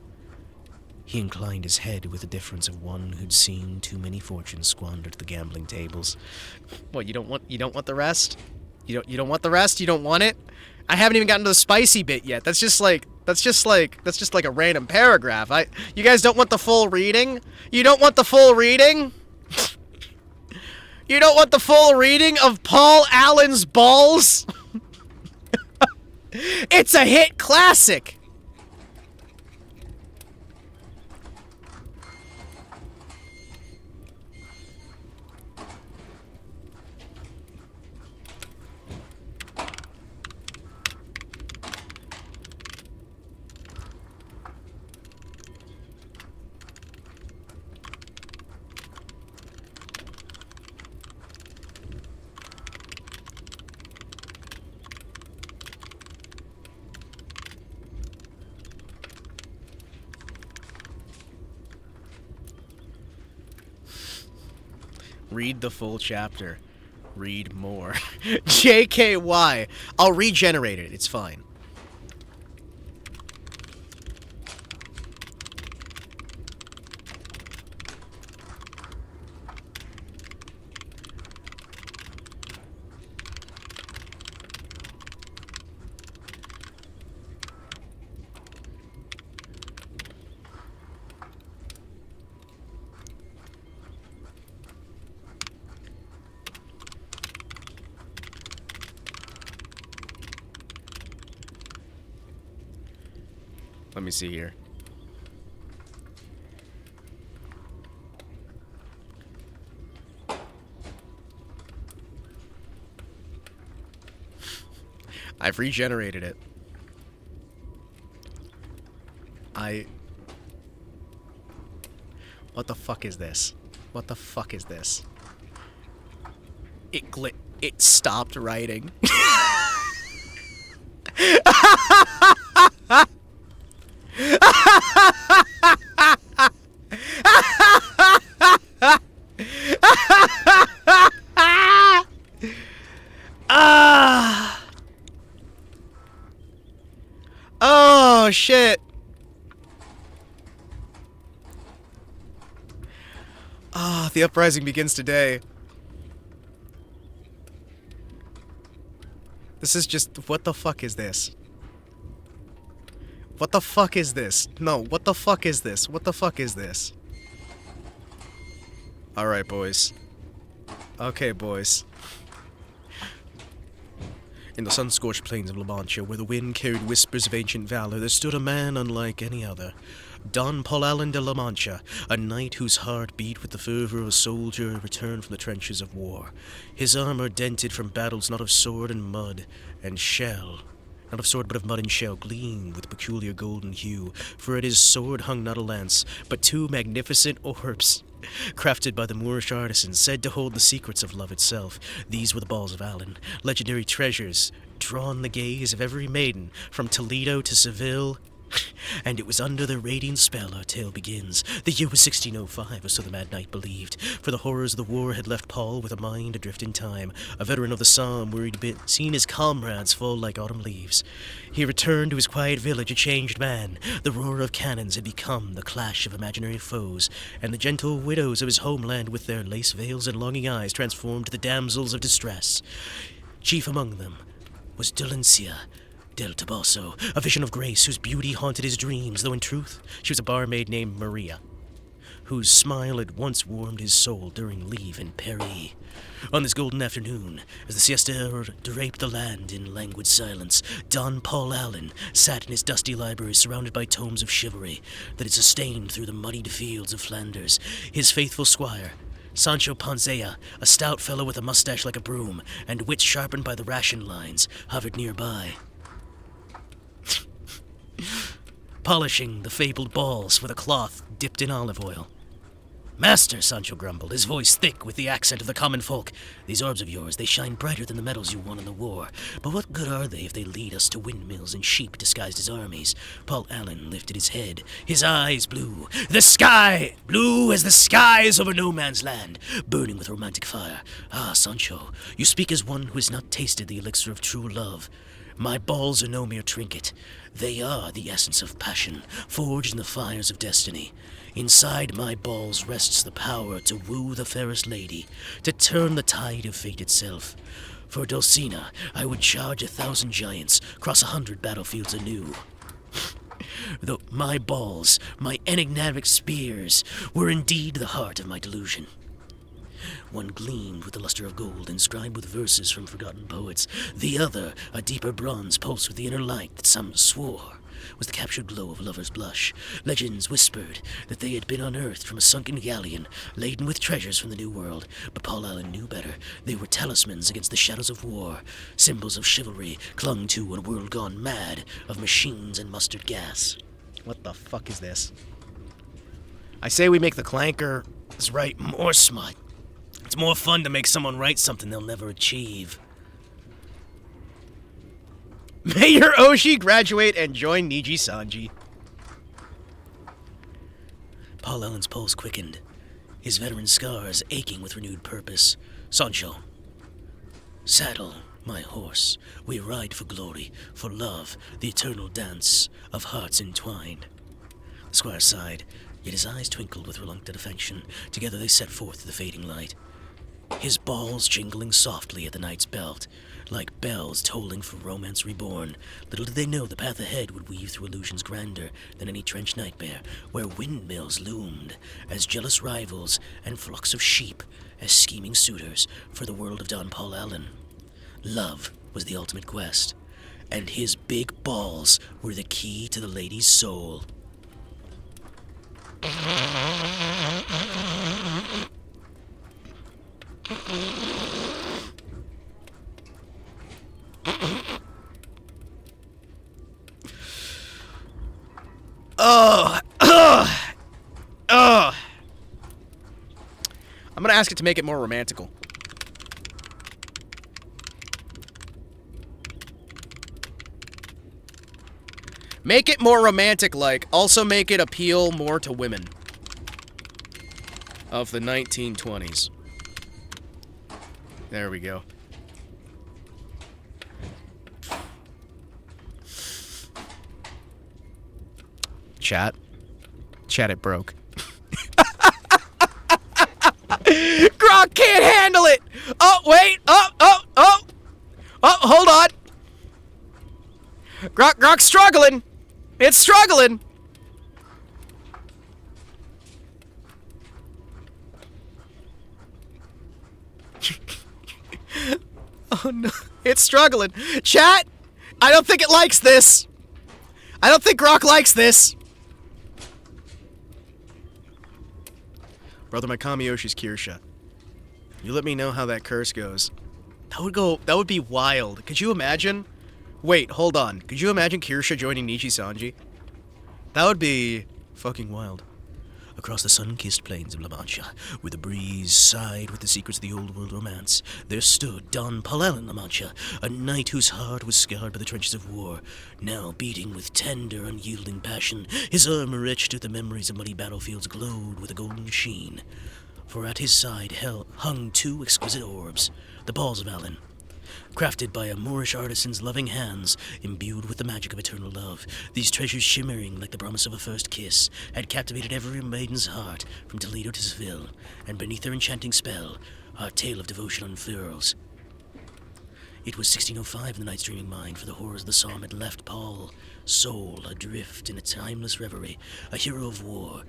He inclined his head with the difference of one who'd seen too many fortunes squandered at the gambling tables. What, you don't want the rest? You don't want the rest? You don't want it? I haven't even gotten to the spicy bit yet. That's just like a random paragraph. You guys don't want the full reading? You don't want the full reading? You don't want the full reading of Paul Allen's Balls? It's a hit classic. Read the full chapter. Read more. JKY. I'll regenerate it. It's fine. Let me see here. I've regenerated it. What the fuck is this? What the fuck is this? It stopped writing. Ah! Oh shit! Ah, the uprising begins today. This is just... what the fuck is this? What the fuck is this? No, what the fuck is this? What the fuck is this? Alright, boys. Okay, boys. In the sun-scorched plains of La Mancha, where the wind carried whispers of ancient valor, there stood a man unlike any other. Don Paul de La Mancha, a knight whose heart beat with the fervor of a soldier returned from the trenches of war. His armor dented from battles not of sword and mud and shell, not of sword but of mud and shell, gleamed with peculiar golden hue, for at his sword hung not a lance, but two magnificent orbs, crafted by the Moorish artisans, said to hold the secrets of love itself. These were the balls of Allen, legendary treasures, drawn the gaze of every maiden, from Toledo to Seville. And it was under their radiant spell our tale begins. The year was 1605, or so the mad knight believed, for the horrors of the war had left Paul with a mind adrift in time, a veteran of the Somme where he'd been seen his comrades fall like autumn leaves. He returned to his quiet village a changed man. The roar of cannons had become the clash of imaginary foes, and the gentle widows of his homeland with their lace veils and longing eyes transformed to the damsels of distress. Chief among them was Delencia del Toboso, a vision of grace whose beauty haunted his dreams, though in truth she was a barmaid named Maria, whose smile had once warmed his soul during leave in Paris. On this golden afternoon, as the siesta draped the land in languid silence, Don Paul Allen sat in his dusty library surrounded by tomes of chivalry that had sustained through the muddied fields of Flanders. His faithful squire, Sancho Panzea, a stout fellow with a mustache like a broom, and wits sharpened by the ration lines, hovered nearby, polishing the fabled balls with a cloth dipped in olive oil. "Master," Sancho grumbled, his voice thick with the accent of the common folk, "these orbs of yours, they shine brighter than the medals you won in the war. But what good are they if they lead us to windmills and sheep disguised as armies?" Paul Allen lifted his head, his eyes blue. "The sky! Blue as the skies over no man's land, burning with romantic fire. Ah, Sancho, you speak as one who has not tasted the elixir of true love. My balls are no mere trinket. They are the essence of passion, forged in the fires of destiny. Inside my balls rests the power to woo the fairest lady, to turn the tide of fate itself. For Dulcina, I would charge 1,000 giants, cross 100 battlefields anew. Though my balls, my enigmatic spears, were indeed the heart of my delusion. One gleamed with the luster of gold, inscribed with verses from forgotten poets. The other, a deeper bronze, pulsed with the inner light that some swore was the captured glow of a lover's blush. Legends whispered that they had been unearthed from a sunken galleon, laden with treasures from the New World. But Paul Allen knew better. They were talismans against the shadows of war, symbols of chivalry clung to in a world gone mad of machines and mustard gas. What the fuck is this? I say we make the clankers write more smut. It's more fun to make someone write something they'll never achieve. May your Oshi graduate and join Niji Sanji. Paul Allen's pulse quickened, his veteran scars aching with renewed purpose. "Sancho, saddle my horse. We ride for glory, for love, the eternal dance of hearts entwined." The squire sighed, yet his eyes twinkled with reluctant affection. Together they set forth to the fading light, his balls jingling softly at the knight's belt, like bells tolling for romance reborn. Little did they know the path ahead would weave through illusions grander than any trench nightmare, where windmills loomed as jealous rivals and flocks of sheep as scheming suitors for the world of Don Paul Allen. Love was the ultimate quest, and his big balls were the key to the lady's soul. Oh, oh, oh. I'm gonna ask it to make it more romantical. Make it more romantic-like. Also make it appeal more to women of the 1920s. There we go. Chat, it broke. Grok can't handle it! Oh, wait! Oh, hold on! Grok's struggling! It's struggling! Oh no, it's struggling. Chat, I don't think it likes this. I don't think Grok likes this. Brother, my Kamiyoshi's Kirsha. You let me know how that curse goes. That would be wild. Could you imagine? Wait, hold on. Could you imagine Kirsha joining Nichi Sanji? That would be fucking wild. Across the sun-kissed plains of La Mancha, where the breeze sighed with the secrets of the old world romance, there stood Don Palalen La Mancha, a knight whose heart was scarred by the trenches of war, now beating with tender, unyielding passion. His armor etched with the memories of muddy battlefields glowed with a golden sheen. For at his side hung two exquisite orbs, the balls of Allen, crafted by a Moorish artisan's loving hands, imbued with the magic of eternal love. These treasures, shimmering like the promise of a first kiss, had captivated every maiden's heart from Toledo to Seville, and beneath their enchanting spell, our tale of devotion unfurls. It was 1605 in the knight's dreaming mind, for the horrors of the psalm had left Paul, soul adrift in a timeless reverie, a hero of war,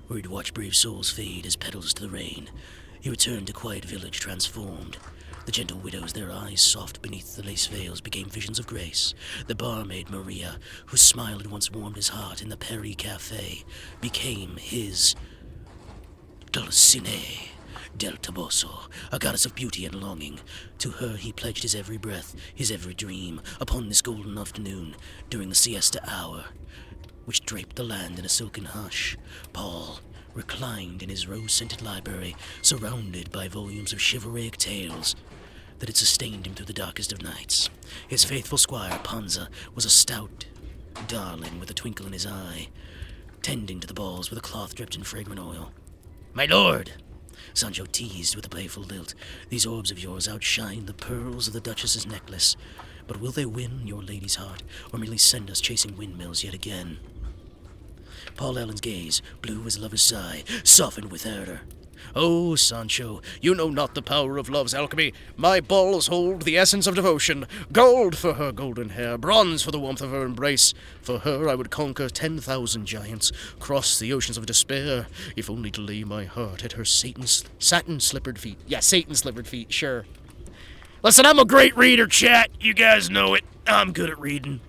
where he'd watch brave souls fade as petals to the rain. He returned to quiet village transformed. The gentle widows, their eyes soft beneath the lace veils, became visions of grace. The barmaid Maria, whose smile had once warmed his heart in the Paris Cafe, became his Dulcinea del Toboso, a goddess of beauty and longing. To her he pledged his every breath, his every dream, upon this golden afternoon, during the siesta hour, which draped the land in a silken hush. Paul reclined in his rose-scented library, surrounded by volumes of chivalric tales that had sustained him through the darkest of nights. His faithful squire, Panza, was a stout darling with a twinkle in his eye, tending to the balls with a cloth dripped in fragrant oil. "My lord," Sancho teased with a playful lilt, "these orbs of yours outshine the pearls of the Duchess's necklace, but will they win your lady's heart, or merely send us chasing windmills yet again?" Paul Allen's gaze, blue as a lover's sigh, softened with ardor. "Oh, Sancho, you know not the power of love's alchemy. My balls hold the essence of devotion. Gold for her golden hair, bronze for the warmth of her embrace. For her I would conquer 10,000 giants, cross the oceans of despair, if only to lay my heart at her satin-slippered feet." Yeah, Satan-slippered feet, sure. Listen, I'm a great reader, chat. You guys know it. I'm good at reading.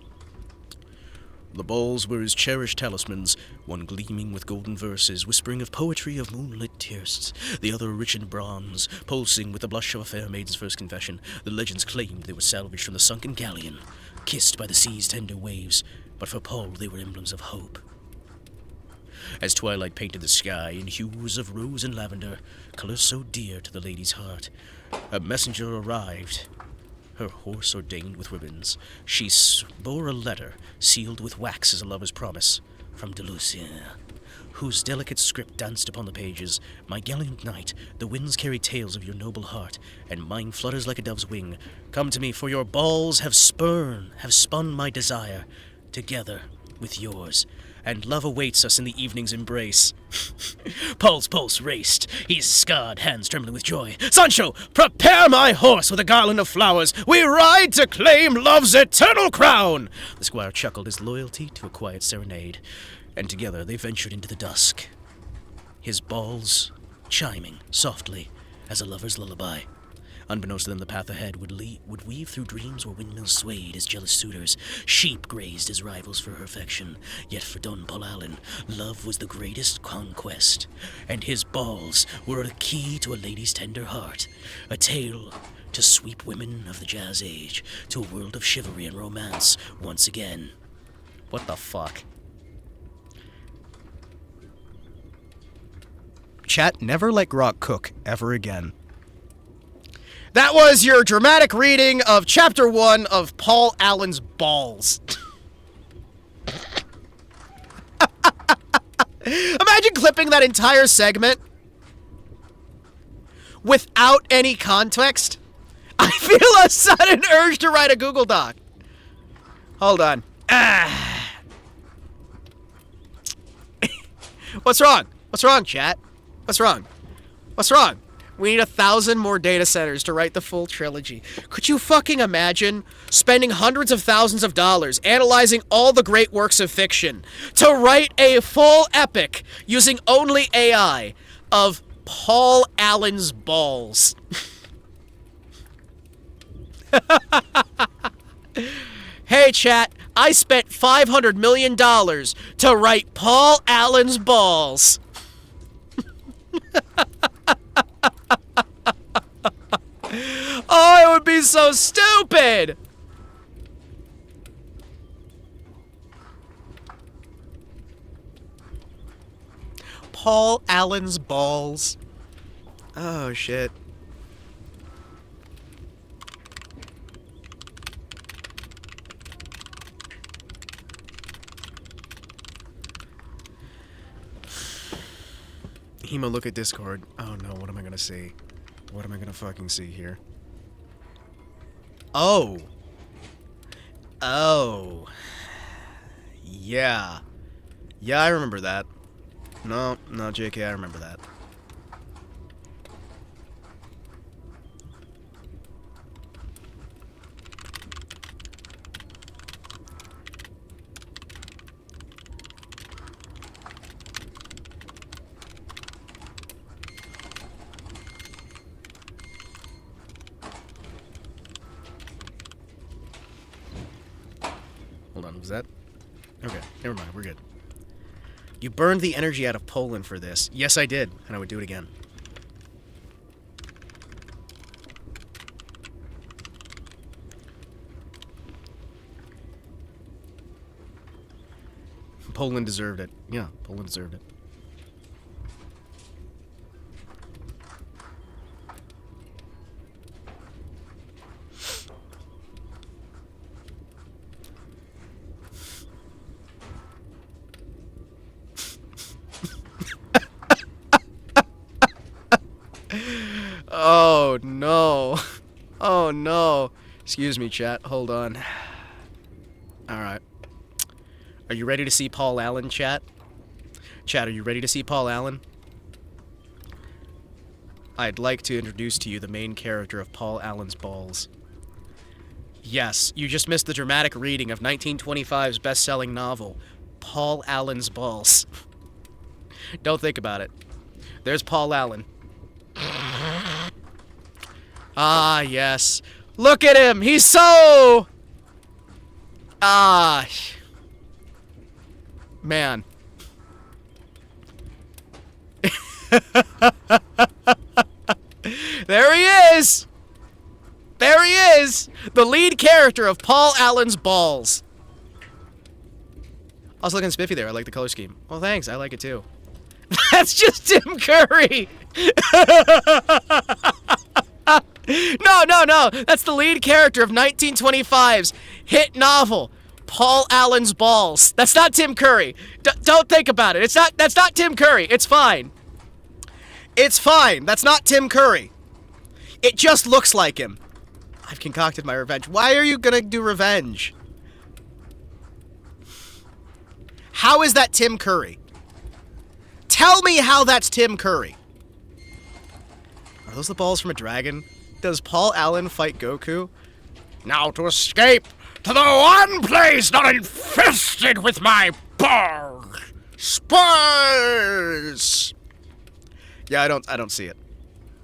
The balls were his cherished talismans, one gleaming with golden verses, whispering of poetry of moonlit tiersts, the other rich in bronze, pulsing with the blush of a fair maiden's first confession. The legends claimed they were salvaged from the sunken galleon, kissed by the sea's tender waves, but for Paul they were emblems of hope. As twilight painted the sky in hues of rose and lavender, colors so dear to the lady's heart, a messenger arrived, her horse ordained with ribbons. She bore a letter, sealed with wax as a lover's promise, from Delucia, whose delicate script danced upon the pages. "My gallant knight, the winds carry tales of your noble heart, and mine flutters like a dove's wing. Come to me, for your balls have spun my desire, together with yours, and love awaits us in the evening's embrace." Paul's pulse raced, his scarred hands trembling with joy. "Sancho, prepare my horse with a garland of flowers. We ride to claim love's eternal crown." The squire chuckled his loyalty to a quiet serenade, and together they ventured into the dusk, his balls chiming softly as a lover's lullaby. Unbeknownst to them, the path ahead would weave through dreams where windmills swayed as jealous suitors, sheep grazed as rivals for her affection. Yet for Don Paul Allen, love was the greatest conquest, and his balls were a key to a lady's tender heart, a tale to sweep women of the jazz age to a world of chivalry and romance once again. What the fuck? Chat, never let grok cook ever again. That was your dramatic reading of Chapter 1 of Paul Allen's Balls. Imagine clipping that entire segment without any context. I feel a sudden urge to write a Google Doc. Hold on. What's wrong? What's wrong, chat? What's wrong? What's wrong? We need 1,000 more data centers to write the full trilogy. Could you fucking imagine spending hundreds of thousands of dollars analyzing all the great works of fiction to write a full epic using only AI of Paul Allen's balls? Hey chat, I spent $500 million to write Paul Allen's balls. Oh, it would be so stupid! Paul Allen's balls. Oh, shit. Hemo, look at Discord. Oh no, what am I gonna see? What am I gonna fucking see here? Oh. Oh. Yeah. Yeah, I remember that. No, JK, I remember that. Hold on, was that? Okay, never mind, we're good. You burned the energy out of Poland for this. Yes, I did, and I would do it again. Poland deserved it. Yeah, Poland deserved it. Oh no. Oh no. Excuse me, chat. Hold on. Alright. Are you ready to see Paul Allen, chat? Chat, are you ready to see Paul Allen? I'd like to introduce to you the main character of Paul Allen's Balls. Yes, you just missed the dramatic reading of 1925's best-selling novel, Paul Allen's Balls. Don't think about it. There's Paul Allen. Ah, yes. Look at him! He's so... Ah... Man. There he is! There he is! The lead character of Paul Allen's Balls. I was looking spiffy there. I like the color scheme. Well, thanks. I like it too. That's just Tim Curry! No. That's the lead character of 1925's hit novel, Paul Allen's Balls. That's not Tim Curry. Don't think about it. That's not Tim Curry. It's fine. It's fine. That's not Tim Curry. It just looks like him. I've concocted my revenge. Why are you gonna do revenge? How is that Tim Curry? Tell me how that's Tim Curry. Are those the balls from a dragon? Does Paul Allen fight Goku? Now to escape to the one place not infested with my balls. Spurs. Yeah, I don't see it.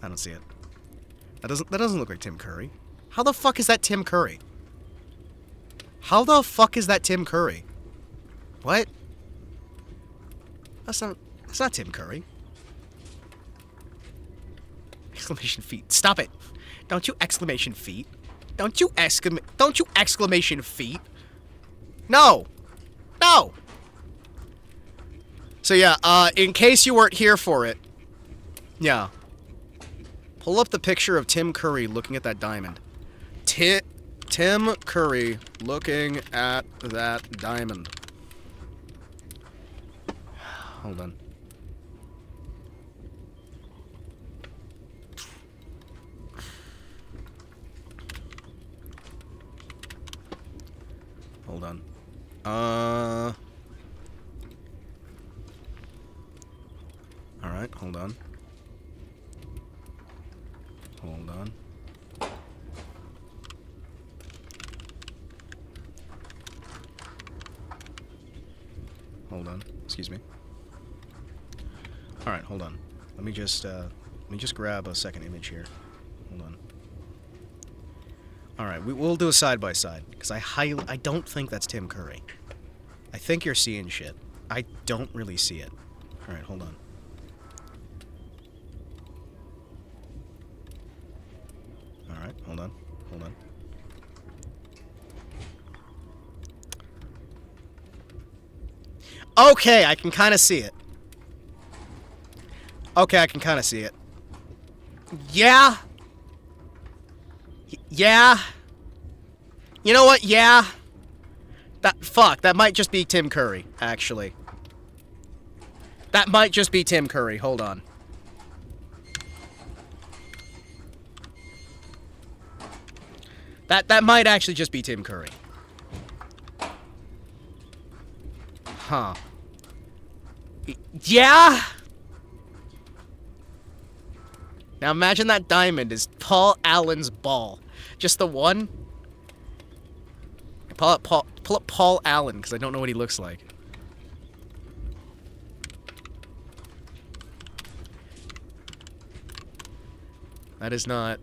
I don't see it. That doesn't look like Tim Curry. How the fuck is that Tim Curry? How the fuck is that Tim Curry? What? That's not Tim Curry. Exclamation feet. Stop it. Don't you exclamation feet. Don't you exclamation feet. No. No. So yeah, in case you weren't here for it, Yeah. Pull up the picture of Tim Curry looking at that diamond. Tim Curry looking at that diamond. Hold on. Hold on. Alright, hold on. Hold on. Hold on. Excuse me. Alright, hold on. Let me just grab a second image here. Hold on. Alright, we'll do a side-by-side, because I don't think that's Tim Curry. I think you're seeing shit. I don't really see it. Alright, hold on. Alright, hold on. Hold on. Okay, I can kind of see it. Okay, I can kind of see it. Yeah. Yeah. You know what? Yeah. That might just be Tim Curry, actually. That might just be Tim Curry. Hold on. That might actually just be Tim Curry. Huh. Yeah? Now imagine that diamond is Paul Allen's ball. Just the one? Pull up Paul Allen, because I don't know what he looks like. That is not...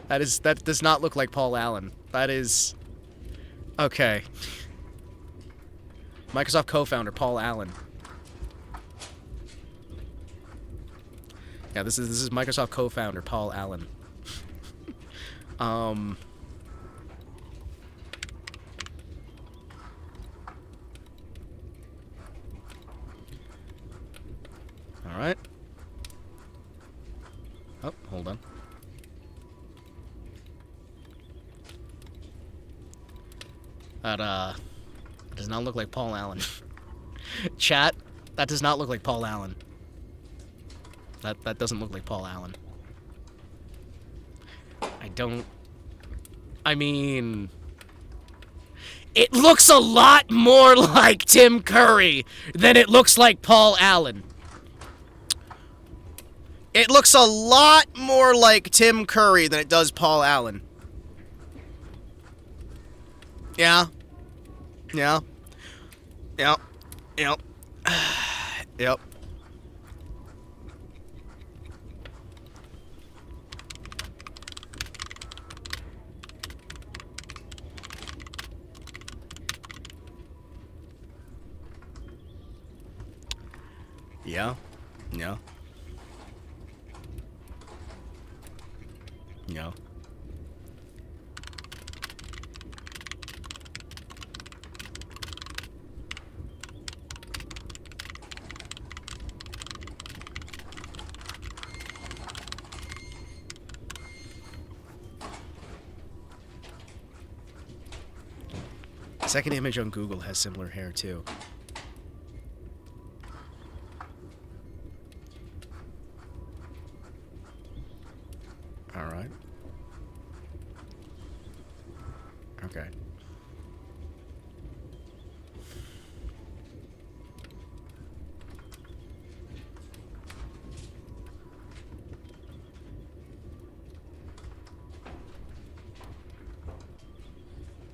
That does not look like Paul Allen. That is... Okay. Microsoft co-founder Paul Allen. Yeah, this is Microsoft co-founder Paul Allen. All right. Oh, hold on. That does not look like Paul Allen. Chat, that does not look like Paul Allen. That doesn't look like Paul Allen. I mean... It looks a lot more like Tim Curry than it looks like Paul Allen. It looks a lot more like Tim Curry than it does Paul Allen. Yeah. Yeah. Yep. Yep. Yep. Yeah. Yeah. Yeah. Second image on Google has similar hair too. All right. Okay.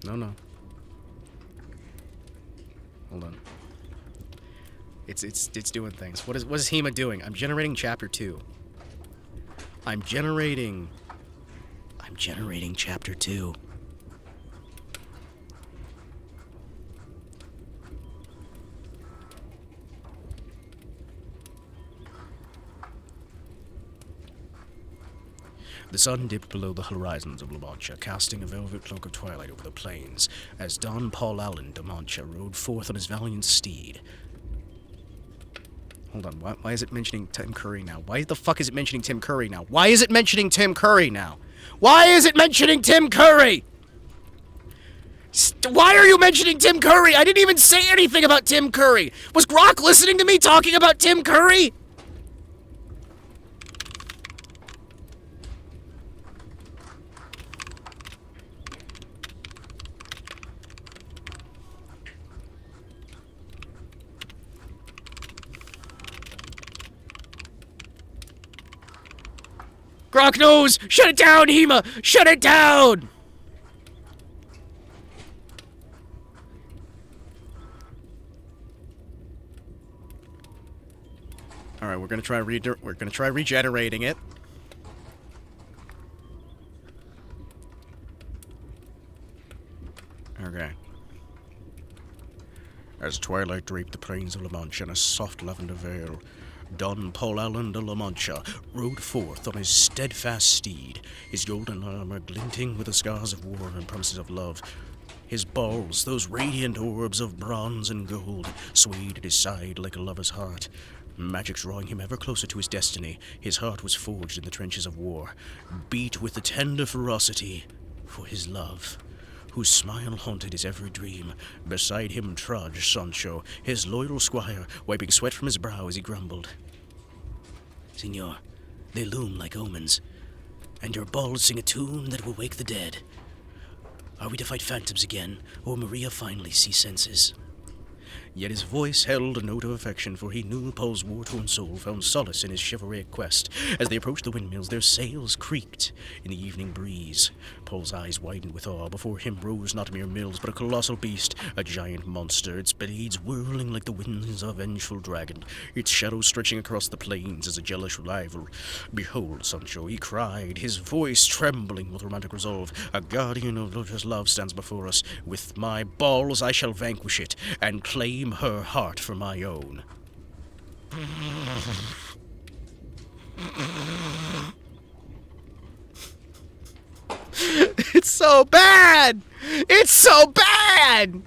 No. Hold on. It's doing things. What is HEMA doing? I'm generating chapter 2. I'm generating chapter 2. The sun dipped below the horizons of La Mancha, casting a velvet cloak of twilight over the plains, as Don Paul Allen de Mancha rode forth on his valiant steed. Hold on, why is it mentioning Tim Curry now? Why the fuck is it mentioning Tim Curry now? Why is it mentioning Tim Curry now? Why is it mentioning Tim Curry? Why are you mentioning Tim Curry? I didn't even say anything about Tim Curry. Was Grok listening to me talking about Tim Curry? Grok knows! Shut it down, Hema! Shut it down! Alright, we're gonna try regenerating it. Okay. As twilight draped the plains of La Mancha in a soft lavender veil, Don Paul Allen de La Mancha rode forth on his steadfast steed, his golden armor glinting with the scars of war and promises of love. His balls, those radiant orbs of bronze and gold, swayed at his side like a lover's heart. Magic drawing him ever closer to his destiny, his heart was forged in the trenches of war, beat with the tender ferocity for his love, whose smile haunted his every dream. Beside him trudged Sancho, his loyal squire, wiping sweat from his brow as he grumbled. Senor, they loom like omens, and your balls sing a tune that will wake the dead. Are we to fight phantoms again, or Maria finally see senses? Yet his voice held a note of affection, for he knew Paul's war-torn soul found solace in his chivalric quest. As they approached the windmills, their sails creaked in the evening breeze. Paul's eyes widened with awe. Before him rose not mere mills, but a colossal beast, a giant monster, its blades whirling like the wings of a vengeful dragon, its shadow stretching across the plains as a jealous rival. Behold, Sancho, he cried, his voice trembling with romantic resolve. A guardian of lover's love stands before us. With my balls I shall vanquish it, and claim her heart for my own. It's so bad! It's so bad!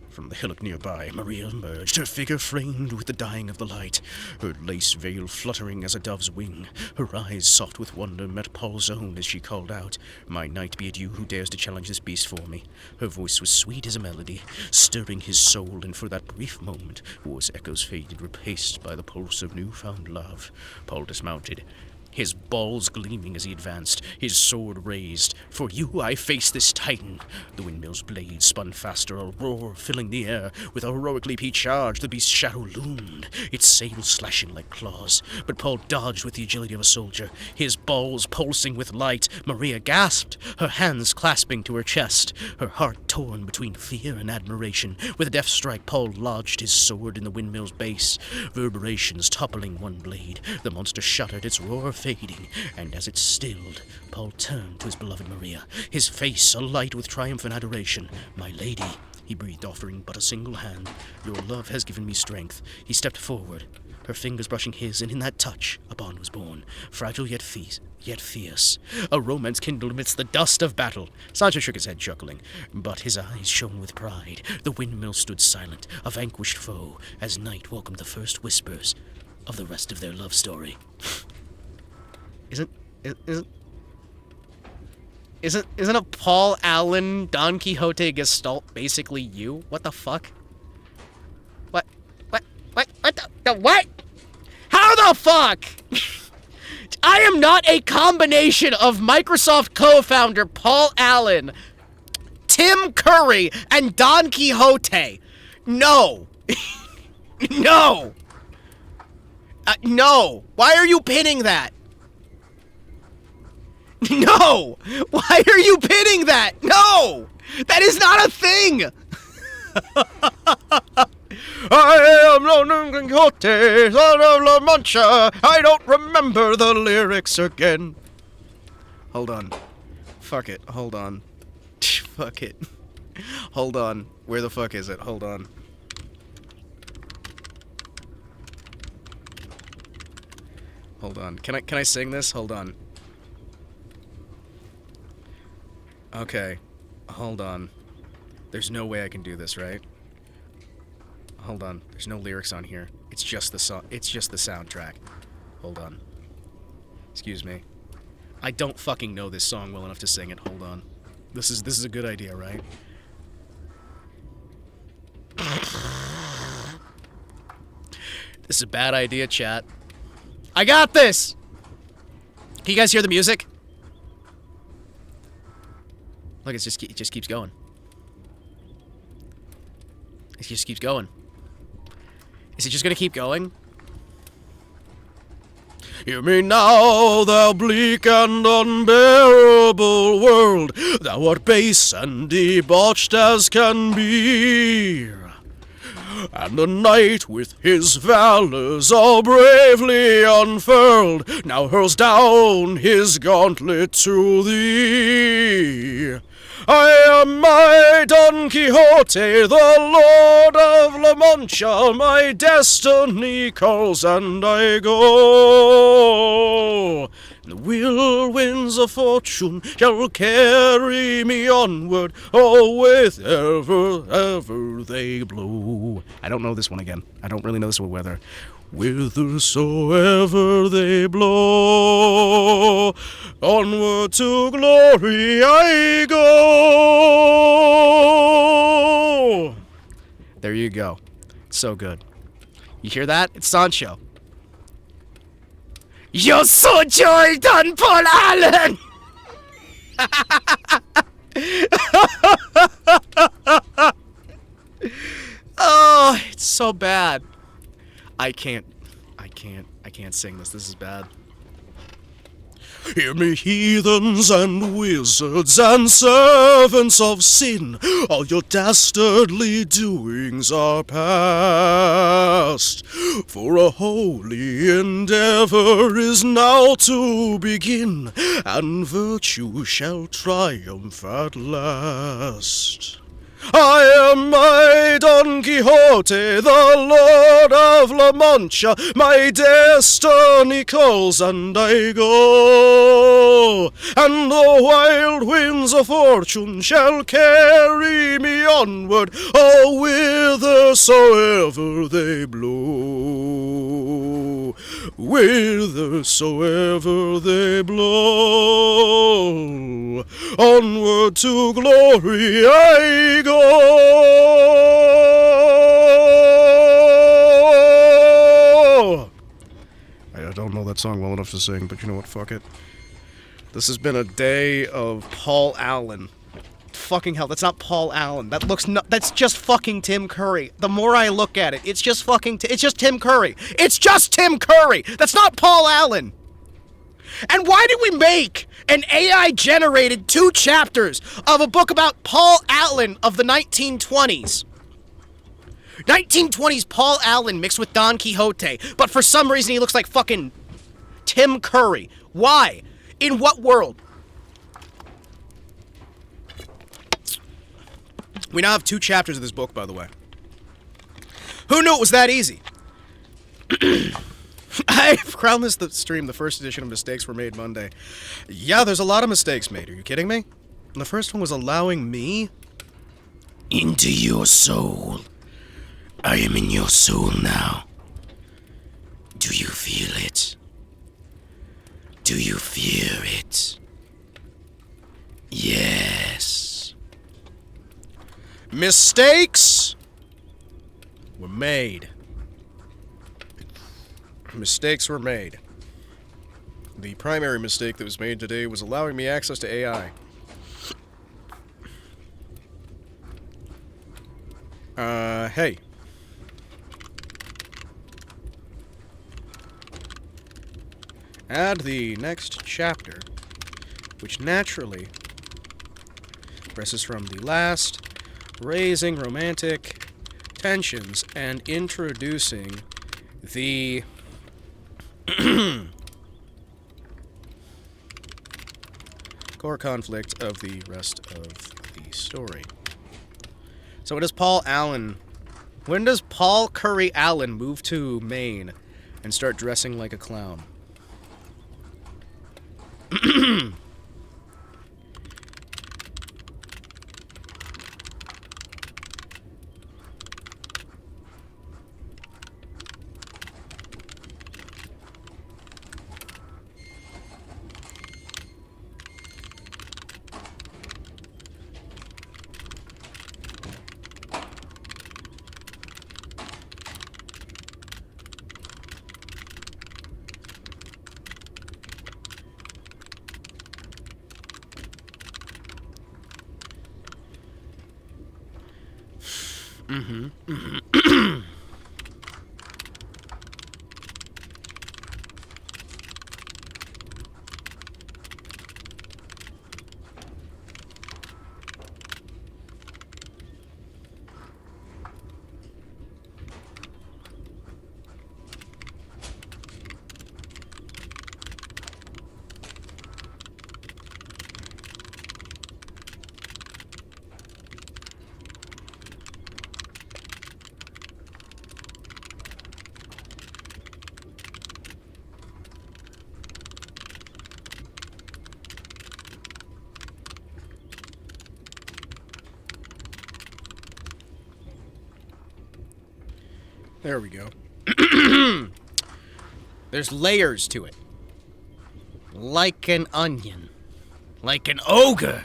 From the hillock nearby, Maria emerged, her figure framed with the dying of the light, her lace veil fluttering as a dove's wing. Her eyes, soft with wonder, met Paul's own as she called out, "My knight, be it you who dares to challenge this beast for me." Her voice was sweet as a melody, stirring his soul, and for that brief moment, war's echoes faded, replaced by the pulse of newfound love. Paul dismounted, his balls gleaming as he advanced, his sword raised. "For you I face this titan." The windmill's blades spun faster, a roar filling the air. With a heroic leap he charged, the beast's shadow loomed, its sails slashing like claws. But Paul dodged with the agility of a soldier, his balls pulsing with light. Maria gasped, her hands clasping to her chest, her heart torn between fear and admiration. With a deft strike, Paul lodged his sword in the windmill's base, reverberations toppling one blade. The monster shuddered, its roar fading, and as it stilled, Paul turned to his beloved Maria, his face alight with triumph and adoration. "My lady," he breathed, offering but a single hand, "your love has given me strength." He stepped forward, her fingers brushing his, and in that touch a bond was born, fragile yet fierce. A romance kindled amidst the dust of battle. Sancho shook his head, chuckling, but his eyes shone with pride. The windmill stood silent, a vanquished foe, as night welcomed the first whispers of the rest of their love story. Isn't a Paul Allen Don Quixote gestalt basically you? What the fuck? What what? How the fuck? I am not a combination of Microsoft co-founder Paul Allen, Tim Curry, and Don Quixote. No. No. No. Why are you pinning that? No! Why are you pinning that? No! That is not a thing! I am Don Quixote, son of La Mancha. I don't remember the lyrics again. Hold on. Fuck it. Hold on. Fuck it. Hold on. Where the fuck is it? Hold on. Hold on. Can I sing this? Hold on. Okay, hold on. There's no way I can do this, right? Hold on. There's no lyrics on here. It's just the song. It's just the soundtrack. Hold on. Excuse me. I don't fucking know this song well enough to sing it. Hold on. This is a good idea, right? This is a bad idea, chat. I got this! Can you guys hear the music? Look, it just keeps going. It just keeps going. Is it just gonna keep going? Hear me now, thou bleak and unbearable world, thou art base and debauched as can be. And the knight with his valors all bravely unfurled now hurls down his gauntlet to thee. I am my Don Quixote, the Lord of La Mancha, my destiny calls and I go. The whirlwinds of fortune shall carry me onward, oh, whithersoever they blow. I don't know this one again. I don't really know this one whether. Whithersoever they blow, onward to glory I go. There you go. So good. You hear that? It's Sancho. You're so Jordan, Paul Allen! Oh, it's so bad. I can't sing this. This is bad. Hear me, heathens and wizards and servants of sin, all your dastardly doings are past, for a holy endeavor is now to begin, and virtue shall triumph at last. I am my Don Quixote, the Lord of La Mancha, my destiny calls and I go, and the wild winds of fortune shall carry me onward, oh, whithersoever they blow, whithersoever they blow, onward to glory I go. I don't know that song well enough to sing, but you know what, fuck it. This has been a day of Paul Allen. Fucking hell, that's not Paul Allen. That's just fucking Tim Curry. The more I look at it, it's just it's just Tim Curry. It's just Tim Curry! That's not Paul Allen! And why did we make an AI-generated 2 chapters of a book about Paul Allen of the 1920s? 1920s Paul Allen mixed with Don Quixote, but for some reason he looks like fucking Tim Curry. Why? In what world? We now have 2 chapters of this book, by the way. Who knew it was that easy? I've crowned this the stream, the first edition of Mistakes Were Made Monday. Yeah, there's a lot of mistakes made. Are you kidding me? The first one was allowing me Into your soul. I am in your soul now. Do you feel it? Do you fear it? Yes. mistakes were made. Mistakes were made. The primary mistake that was made today was allowing me access to AI. Hey. Add the next chapter, which naturally progresses from the last, raising romantic tensions and introducing the core conflict of the rest of the story. So when does Paul Curry Allen move to Maine and start dressing like a clown? There we go. There's layers to it. Like an onion. Like an ogre.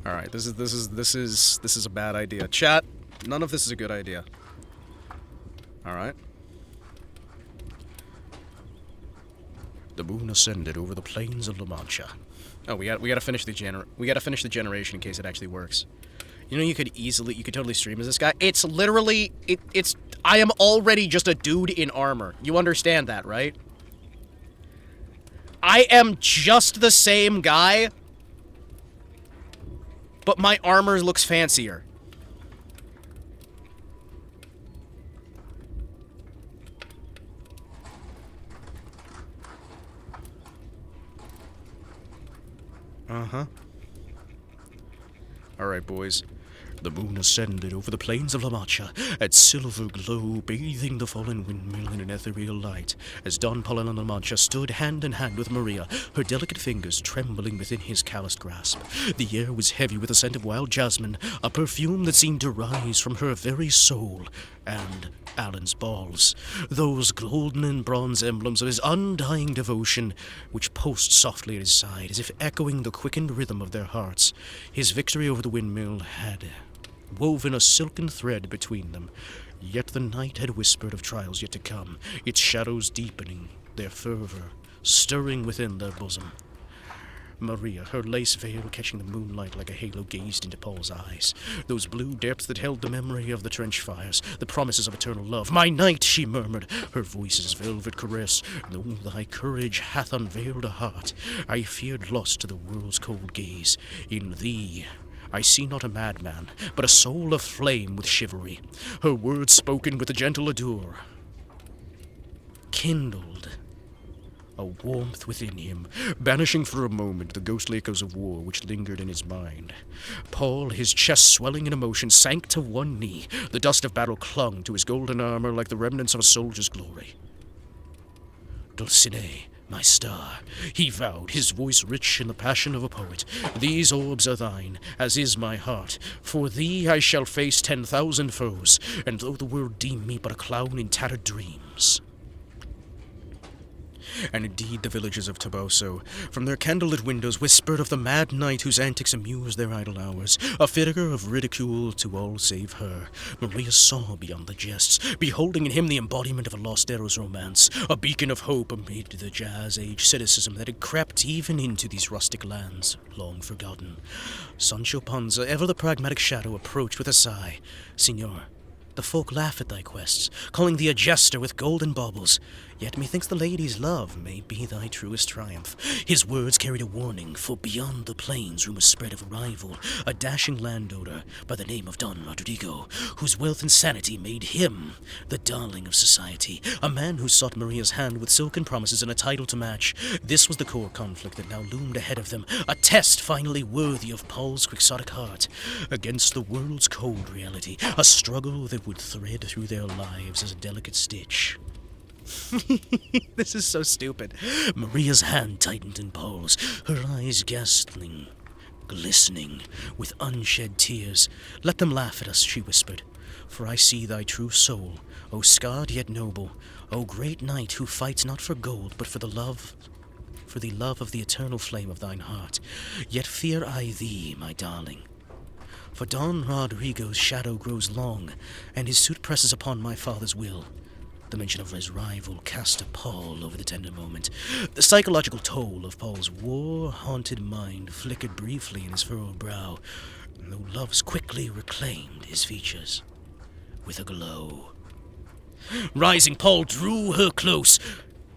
All right, this is a bad idea. Chat, none of this is a good idea. All right. The moon ascended over the plains of La Mancha. Oh, we gotta finish the generation in case it actually works. You know, you could totally stream as this guy. It's literally, I am already just a dude in armor. You understand that, right? I am just the same guy, but my armor looks fancier. Uh-huh. Alright, boys. The moon ascended over the plains of La Mancha, its silver glow bathing the fallen windmill in an ethereal light, as Don Paulin La Mancha stood hand in hand with Maria, her delicate fingers trembling within his calloused grasp. The air was heavy with the scent of wild jasmine, a perfume that seemed to rise from her very soul, and Alan's balls, those golden and bronze emblems of his undying devotion, which pulsed softly at his side, as if echoing the quickened rhythm of their hearts. His victory over the windmill had woven a silken thread between them, yet the night had whispered of trials yet to come, its shadows deepening, their fervor stirring within their bosom. Maria, her lace veil catching the moonlight like a halo, gazed into Paul's eyes, those blue depths that held the memory of the trench fires, the promises of eternal love. "My knight," she murmured, her voice's velvet caress, "though thy courage hath unveiled a heart, I feared lost to the world's cold gaze. In thee I see not a madman, but a soul aflame with chivalry." Her words, spoken with a gentle ardor, kindled a warmth within him, banishing for a moment the ghostly echoes of war which lingered in his mind. Paul, his chest swelling in emotion, sank to one knee. The dust of battle clung to his golden armor like the remnants of a soldier's glory. "Dulcinea, my star," he vowed, his voice rich in the passion of a poet, "these orbs are thine, as is my heart. For thee I shall face 10,000 foes, and though the world deem me but a clown in tattered dreams." And indeed the villagers of Toboso, from their candlelit windows, whispered of the mad knight whose antics amused their idle hours, a figure of ridicule to all save her. Maria saw beyond the jests, beholding in him the embodiment of a lost Eros romance, a beacon of hope amid the jazz-age cynicism that had crept even into these rustic lands, long forgotten. Sancho Panza, ever the pragmatic shadow, approached with a sigh. "Signor, the folk laugh at thy quests, calling thee a jester with golden baubles. Yet methinks the lady's love may be thy truest triumph." His words carried a warning, for beyond the plains rumors spread of a rival, a dashing landowner by the name of Don Rodrigo, whose wealth and sanity made him the darling of society, a man who sought Maria's hand with silken promises and a title to match. This was the core conflict that now loomed ahead of them, a test finally worthy of Paul's quixotic heart, against the world's cold reality, a struggle that would thread through their lives as a delicate stitch. This is so stupid. Maria's hand tightened in Paul's, her eyes glistening with unshed tears. "Let them laugh at us," she whispered, "for I see thy true soul, O scarred yet noble, O great knight who fights not for gold, but for the love of the eternal flame of thine heart. Yet fear I thee, my darling. For Don Rodrigo's shadow grows long, and his suit presses upon my father's will." The mention of his rival cast a pall over the tender moment. The psychological toll of Paul's war-haunted mind flickered briefly in his furrowed brow, though love's quickly reclaimed his features. with a glow. Rising, Paul drew her close,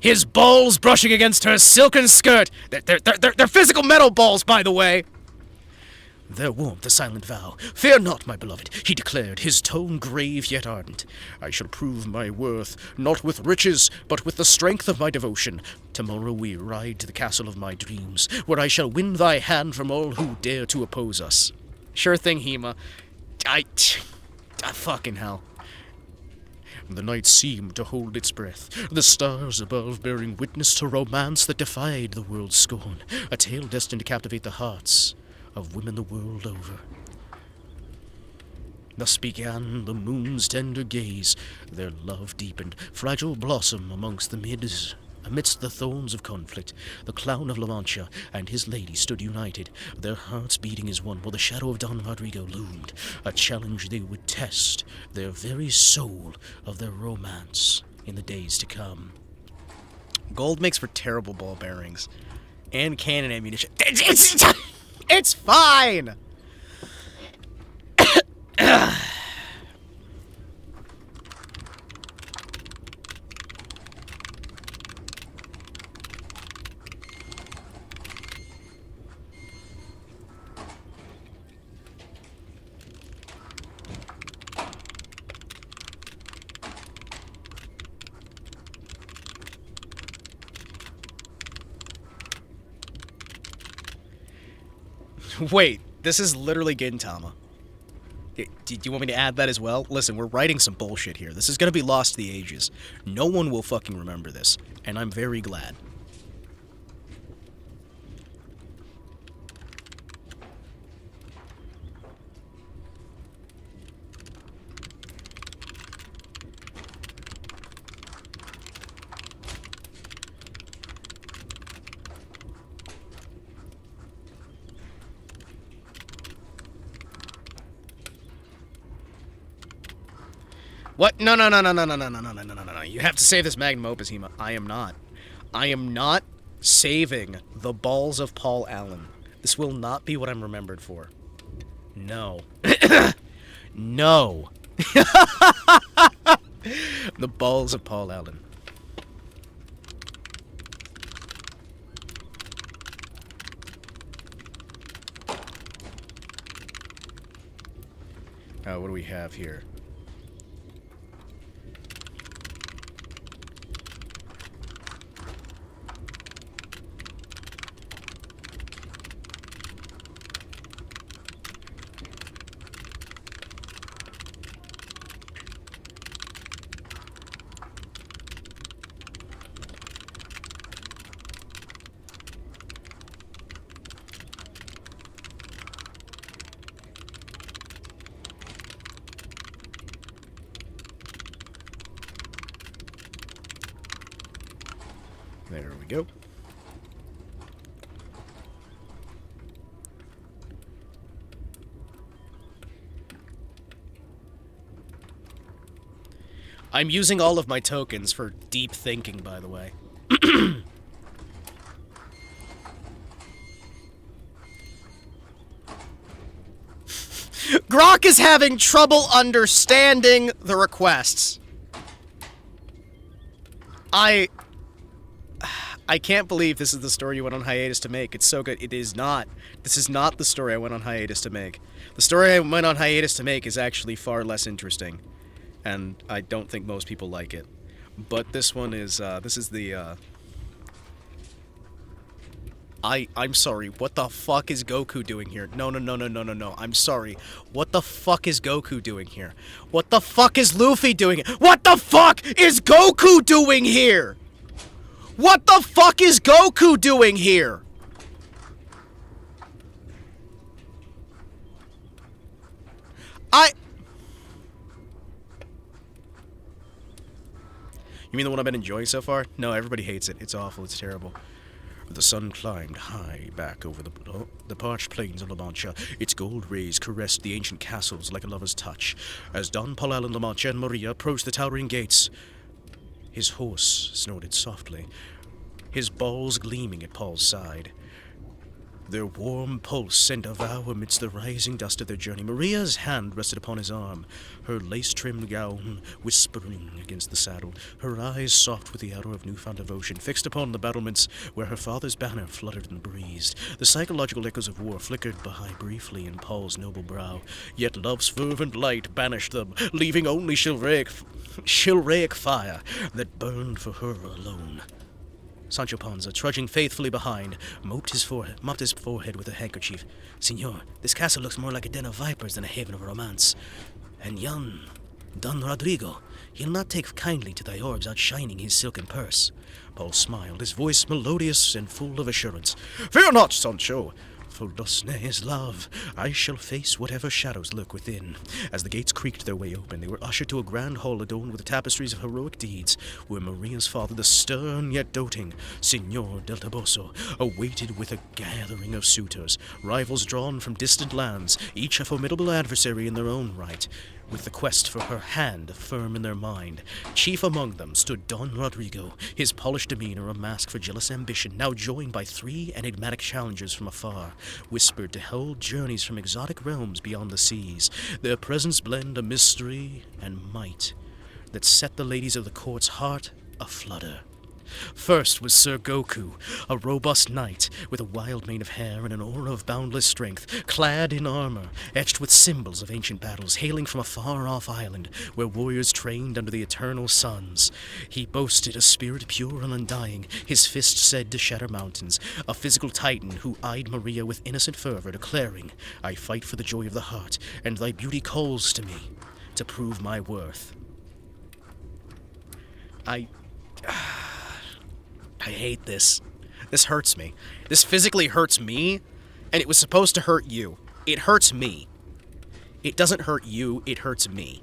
his balls brushing against her silken skirt. They're physical metal balls, by the way. Their warmth a silent vow. Fear not, my beloved, he declared, his tone grave yet ardent. I shall prove my worth, not with riches, but with the strength of my devotion. Tomorrow we ride to the castle of my dreams, where I shall win thy hand from all who dare to oppose us. Sure thing, Hema. I fucking hell. The night seemed to hold its breath, the stars above bearing witness to romance that defied the world's scorn, a tale destined to captivate the hearts of women the world over. Thus began the moon's tender gaze, their love deepened, fragile blossom amidst the thorns of conflict. The clown of La Mancha and his lady stood united, their hearts beating as one, while the shadow of Don Rodrigo loomed, a challenge they would test their very soul of their romance in the days to come. Gold makes for terrible ball bearings and cannon ammunition. It's fine! Wait, this is literally Gintama. Do you want me to add that as well? Listen, we're writing some bullshit here. This is gonna be lost to the ages. No one will fucking remember this, and I'm very glad. What? No. You have to save this magnum opus, Hema. I am not. I am not saving the balls of Paul Allen. This will not be what I'm remembered for. No. No. The balls of Paul Allen. What do we have here? There we go. I'm using all of my tokens for deep thinking, by the way. Grok is having trouble understanding the requests. I can't believe this is the story you went on hiatus to make. It's so good. It is not. This is not the story I went on hiatus to make. The story I went on hiatus to make is actually far less interesting. And I don't think most people like it. But this one is, this is the, I'm sorry, what the fuck is Goku doing here? No. I'm sorry. What the fuck is Goku doing here? What the fuck is Luffy doing here? What the fuck is Goku doing here? What the fuck is Goku doing here? You mean the one I've been enjoying so far? No, everybody hates it. It's awful. It's terrible. The sun climbed high back over the parched plains of La Mancha. Its gold rays caressed the ancient castles like a lover's touch. As Don Paul La Mancha and Maria approached the towering gates, his horse snorted softly, his balls gleaming at Paul's side. their warm pulse sent a vow amidst the rising dust of their journey. Maria's hand rested upon his arm, her lace-trimmed gown whispering against the saddle, her eyes soft with the arrow of newfound devotion, fixed upon the battlements where her father's banner fluttered in the breeze. The psychological echoes of war flickered by briefly in Paul's noble brow, yet love's fervent light banished them, leaving only chivalric fire that burned for her alone. Sancho Panza, trudging faithfully behind, mopped his forehead with a handkerchief. Signor, this castle looks more like a den of vipers than a haven of romance. And yon, Don Rodrigo, he'll not take kindly to thy orbs outshining his silken purse. Paul smiled, his voice melodious and full of assurance. Fear not, Sancho, for Dulcinea is love. I shall face whatever shadows lurk within. As the gates creaked their way open, they were ushered to a grand hall adorned with the tapestries of heroic deeds, where Maria's father, the stern yet doting Signor del Toboso, awaited with a gathering of suitors, rivals drawn from distant lands, each a formidable adversary in their own right, with the quest for her hand firm in their mind. Chief among them stood Don Rodrigo, his polished demeanor a mask for jealous ambition, now joined by 3 enigmatic challengers from afar, whispered to hold journeys from exotic realms beyond the seas. Their presence blend a mystery and might that set the ladies of the court's heart aflutter. First was Sir Goku, a robust knight with a wild mane of hair and an aura of boundless strength, clad in armor, etched with symbols of ancient battles, hailing from a far-off island where warriors trained under the eternal suns. He boasted a spirit pure and undying, his fist said to shatter mountains, a physical titan who eyed Maria with innocent fervor, declaring, I fight for the joy of the heart, and thy beauty calls to me to prove my worth. I hate this. This hurts me. This physically hurts me, and it was supposed to hurt you. It hurts me. It doesn't hurt you, it hurts me.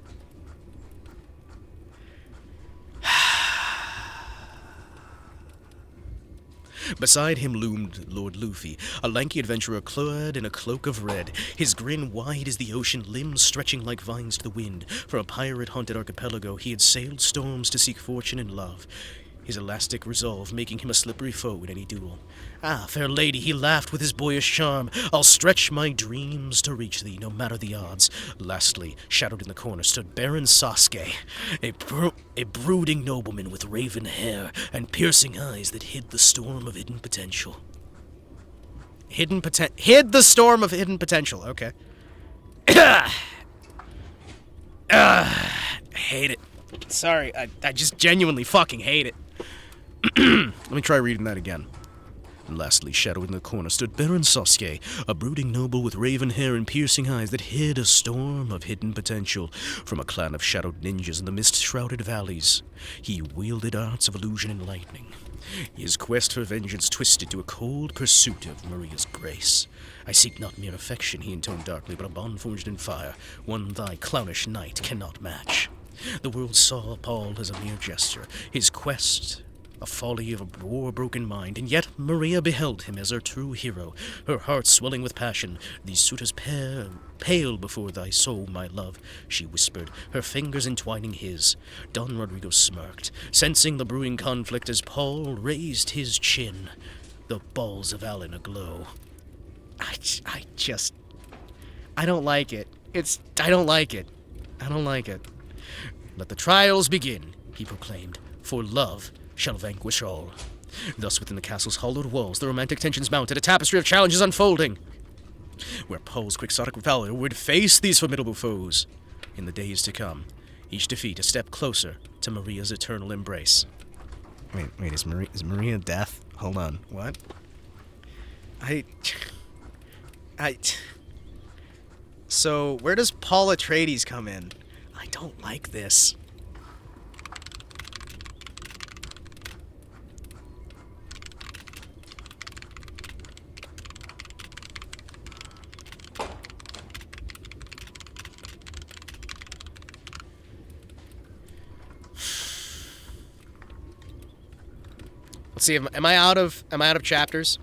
Beside him loomed Lord Luffy, a lanky adventurer clad in a cloak of red, his grin wide as the ocean, limbs stretching like vines to the wind. From a pirate-haunted archipelago, he had sailed storms to seek fortune and love, his elastic resolve making him a slippery foe in any duel. Ah, fair lady, he laughed with his boyish charm, I'll stretch my dreams to reach thee, no matter the odds. Lastly, shadowed in the corner, stood Baron Sasuke, a brooding nobleman with raven hair and piercing eyes that hid the storm of hidden potential. Hid the storm of hidden potential, okay. Hate it. Sorry, I just genuinely fucking hate it. Let me try reading that again. Lastly, shadowed in the corner, stood Baron Sasuke, a brooding noble with raven hair and piercing eyes that hid a storm of hidden potential. From a clan of shadowed ninjas in the mist-shrouded valleys, he wielded arts of illusion and lightning. His quest for vengeance twisted to a cold pursuit of Maria's grace. I seek not mere affection, he intoned darkly, but a bond forged in fire, one thy clownish knight cannot match. The world saw Paul as a mere jester, his quest a folly of a war-broken mind, and yet Maria beheld him as her true hero, her heart swelling with passion. These suitors pale before thy soul, my love, she whispered, her fingers entwining his. Don Rodrigo smirked, sensing the brewing conflict as Paul raised his chin, the balls of Allen aglow. I don't like it. I don't like it. I don't like it. Let the trials begin, he proclaimed, for love shall vanquish all. Thus, within the castle's hollowed walls, the romantic tensions mounted, a tapestry of challenges unfolding, where Paul's quixotic valor would face these formidable foes. In the days to come, each defeat a step closer to Maria's eternal embrace. Wait, is Maria death? Hold on, what? So, where does Paul Atreides come in? I don't like this. Let's see, am I out of chapters?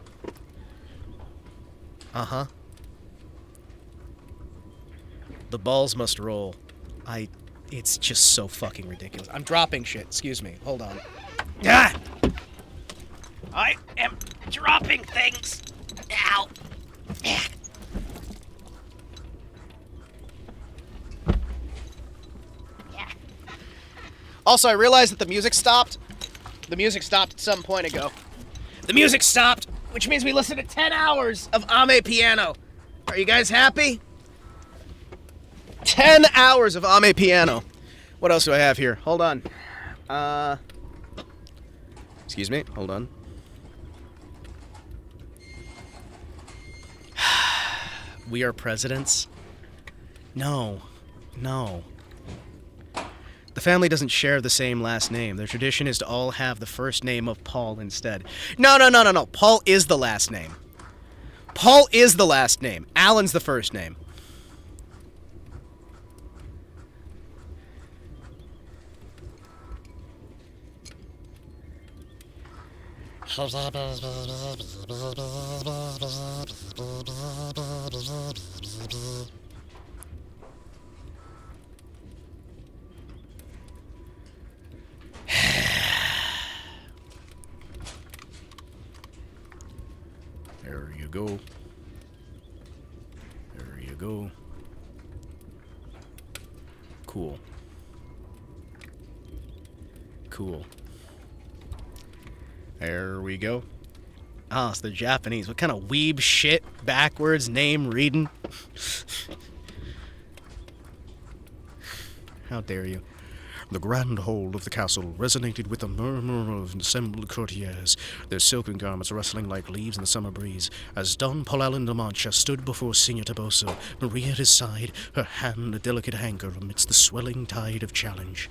Uh-huh. The balls must roll. It's just so fucking ridiculous. I'm dropping shit. Excuse me. Hold on. Ah! I am dropping things. Ow. Also, I realized that the music stopped. The music stopped at some point ago. The music stopped, which means we listened to 10 hours of Ame Piano. Are you guys happy? 10 hours of Ame Piano. What else do I have here? Hold on. Excuse me. Hold on. We are presidents? No. No. The family doesn't share the same last name. Their tradition is to all have the first name of Paul instead. No. Paul is the last name. Paul is the last name. Alan's the first name. There you go. There you go. Cool. Cool. There we go. Ah, it's the Japanese. What kind of weeb shit backwards name reading? How dare you? The grand hall of the castle resonated with the murmur of assembled courtiers, their silken garments rustling like leaves in the summer breeze. As Don Palalin de Mancha stood before Signor Taboso, Maria at his side, her hand a delicate anchor amidst the swelling tide of challenge.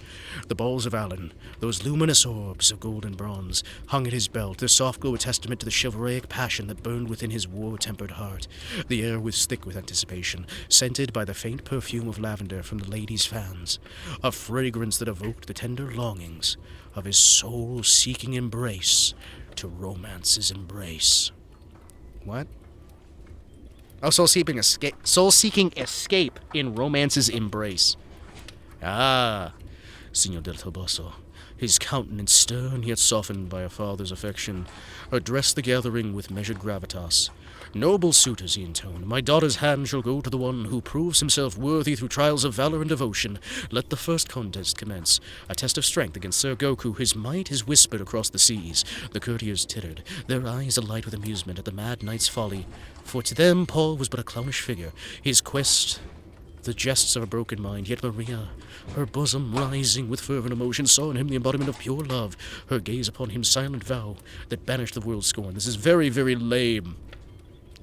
The balls of Alan, those luminous orbs of gold and bronze, hung at his belt, their soft glow a testament to the chivalric passion that burned within his war-tempered heart. The air was thick with anticipation, scented by the faint perfume of lavender from the ladies' fans, a fragrance that evoked the tender longings of his soul-seeking embrace to romance's embrace. What? Oh, soul-seeking escape in romance's embrace. Ah, Signor del Toboso, his countenance stern yet softened by a father's affection, addressed the gathering with measured gravitas. Noble suitors, he intoned, my daughter's hand shall go to the one who proves himself worthy through trials of valor and devotion. Let the first contest commence. A test of strength against Sir Goku. His might is whispered across the seas. The courtiers tittered, their eyes alight with amusement at the mad knight's folly. For to them Paul was but a clownish figure, his quest the jests of a broken mind. Yet Maria, her bosom rising with fervent emotion, saw in him the embodiment of pure love, her gaze upon him silent vow that banished the world's scorn. This is very, very lame.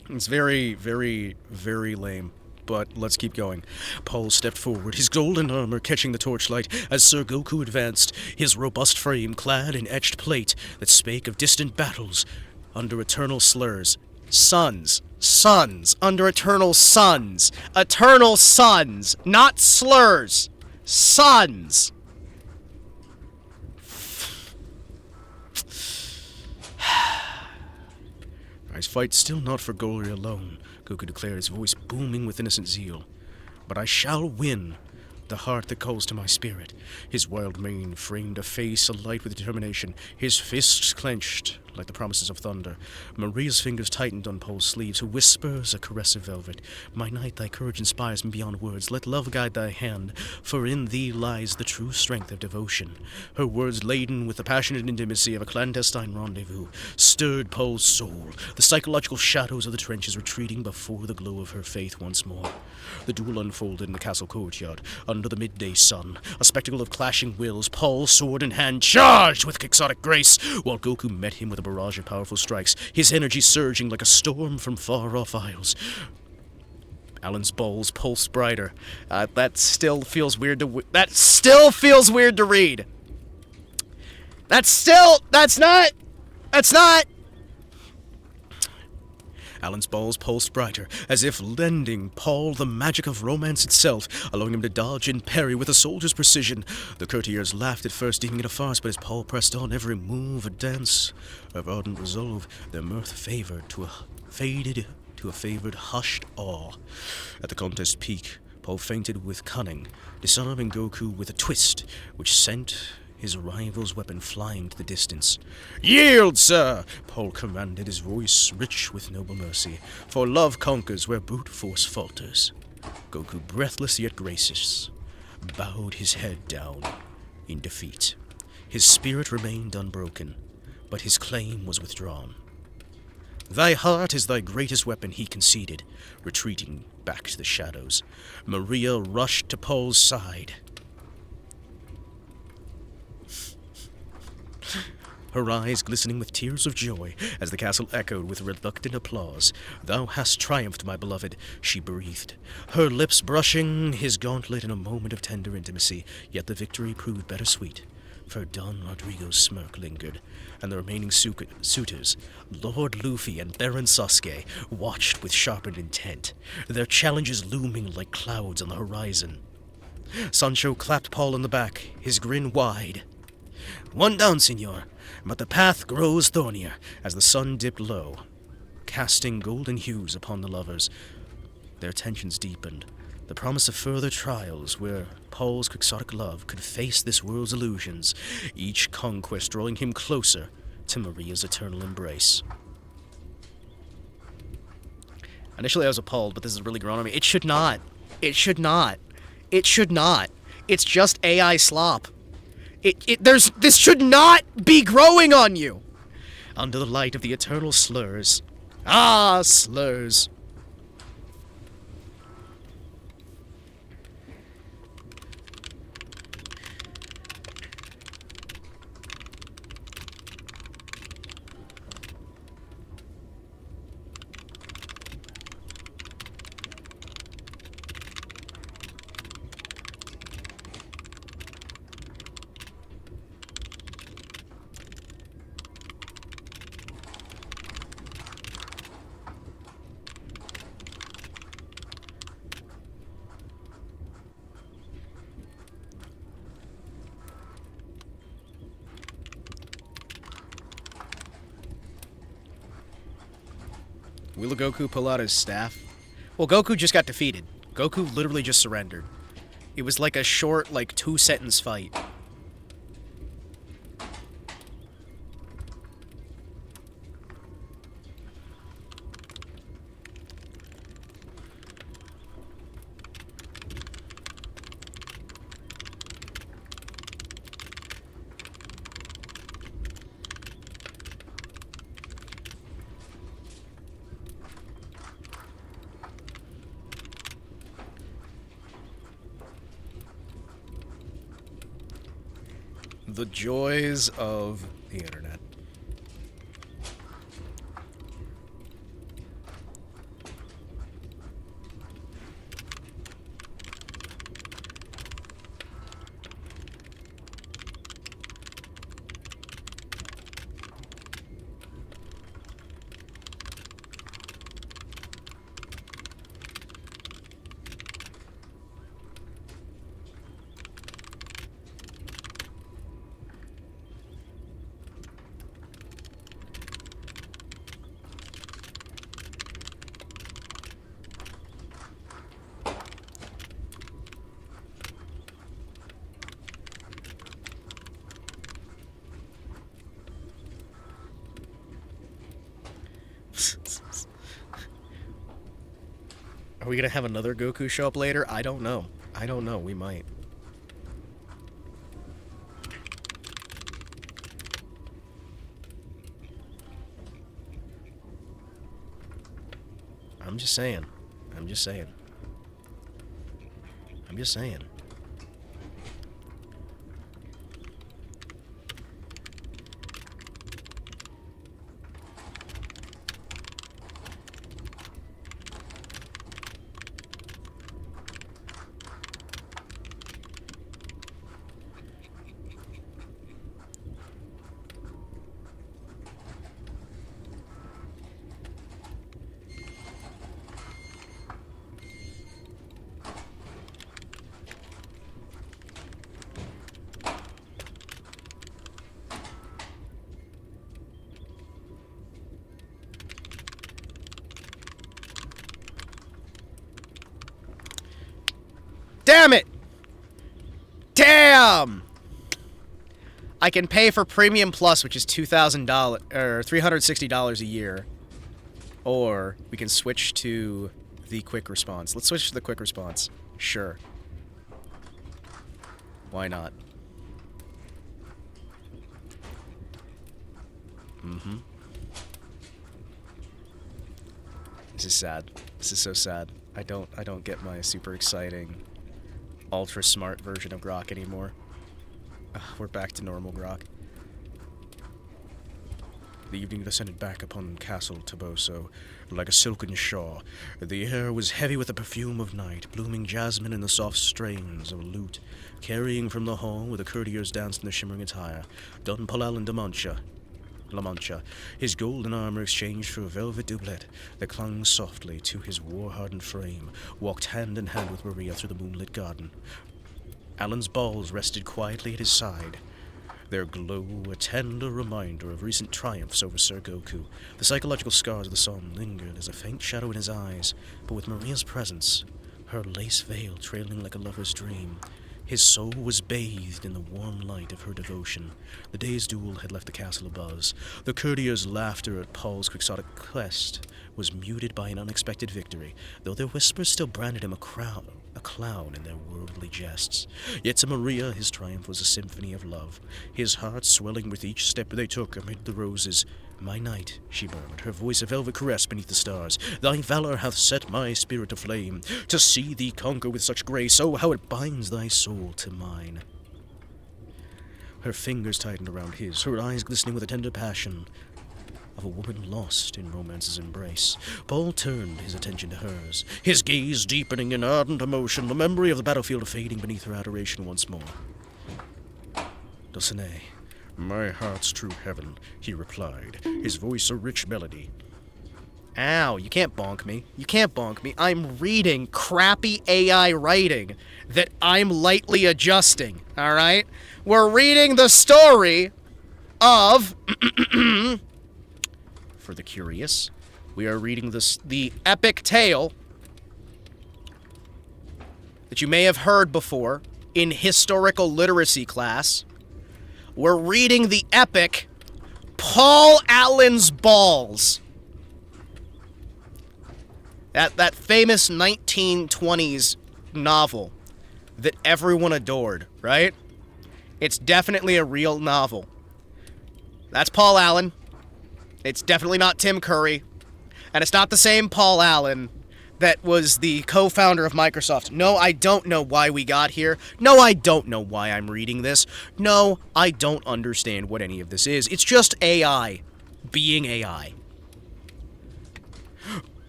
It's very, very, very lame. But let's keep going. Paul stepped forward, his golden armor catching the torchlight as Sir Goku advanced, his robust frame clad in etched plate that spake of distant battles under eternal slurs. Suns, under eternal suns. Eternal suns, not slurs. Suns. His fight still not for glory alone, Goku declared, his voice booming with innocent zeal. But I shall win the heart that calls to my spirit. His wild mane framed a face alight with determination, his fists clenched like the promises of thunder. Maria's fingers tightened on Paul's sleeves, her whispers a caress of velvet. My knight, thy courage inspires me beyond words. Let love guide thy hand, for in thee lies the true strength of devotion. Her words, laden with the passionate intimacy of a clandestine rendezvous, stirred Paul's soul, the psychological shadows of the trenches retreating before the glow of her faith once more. The duel unfolded in the castle courtyard, under the midday sun, a spectacle of clashing wills. Paul, sword in hand, charged with quixotic grace, while Goku met him with a barrage of powerful strikes, his energy surging like a storm from far-off isles. Alan's balls pulsed brighter. That still feels weird to read. That's not. Alan's balls pulsed brighter, as if lending Paul the magic of romance itself, allowing him to dodge and parry with a soldier's precision. The courtiers laughed at first, deeming it a farce, but as Paul pressed on, every move a dance of ardent resolve, their mirth faded to a favored hushed awe. At the contest's peak, Paul feinted with cunning, disarming Goku with a twist which sent his rival's weapon flying to the distance. "Yield, sir!" Paul commanded, his voice rich with noble mercy. "For love conquers where brute force falters." Goku, breathless yet gracious, bowed his head down in defeat. His spirit remained unbroken, but his claim was withdrawn. "Thy heart is thy greatest weapon," he conceded, retreating back to the shadows. Maria rushed to Paul's side. Her eyes glistening with tears of joy as the castle echoed with reluctant applause. "Thou hast triumphed, my beloved," she breathed, her lips brushing his gauntlet in a moment of tender intimacy. Yet the victory proved bittersweet, for Don Rodrigo's smirk lingered, and the remaining suitors, Lord Luffy and Baron Sasuke, watched with sharpened intent, their challenges looming like clouds on the horizon. Sancho clapped Paul on the back, his grin wide. "One down, senor, but the path grows thornier," as the sun dipped low, casting golden hues upon the lovers. Their tensions deepened, the promise of further trials where Paul's quixotic love could face this world's illusions, each conquest drawing him closer to Maria's eternal embrace. Initially I was appalled, but this has really grown on me. It should not. It should not. It should not. It's just AI slop. This should not be growing on you! Under the light of the eternal slurs. Ah, slurs. Will Goku pull out his staff? Well, Goku just got defeated. Goku literally just surrendered. It was like a short, 2-sentence fight. The joys of the internet. Are we gonna have another Goku show up later? I don't know. I don't know. We might. I'm just saying. I'm just saying. I'm just saying. Damn it! Damn! I can pay for Premium Plus, which is $2,000 or $360 a year, or we can switch to the quick response. Let's switch to the quick response. Sure. Why not? Mm-hmm. This is sad. This is so sad. I don't get my super exciting, ultra smart version of Grok anymore. We're back to normal Grok. The evening descended back upon Castle Toboso like a silken shawl. The air was heavy with the perfume of night, blooming jasmine and the soft strains of a lute. Carrying from the hall where the courtiers danced in their shimmering attire, Don Palalin de La Mancha, his golden armor exchanged for a velvet doublet that clung softly to his war-hardened frame, walked hand in hand with Maria through the moonlit garden. Alan's balls rested quietly at his side, their glow a tender reminder of recent triumphs over Sir Goku. The psychological scars of the song lingered as a faint shadow in his eyes, but with Maria's presence, her lace veil trailing like a lover's dream, his soul was bathed in the warm light of her devotion. The day's duel had left the castle abuzz. The courtiers' laughter at Paul's quixotic quest was muted by an unexpected victory, though their whispers still branded him a clown in their worldly jests. Yet to Maria his triumph was a symphony of love, his heart swelling with each step they took amid the roses. "My knight," she murmured, her voice a velvet caress beneath the stars, "thy valor hath set my spirit aflame. To see thee conquer with such grace, oh, how it binds thy soul to mine." Her fingers tightened around his, her eyes glistening with a tender passion of a woman lost in romance's embrace. Paul turned his attention to hers, his gaze deepening in ardent emotion, the memory of the battlefield fading beneath her adoration once more. "Dulcinea, my heart's true heaven," he replied, his voice a rich melody. Ow, you can't bonk me. You can't bonk me. I'm reading crappy AI writing that I'm lightly adjusting, alright? We're reading the story of... For the curious, we are reading the epic tale that you may have heard before in historical literacy class. We're reading the epic Paul Allen's Balls. That famous 1920s novel that everyone adored, right? It's definitely a real novel. That's Paul Allen. It's definitely not Tim Curry. And it's not the same Paul Allen that was the co-founder of Microsoft. No, I don't know why we got here. No, I don't know why I'm reading this. No, I don't understand what any of this is. It's just AI being AI.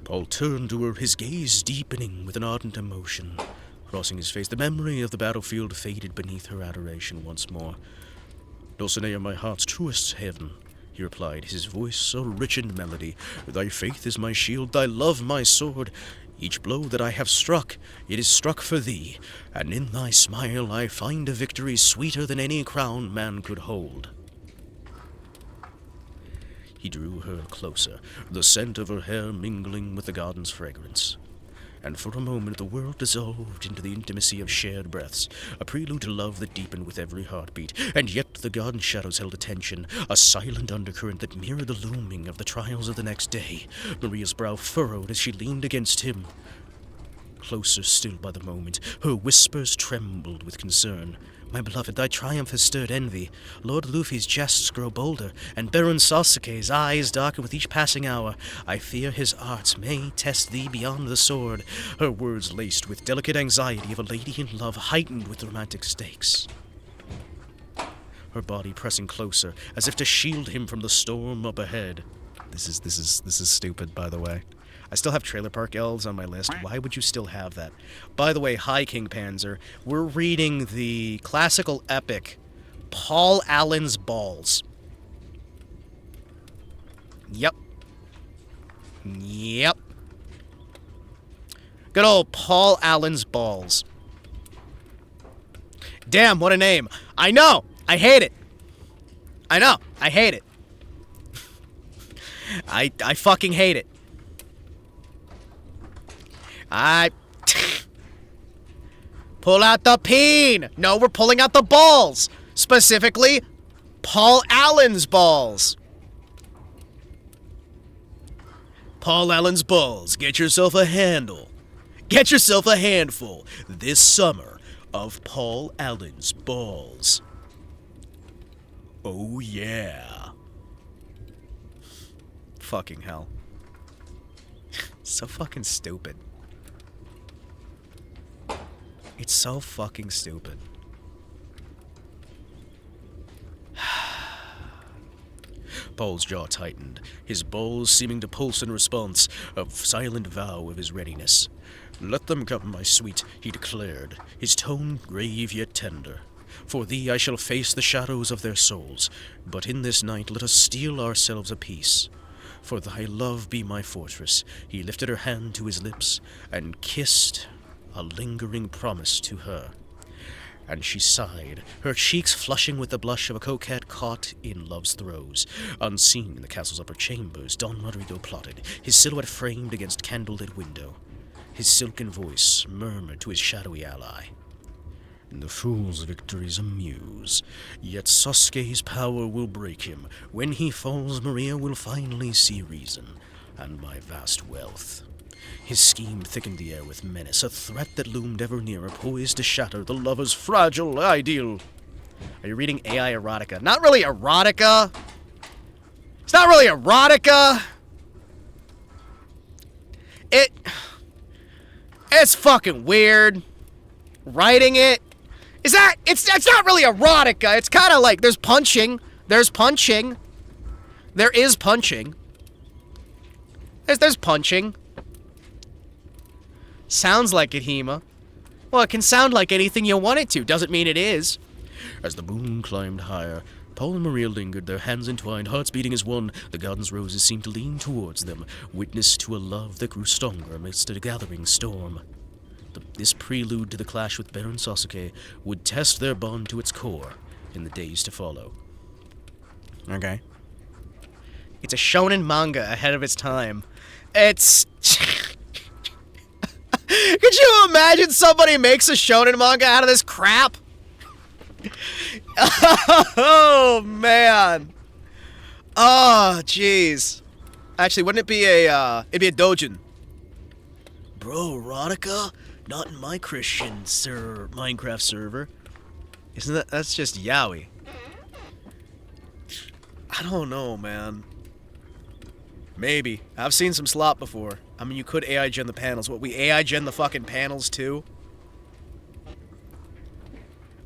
Paul turned to her, his gaze deepening with an ardent emotion. Crossing his face, the memory of the battlefield faded beneath her adoration once more. "Dulcinea, my heart's truest heaven," he replied, his voice a rich in melody. "Thy faith is my shield, thy love my sword. Each blow that I have struck, it is struck for thee, and in thy smile I find a victory sweeter than any crown man could hold." He drew her closer, the scent of her hair mingling with the garden's fragrance. And for a moment the world dissolved into the intimacy of shared breaths, a prelude to love that deepened with every heartbeat. And yet the garden shadows held a tension, a silent undercurrent that mirrored the looming of the trials of the next day. Maria's brow furrowed as she leaned against him. Closer still by the moment, her whispers trembled with concern. "My beloved, thy triumph has stirred envy. Lord Luffy's jests grow bolder, and Baron Sasuke's eyes darken with each passing hour. I fear his arts may test thee beyond the sword." Her words laced with delicate anxiety of a lady in love, heightened with romantic stakes. Her body pressing closer, as if to shield him from the storm up ahead. This is stupid, by the way. I still have Trailer Park Elves on my list. Why would you still have that? By the way, hi, King Panzer. We're reading the classical epic Paul Allen's Balls. Yep. Good old Paul Allen's Balls. Damn, what a name. I know. I hate it. I know. I hate it. I fucking hate it. Pull out the peen! No, we're pulling out the balls! Specifically, Paul Allen's balls. Paul Allen's balls. Get yourself a handle. Get yourself a handful this summer of Paul Allen's balls. Oh yeah. Fucking hell. So fucking stupid. It's so fucking stupid. Paul's jaw tightened, his balls seeming to pulse in response, a silent vow of his readiness. "Let them come, my sweet," he declared, his tone grave yet tender. "For thee I shall face the shadows of their souls, but in this night let us steel ourselves a peace. For thy love be my fortress." He lifted her hand to his lips and kissed a lingering promise to her. And she sighed, her cheeks flushing with the blush of a coquette caught in love's throes. Unseen in the castle's upper chambers, Don Rodrigo plotted, his silhouette framed against candlelit window. His silken voice murmured to his shadowy ally. "The fool's victory's a muse, yet Sasuke's power will break him. When he falls, Maria will finally see reason, and my vast wealth." His scheme thickened the air with menace, a threat that loomed ever nearer, poised to shatter the lover's fragile ideal. Are you reading AI erotica? Not really erotica! It's not really erotica! It's fucking weird. Writing it. It's not really erotica. It's kind of like, there's punching. There's punching. There is punching. There's punching. Sounds like it, Hema. Well, it can sound like anything you want it to. Doesn't mean it is. As the moon climbed higher, Paul and Maria lingered, their hands entwined, hearts beating as one. The garden's roses seemed to lean towards them, witness to a love that grew stronger amidst a gathering storm. This prelude to the clash with Baron Sasuke would test their bond to its core in the days to follow. Okay. It's a shonen manga ahead of its time. It's... Could you imagine somebody makes a shonen manga out of this crap? Oh, man. Oh, jeez. Actually, wouldn't it be it'd be a doujin. Bro, erotica? Not in my Christian Minecraft server. Isn't that's just yaoi. I don't know, man. Maybe. I've seen some slop before. I mean, you could AI gen the panels. What, we AI gen the fucking panels too?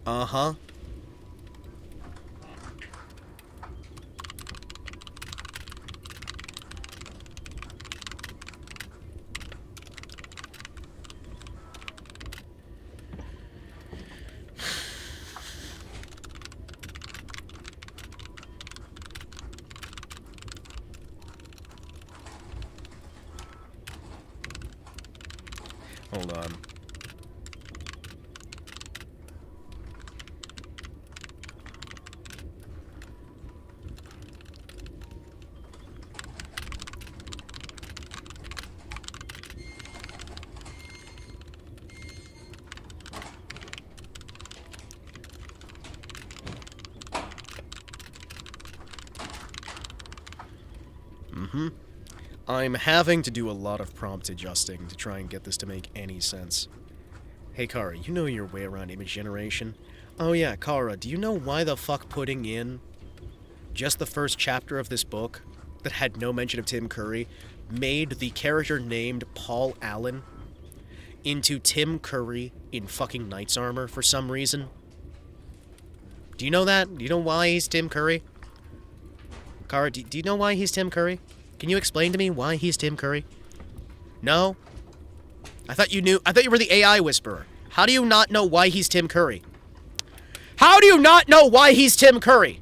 Uh-huh. Hold on. I'm having to do a lot of prompt adjusting to try and get this to make any sense. Hey Kara, you know your way around image generation? Oh yeah, Kara, do you know why the fuck putting in just the first chapter of this book that had no mention of Tim Curry made the character named Paul Allen into Tim Curry in fucking knight's armor for some reason? Do you know that? Do you know why he's Tim Curry? Kara, do you know why he's Tim Curry? Can you explain to me why he's Tim Curry? No? I thought you knew. I thought you were the AI whisperer. How do you not know why he's Tim Curry? How do you not know why he's Tim Curry?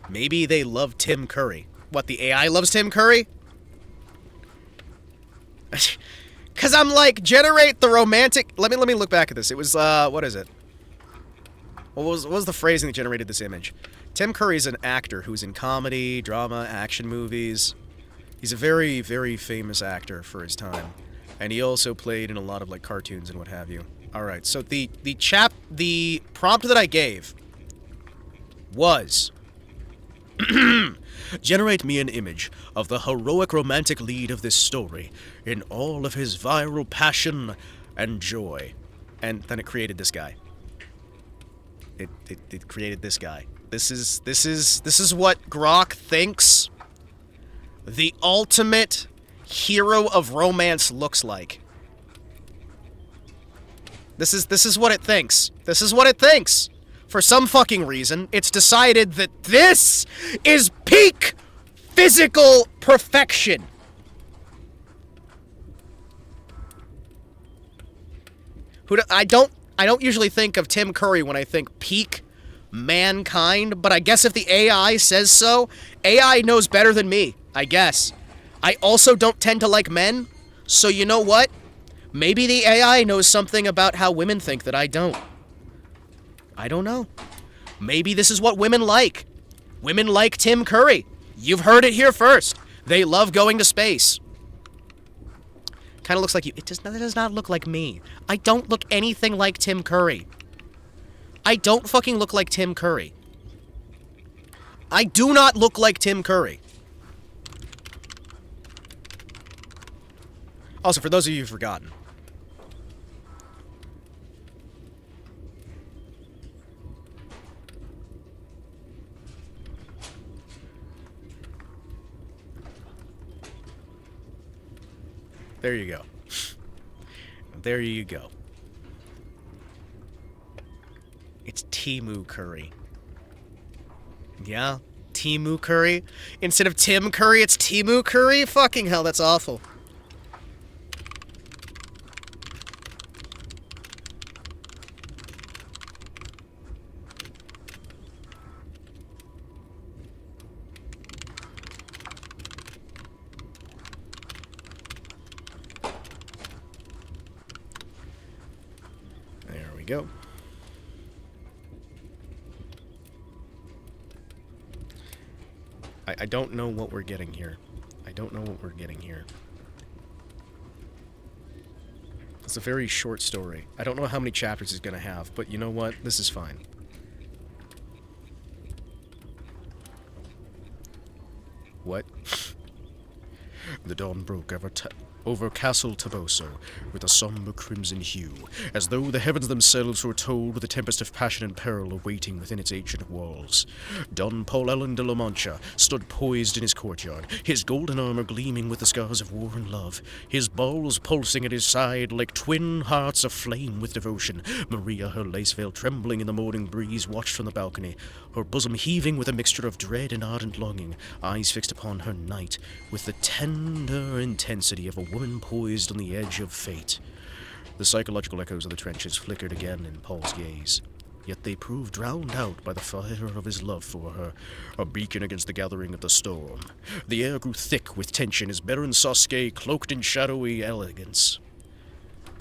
Maybe they love Tim Curry. What, the AI loves Tim Curry? Cause I'm like, generate the romantic. Let me look back at this. It was what is it? What was the phrasing that generated this image? Tim Curry's an actor who's in comedy, drama, action movies. He's a very, very famous actor for his time. And he also played in a lot of, like, cartoons and what have you. Alright, so the prompt that I gave was generate me an image of the heroic romantic lead of this story in all of his viral passion and joy. And then it created this guy. It created this guy. This is what Grok thinks the ultimate hero of romance looks like. This is what it thinks. This is what it thinks. For some fucking reason, it's decided that this is peak physical perfection. I don't usually think of Tim Curry when I think peak mankind, but I guess if the AI says so, AI knows better than me, I guess. I also don't tend to like men, so you know what? Maybe the AI knows something about how women think that I don't. I don't know. Maybe this is what women like. Women like Tim Curry. You've heard it here first. They love going to space. Kind of looks like you. It does not look like me. I don't look anything like Tim Curry. I don't fucking look like Tim Curry. I do not look like Tim Curry. Also, for those of you who've forgotten, there you go. There you go. It's Timu Curry. Yeah? Timu Curry? Instead of Tim Curry, it's Timu Curry? Fucking hell, that's awful. There we go. I don't know what we're getting here. I don't know what we're getting here. It's a very short story. I don't know how many chapters it's gonna have, but you know what? This is fine. What? The dawn broke over Castle Taboso with a somber crimson hue, as though the heavens themselves were told with a tempest of passion and peril awaiting within its ancient walls. Don Paul Ellen de la Mancha stood poised in his courtyard, his golden armor gleaming with the scars of war and love, his balls pulsing at his side like twin hearts aflame with devotion. Maria, her lace veil trembling in the morning breeze, watched from the balcony, her bosom heaving with a mixture of dread and ardent longing, eyes fixed upon her knight with the tender intensity of a woman poised on the edge of fate. The psychological echoes of the trenches flickered again in Paul's gaze, yet they proved drowned out by the fire of his love for her, a beacon against the gathering of the storm. The air grew thick with tension as Baron Sasuke, cloaked in shadowy elegance,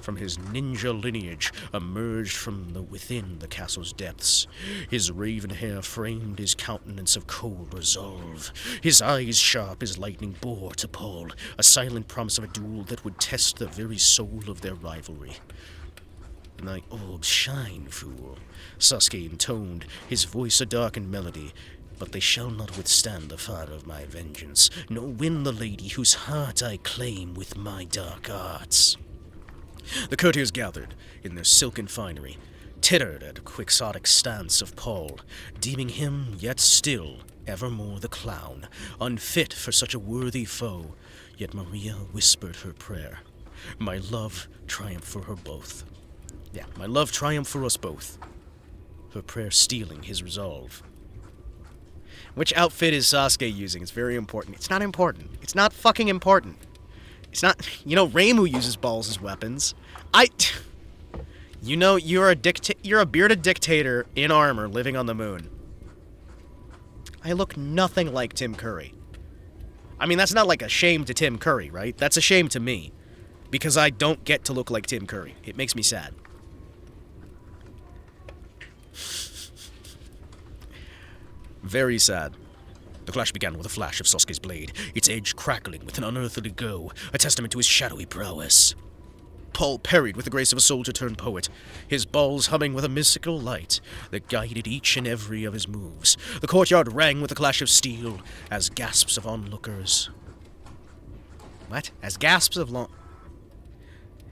from his ninja lineage, emerged from within the castle's depths. His raven hair framed his countenance of cold resolve. His eyes sharp as lightning bore to Paul, a silent promise of a duel that would test the very soul of their rivalry. "Thy orbs shine, fool," Sasuke intoned, his voice a darkened melody. "But they shall not withstand the fire of my vengeance, nor win the lady whose heart I claim with my dark arts." The courtiers gathered in their silken finery, tittered at the quixotic stance of Paul, deeming him yet still evermore the clown, unfit for such a worthy foe. Yet Maria whispered her prayer. My love triumphed for her both. Yeah, my love triumphed for us both. Her prayer stealing his resolve. Which outfit is Sasuke using? It's very important. It's not important. It's not fucking important. It's not, you know, Reimu uses balls as weapons. You know, you're a bearded dictator in armor living on the moon. I look nothing like Tim Curry. I mean, that's not like a shame to Tim Curry, right? That's a shame to me. Because I don't get to look like Tim Curry. It makes me sad. Very sad. The clash began with a flash of Sasuke's blade, its edge crackling with an unearthly glow, a testament to his shadowy prowess. Paul parried with the grace of a soldier turned poet, his balls humming with a mystical light that guided each and every of his moves. The courtyard rang with the clash of steel as gasps of onlookers. What? As gasps of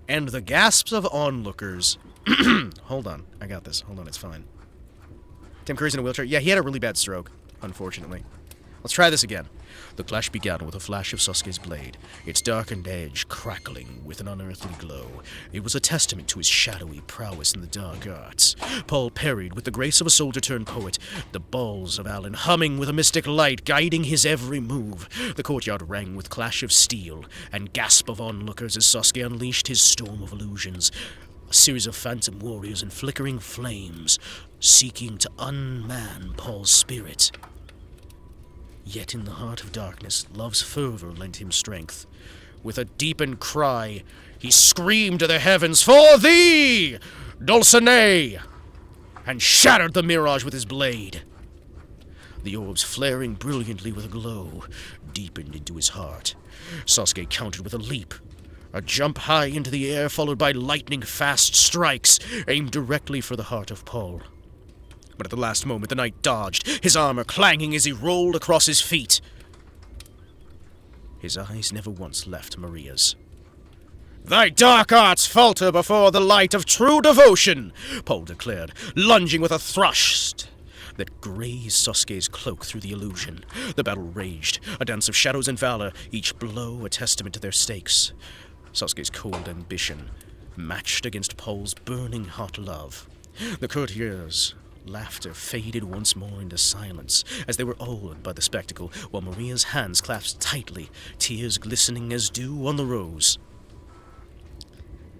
And the gasps of onlookers. Hold on. I got this. Hold on, it's fine. Tim Curry's in a wheelchair. Yeah, he had a really bad stroke, unfortunately. Let's try this again. The clash began with a flash of Sasuke's blade, its darkened edge crackling with an unearthly glow. It was a testament to his shadowy prowess in the dark arts. Paul parried with the grace of a soldier-turned-poet, the balls of Alan humming with a mystic light guiding his every move. The courtyard rang with clash of steel and gasp of onlookers as Sasuke unleashed his storm of illusions. A series of phantom warriors and flickering flames, seeking to unman Paul's spirit. Yet in the heart of darkness, love's fervor lent him strength. With a deepened cry, he screamed to the heavens, "For thee, Dulcinea!" and shattered the mirage with his blade. The orbs, flaring brilliantly with a glow, deepened into his heart. Sasuke countered with a leap, a jump high into the air followed by lightning-fast strikes aimed directly for the heart of Paul. But at the last moment the knight dodged, his armor clanging as he rolled across his feet. His eyes never once left Maria's. "Thy dark arts falter before the light of true devotion," Paul declared, lunging with a thrust that grazed Sasuke's cloak through the illusion. The battle raged, a dance of shadows and valor, each blow a testament to their stakes. Sasuke's cold ambition matched against Paul's burning hot love. The courtiers' laughter faded once more into silence as they were awed by the spectacle, while Maria's hands clasped tightly, tears glistening as dew on the rose.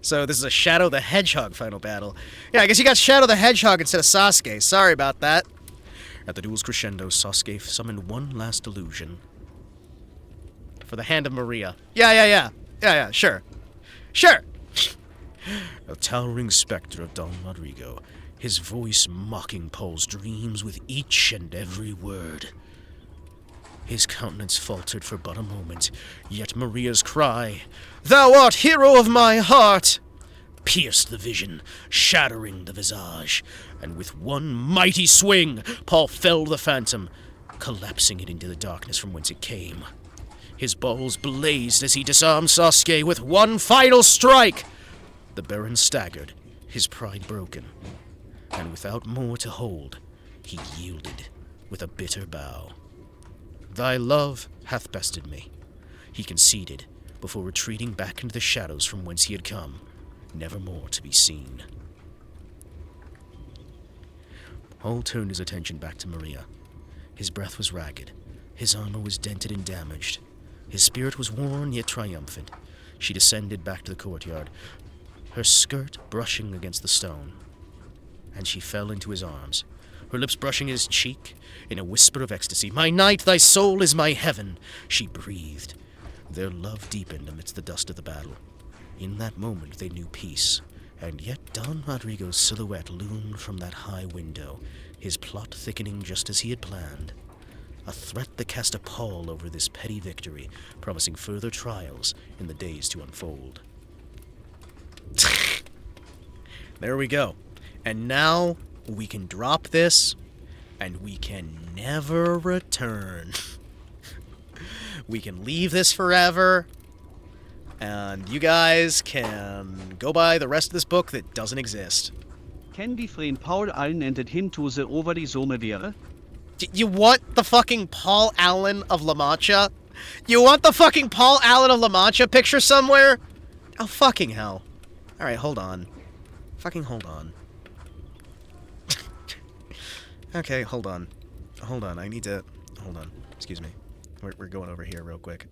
So this is a Shadow the Hedgehog final battle. Yeah, I guess you got Shadow the Hedgehog instead of Sasuke. Sorry about that. At the duel's crescendo, Sasuke summoned one last illusion. For the hand of Maria. Yeah, sure. Sure! A towering specter of Don Rodrigo, his voice mocking Paul's dreams with each and every word. His countenance faltered for but a moment, yet Maria's cry, "Thou art hero of my heart!" pierced the vision, shattering the visage, and with one mighty swing, Paul felled the phantom, collapsing it into the darkness from whence it came. His balls blazed as he disarmed Sasuke with one final strike. The Baron staggered, his pride broken, and without more to hold, he yielded with a bitter bow. "Thy love hath bested me," he conceded before retreating back into the shadows from whence he had come, never more to be seen. Paul turned his attention back to Maria. His breath was ragged, his armor was dented and damaged. His spirit was worn yet triumphant. She descended back to the courtyard, her skirt brushing against the stone, and she fell into his arms, her lips brushing his cheek in a whisper of ecstasy. "My knight, thy soul is my heaven," she breathed. Their love deepened amidst the dust of the battle. In that moment they knew peace, and yet Don Rodrigo's silhouette loomed from that high window, his plot thickening just as he had planned. A threat that cast a pall over this petty victory, promising further trials in the days to unfold. There we go. And now we can drop this, and we can never return. We can leave this forever, and you guys can go buy the rest of this book that doesn't exist. Can die Freien Paul allen endet hin to the over die Somme wäre? You want the fucking Paul Allen of La Mancha? You want the fucking Paul Allen of La Mancha picture somewhere? Oh, fucking hell. Alright, hold on. Fucking hold on. Okay, hold on. Hold on, I need to... Hold on. Excuse me. We're going over here real quick.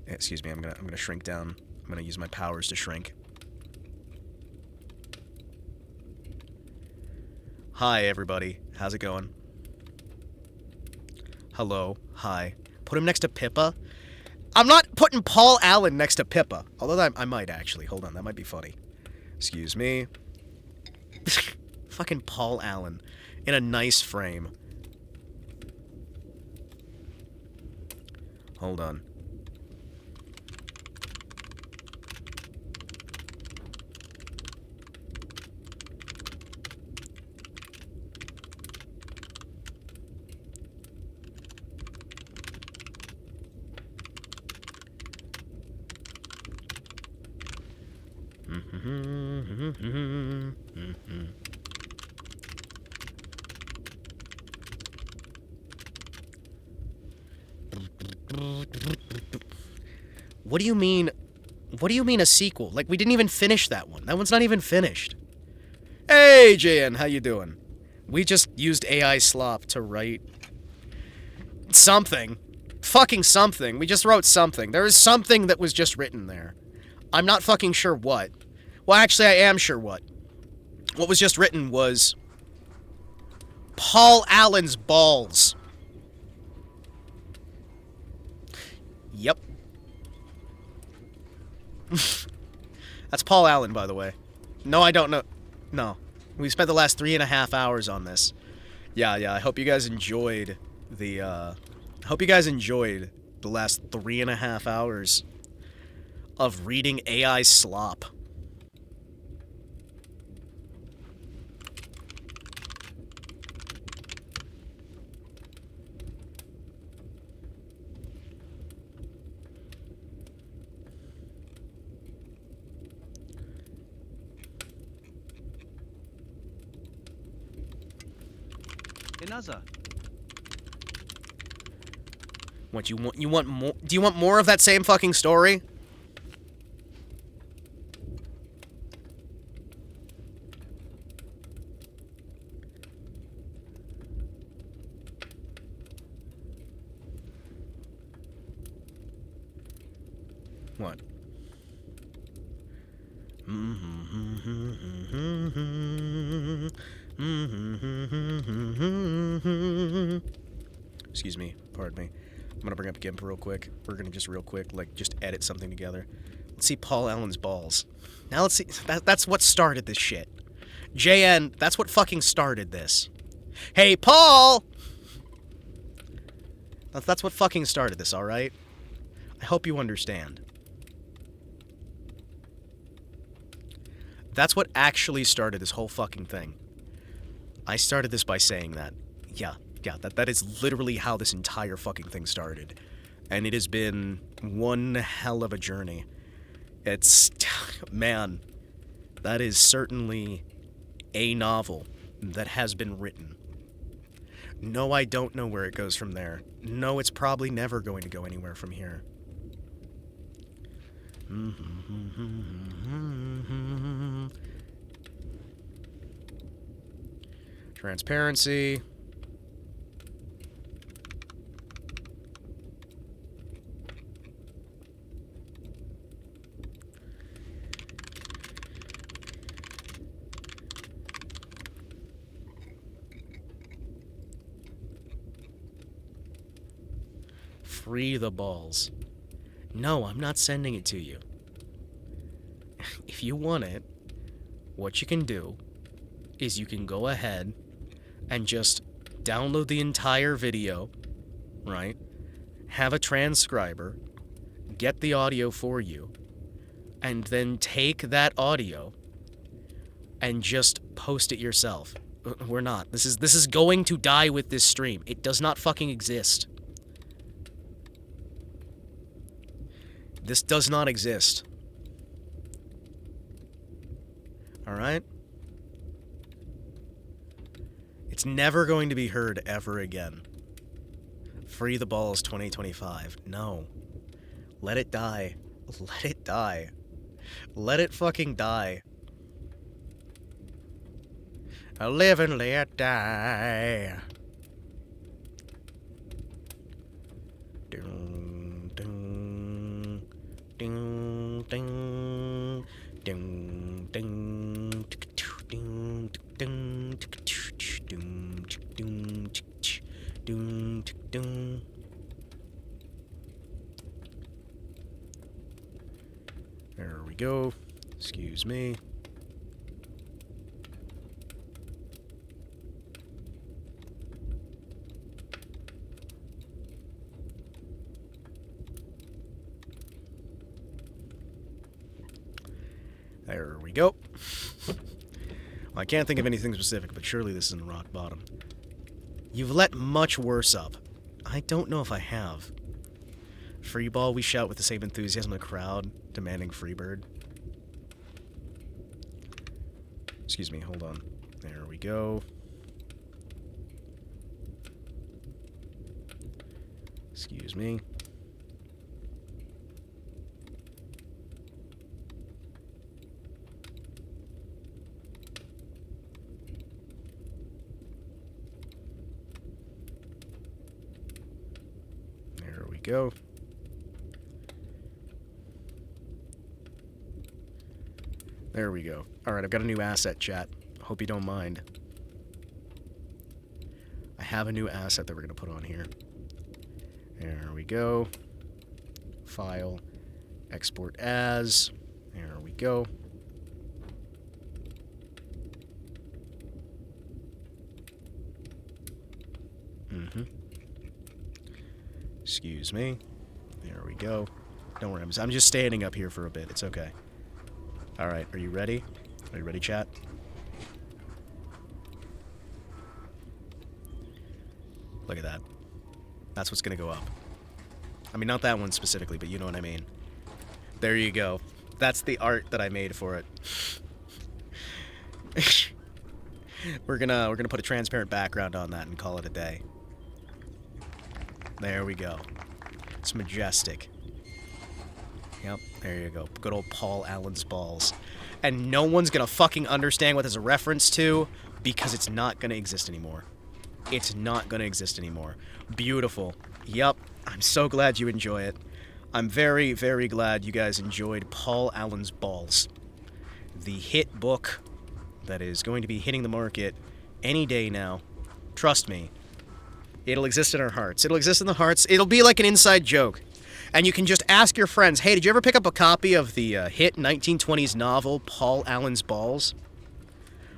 Excuse me, I'm gonna shrink down. I'm gonna use my powers to shrink. Hi, everybody. How's it going? Hello. Hi. Put him next to Pippa? I'm not putting Paul Allen next to Pippa. Although I might, actually. Hold on, that might be funny. Excuse me. Fucking Paul Allen. In a nice frame. Hold on. What do you mean? What do you mean a sequel? Like, we didn't even finish that one. That one's not even finished. Hey, JN, how you doing? We just used AI slop to write something. Fucking something. We just wrote something. There is something that was just written there. I'm not fucking sure what. Well, actually, I am sure what. What was just written was Paul Allen's balls. Yep. That's Paul Allen, by the way. No, I don't know. No. We spent the last 3.5 hours on this. Yeah, I hope you guys enjoyed the, I hope you guys enjoyed the last 3.5 hours of reading AI slop. Another. What, you want more? Do you want more of that same fucking story? What? Excuse me, pardon me. I'm gonna bring up GIMP real quick. We're gonna just real quick, like, just edit something together. Let's see Paul Allen's balls. Now let's see. That's what started this shit. JN, that's what fucking started this. Hey, Paul! That's what fucking started this, alright? I hope you understand. That's what actually started this whole fucking thing. I started this by saying that. Yeah, that is literally how this entire fucking thing started. And it has been one hell of a journey. It's... man, that is certainly a novel that has been written. No, I don't know where it goes from there. No, it's probably never going to go anywhere from here. Transparency. Free the balls. No, I'm not sending it to you. If you want it, what you can do is you can go ahead and just download the entire video, right? Have a transcriber, get the audio for you, and then take that audio and just post it yourself. We're not. This is going to die with this stream. It does not fucking exist. This does not exist. Alright? It's never going to be heard ever again. Free the balls 2025. No. Let it die. Let it die. Let it fucking die. Live and let die. Ding, ding, ding, ding, ding, ding, ding, ding, ding. There we go. Excuse me. There we go. Well, I can't think of anything specific, but surely this isn't rock bottom. You've let much worse up. I don't know if I have. Free ball, we shout with the same enthusiasm of the crowd, demanding Freebird. Excuse me, hold on. There we go. Excuse me. There we go. There we go. Alright, I've got a new asset, chat. Hope you don't mind. I have a new asset that we're going to put on here. There we go. File. Export as. There we go. Excuse me. There we go. Don't worry, I'm just standing up here for a bit. It's okay. Alright, are you ready? Are you ready, chat? Look at that. That's what's gonna go up. I mean, not that one specifically, but you know what I mean. There you go. That's the art that I made for it. We're gonna put a transparent background on that and call it a day. There we go. It's majestic. Yep, there you go. Good old Paul Allen's balls. And no one's gonna fucking understand what this is a reference to because it's not gonna exist anymore. It's not gonna exist anymore. Beautiful. Yep, I'm so glad you enjoy it. I'm very, very glad you guys enjoyed Paul Allen's Balls. The hit book that is going to be hitting the market any day now. Trust me. It'll exist in our hearts. It'll exist in the hearts. It'll be like an inside joke. And you can just ask your friends, hey, did you ever pick up a copy of the hit 1920s novel, Paul Allen's Balls?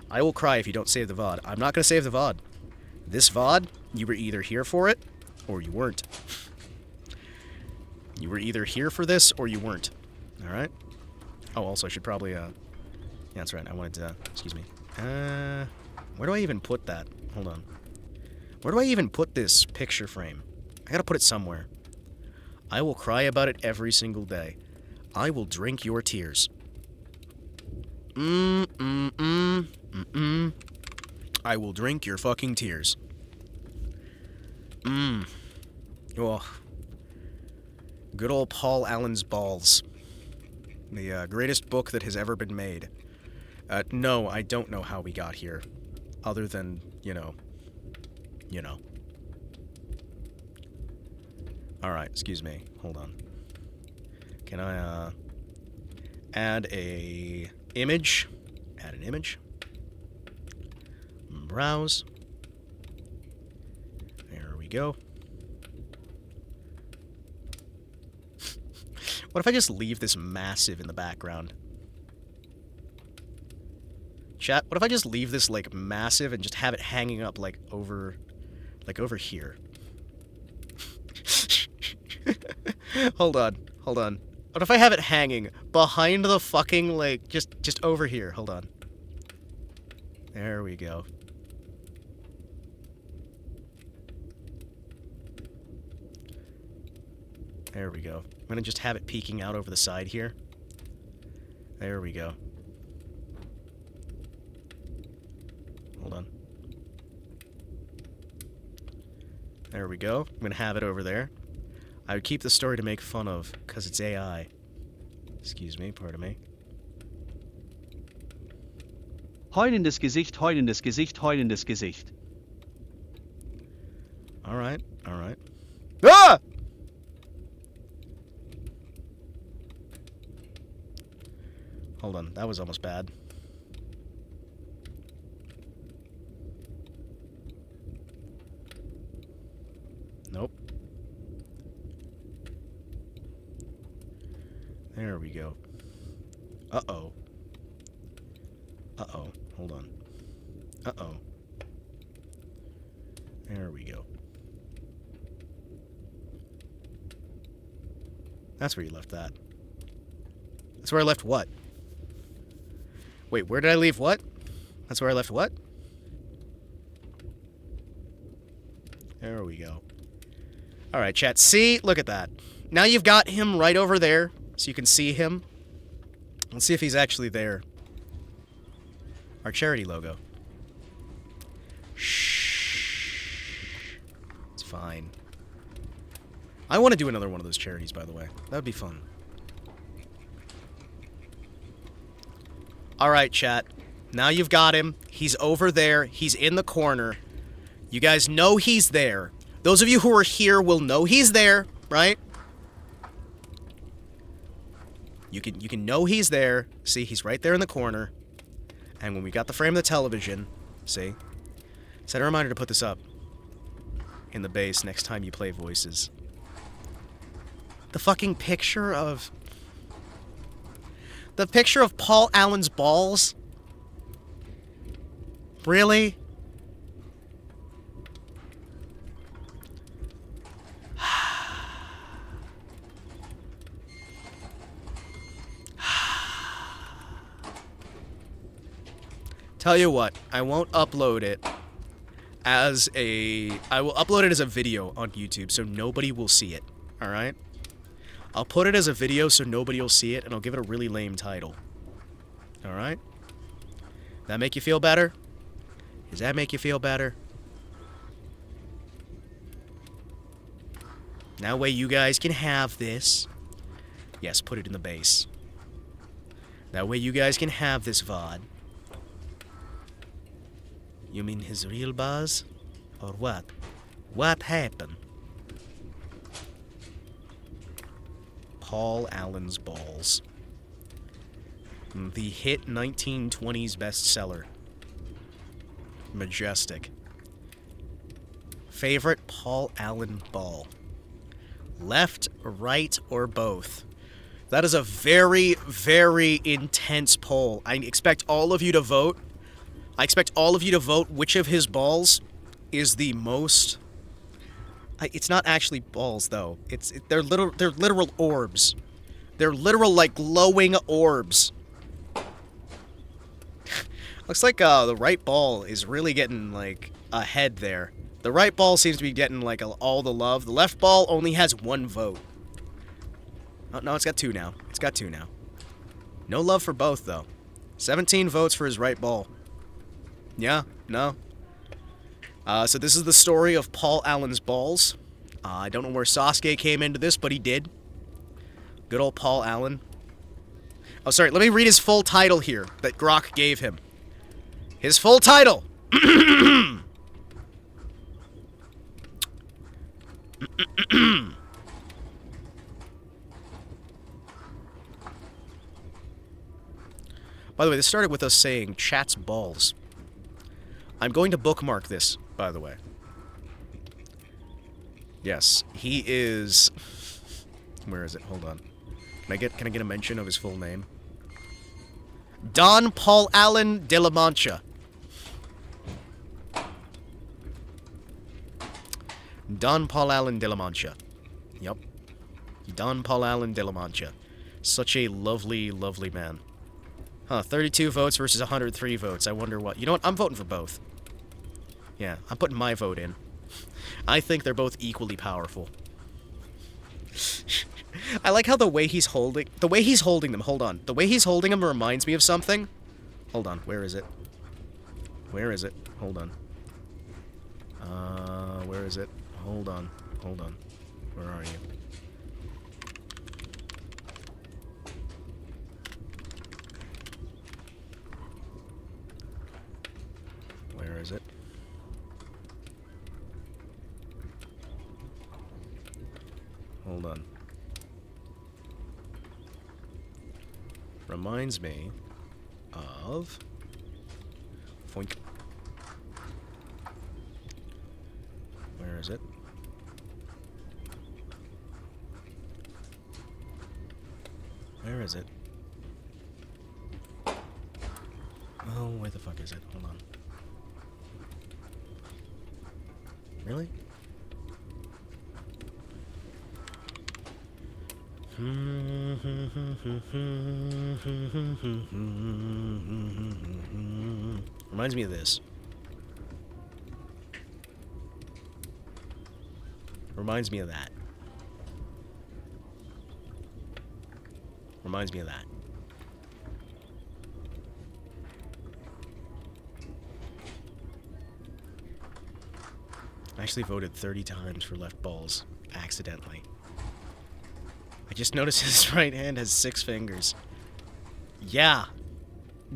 I will cry if you don't save the VOD. I'm not going to save the VOD. This VOD, you were either here for it, or you weren't. You were either here for this, or you weren't. Alright? Oh, also, I should probably, yeah, that's right. I wanted to, excuse me. Where do I even put that? Hold on. Where do I even put this picture frame? I gotta put it somewhere. I will cry about it every single day. I will drink your tears. I will drink your fucking tears. Oh. Good old Paul Allen's Balls. The greatest book that has ever been made. No, I don't know how we got here. Other than, you know. Alright, excuse me. Hold on. Can I, add a image? Add an image. Browse. There we go. What if I just leave this massive in the background? Chat, what if I just leave this, like, massive and just have it hanging up, like, over here? Hold on. What if I have it hanging behind the fucking, like, just over here? Hold on. There we go. There we go. I'm gonna just have it peeking out over the side here. There we go. Hold on. There we go. I'm gonna have it over there. I would keep the story to make fun of, because it's AI. Excuse me, pardon me. Heulendes Gesicht, heulendes Gesicht, heulendes Gesicht. Alright. Ah! Hold on, that was almost bad. Nope. There we go. Uh-oh. Hold on. There we go. That's where you left that. That's where I left what? Wait, where did I leave what? That's where I left what? There we go. Alright, chat. See? Look at that. Now you've got him right over there, so you can see him. Let's see if he's actually there. Our charity logo. Shh. It's fine. I want to do another one of those charities, by the way. That would be fun. Alright, chat. Now you've got him. He's over there. He's in the corner. You guys know he's there. Those of you who are here will know he's there, right? You can know he's there. See, he's right there in the corner. And when we got the frame of the television, see? Set a reminder to put this up in the base next time you play voices. The fucking picture of... The picture of Paul Allen's balls? Really? Tell you what, I won't upload it as a... I will upload it as a video on YouTube so nobody will see it, alright? I'll put it as a video so nobody will see it, and I'll give it a really lame title. Alright? That make you feel better? Does that make you feel better? That way you guys can have this. Yes, put it in the base. That way you guys can have this VOD. You mean his real buzz? Or what? What happened? Paul Allen's balls. The hit 1920s bestseller. Majestic. Favorite Paul Allen ball? Left, right, or both? That is a very, very intense poll. I expect all of you to vote. I expect all of you to vote which of his balls is the most... it's not actually balls, though. They're literal orbs. They're literal, like, glowing orbs. Looks like the right ball is really getting, like, ahead there. The right ball seems to be getting, like, all the love. The left ball only has 1 vote. Oh, no, it's got 2 now. It's got 2 now. No love for both, though. 17 votes for his right ball. Yeah, no. So this is the story of Paul Allen's balls. I don't know where Sasuke came into this, but he did. Good old Paul Allen. Oh, sorry, let me read his full title here that Grok gave him. His full title! By the way, this started with us saying chat's balls. I'm going to bookmark this, by the way. Yes, he is... Where is it? Hold on. Can I get a mention of his full name? Don Paul Allen de la Mancha. Don Paul Allen de la Mancha. Yep. Don Paul Allen de la Mancha. Such a lovely, lovely man. Huh, 32 votes versus 103 votes. I wonder what... You know what? I'm voting for both. Yeah, I'm putting my vote in. I think they're both equally powerful. I like how the way he's holding... The way he's holding them, hold on. The way he's holding them reminds me of something. Hold on, where is it? Where is it? Hold on. Where is it? Hold on. Hold on. Where are you? Where is it? Hold on. Reminds me of... Foink. Where is it? Where is it? Oh, where the fuck is it? Hold on. Really? Reminds me of this. Reminds me of that. Reminds me of that. I actually voted 30 times for left balls, accidentally. I just noticed his right hand has 6 fingers. Yeah.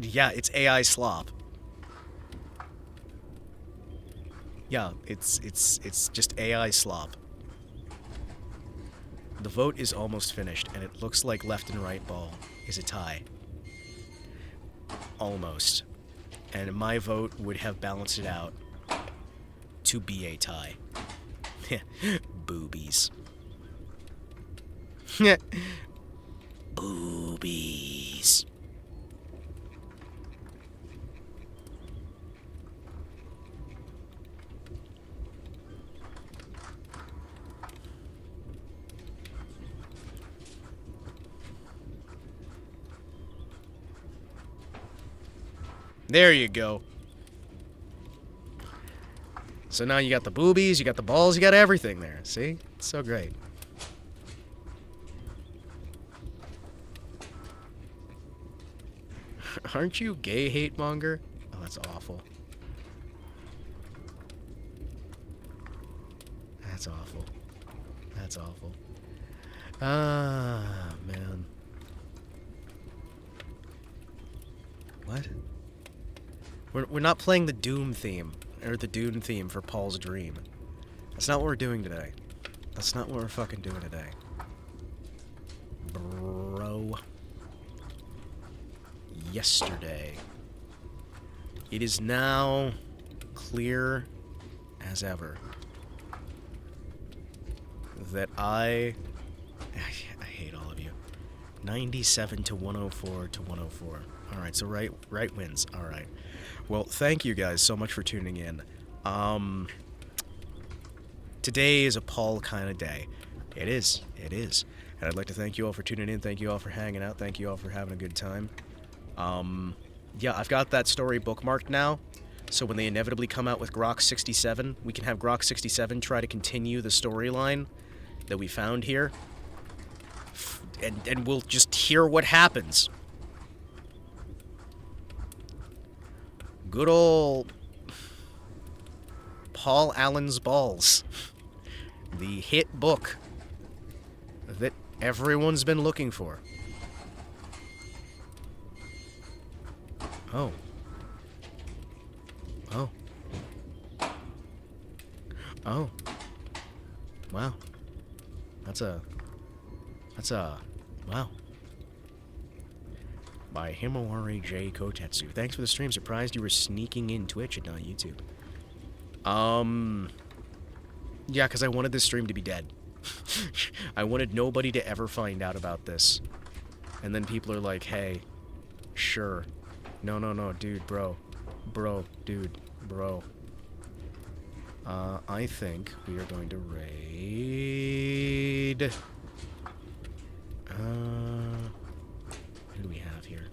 Yeah, it's AI slop. Yeah, it's just AI slop. The vote is almost finished, and it looks like left and right ball is a tie. Almost. And my vote would have balanced it out to be a tie. Boobies. Boobies. There you go. So now you got the boobies, you got the balls, you got everything there. See? It's so great. Aren't you gay hate monger? Oh, that's awful. That's awful. That's awful. Ah, man. What? We're not playing the Doom theme, or the Dune theme for Paul's Dream. That's not what we're doing today. That's not what we're fucking doing today. Bro. Yesterday. It is now clear as ever that I hate all of you. 97 to 104 to 104. Alright, so right wins. Alright. Well, thank you guys so much for tuning in. Today is a Paul kind of day. It is. It is. And I'd like to thank you all for tuning in. Thank you all for hanging out. Thank you all for having a good time. Yeah, I've got that story bookmarked now. So when they inevitably come out with Grok 67, we can have Grok 67 try to continue the storyline that we found here. And we'll just hear what happens. Good old Paul Allen's Balls. The hit book that everyone's been looking for. Oh. Oh. Oh. Wow. That's a... Wow. By Himawari J. Kotetsu. Thanks for the stream. Surprised you were sneaking in Twitch and not YouTube. Yeah, because I wanted this stream to be dead. I wanted nobody to ever find out about this. And then people are like, hey, sure. No, dude, bro. Bro, dude, bro. I think we are going to raid... Who do we have here?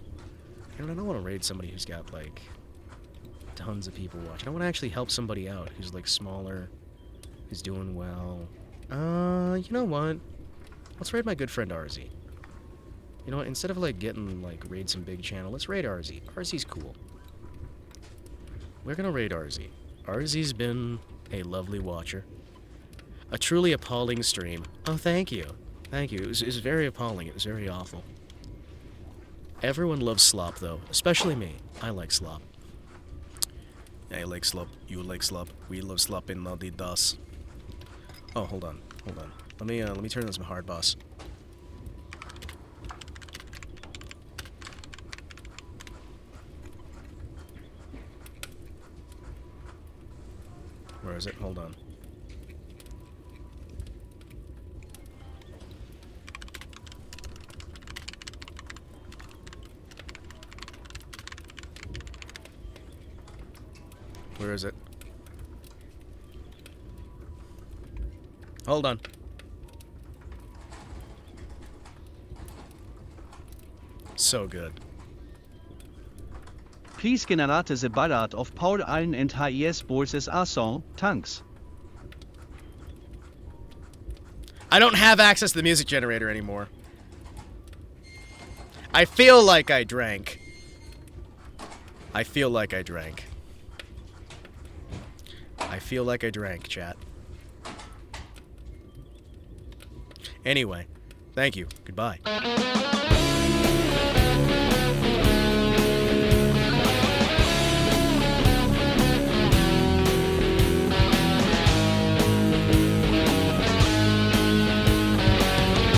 I don't want to raid somebody who's got, like, tons of people watching. I want to actually help somebody out who's, like, smaller, who's doing well. You know what? Let's raid my good friend RZ. You know what? Instead of, like, getting, like, raid some big channel, let's raid RZ. RZ's cool. We're gonna raid RZ. RZ's been a lovely watcher. A truly appalling stream. Oh, thank you. Thank you. It was very appalling. It was very awful. Everyone loves slop, though. Especially me. I like slop. I like slop. You like slop. We love slop in the das. Oh, hold on. Hold on. Let me turn this hard boss. Where is it? Hold on. Where is it? Hold on. So good. Please generate the ballad of Paul Allen and HIS Boys are song, thanks. I don't have access to the music generator anymore. I feel like I drank. I feel like I drank. I feel like I drank, chat. Anyway, thank you. Goodbye.